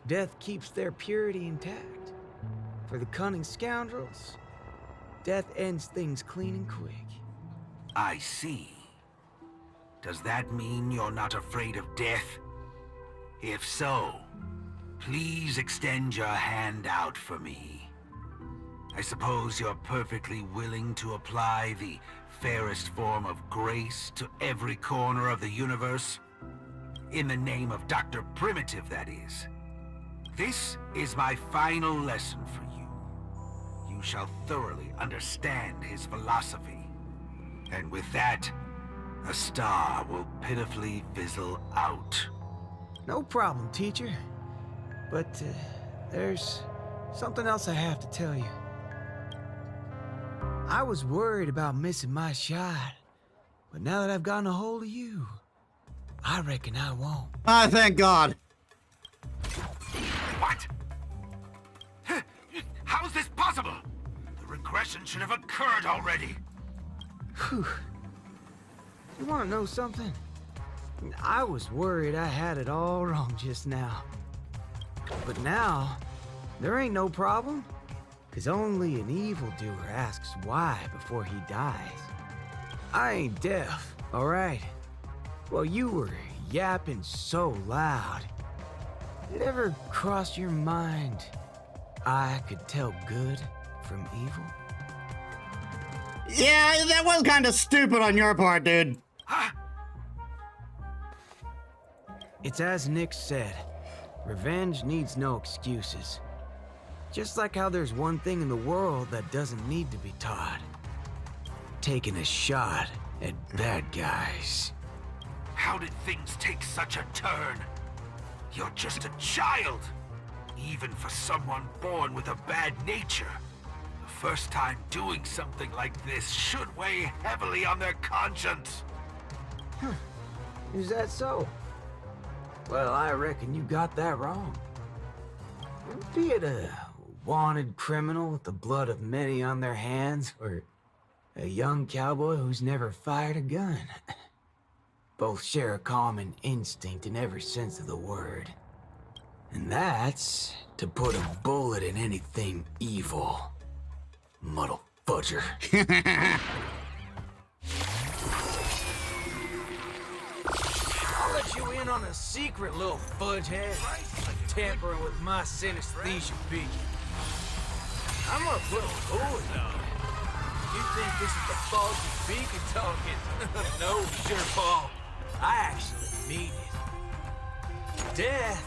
death keeps their purity intact. For the cunning scoundrels, death ends things clean and quick. I see. Does that mean you're not afraid of death? If so, please extend your hand out for me. I suppose you're perfectly willing to apply the fairest form of grace to every corner of the universe? In the name of Dr. Primitive, that is. This is my final lesson for you. You shall thoroughly understand his philosophy. And with that, a star will pitifully fizzle out. No problem, teacher. But there's something else I have to tell you. I was worried about missing my shot, but now that I've gotten a hold of you, I reckon I won't. Thank God. What? How is this possible? The regression should have occurred already. Whew. You want to know something? I was worried I had it all wrong just now. But now, there ain't no problem. Because only an evildoer asks why before he dies. I ain't deaf, all right? Well, you were yapping so loud. Did it ever cross your mind I could tell good from evil? Yeah, that was kind of stupid on your part, dude. It's as Nick said. Revenge needs no excuses. Just like how there's one thing in the world that doesn't need to be taught. Taking a shot at bad guys. How did things take such a turn? You're just a child. Even for someone born with a bad nature. The first time doing something like this should weigh heavily on their conscience. Is that so? Well, I reckon you got that wrong. Be it a wanted criminal with the blood of many on their hands, or a young cowboy who's never fired a gun. Both share a common instinct in every sense of the word. And that's to put a bullet in anything evil. Muddle fudger. I'll let you in on a secret, little fudgehead. Tampering with my synesthesia beacon. I'm gonna put a bullet on it. You think this is the faulty beacon talking? No, sure, Paul. I actually mean it. Death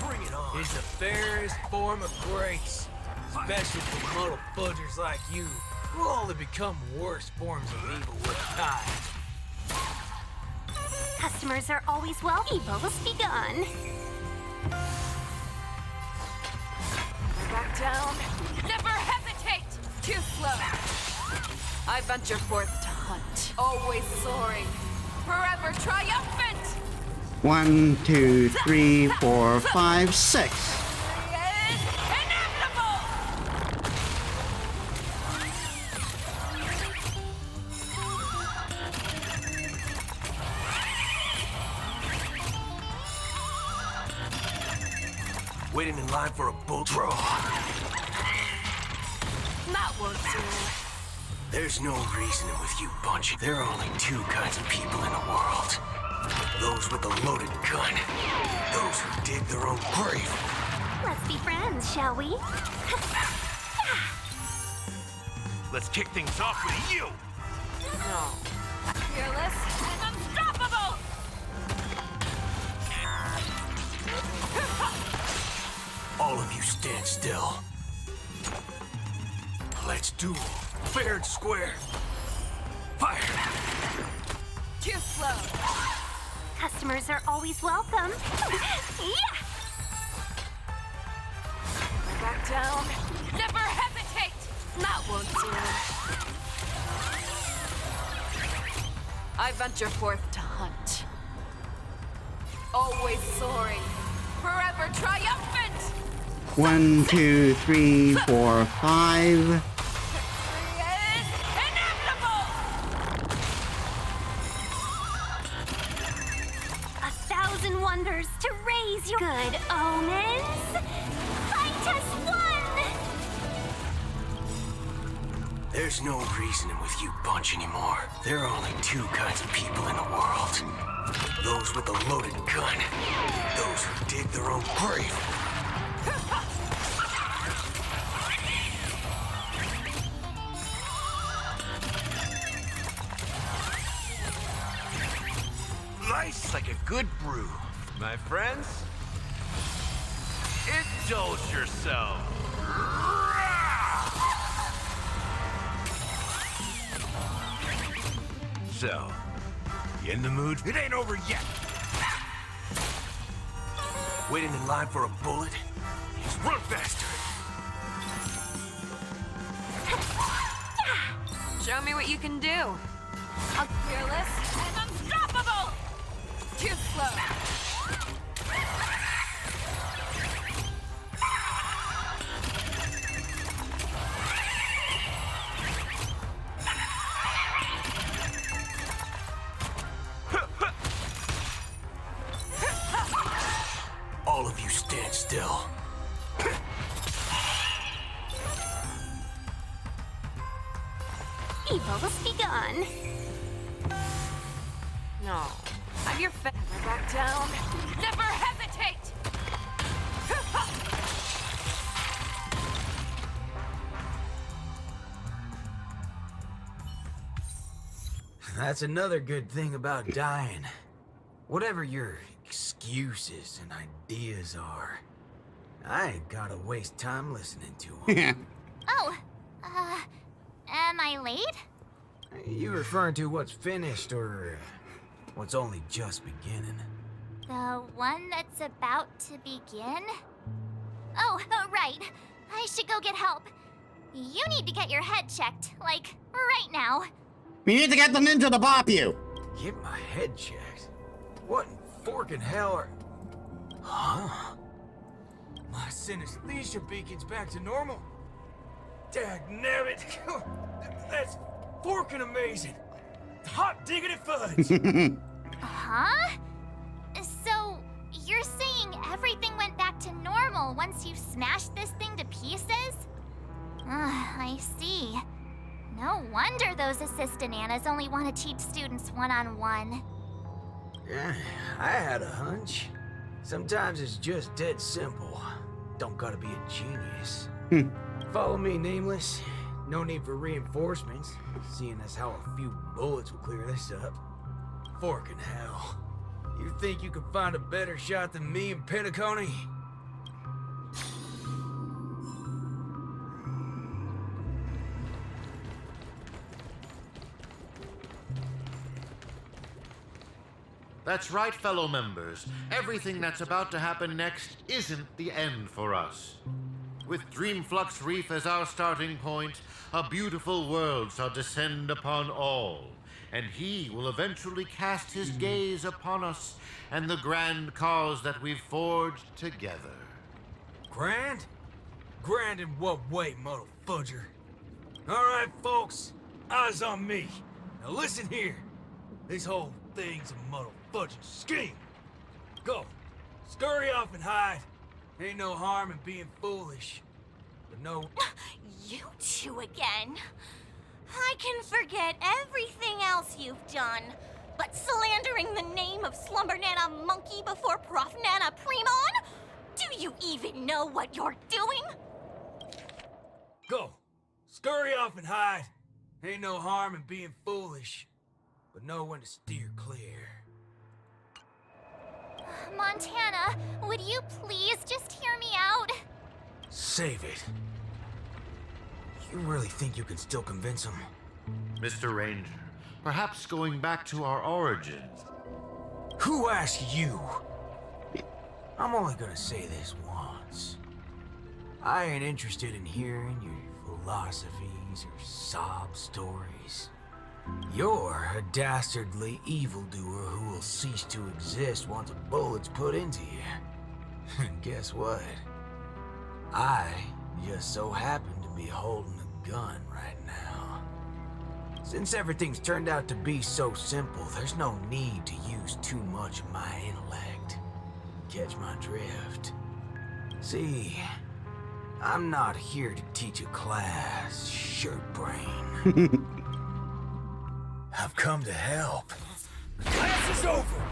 is the fairest form of grace. Especially for muddle fudgers like you, who'll only become worse forms of evil with time. Customers are always welcome. Evil has begun. Back down. Never hesitate! Too slow. I venture forth to hunt. Always soaring. Forever triumphant! 1, 2, 3, 4, 5, 6. Waiting in line for a bull draw. That won't do. There's no reasoning with you bunch. There are only two kinds of people in the world. Those with a loaded gun. Those who dig their own grave. Let's be friends, shall we? Let's kick things off with you! No. Fearless and unstoppable! All of you stand still. Let's duel. Fair and square. Fire! Too slow. Customers are always welcome. Yeah! Back down. Never hesitate! That won't do. I venture forth to hunt. Always soaring. Forever triumphant! 1, 2, 3, 4, 5. A thousand wonders to raise your good omens. Fight us one! There's no reasoning with you bunch anymore. There are only two kinds of people in the world. Those with a loaded gun. Those who dig their own grave. Life's like a good brew, my friends. Indulge yourself. So, you in the mood? It ain't over yet. Waiting in line for a bullet? Just run faster. Show me what you can do. Fearless and unstoppable! Too slow. All of you stand still. Evil has begun. No. I'm your fa- Back down. Never hesitate! That's another good thing about dying. Whatever your excuses and ideas are, I ain't gotta waste time listening to him. Oh, am I late? You referring to what's finished or what's only just beginning? The one that's about to begin? Oh, right. I should go get help. You need to get your head checked, like, right now. You need to get the ninja to bop you. Get my head checked? What in forking hell are... Huh? My synesthesia beacon's back to normal. Dagnabbit. That's forking amazing. Hot diggity fudge. Huh? So, you're saying everything went back to normal once you smashed this thing to pieces? I see. No wonder those assistant Annas only want to teach students one-on-one. Yeah, I had a hunch. Sometimes it's just dead simple. Don't gotta be a genius. Follow me, Nameless. No need for reinforcements, seeing as how a few bullets will clear this up. Forking hell. You think you can find a better shot than me and Penacony? That's right, fellow members. Everything that's about to happen next isn't the end for us. With Dreamflux Reef as our starting point, a beautiful world shall descend upon all, and he will eventually cast his gaze upon us and the grand cause that we've forged together. Grand? Grand in what way, muddle fudger? Alright, folks, eyes on me. Now listen here. This whole thing's a muddle fudging scheme. Go, scurry off and hide. Ain't no harm in being foolish. But no... You two again. I can forget everything else you've done, but slandering the name of Slumber Nana Monkey before Prof Nana Primon? Do you even know what you're doing? Go, scurry off and hide. Ain't no harm in being foolish, but know when to steer clear. Montana, would you please just hear me out? Save it. You really think you can still convince him? Mr. Ranger, perhaps going back to our origins. Who asked you? I'm only gonna say this once. I ain't interested in hearing your philosophies or sob stories. You're a dastardly evildoer who will cease to exist once a bullet's put into you. And guess what? I just so happen to be holding a gun right now. Since everything's turned out to be so simple, there's no need to use too much of my intellect. Catch my drift? See, I'm not here to teach a class, shirt brain. I've come to help. Class is over!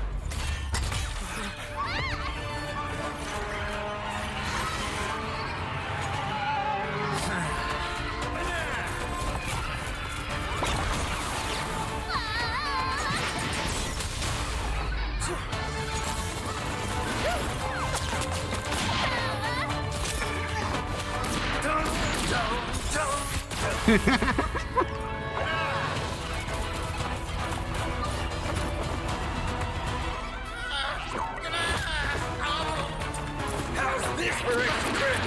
How's this for extra credit?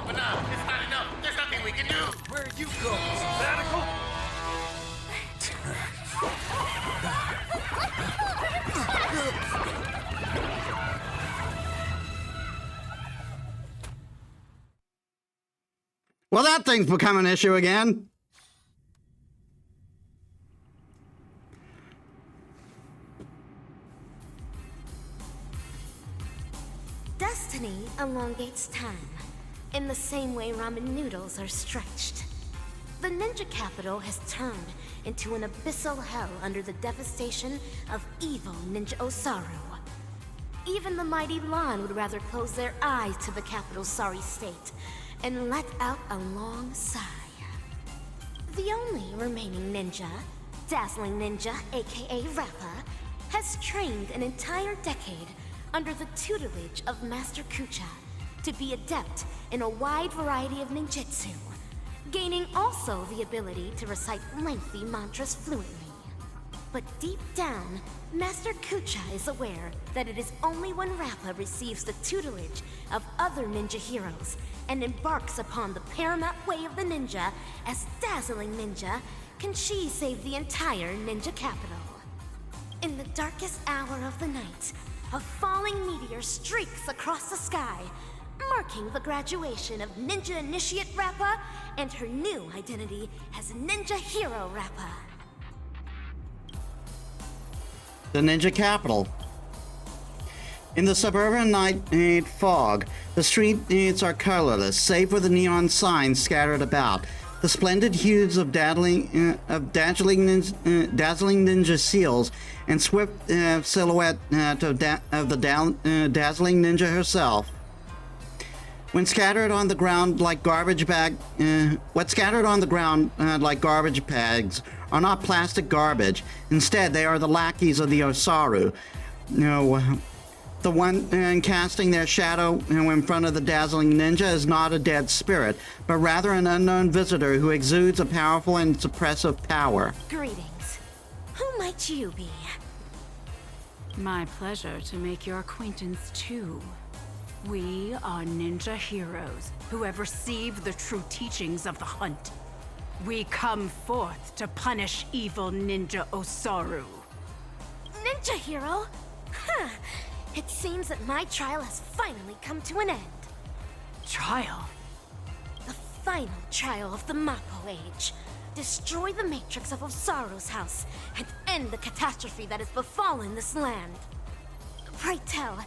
But no, it's not enough. There's nothing we can do. Where are you going? Sabbatical? Well, that thing's become an issue again. Destiny elongates time, in the same way ramen noodles are stretched. The ninja capital has turned into an abyssal hell under the devastation of evil Ninja Osaru. Even the mighty Lan would rather close their eyes to the capital's sorry state and let out a long sigh. The only remaining ninja, Dazzling Ninja, aka Rappa, has trained an entire decade under the tutelage of Master Kucha to be adept in a wide variety of ninjutsu, gaining also the ability to recite lengthy mantras fluently. But deep down, Master Kucha is aware that it is only when Rappa receives the tutelage of other ninja heroes and embarks upon the paramount way of the ninja as Dazzling Ninja can she save the entire ninja capital. In the darkest hour of the night, a falling meteor streaks across the sky, marking the graduation of Ninja Initiate Rappa and her new identity as Ninja Hero Rappa. The ninja capital. In the suburban night fog, the streets are colorless, save for the neon signs scattered about. The splendid hues of dazzling ninja seals and swift silhouette of the dazzling ninja herself. When scattered on the ground like garbage bags are not plastic garbage. Instead, they are the lackeys of the Osaru. The one casting their shadow in front of the dazzling ninja is not a dead spirit, but rather an unknown visitor who exudes a powerful and suppressive power. Greetings. Who might you be? My pleasure to make your acquaintance too. We are ninja heroes who have received the true teachings of the hunt. We come forth to punish evil ninja Osaru. Ninja hero? Huh. It seems that my trial has finally come to an end. Trial? The final trial of the Mappo Age. Destroy the matrix of Osaru's house and end the catastrophe that has befallen this land. Pray tell,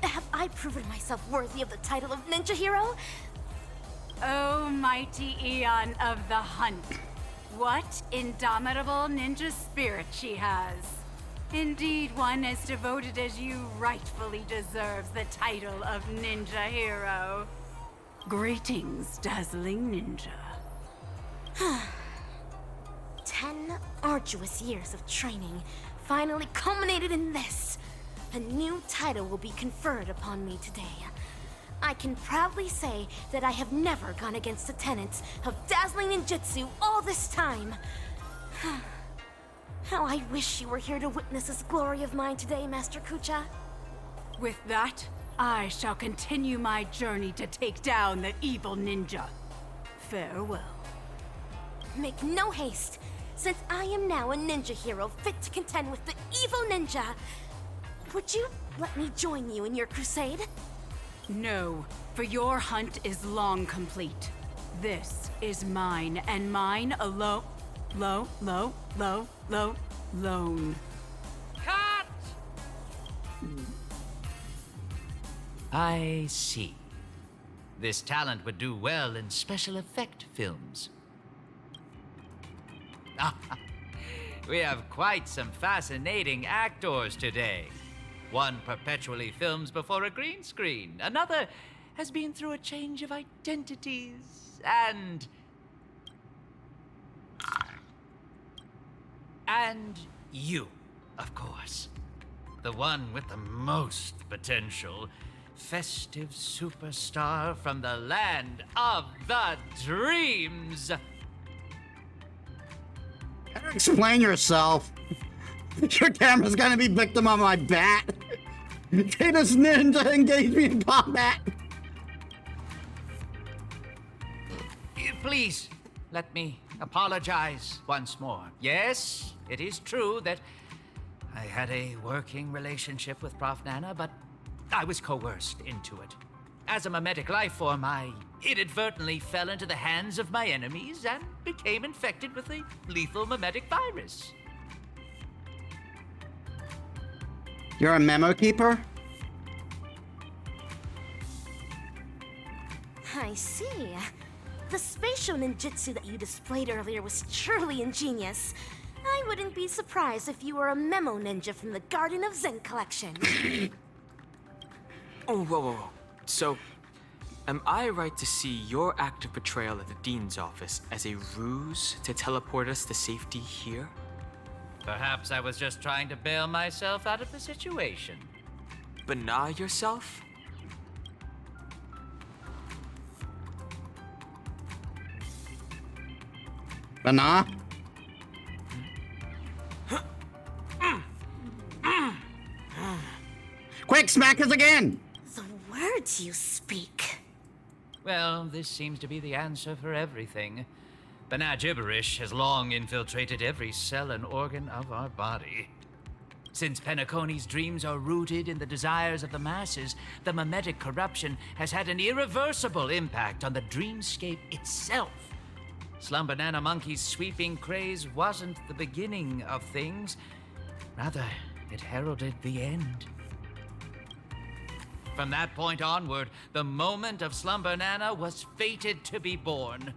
have I proven myself worthy of the title of Ninja Hero? Oh, mighty Eon of the Hunt. What indomitable ninja spirit she has. Indeed, one as devoted as you rightfully deserves the title of Ninja Hero. Greetings, Dazzling Ninja. 10 arduous years of training finally culminated in this. A new title will be conferred upon me today. I can proudly say that I have never gone against the tenets of dazzling ninjutsu all this time. How I wish you were here to witness this glory of mine today, Master Kucha. With that, I shall continue my journey to take down the evil ninja. Farewell. Make no haste, since I am now a ninja hero fit to contend with the evil ninja. Would you let me join you in your crusade? No, for your hunt is long complete. This is mine, and mine alone. Lone. Cut! I see. This talent would do well in special effect films. We have quite some fascinating actors today. One perpetually films before a green screen. Another has been through a change of identities. And you, of course. The one with the most potential. Festive superstar from the land of the dreams. Explain yourself. Your camera's gonna be victim of my bat. Metis Ninja engage me in combat. Please, let me apologize once more. Yes, it is true that I had a working relationship with Prof. Nana, but I was coerced into it. As a mimetic life form, I inadvertently fell into the hands of my enemies and became infected with a lethal mimetic virus. You're a memo keeper? I see. The spatial ninjutsu that you displayed earlier was truly ingenious. I wouldn't be surprised if you were a memo ninja from the Garden of Zen collection. Oh, whoa. So, am I right to see your active portrayal at the Dean's office as a ruse to teleport us to safety here? Perhaps I was just trying to bail myself out of the situation. Bana yourself? Bana? Quick, smack us again! The words you speak. Well, this seems to be the answer for everything. Bana gibberish has long infiltrated every cell and organ of our body. Since Penacony's dreams are rooted in the desires of the masses, the mimetic corruption has had an irreversible impact on the dreamscape itself. Slumber Nana Monkey's sweeping craze wasn't the beginning of things. Rather, it heralded the end. From that point onward, the moment of Slumber Nana was fated to be born.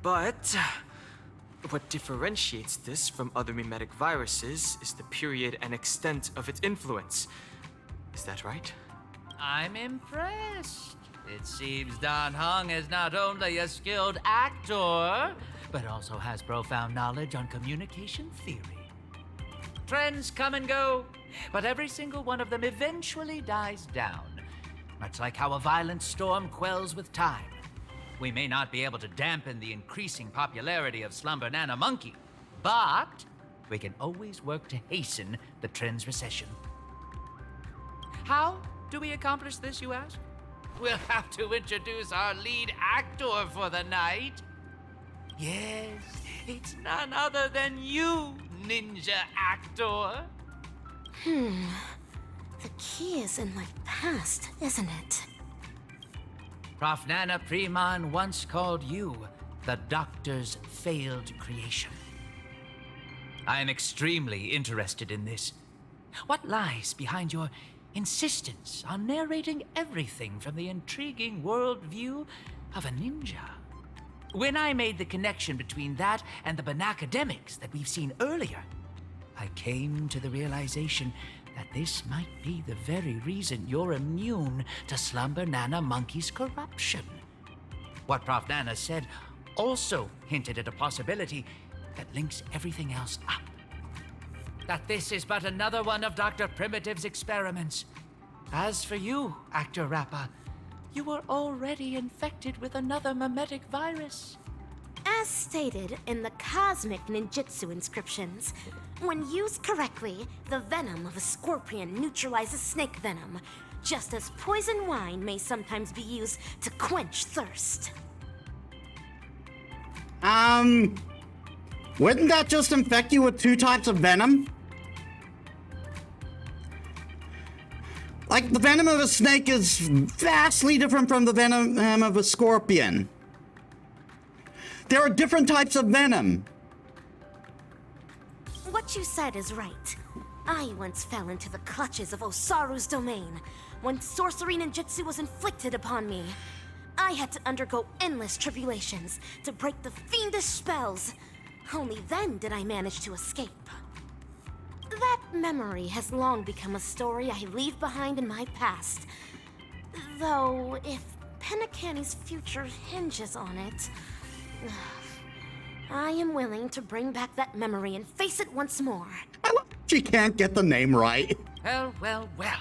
But what differentiates this from other mimetic viruses is the period and extent of its influence. Is that right? I'm impressed. It seems Dan Heng is not only a skilled actor, but also has profound knowledge on communication theory. Trends come and go, but every single one of them eventually dies down. Much like how a violent storm quells with time. We may not be able to dampen the increasing popularity of Slumber Nana Monkey, but we can always work to hasten the trend's recession. How do we accomplish this, you ask? We'll have to introduce our lead actor for the night. Yes, it's none other than you, ninja actor. The key is in my past, isn't it? Prof. Nana Preman once called you the Doctor's failed creation. I am extremely interested in this. What lies behind your insistence on narrating everything from the intriguing worldview of a ninja? When I made the connection between that and the Banacademics that we've seen earlier, I came to the realization that this might be the very reason you're immune to Slumber Nana Monkey's corruption. What Prof. Nana said also hinted at a possibility that links everything else up. That this is but another one of Dr. Primitive's experiments. As for you, Actor Rappa, you were already infected with another mimetic virus. As stated in the cosmic ninjutsu inscriptions, when used correctly, the venom of a scorpion neutralizes snake venom, just as poison wine may sometimes be used to quench thirst. Wouldn't that just infect you with 2 types of venom? Like, the venom of a snake is vastly different from the venom of a scorpion. There are different types of venom. What you said is right. I once fell into the clutches of Osaru's domain when sorcery ninjutsu was inflicted upon me. I had to undergo endless tribulations to break the fiendish spells. Only then did I manage to escape. That memory has long become a story I leave behind in my past. Though, if Penacony's future hinges on it, I am willing to bring back that memory and face it once more. She can't get the name right. Well, well, well.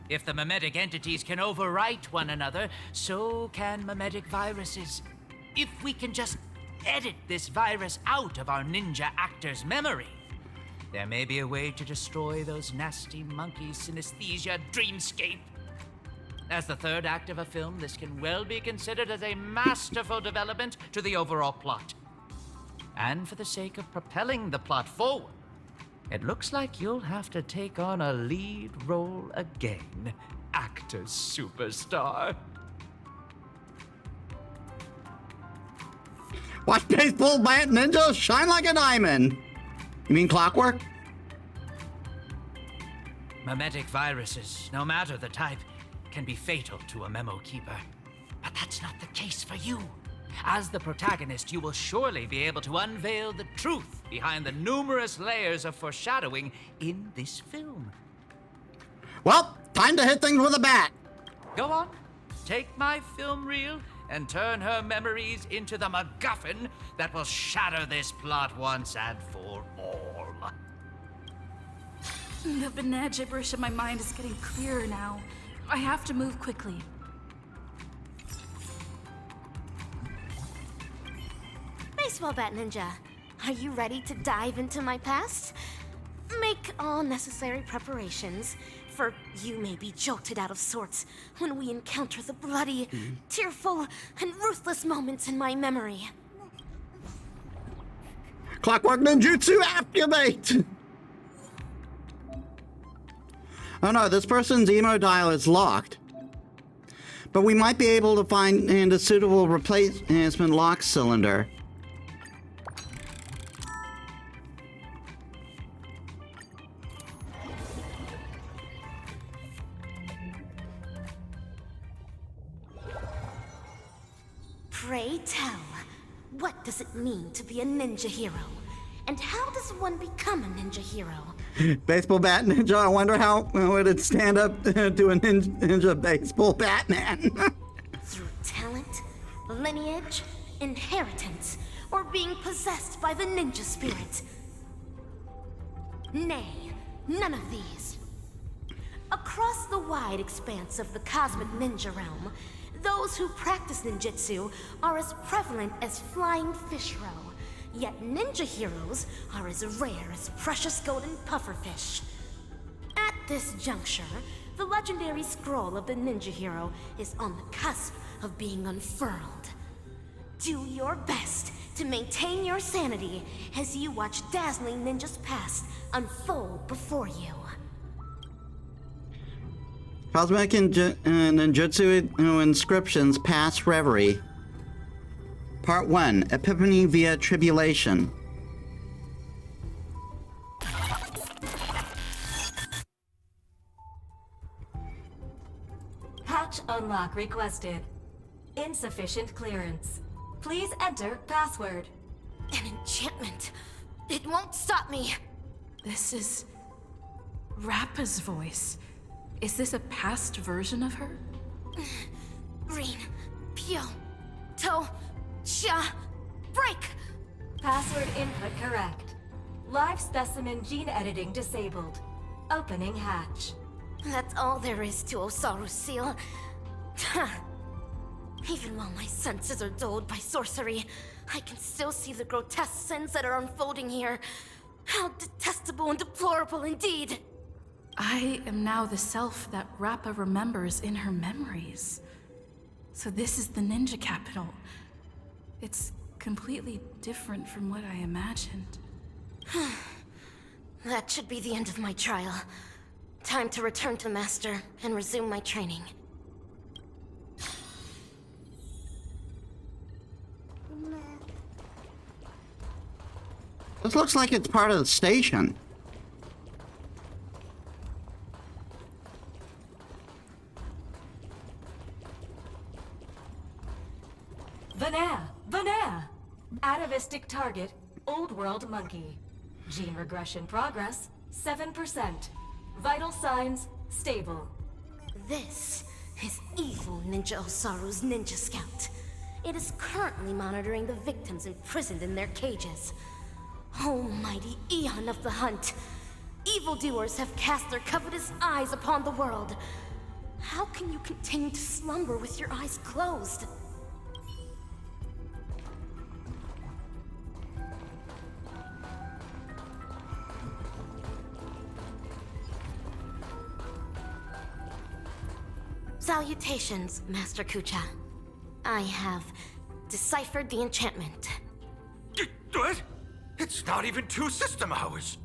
If the mimetic entities can overwrite one another, so can mimetic viruses. If we can just edit this virus out of our ninja actor's memory, there may be a way to destroy those nasty monkey synesthesia dreamscape. As the third act of a film, this can well be considered as a masterful development to the overall plot. And for the sake of propelling the plot forward, it looks like you'll have to take on a lead role again, actor superstar. Watch baseball bat ninjas shine like a diamond. You mean clockwork? Mimetic viruses, no matter the type, can be fatal to a memo keeper. But that's not the case for you. As the protagonist, you will surely be able to unveil the truth behind the numerous layers of foreshadowing in this film. Well, time to hit things with a bat. Go on, take my film reel and turn her memories into the MacGuffin that will shatter this plot once and for all. The banana gibberish in my mind is getting clearer now. I have to move quickly. Baseball bat ninja, are you ready to dive into my past? Make all necessary preparations, for you may be jolted out of sorts when we encounter the bloody, tearful, and ruthless moments in my memory. Clockwork ninjutsu activate! Oh no, this person's emo dial is locked. But we might be able to find a suitable replacement lock cylinder. Pray tell, what does it mean to be a ninja hero? And how does one become a ninja hero? Baseball bat ninja, I wonder how would it stand up to a ninja baseball Batman? Through talent, lineage, inheritance, or being possessed by the ninja spirit? Nay, none of these. Across the wide expanse of the cosmic ninja realm, those who practice ninjutsu are as prevalent as flying fish roe. Yet ninja heroes are as rare as precious golden pufferfish. At this juncture, the legendary scroll of the ninja hero is on the cusp of being unfurled. Do your best to maintain your sanity as you watch dazzling ninjas past unfold before you. Cosmic ninjutsu inscriptions past reverie. Part 1, Epiphany via Tribulation. Patch unlock requested. Insufficient clearance. Please enter password. An enchantment. It won't stop me. This is Rappa's voice. Is this a past version of her? Rin, Pyo, To, Sha, break! Password input correct. Live specimen gene editing disabled. Opening hatch. That's all there is to Osaru's seal. Even while my senses are dulled by sorcery, I can still see the grotesque sins that are unfolding here. How detestable and deplorable indeed! I am now the self that Rappa remembers in her memories. So this is the ninja capital. It's completely different from what I imagined. That should be the end of my trial. Time to return to the Master and resume my training. This looks like it's part of the station. Banana! Atavistic target, Old World Monkey. Gene regression progress, 7%. Vital signs, stable. This is evil Ninja Osaru's Ninja Scout. It is currently monitoring the victims imprisoned in their cages. Almighty Eon of the Hunt! Evildoers have cast their covetous eyes upon the world. How can you continue to slumber with your eyes closed? Salutations, Master Kucha. I have deciphered the enchantment. What? It's not even 2 system hours.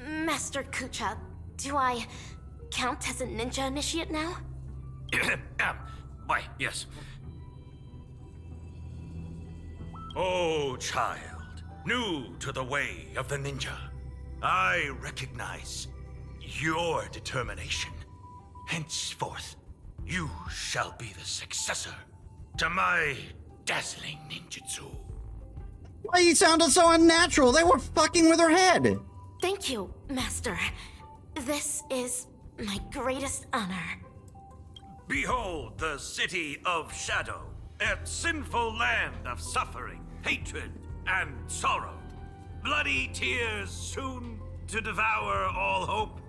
Master Kucha, do I count as a ninja initiate now? Why, yes. Oh, child, new to the way of the ninja, I recognize your determination. Henceforth, you shall be the successor to my dazzling ninjutsu. Why you sounded so unnatural? They were fucking with her head. Thank you, Master. This is my greatest honor. Behold the city of shadow, a sinful land of suffering, hatred, and sorrow. Bloody tears soon to devour all hope.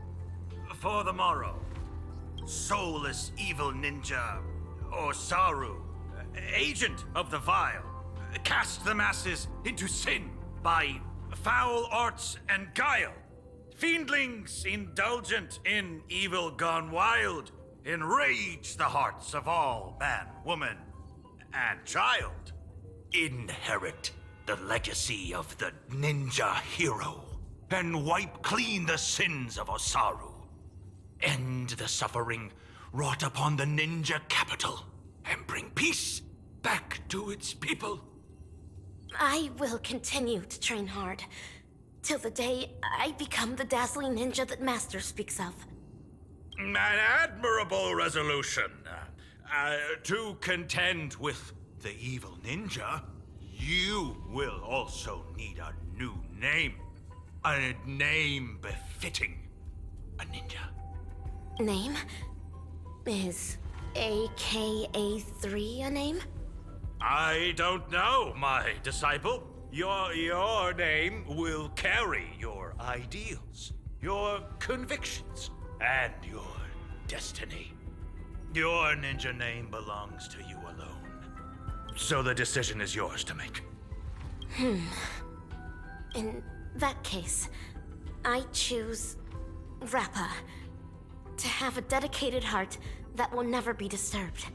for the morrow. Soulless evil ninja, Osaru, agent of the vile, cast the masses into sin by foul arts and guile. Fiendlings indulgent in evil gone wild, enrage the hearts of all man, woman, and child. Inherit the legacy of the ninja hero, and wipe clean the sins of Osaru. End the suffering wrought upon the ninja capital, and bring peace back to its people. I will continue to train hard, till the day I become the dazzling ninja that Master speaks of. An admirable resolution. To contend with the evil ninja, you will also need a new name. A name befitting a ninja. Name? Is AKA3 a name? I don't know, my disciple. Your name will carry your ideals, your convictions, and your destiny. Your ninja name belongs to you alone. So the decision is yours to make. In that case, I choose Rappa. To have a dedicated heart that will never be disturbed,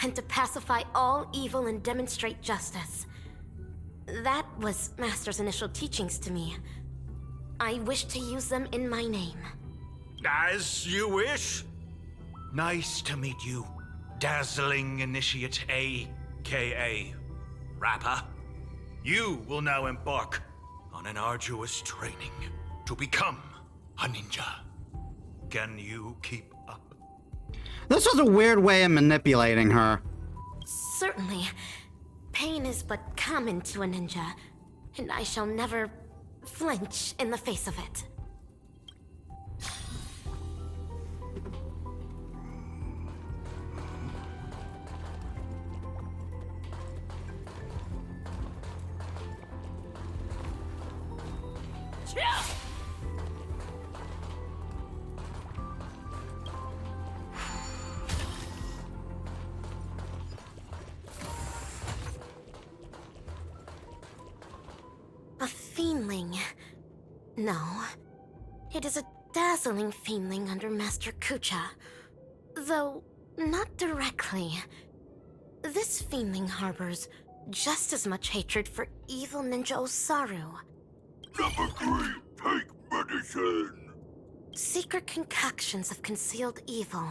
and to pacify all evil and demonstrate justice. That was Master's initial teachings to me. I wish to use them in my name. As you wish. Nice to meet you, Dazzling Initiate A.K.A. Rappa. You will now embark on an arduous training to become a ninja. Can you keep up? This was a weird way of manipulating her. Certainly. Pain is but common to a ninja, and I shall never flinch in the face of it. A fiendling. No. It is a dazzling fiendling under Master Kucha. Though, not directly. This fiendling harbors just as much hatred for evil ninja Osaru. Number 3, take medicine. Secret concoctions of concealed evil.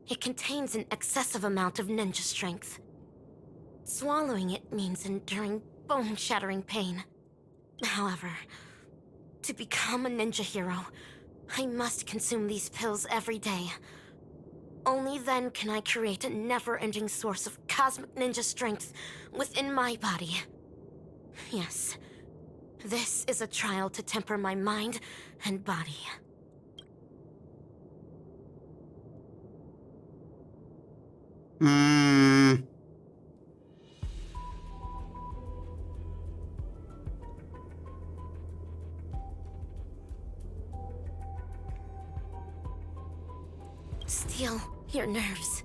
It contains an excessive amount of ninja strength. Swallowing it means enduring bone-shattering pain. However, to become a ninja hero, I must consume these pills every day. Only then can I create a never-ending source of cosmic ninja strength within my body. Yes, this is a trial to temper my mind and body. Steel your nerves.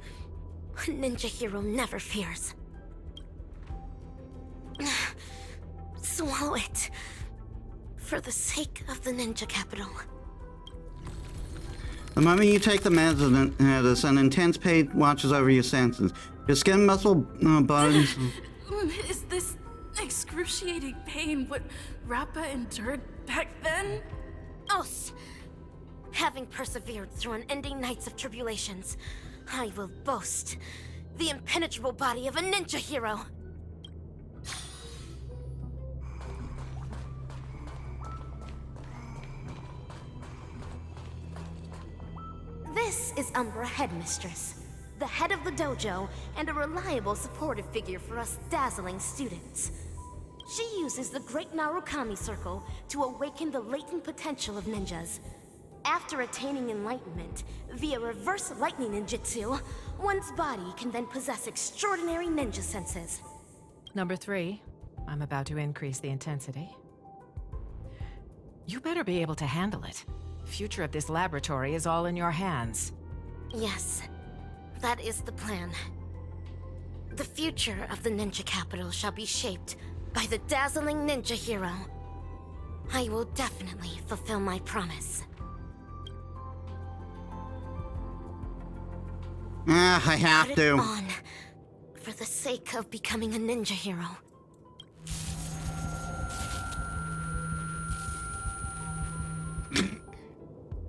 A ninja hero never fears. Swallow it. For the sake of the ninja capital. The moment you take the medicine, intense pain watches over your senses. Your skin, muscle, bones. Is this excruciating pain what Rappa endured back then? Os! Having persevered through unending nights of tribulations, I will boast the impenetrable body of a ninja hero. This is Umbra Headmistress, the head of the dojo and a reliable supportive figure for us dazzling students. She uses the Great Narukami Circle to awaken the latent potential of ninjas. After attaining enlightenment via reverse lightning ninjutsu, one's body can then possess extraordinary ninja senses. Number 3, I'm about to increase the intensity. You better be able to handle it. Future of this laboratory is all in your hands. Yes, that is the plan. The future of the ninja capital shall be shaped by the dazzling ninja hero. I will definitely fulfill my promise. I have Put to. it on, for the sake of becoming a ninja hero.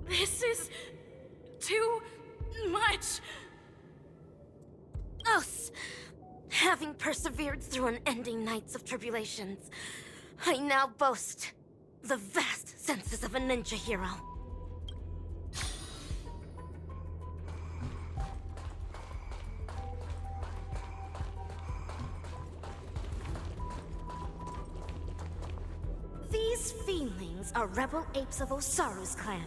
This is too much. Us! Having persevered through unending nights of tribulations, I now boast the vast senses of a ninja hero. These fiendlings are rebel apes of Osaru's clan.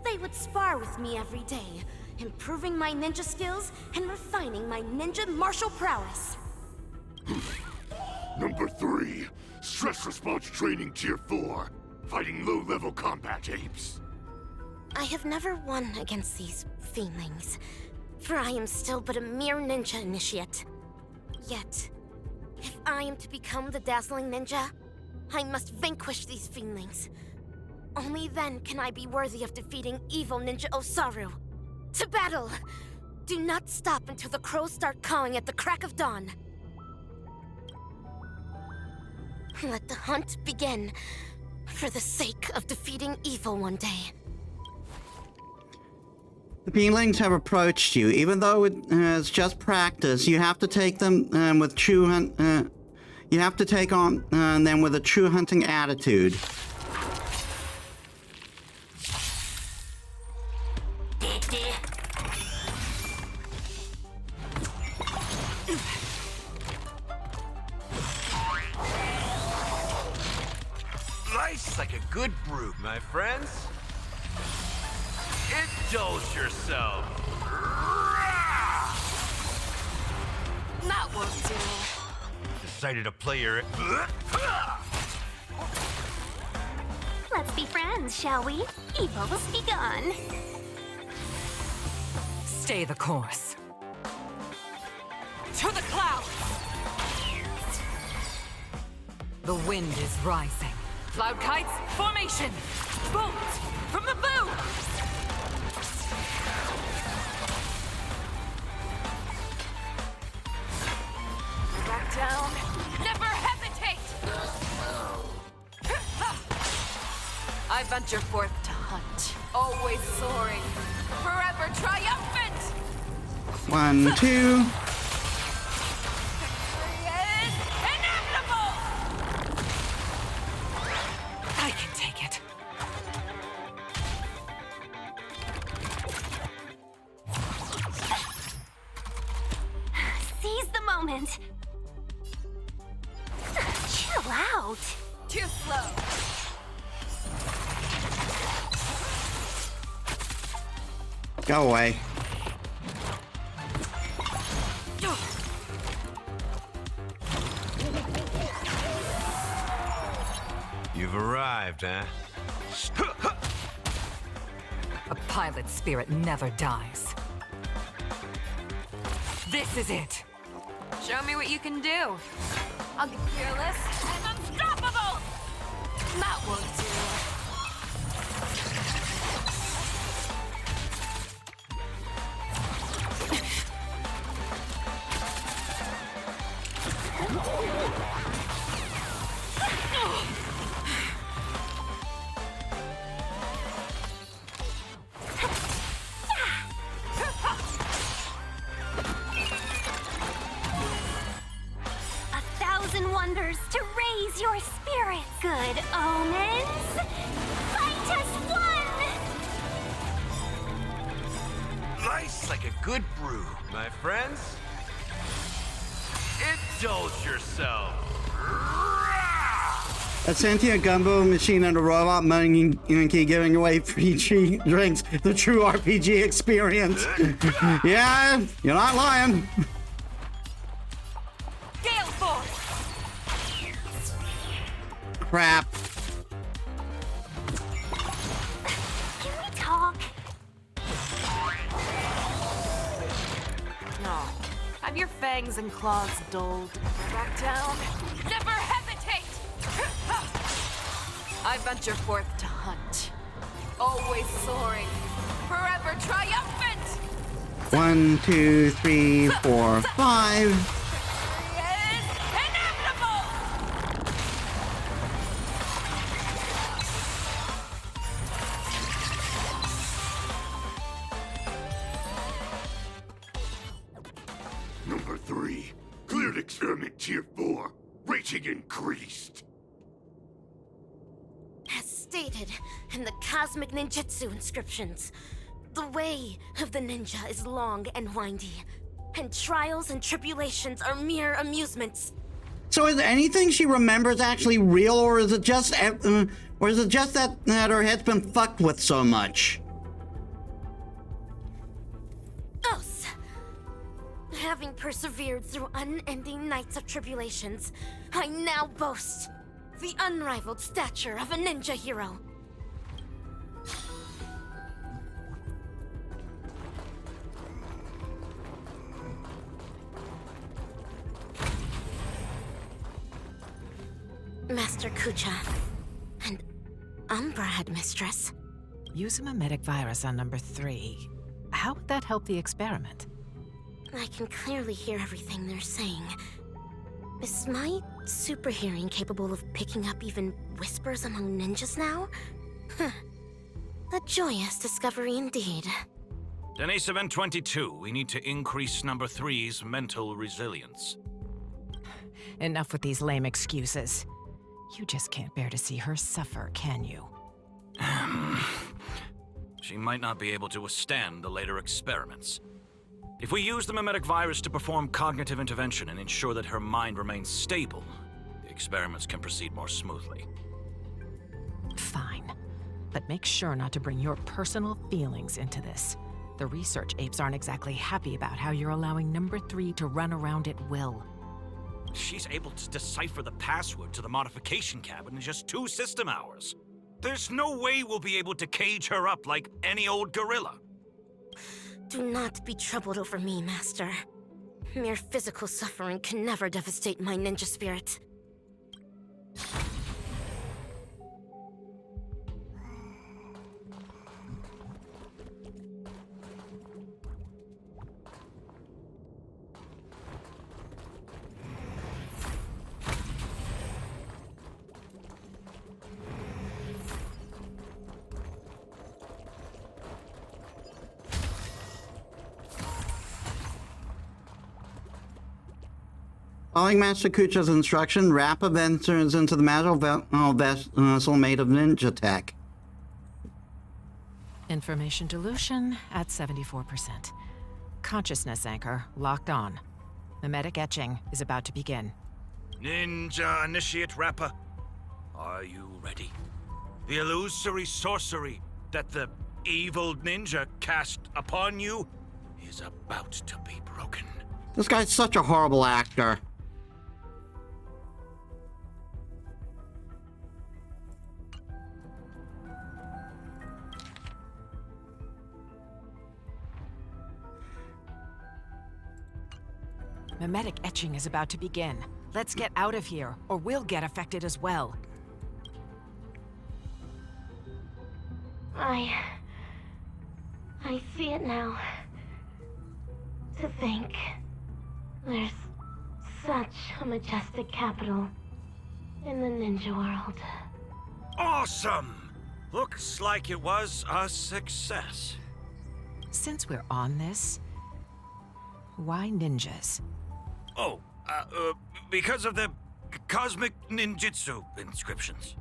They would spar with me every day, improving my ninja skills and refining my ninja martial prowess. Number 3, stress response training tier 4, fighting low-level combat apes. I have never won against these fiendlings, for I am still but a mere ninja initiate. Yet, if I am to become the dazzling ninja, I must vanquish these fiendlings. Only then can I be worthy of defeating evil Ninja Osaru. To battle! Do not stop until the crows start cawing at the crack of dawn. Let the hunt begin, for the sake of defeating evil one day. The Fiendlings have approached you. Even though it's just practice, you have to take them with true you have to take on them with a true hunting attitude. Life's like a good brew, my friends. Indulge yourself. That won't do. Decided to play your... Let's be friends, shall we? Evil will be gone. Stay the course. To the clouds! The wind is rising. Cloud kites, formation! Bolt from the bow! Back down. Never hesitate! I venture forth to hunt. Always soaring. Forever triumphant! 1, 2. I can take it. Seize the moment. Chill out. Too slow. Go away. You've arrived, huh? A pilot's spirit never dies. This is it. Show me what you can do. I'll be fearless and unstoppable! That won't do. Wonders to raise your spirits. Good omens. Fight us one. Life's like a good brew, my friends. Indulge yourself. A sentient gumbo machine and a robot monkey giving away free drinks. The true RPG experience. Yeah, you're not lying. Gale force. Crap. Can we fangs and claws dulled. Back down. Never hesitate! I venture forth to hunt. Always soaring. Forever triumphant! 1, 2, 3, 4, 5. Number 3. Cleared experiment tier 4. Rating increased. As stated in the cosmic ninjutsu inscriptions, the way of the ninja is long and windy, and trials and tribulations are mere amusements. So is anything she remembers actually real, or is it just that her head's been fucked with so much? Thus, having persevered through unending nights of tribulations, I now boast the unrivaled stature of a ninja hero. Master Kucha and Umbra Headmistress. Use a mimetic virus on number 3. How would that help the experiment? I can clearly hear everything they're saying. Is my super hearing capable of picking up even whispers among ninjas now? A joyous discovery indeed. Denise Event 22, we need to increase number 3's mental resilience. Enough with these lame excuses. You just can't bear to see her suffer, can you? She might not be able to withstand the later experiments. If we use the mimetic virus to perform cognitive intervention and ensure that her mind remains stable, the experiments can proceed more smoothly. Fine. But make sure not to bring your personal feelings into this. The research apes aren't exactly happy about how you're allowing number 3 to run around at will. She's able to decipher the password to the modification cabin in just 2 system hours. There's no way we'll be able to cage her up like any old gorilla. Do not be troubled over me, Master. Mere physical suffering can never devastate my ninja spirit. Following Master Kucha's instruction, Rappa ventures into the magical vessel made of ninja tech. Information dilution at 74%. Consciousness anchor locked on. Mimetic etching is about to begin. Ninja Initiate Rappa, are you ready? The illusory sorcery that the evil ninja cast upon you is about to be broken. This guy's such a horrible actor. Mimetic etching is about to begin. Let's get out of here, or we'll get affected as well. I see it now. To think there's such a majestic capital in the ninja world. Awesome! Looks like it was a success. Since we're on this, why ninjas? Oh, because of the cosmic ninjutsu inscriptions.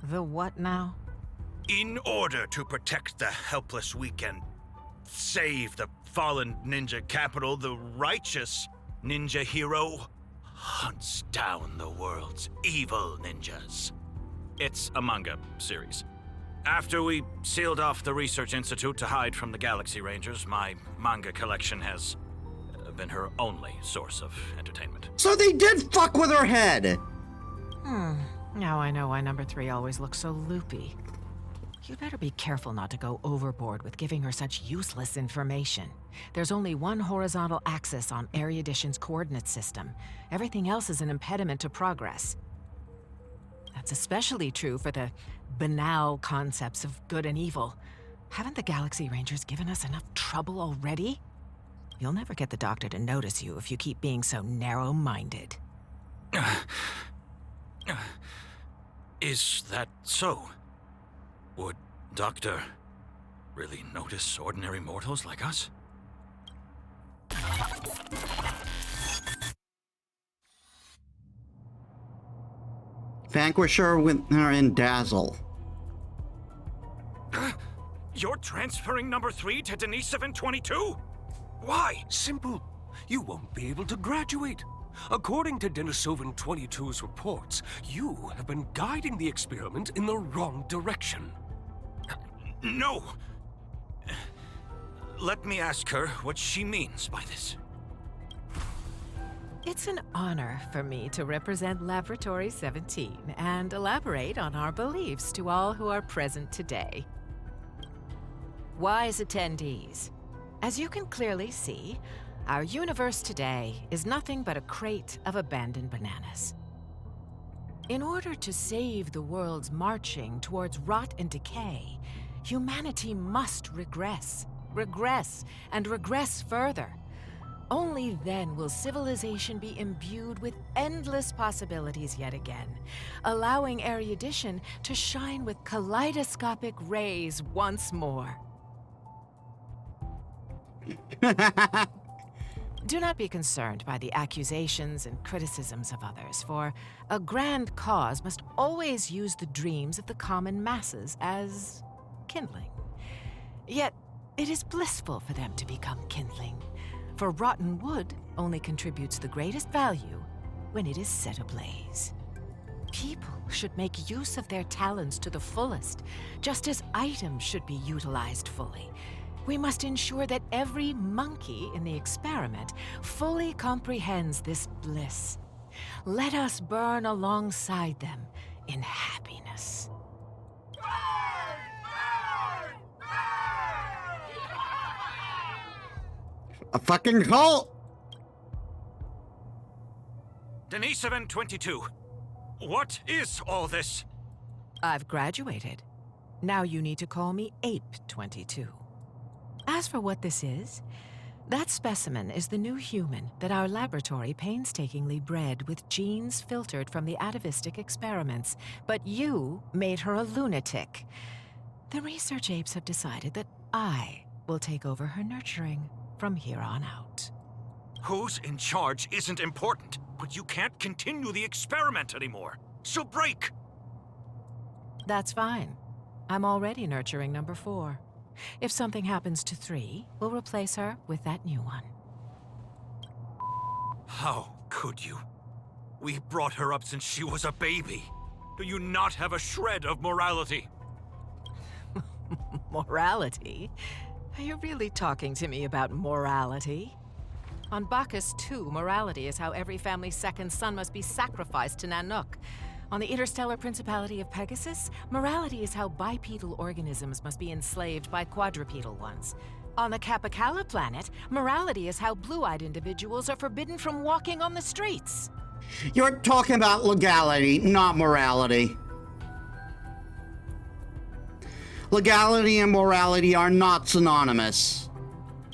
The what now? In order to protect the helpless weak and save the fallen ninja capital, the righteous ninja hero hunts down the world's evil ninjas. It's a manga series. After we sealed off the research institute to hide from the Galaxy Rangers, my manga collection has been her only source of entertainment. So they did fuck with her head! Now I know why number 3 always looks so loopy. You'd better be careful not to go overboard with giving her such useless information. There's only one horizontal axis on Erudition's coordinate system. Everything else is an impediment to progress. That's especially true for the banal concepts of good and evil. Haven't the Galaxy Rangers given us enough trouble already? You'll never get the Doctor to notice you if you keep being so narrow-minded. Is that so? Would Doctor really notice ordinary mortals like us? Vanquisher with her in Dazzle. You're transferring number 3 to Denisovan 22? Why? Simple. You won't be able to graduate. According to Denisovan 22's reports, you have been guiding the experiment in the wrong direction. No! Let me ask her what she means by this. It's an honor for me to represent Laboratory 17 and elaborate on our beliefs to all who are present today. Wise attendees, as you can clearly see, our universe today is nothing but a crate of abandoned bananas. In order to save the world's marching towards rot and decay, humanity must regress, and regress further. Only then will civilization be imbued with endless possibilities yet again, allowing erudition to shine with kaleidoscopic rays once more. Do not be concerned by the accusations and criticisms of others, for a grand cause must always use the dreams of the common masses as kindling. Yet, it is blissful for them to become kindling, for rotten wood only contributes the greatest value when it is set ablaze. People should make use of their talents to the fullest, just as items should be utilized fully. We must ensure that every monkey in the experiment fully comprehends this bliss. Let us burn alongside them in happiness. A fucking cult! Denisovan 22, what is all this? I've graduated. Now you need to call me Ape 22. As for what this is, that specimen is the new human that our laboratory painstakingly bred with genes filtered from the atavistic experiments, but you made her a lunatic. The research apes have decided that I will take over her nurturing from here on out. Who's in charge isn't important, but you can't continue the experiment anymore. So break! That's fine. I'm already nurturing number 4. If something happens to 3, we'll replace her with that new one. How could you? We brought her up since she was a baby. Do you not have a shred of morality? Morality? Are you really talking to me about morality? On Bacchus 2, morality is how every family's second son must be sacrificed to Nanook. On the interstellar principality of Pegasus, morality is how bipedal organisms must be enslaved by quadrupedal ones. On the Capicala planet, morality is how blue-eyed individuals are forbidden from walking on the streets. You're talking about legality, not morality. Legality and morality are not synonymous.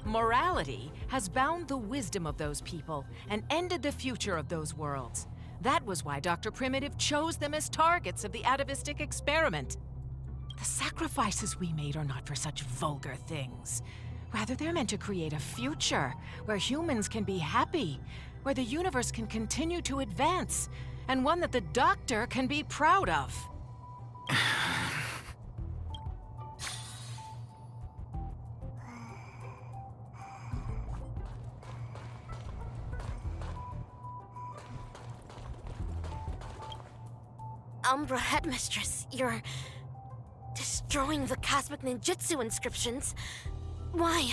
Morality has bound the wisdom of those people and ended the future of those worlds. That was why Dr. Primitive chose them as targets of the atavistic experiment. The sacrifices we made are not for such vulgar things. Rather, they're meant to create a future where humans can be happy, where the universe can continue to advance, and one that the Doctor can be proud of. Umbra Headmistress, you're destroying the cosmic ninjutsu inscriptions. Why?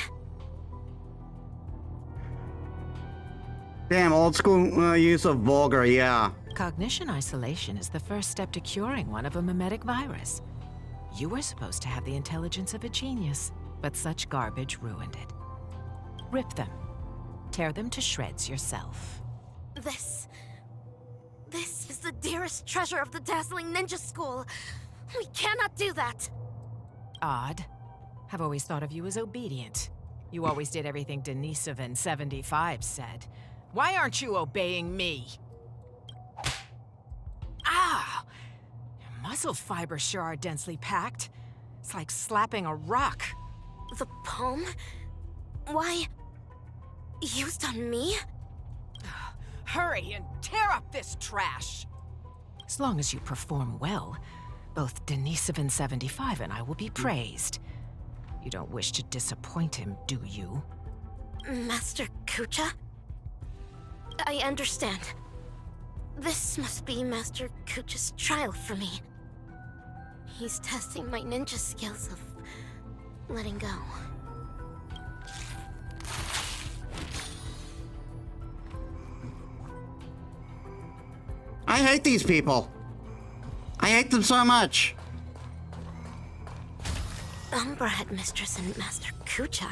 Damn, old school use of vulgar, yeah. Cognition isolation is the first step to curing one of a mimetic virus. You were supposed to have the intelligence of a genius, but such garbage ruined it. Rip them. Tear them to shreds yourself. This is the dearest treasure of the Dazzling Ninja School. We cannot do that. Odd. I've always thought of you as obedient. You always did everything Denisovan 75 said. Why aren't you obeying me? Ah! Your muscle fibers sure are densely packed. It's like slapping a rock. The palm? Why? Used on me? Hurry and tear up this trash! As long as you perform well, both Denisovan 75 and I will be praised. You don't wish to disappoint him, do you? Master Kucha? I understand. This must be Master Kucha's trial for me. He's testing my ninja skills of letting go. I hate these people. I hate them so much. Umbra Headmistress and Master Kucha.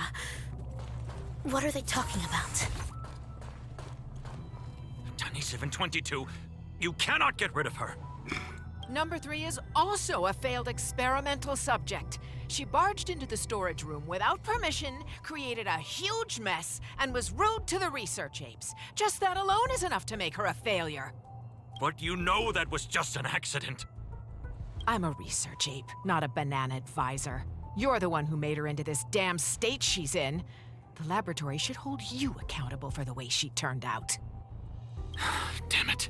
What are they talking about? Denisovan 22, you cannot get rid of her. Number 3 is also a failed experimental subject. She barged into the storage room without permission, created a huge mess, and was rude to the research apes. Just that alone is enough to make her a failure. But you know that was just an accident. I'm a research ape, not a banana advisor. You're the one who made her into this damn state she's in. The laboratory should hold you accountable for the way she turned out. Damn it.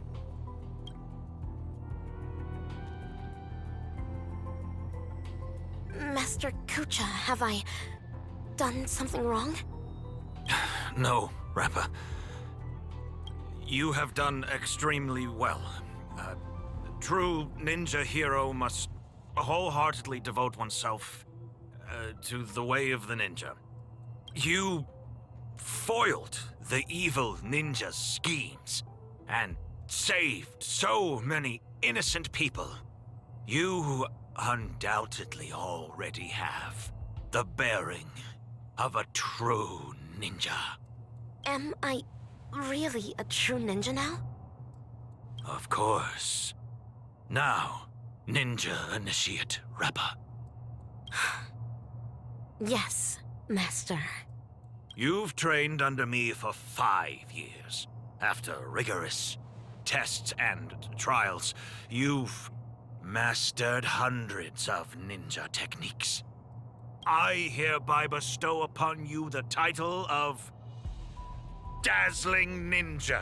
Master Kucha, have I done something wrong? No, Rappa. You have done extremely well. A true ninja hero must wholeheartedly devote oneself to the way of the ninja. You foiled the evil ninja's schemes and saved so many innocent people. You undoubtedly already have the bearing of a true ninja. Am I really a true ninja now? Of course. Now, Ninja Initiate Rappa. Yes, Master. You've trained under me for 5 years. After rigorous tests and trials, you've mastered hundreds of ninja techniques. I hereby bestow upon you the title of Dazzling Ninja,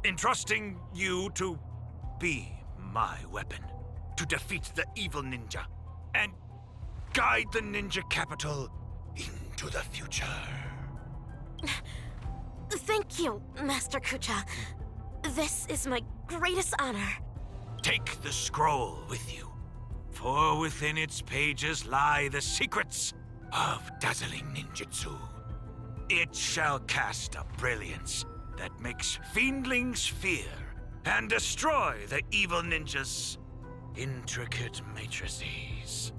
entrusting you to be my weapon, to defeat the evil ninja, and guide the ninja capital into the future. Thank you, Master Kucha. This is my greatest honor. Take the scroll with you, for within its pages lie the secrets of Dazzling Ninjutsu. It shall cast a brilliance that makes fiendlings fear and destroy the evil ninja's intricate matrices.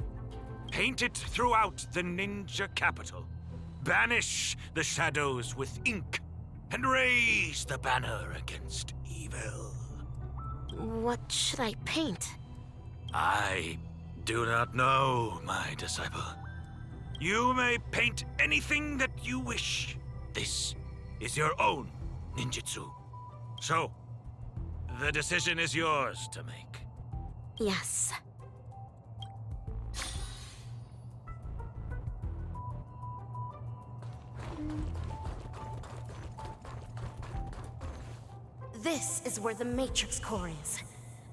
Paint it throughout the ninja capital. Banish the shadows with ink and raise the banner against evil. What should I paint? I do not know, my disciple. You may paint anything that you wish. This is your own ninjutsu. So, the decision is yours to make. Yes. This is where the Matrix Core is.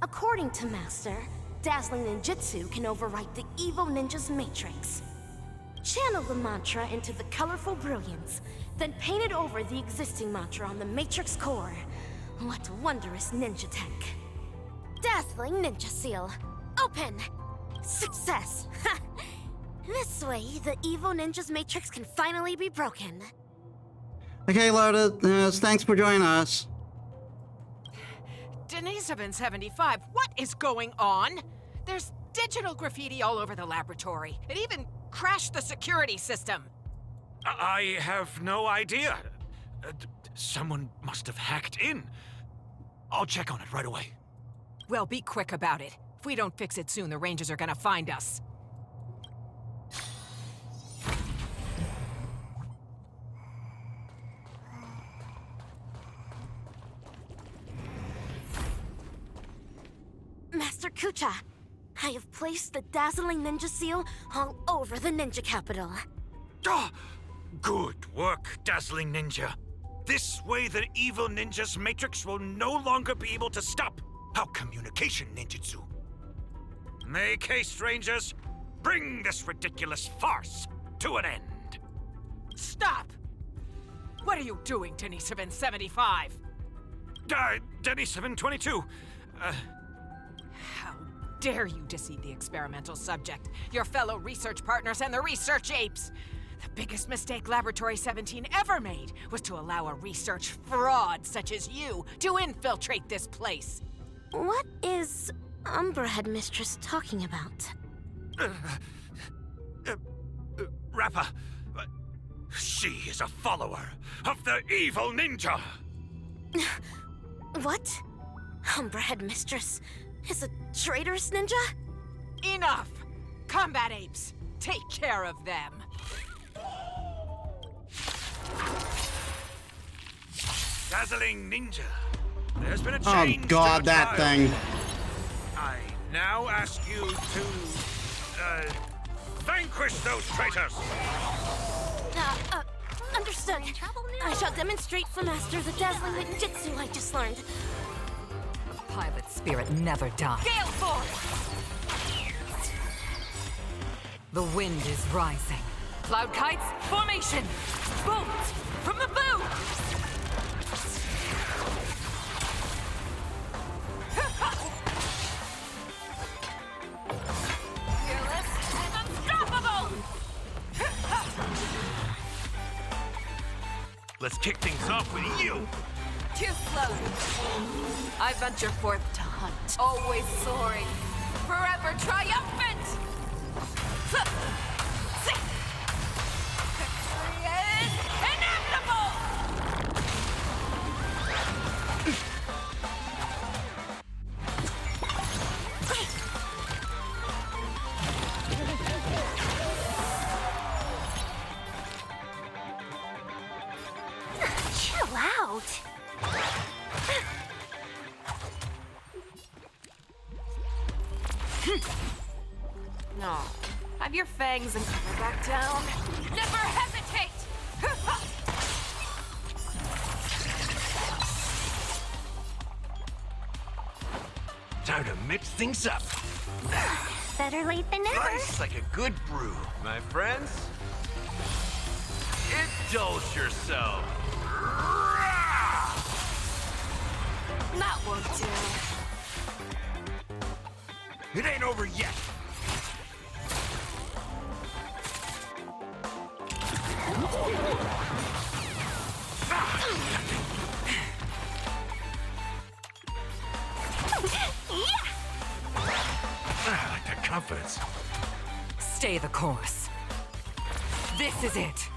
According to Master, Dazzling Ninjutsu can overwrite the evil ninja's matrix. Channel the mantra into the colorful brilliance, then paint it over the existing mantra on the Matrix Core. What wondrous ninja tech. Dazzling Ninja Seal. Open! Success! Ha! This way, the evil ninja's matrix can finally be broken. Okay, Lotus, thanks for joining us. Denisovan 75, what is going on? There's digital graffiti all over the laboratory. It even crashed the security system. I have no idea. Someone must have hacked in. I'll check on it right away. Well, be quick about it. If we don't fix it soon, the Rangers are gonna find us. Master Kucha, I have placed the Dazzling Ninja Seal all over the Ninja Capital. Ah, good work, Dazzling Ninja. This way the evil ninja's matrix will no longer be able to stop our communication ninjutsu. Make haste, Rangers. Bring this ridiculous farce to an end. Stop! What are you doing, Denisovin 75? Denisovin 22. How dare you deceive the experimental subject, your fellow research partners, and the research apes? The biggest mistake Laboratory 17 ever made was to allow a research fraud such as you to infiltrate this place. What is Umbra Headmistress talking about? Rappa. She is a follower of the evil ninja. What? Umbra Headmistress is a traitorous ninja? Enough! Combat apes, take care of them. Dazzling Ninja, there's been a change. Oh God, to that trial. thing. I now ask you to vanquish those traitors. Understood. I shall demonstrate for Master the dazzling ninjutsu I just learned. The pilot spirit never dies. Gale Force! The wind is rising. Cloud kites, formation! Bolt! From the boot! Fearless and unstoppable! Let's kick things off with you. Too slow. I venture forth to hunt, always soaring, forever triumphant! Victory is inevitable! Chill out. No. Have your fangs and come back down. Never hesitate! Time to mix things up. Better late than never. Nice like a good brew, my friends. Indulge yourself. That won't do. It ain't over yet. I like that confidence. Stay the course. This is it.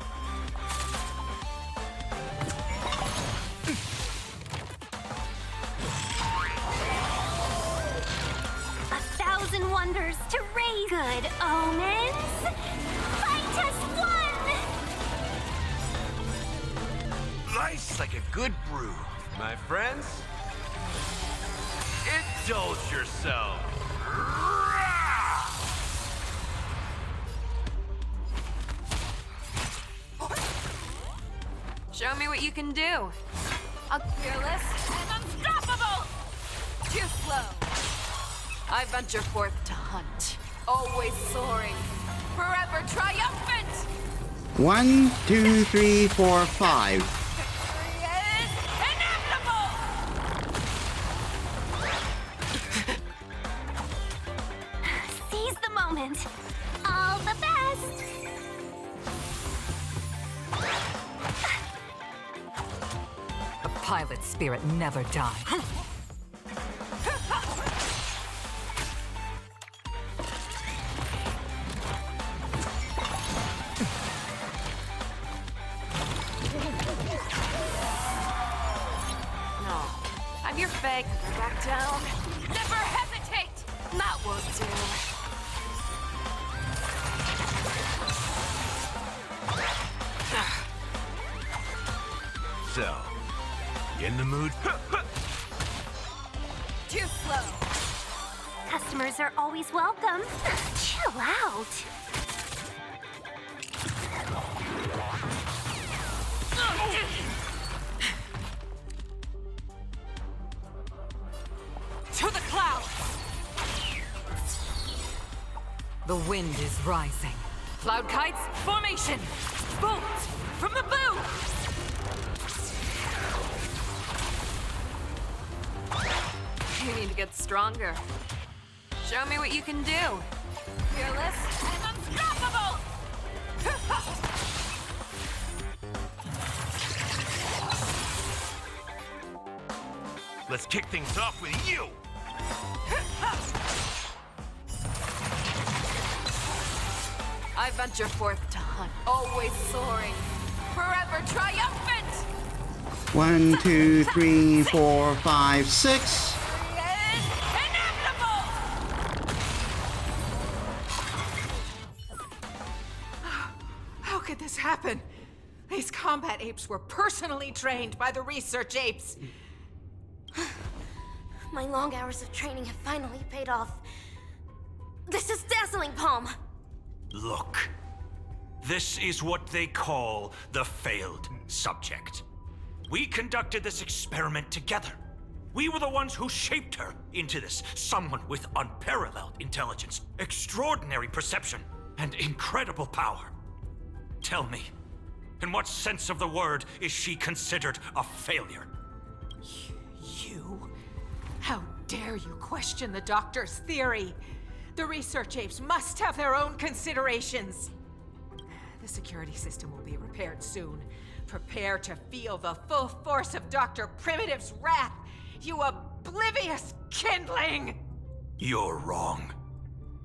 A thousand wonders to raise good omens. Fight us one! Nice like a good brew, my friends. Indulge yourself. Show me what you can do. Fearless and unstoppable! Too slow. I venture forth to hunt, always soaring, forever triumphant! 1, 2, 3, 4, 5. Victory is inevitable! Seize the moment. All the best. The pilot spirit never dies. Have your fake back down. Never hesitate! That won't do. So, you in the mood? Too slow. Customers are always welcome. Chill out. To the clouds! The wind is rising. Cloud kites, formation! Bolt! From the boom! You need to get stronger. Show me what you can do. Fearless and unstoppable! Let's kick things off with you! I venture forth to hunt, always soaring, forever triumphant! 1, 2, 3, 4, 5, 6. How could this happen? These combat apes were personally trained by the research apes. My long hours of training have finally paid off. This is Dazzling, Palm! Look. This is what they call the failed subject. We conducted this experiment together. We were the ones who shaped her into this someone with unparalleled intelligence, extraordinary perception, and incredible power. Tell me, in what sense of the word is she considered a failure? You? How dare you question the doctor's theory? The research apes must have their own considerations. The security system will be repaired soon. Prepare to feel the full force of Dr. Primitive's wrath, you oblivious kindling! You're wrong.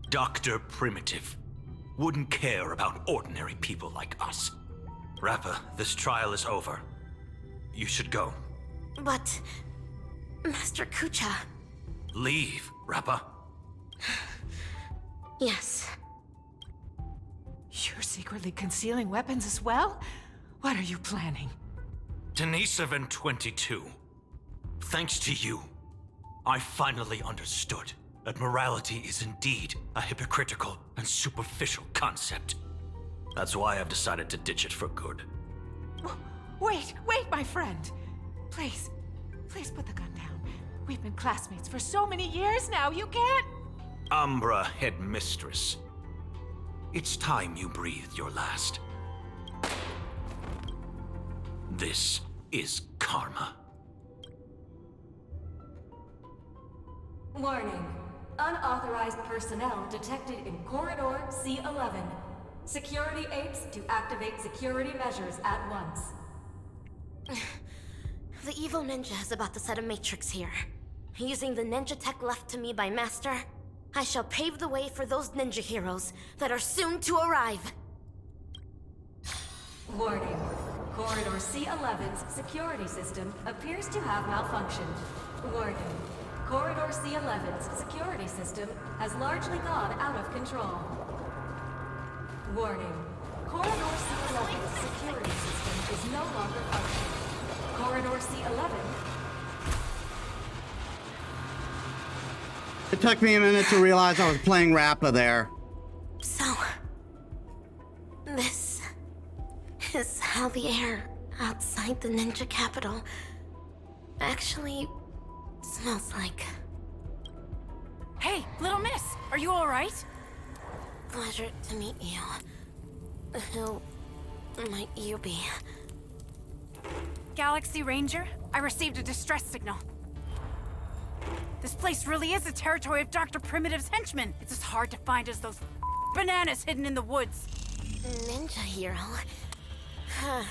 Dr. Primitive wouldn't care about ordinary people like us. Rappa, this trial is over. You should go. But... Master Kucha... Leave, Rappa. Yes. You're secretly concealing weapons as well? What are you planning? Denisovin 22. Thanks to you, I finally understood that morality is indeed a hypocritical and superficial concept. That's why I've decided to ditch it for good. Wait, my friend. Please put the gun down. We've been classmates for so many years now, you can't... Umbra Headmistress. It's time you breathed your last. This is karma. Warning. Unauthorized personnel detected in Corridor C11. Security apes to activate security measures at once. The evil ninja is about to set a matrix here. Using the ninja tech left to me by Master, I shall pave the way for those ninja heroes that are soon to arrive. Warning. Corridor C11's security system appears to have malfunctioned. Warning. Corridor C11's security system has largely gone out of control. Warning. Corridor C11's security system is no longer functioning. Corridor C11... It took me a minute to realize I was playing Rappa there. So... this... is how the air outside the ninja capital actually smells like. Hey, little miss, are you alright? Pleasure to meet you. Who might you be? Galaxy Ranger, I received a distress signal. This place really is the territory of Dr. Primitive's henchmen. It's as hard to find as those bananas hidden in the woods. Ninja hero? Huh.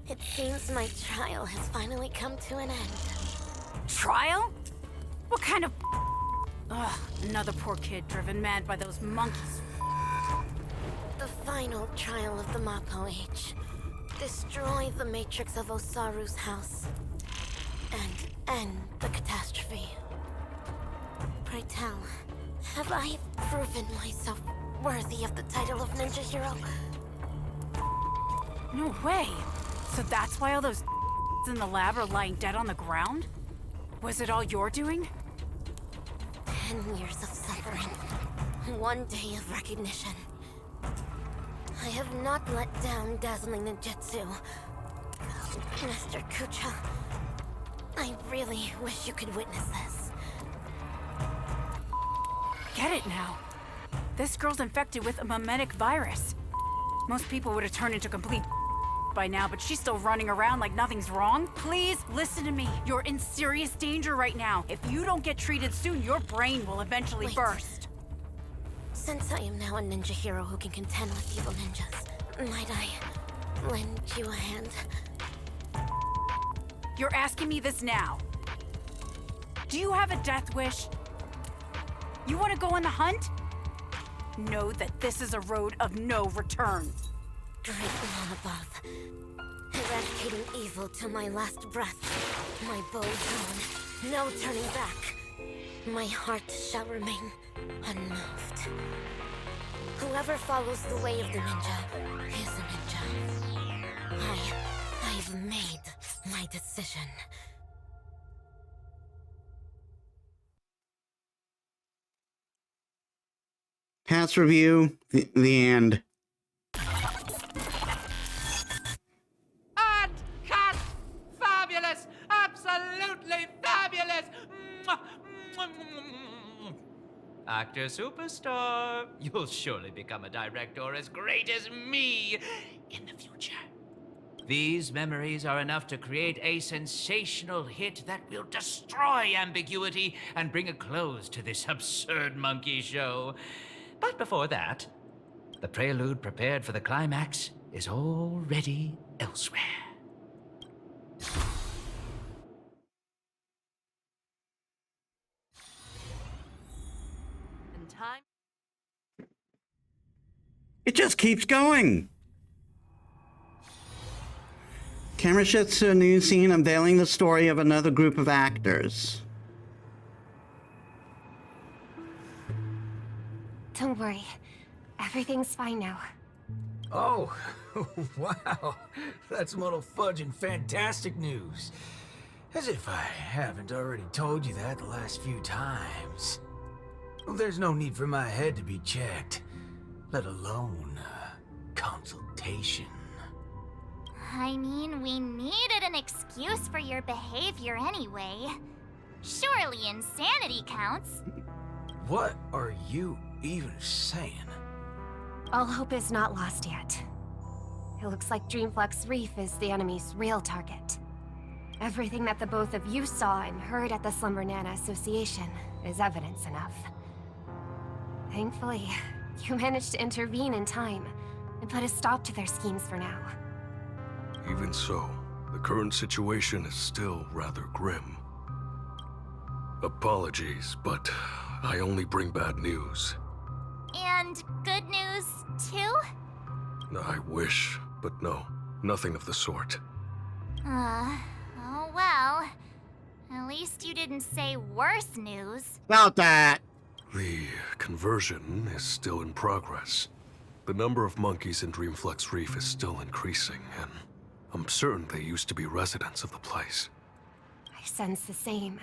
It seems my trial has finally come to an end. Trial? What kind of... Ugh, another poor kid driven mad by those monkeys. The final trial of the Mappo Age. Destroy the matrix of Osaru's house. end the catastrophe. Pray tell, have I proven myself worthy of the title of Ninja Hero? No way! So that's why all those in the lab are lying dead on the ground? Was it all your doing? 10 years of suffering. 1 day of recognition. I have not let down Dazzling Ninjutsu. Mr. Kucha, I really wish you could witness this. Get it now. This girl's infected with a memetic virus. Most people would have turned into complete by now, but she's still running around like nothing's wrong. Please listen to me. You're in serious danger right now. If you don't get treated soon, your brain will eventually burst. Since I am now a ninja hero who can contend with evil ninjas, might I lend you a hand? You're asking me this now. Do you have a death wish? You want to go on the hunt? Know that this is a road of no return. Great one above, eradicating evil till my last breath. My bow drawn, no turning back. My heart shall remain unmoved. Whoever follows the way of the ninja is a ninja. I've made my decision. Cast review, the end. Uncut! Fabulous! Absolutely fabulous! Actor superstar, you'll surely become a director as great as me in the future. These memories are enough to create a sensational hit that will destroy ambiguity and bring a close to this absurd monkey show. But before that, the prelude prepared for the climax is already elsewhere. And time. It just keeps going. Camera shifts to a new scene unveiling the story of another group of actors. Don't worry. Everything's fine now. Oh, wow. That's muddle fudging fantastic news. As if I haven't already told you that the last few times. There's no need for my head to be checked, let alone consultation. I mean, we needed an excuse for your behavior anyway. Surely insanity counts. What are you even saying? All hope is not lost yet. It looks like Dreamflux Reef is the enemy's real target. Everything that the both of you saw and heard at the Slumber Nana Association is evidence enough. Thankfully, you managed to intervene in time and put a stop to their schemes for now. Even so, the current situation is still rather grim. Apologies, but I only bring bad news. And good news, too? I wish, but no, nothing of the sort. Oh well. At least you didn't say worse news. About that. The conversion is still in progress. The number of monkeys in Dreamflux Reef is still increasing, and I'm certain they used to be residents of the place. I sense the same.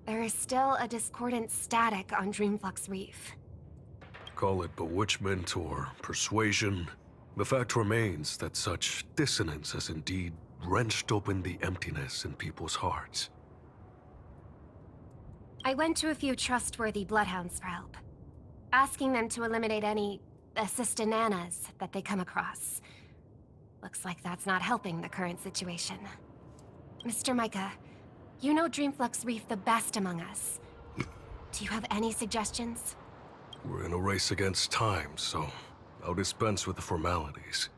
There is still a discordant static on Dreamflux Reef. Call it bewitchment or persuasion. The fact remains that such dissonance has indeed wrenched open the emptiness in people's hearts. I went to a few trustworthy bloodhounds for help, asking them to eliminate any assistananas that they come across. Looks like that's not helping the current situation. Mr. Micah, you know Dreamflux Reef the best among us. Do you have any suggestions? We're in a race against time, so I'll dispense with the formalities.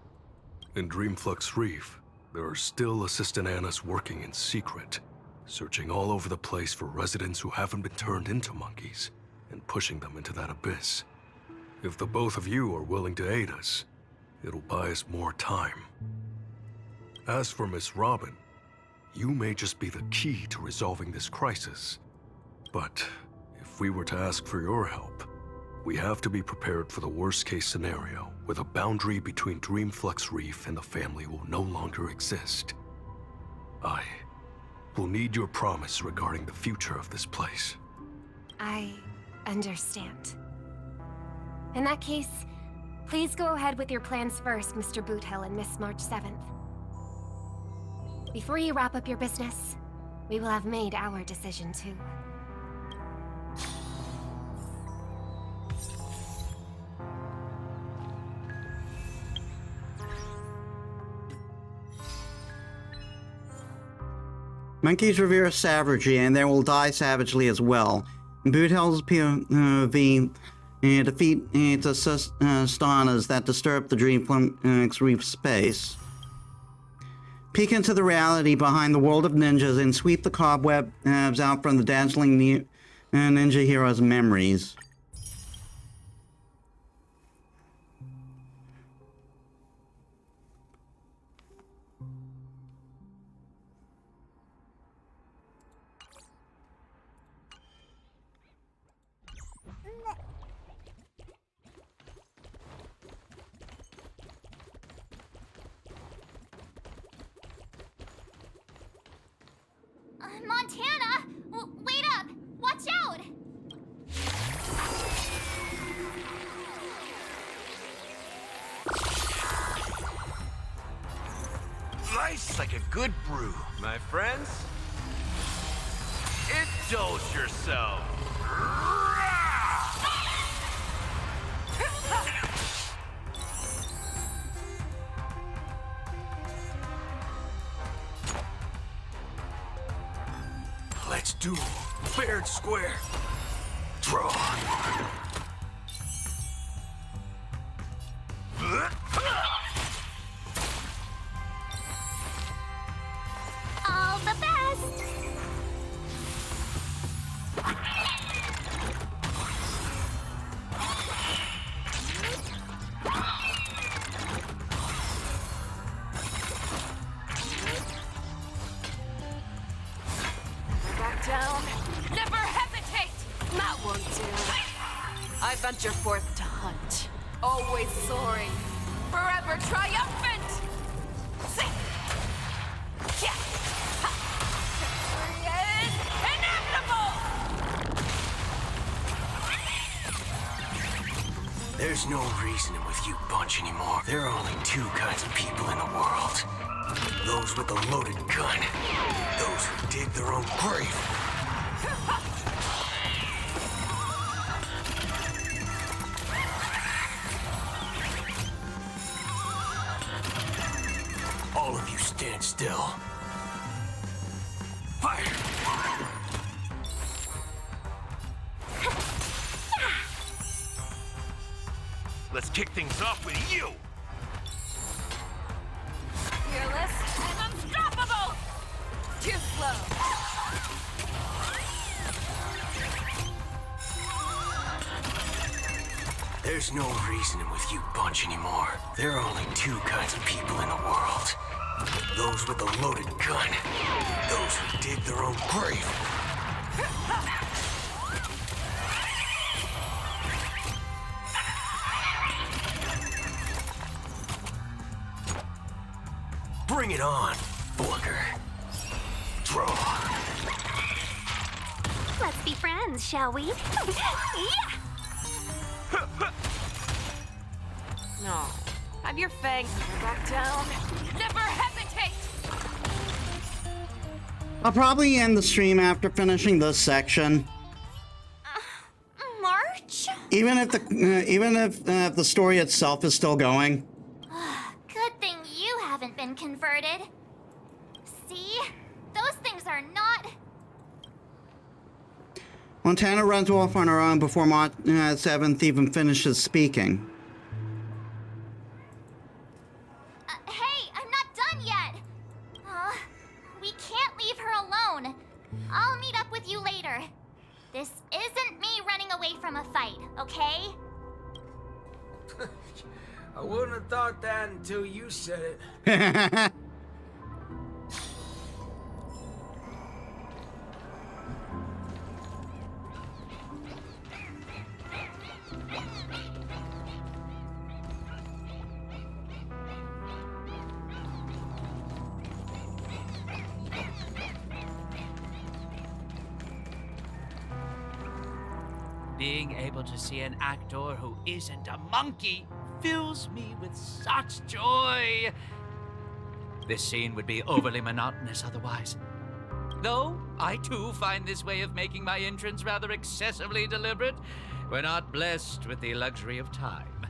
In Dreamflux Reef, there are still assistananas working in secret, searching all over the place for residents who haven't been turned into monkeys, and pushing them into that abyss. If the both of you are willing to aid us, it'll buy us more time. As for Miss Robin, You may just be the key to resolving this crisis. But if we were to ask for your help, we have to be prepared for the worst-case scenario, where the boundary between Dreamflux Reef and the family will no longer exist. I will need your promise regarding the future of this place. I understand. In that case, please go ahead with your plans first, Mr. Boothill and Miss March 7th. Before you wrap up your business, we will have made our decision too. Monkeys revere savagery, and they will die savagely as well. Boothill's POV defeat the Stanas that disturb the Dreamflux Reef space. Peek into the reality behind the world of ninjas and sweep the cobwebs out from the dazzling ninja heroes' memories. Montana! Wait up! Watch out! Nice like a good brew, my friends. Indulge yourself. Let's do fair and square. Draw. All the best! Back down. Never hesitate! That won't do. I venture forth to hunt. Always soaring. Forever triumphant! See? Yeah! Ha! Victory is inevitable! There's no reasoning with you bunch anymore. There are only two kinds of people in the world. Those with a loaded gun. Those who dig their own grave. All of you stand still. Fire! Let's kick things off with you. Fearless and unstoppable! Too slow. There's no reasoning with you bunch anymore. There are only two kinds of people in the world. Those with a loaded gun. Those who dig their own grave. Bring it on, Booker. Draw. Let's be friends, shall we? Yeah! No. Have your fangs back down. Never hesitate! I'll probably end the stream after finishing this section. March? Even if the story itself is still going. Good thing you haven't been converted. See? Those things are not... Montana runs off on her own before March 7th even finishes speaking. Hey, I'm not done yet! We can't leave her alone. I'll meet up with you later. This isn't me running away from a fight, okay? I wouldn't have thought that until you said it. Being able to see an actor who isn't a monkey fills me with such joy. This scene would be overly monotonous otherwise. Though, I too find this way of making my entrance rather excessively deliberate. We're not blessed with the luxury of time.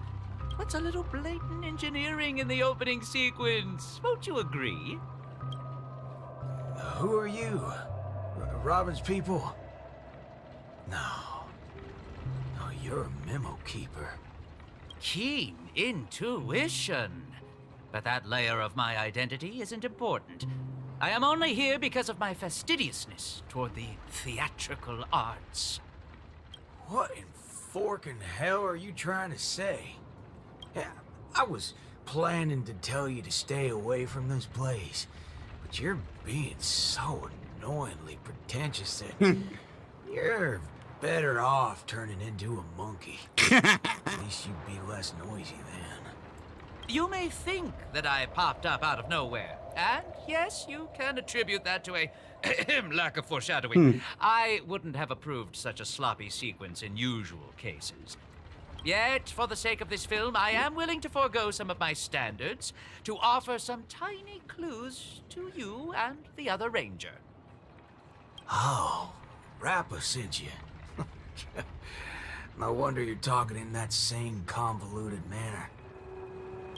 What's a little blatant engineering in the opening sequence? Won't you agree? Who are you? Robin's people? No. No, you're a memo keeper. Keen intuition. But that layer of my identity isn't important. I am only here because of my fastidiousness toward the theatrical arts. What in forking hell are you trying to say? Yeah, I was planning to tell you to stay away from this place, but you're being so annoyingly pretentious that you're better off turning into a monkey. At least you'd be less noisy then. You may think that I popped up out of nowhere, and yes, you can attribute that to a lack of foreshadowing. I wouldn't have approved such a sloppy sequence in usual cases. Yet, for the sake of this film, I am willing to forego some of my standards to offer some tiny clues to you and the other ranger. Oh, Rappa sent you. No wonder you're talking in that same convoluted manner.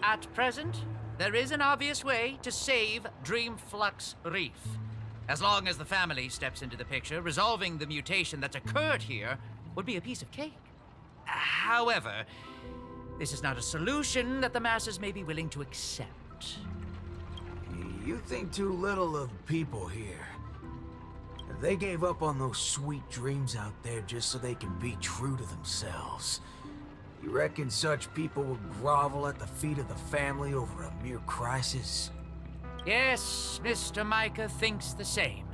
At present, there is an obvious way to save Dreamflux Reef. As long as the family steps into the picture, resolving the mutation that's occurred here would be a piece of cake. However, this is not a solution that the masses may be willing to accept. You think too little of people here. They gave up on those sweet dreams out there just so they can be true to themselves. You reckon such people would grovel at the feet of the family over a mere crisis? Yes, Mr. Micah thinks the same.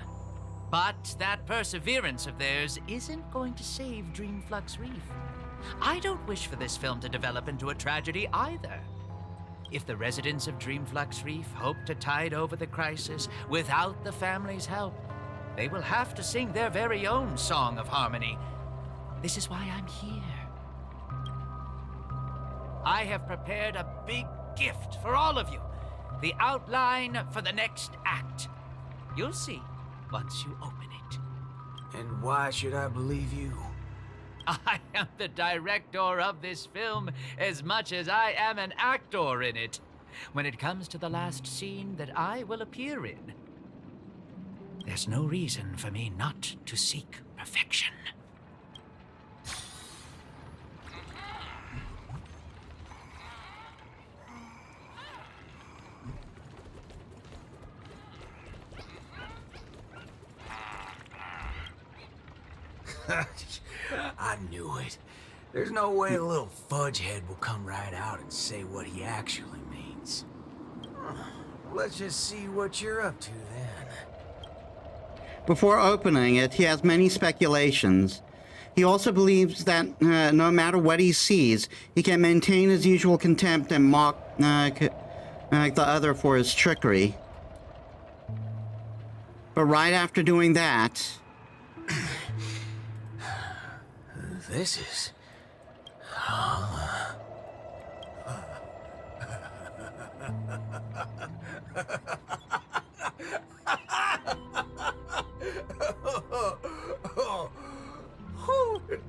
But that perseverance of theirs isn't going to save Dreamflux Reef. I don't wish for this film to develop into a tragedy either. If the residents of Dreamflux Reef hope to tide over the crisis without the family's help, they will have to sing their very own song of harmony. This is why I'm here. I have prepared a big gift for all of you. The outline for the next act. You'll see once you open it. And why should I believe you? I am the director of this film as much as I am an actor in it. When it comes to the last scene that I will appear in, there's no reason for me not to seek perfection. I knew it. There's no way a little fudgehead will come right out and say what he actually means. Let's just see what you're up to then. Before opening it, he has many speculations. He also believes that no matter what he sees, he can maintain his usual contempt and mock the other for his trickery. But right after doing that... This is...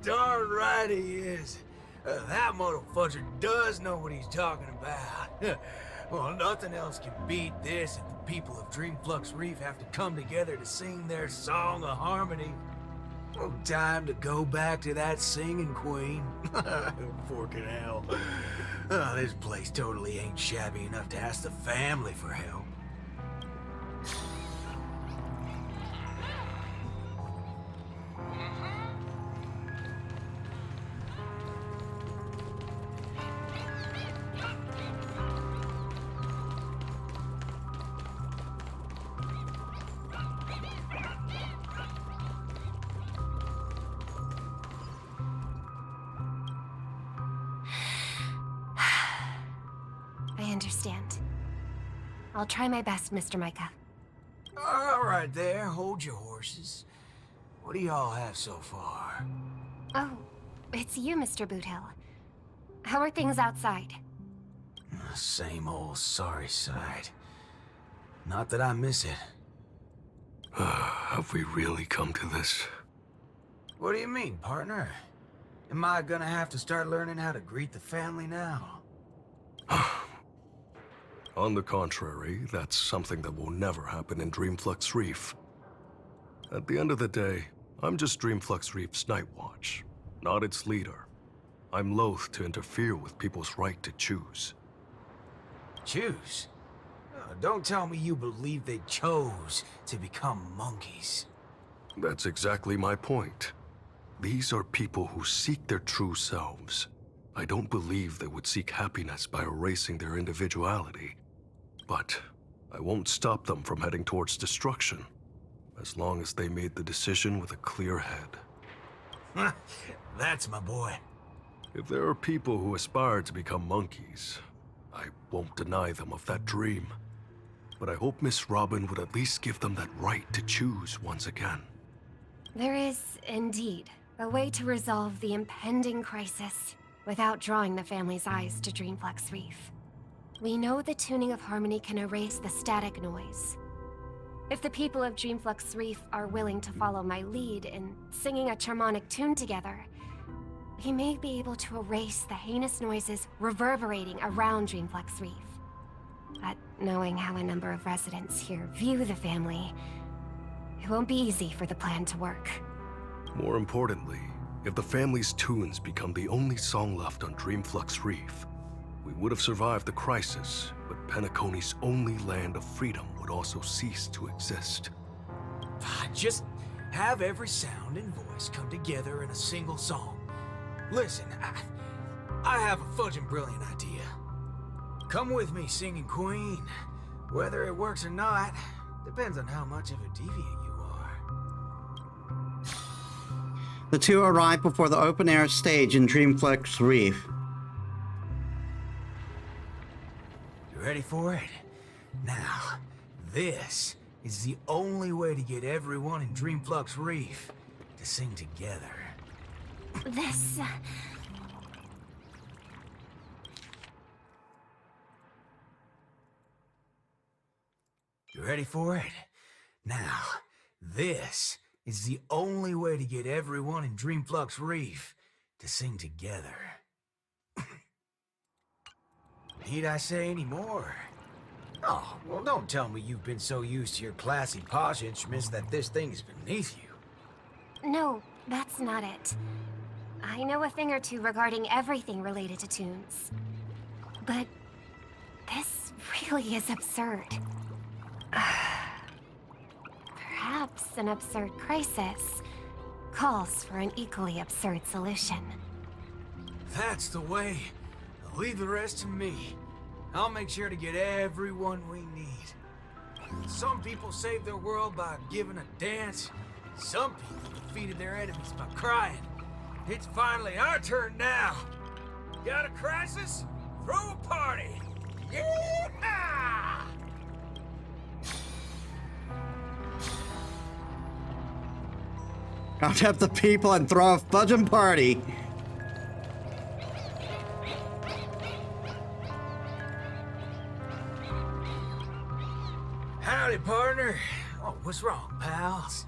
Darn right he is. That motherfucker does know what he's talking about. Well, nothing else can beat this if the people of Dreamflux Reef have to come together to sing their song of harmony. Oh, time to go back to that singing queen. Forking hell. Oh, this place totally ain't shabby enough to ask the family for help. I understand. I'll try my best, Mr. Micah. All right there, hold your horses. What do y'all have so far? Oh, it's you, Mr. Boothill. How are things outside? Same old sorry side. Not that I miss it. Have we really come to this? What do you mean, partner? Am I gonna have to start learning how to greet the family now? On the contrary, that's something that will never happen in Dreamflux Reef. At the end of the day, I'm just Dreamflux Reef's Night Watch, not its leader. I'm loath to interfere with people's right to choose. Choose? Don't tell me you believe they chose to become monkeys. That's exactly my point. These are people who seek their true selves. I don't believe they would seek happiness by erasing their individuality. But I won't stop them from heading towards destruction, as long as they made the decision with a clear head. That's my boy. If there are people who aspire to become monkeys, I won't deny them of that dream. But I hope Miss Robin would at least give them that right to choose once again. There is, indeed, a way to resolve the impending crisis without drawing the family's eyes to Dreamflux Reef. We know the tuning of harmony can erase the static noise. If the people of Dreamflux Reef are willing to follow my lead in singing a charmonic tune together, we may be able to erase the heinous noises reverberating around Dreamflux Reef. But knowing how a number of residents here view the family, it won't be easy for the plan to work. More importantly, if the family's tunes become the only song left on Dreamflux Reef, we would have survived the crisis, but Penacony's only land of freedom would also cease to exist. Just have every sound and voice come together in a single song. Listen, I have a fudging brilliant idea. Come with me, Singing Queen. Whether it works or not, depends on how much of a deviant you are. The two arrive before the open-air stage in Dreamflux Reef. You ready for it? Now, this is the only way to get everyone in Dreamflux Reef to sing together. This... You ready for it? Now, this is the only way to get everyone in Dreamflux Reef to sing together. Need I say any more? Oh, well, don't tell me you've been so used to your classy, posh instruments that this thing is beneath you. No, that's not it. I know a thing or two regarding everything related to tunes. But this really is absurd. Perhaps an absurd crisis calls for an equally absurd solution. That's the way. Leave the rest to me. I'll make sure to get everyone we need. Some people saved their world by giving a dance. Some people defeated their enemies by crying. It's finally our turn now. Got a crisis? Throw a party. Yeah! Round up the people and throw a fudging party. Howdy, partner. Oh, what's wrong, pals?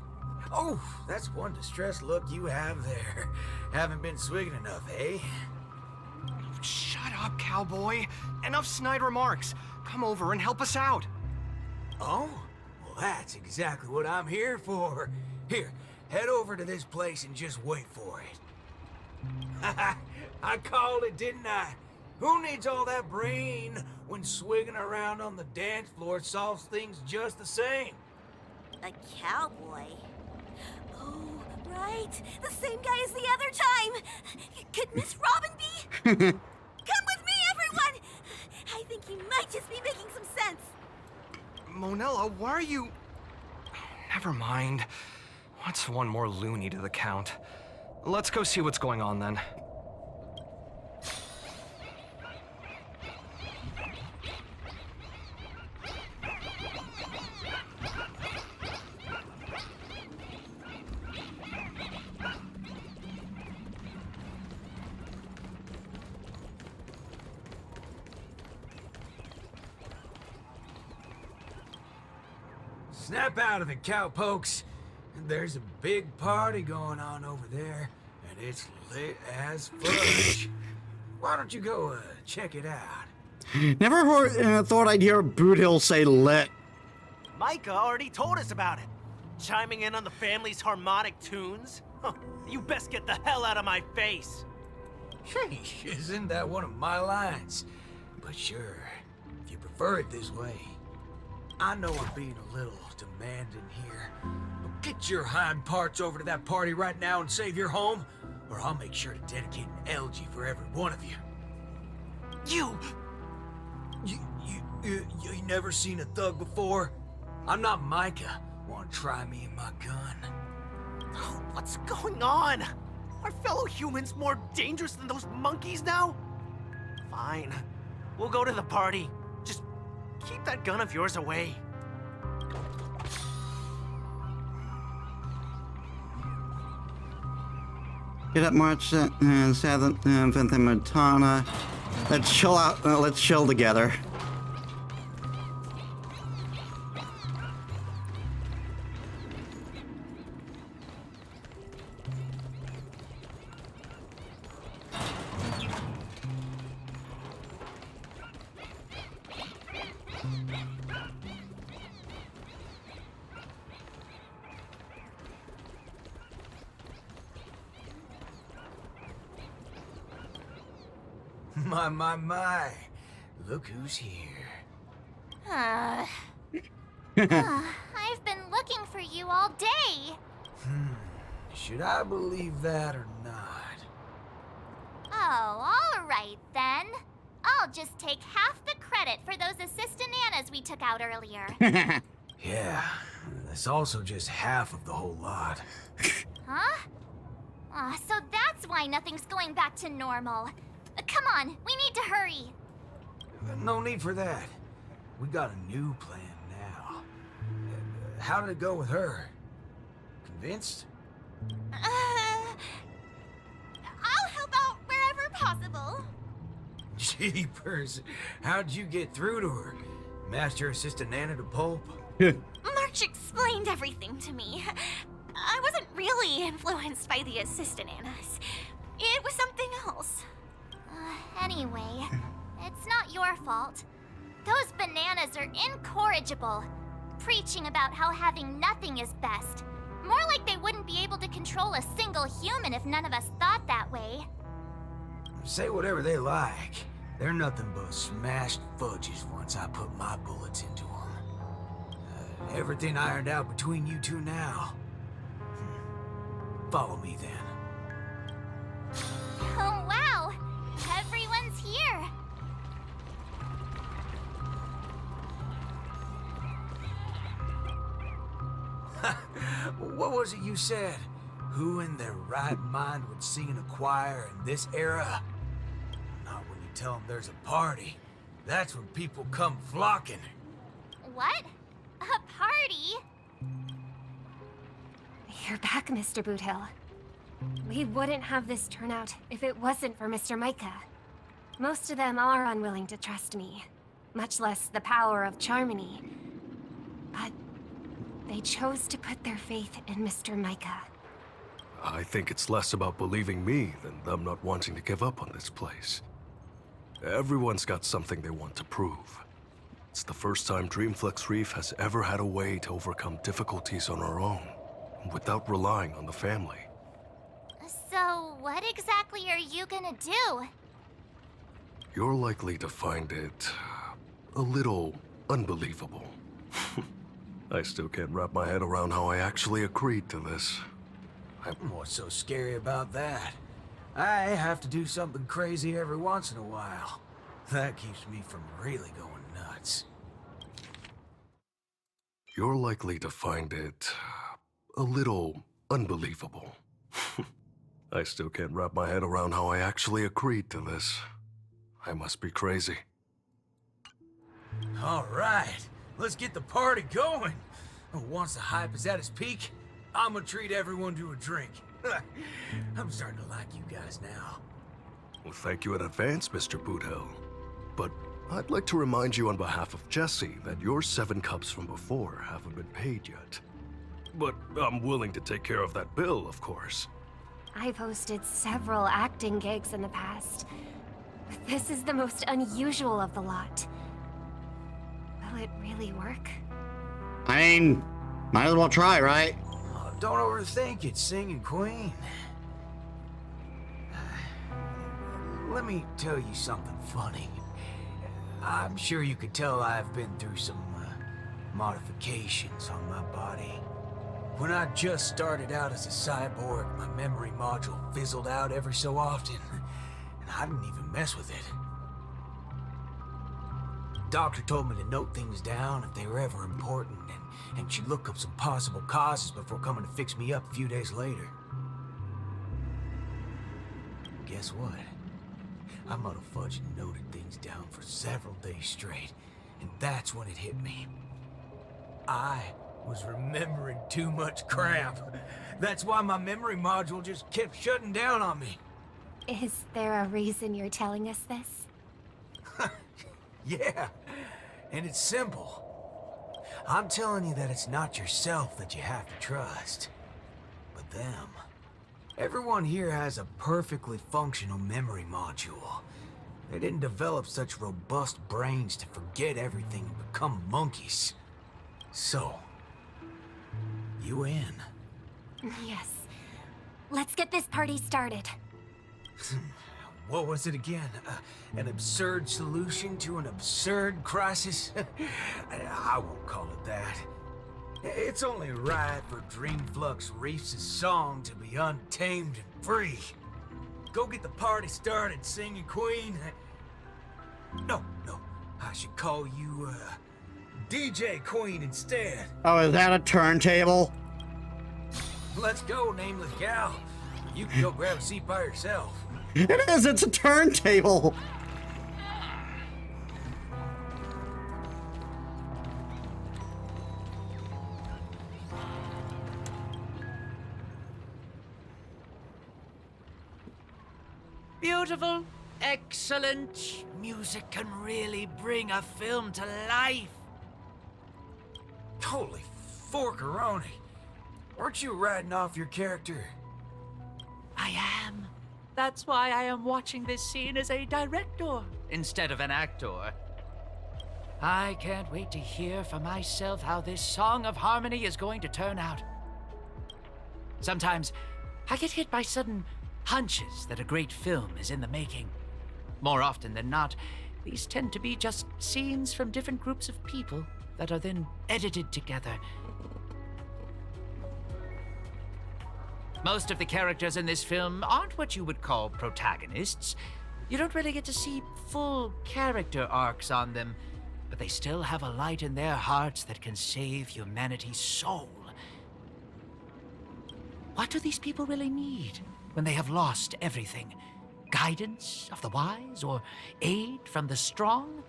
Oh, that's one distressed look you have there. Haven't been swigging enough, eh? Shut up, cowboy. Enough snide remarks. Come over and help us out. Oh? Well, that's exactly what I'm here for. Here, head over to this place and just wait for it. I called it, didn't I? Who needs all that brain when swigging around on the dance floor solves things just the same? A cowboy? Oh, right. The same guy as the other time. Could Miss Robin be? Come with me, everyone! I think he might just be making some sense. Monella, why are you... Never mind. What's one more loony to the count? Let's go see what's going on then. Snap out of it, cowpokes. There's a big party going on over there, and it's lit as fudge. Why don't you go check it out? Never thought I'd hear Boot Hill say lit. Micah already told us about it. Chiming in on the family's harmonic tunes? Huh, you best get the hell out of my face. Hey, isn't that one of my lines? But sure, if you prefer it this way. I know I'm being a little demanding here, but get your hind parts over to that party right now and save your home, or I'll make sure to dedicate an elegy for every one of you. You never seen a thug before? I'm not Micah. Want to try me and my gun? Oh, what's going on? Are fellow humans more dangerous than those monkeys now? Fine. We'll go to the party. Just keep that gun of yours away. Get up, March 7th, in Montana. Let's chill out. Let's chill together. My. Look who's here. I've been looking for you all day. Should I believe that or not? Oh, all right then. I'll just take half the credit for those assistant nanas we took out earlier. Yeah, that's also just half of the whole lot. Huh? So that's why nothing's going back to normal. Come on, we need to hurry. No need for that. We got a new plan now. How did it go with her? Convinced? I'll help out wherever possible. Jeepers, how'd you get through to her? Master Assistant Nana to pulp? March explained everything to me. I wasn't really influenced by the assistant Annas. It was something else. Anyway, it's not your fault. Those bananas are incorrigible, preaching about how having nothing is best. More like they wouldn't be able to control a single human if none of us thought that way. Say whatever they like. They're nothing but smashed fudges once I put my bullets into them. Everything ironed out between you two now. Follow me then. Oh, wow! Everyone's here! What was it you said? Who in their right mind would sing in a choir in this era? Not when you tell them there's a party. That's when people come flocking. What? A party? You're back, Mr. Boothill. We wouldn't have this turnout if it wasn't for Mr. Micah. Most of them are unwilling to trust me, much less the power of Charmony. But they chose to put their faith in Mr. Micah. I think it's less about believing me than them not wanting to give up on this place. Everyone's got something they want to prove. It's the first time Dreamflux Reef has ever had a way to overcome difficulties on our own, without relying on the family. So, what exactly are you gonna do? You're likely to find it a little unbelievable. I still can't wrap my head around how I actually agreed to this. What's so scary about that? I have to do something crazy every once in a while. That keeps me from really going nuts. You're likely to find it a little unbelievable. I still can't wrap my head around how I actually agreed to this. I must be crazy. All right, let's get the party going. Once the hype is at its peak, I'm gonna treat everyone to a drink. I'm starting to like you guys now. Well, thank you in advance, Mr. Boothill. But I'd like to remind you on behalf of Jesse that your 7 cups from before haven't been paid yet. But I'm willing to take care of that bill, of course. I've hosted several acting gigs in the past. But this is the most unusual of the lot. Will it really work? I mean, might as well try, right? Oh, don't overthink it, Singing Queen. Let me tell you something funny. I'm sure you could tell I've been through some modifications on my body. When I just started out as a cyborg, my memory module fizzled out every so often, and I didn't even mess with it. The doctor told me to note things down if they were ever important, and she'd look up some possible causes before coming to fix me up a few days later. Guess what? I motherfudged and noted things down for several days straight, and that's when it hit me. I was remembering too much crap. That's why my memory module just kept shutting down on me. Is there a reason you're telling us this? Yeah, and it's simple. I'm telling you that it's not yourself that you have to trust, but them. Everyone here has a perfectly functional memory module. They didn't develop such robust brains to forget everything and become monkeys. So, you in? Yes. Let's get this party started. What was it again? An absurd solution to an absurd crisis? I won't call it that. It's only right for Dreamflux Reefs' song to be untamed and free. Go get the party started, Singing Queen. No, I should call you, DJ Queen instead. Oh, is that a turntable? Let's go, nameless gal. You can go grab a seat by yourself. It is, it's a turntable. Beautiful, excellent. Music can really bring a film to life. Holy forkeroni. Weren't you riding off your character? I am. That's why I am watching this scene as a director instead of an actor. I can't wait to hear for myself how this song of harmony is going to turn out. Sometimes I get hit by sudden hunches that a great film is in the making. More often than not, these tend to be just scenes from different groups of people that are then edited together. Most of the characters in this film aren't what you would call protagonists. You don't really get to see full character arcs on them, but they still have a light in their hearts that can save humanity's soul. What do these people really need when they have lost everything? Guidance of the wise or aid from the strong?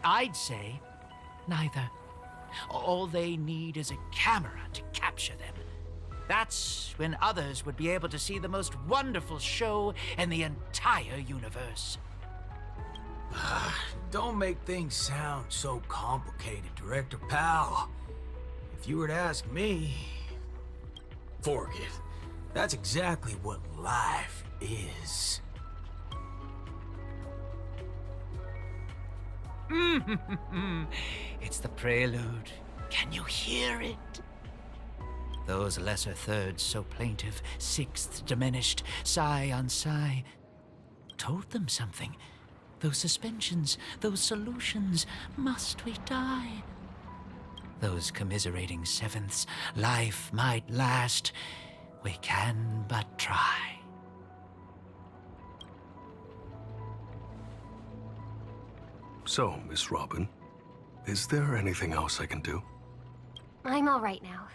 I'd say neither. All they need is a camera to capture them. That's when others would be able to see the most wonderful show in the entire universe. Don't make things sound so complicated, Director Pal. If you were to ask me, forget it. That's exactly what life is. It's the prelude. Can you hear it? Those lesser thirds so plaintive, sixths diminished, sigh on sigh, told them something. Those suspensions, those solutions, must we die? Those commiserating sevenths, life might last, we can but try. So, Miss Robin, is there anything else I can do? I'm all right now.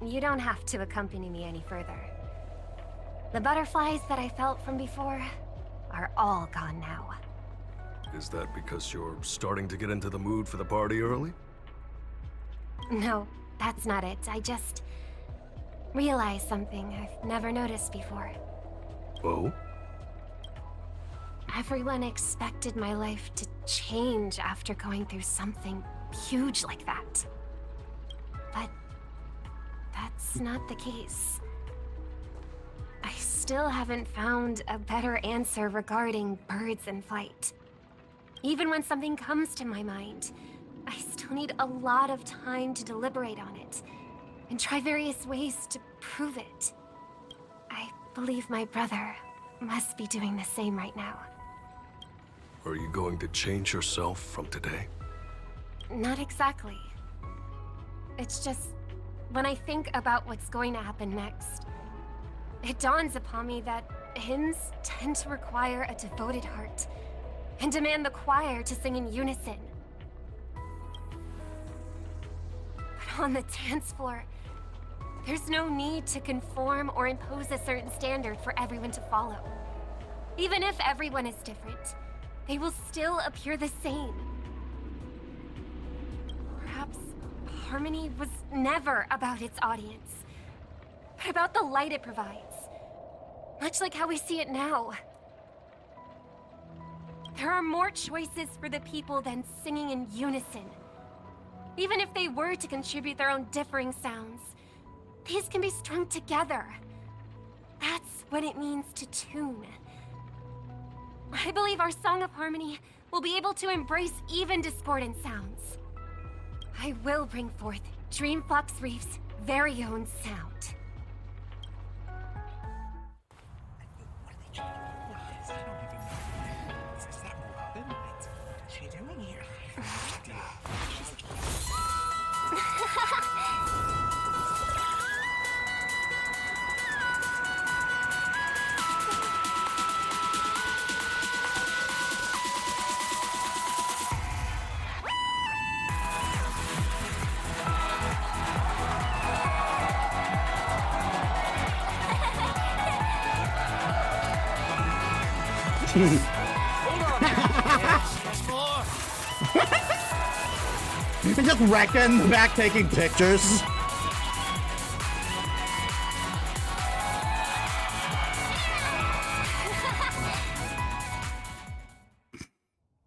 You don't have to accompany me any further. The butterflies that I felt from before are all gone now. Is that because you're starting to get into the mood for the party early? No, that's not it. I just realized something I've never noticed before. Oh? Everyone expected my life to change after going through something huge like that. But that's not the case. I still haven't found a better answer regarding birds in flight. Even when something comes to my mind, I still need a lot of time to deliberate on it and try various ways to prove it. I believe my brother must be doing the same right now. Are you going to change yourself from today? Not exactly. It's just, when I think about what's going to happen next, it dawns upon me that hymns tend to require a devoted heart and demand the choir to sing in unison. But on the dance floor, there's no need to conform or impose a certain standard for everyone to follow. Even if everyone is different, they will still appear the same. Perhaps harmony was never about its audience, but about the light it provides. Much like how we see it now. There are more choices for the people than singing in unison. Even if they were to contribute their own differing sounds, these can be strung together. That's what it means to tune. I believe our Song of Harmony will be able to embrace even discordant sounds. I will bring forth Dreamflux Reef's very own sound. Just wrecking in the back taking pictures.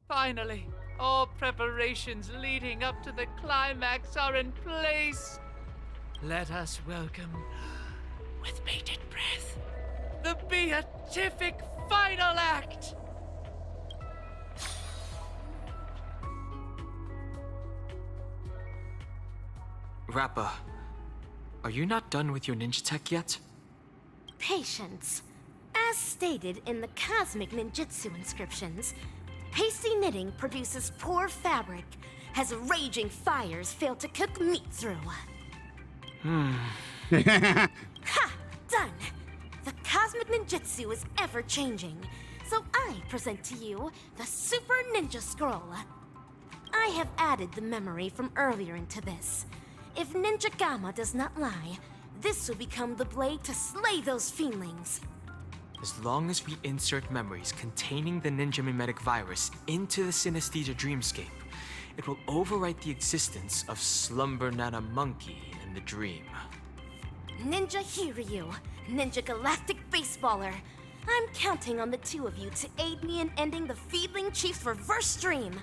Finally, all preparations leading up to the climax are in place. Let us welcome, with bated breath, the beatific final act. Rappa, are you not done with your ninja tech yet? Patience. As stated in the cosmic ninjutsu inscriptions, hasty knitting produces poor fabric, as raging fires fail to cook meat through. Ha! Done! The cosmic ninjutsu is ever-changing, so I present to you the Super Ninja Scroll. I have added the memory from earlier into this. If Ninja Gamma does not lie, this will become the blade to slay those fiendlings. As long as we insert memories containing the ninja mimetic virus into the synesthesia dreamscape, it will overwrite the existence of Slumber Nana Monkey in the dream. Ninja Hiryu, Ninja Galactic Baseballer. I'm counting on the two of you to aid me in ending the Feedling Chief's reverse dream.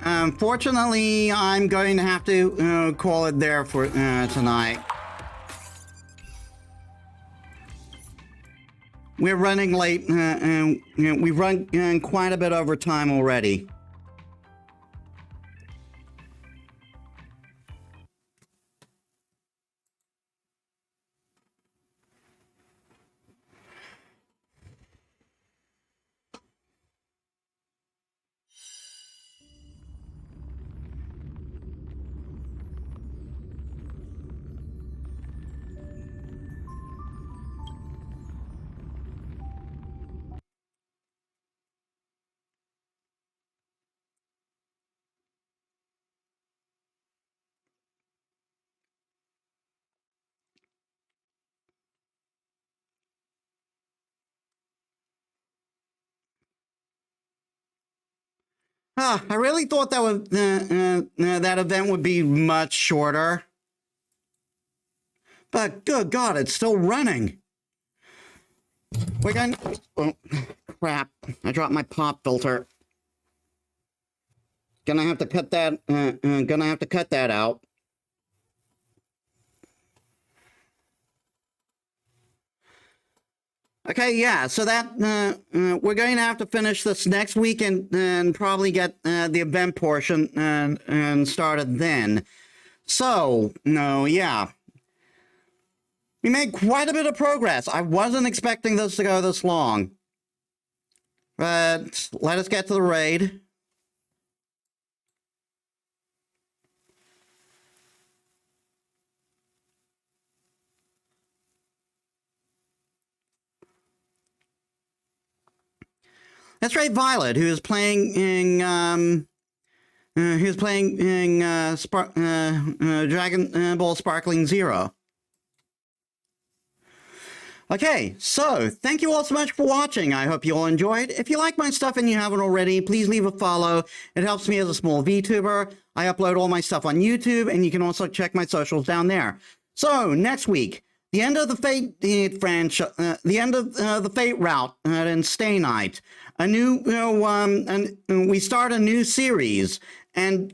Unfortunately, I'm going to have to call it there for tonight. We're running late, and we've run quite a bit over time already. I really thought that would that event would be much shorter. But good God, it's still running. We're going. Oh, crap! I dropped my pop filter. Gonna have to cut that. Gonna have to cut that out. Okay, yeah. So that we're going to have to finish this next week and probably get the event portion and started then. So no, yeah. We made quite a bit of progress. I wasn't expecting this to go this long. But let us get to the raid. Let's raid Violet, who is playing in Dragon Ball Sparkling Zero. Okay, so thank you all so much for watching. I hope you all enjoyed. If you like my stuff and you haven't already, please leave a follow. It helps me as a small VTuber. I upload all my stuff on YouTube, and you can also check my socials down there. So next week, the end of the Fate franchise, the end of the Fate route in Stay Night. A new, and we start a new series, and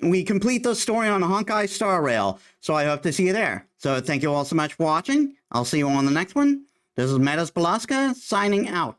we complete the story on Honkai Star Rail. So I hope to see you there. So thank you all so much for watching. I'll see you on the next one. This is Metis Balaska signing out.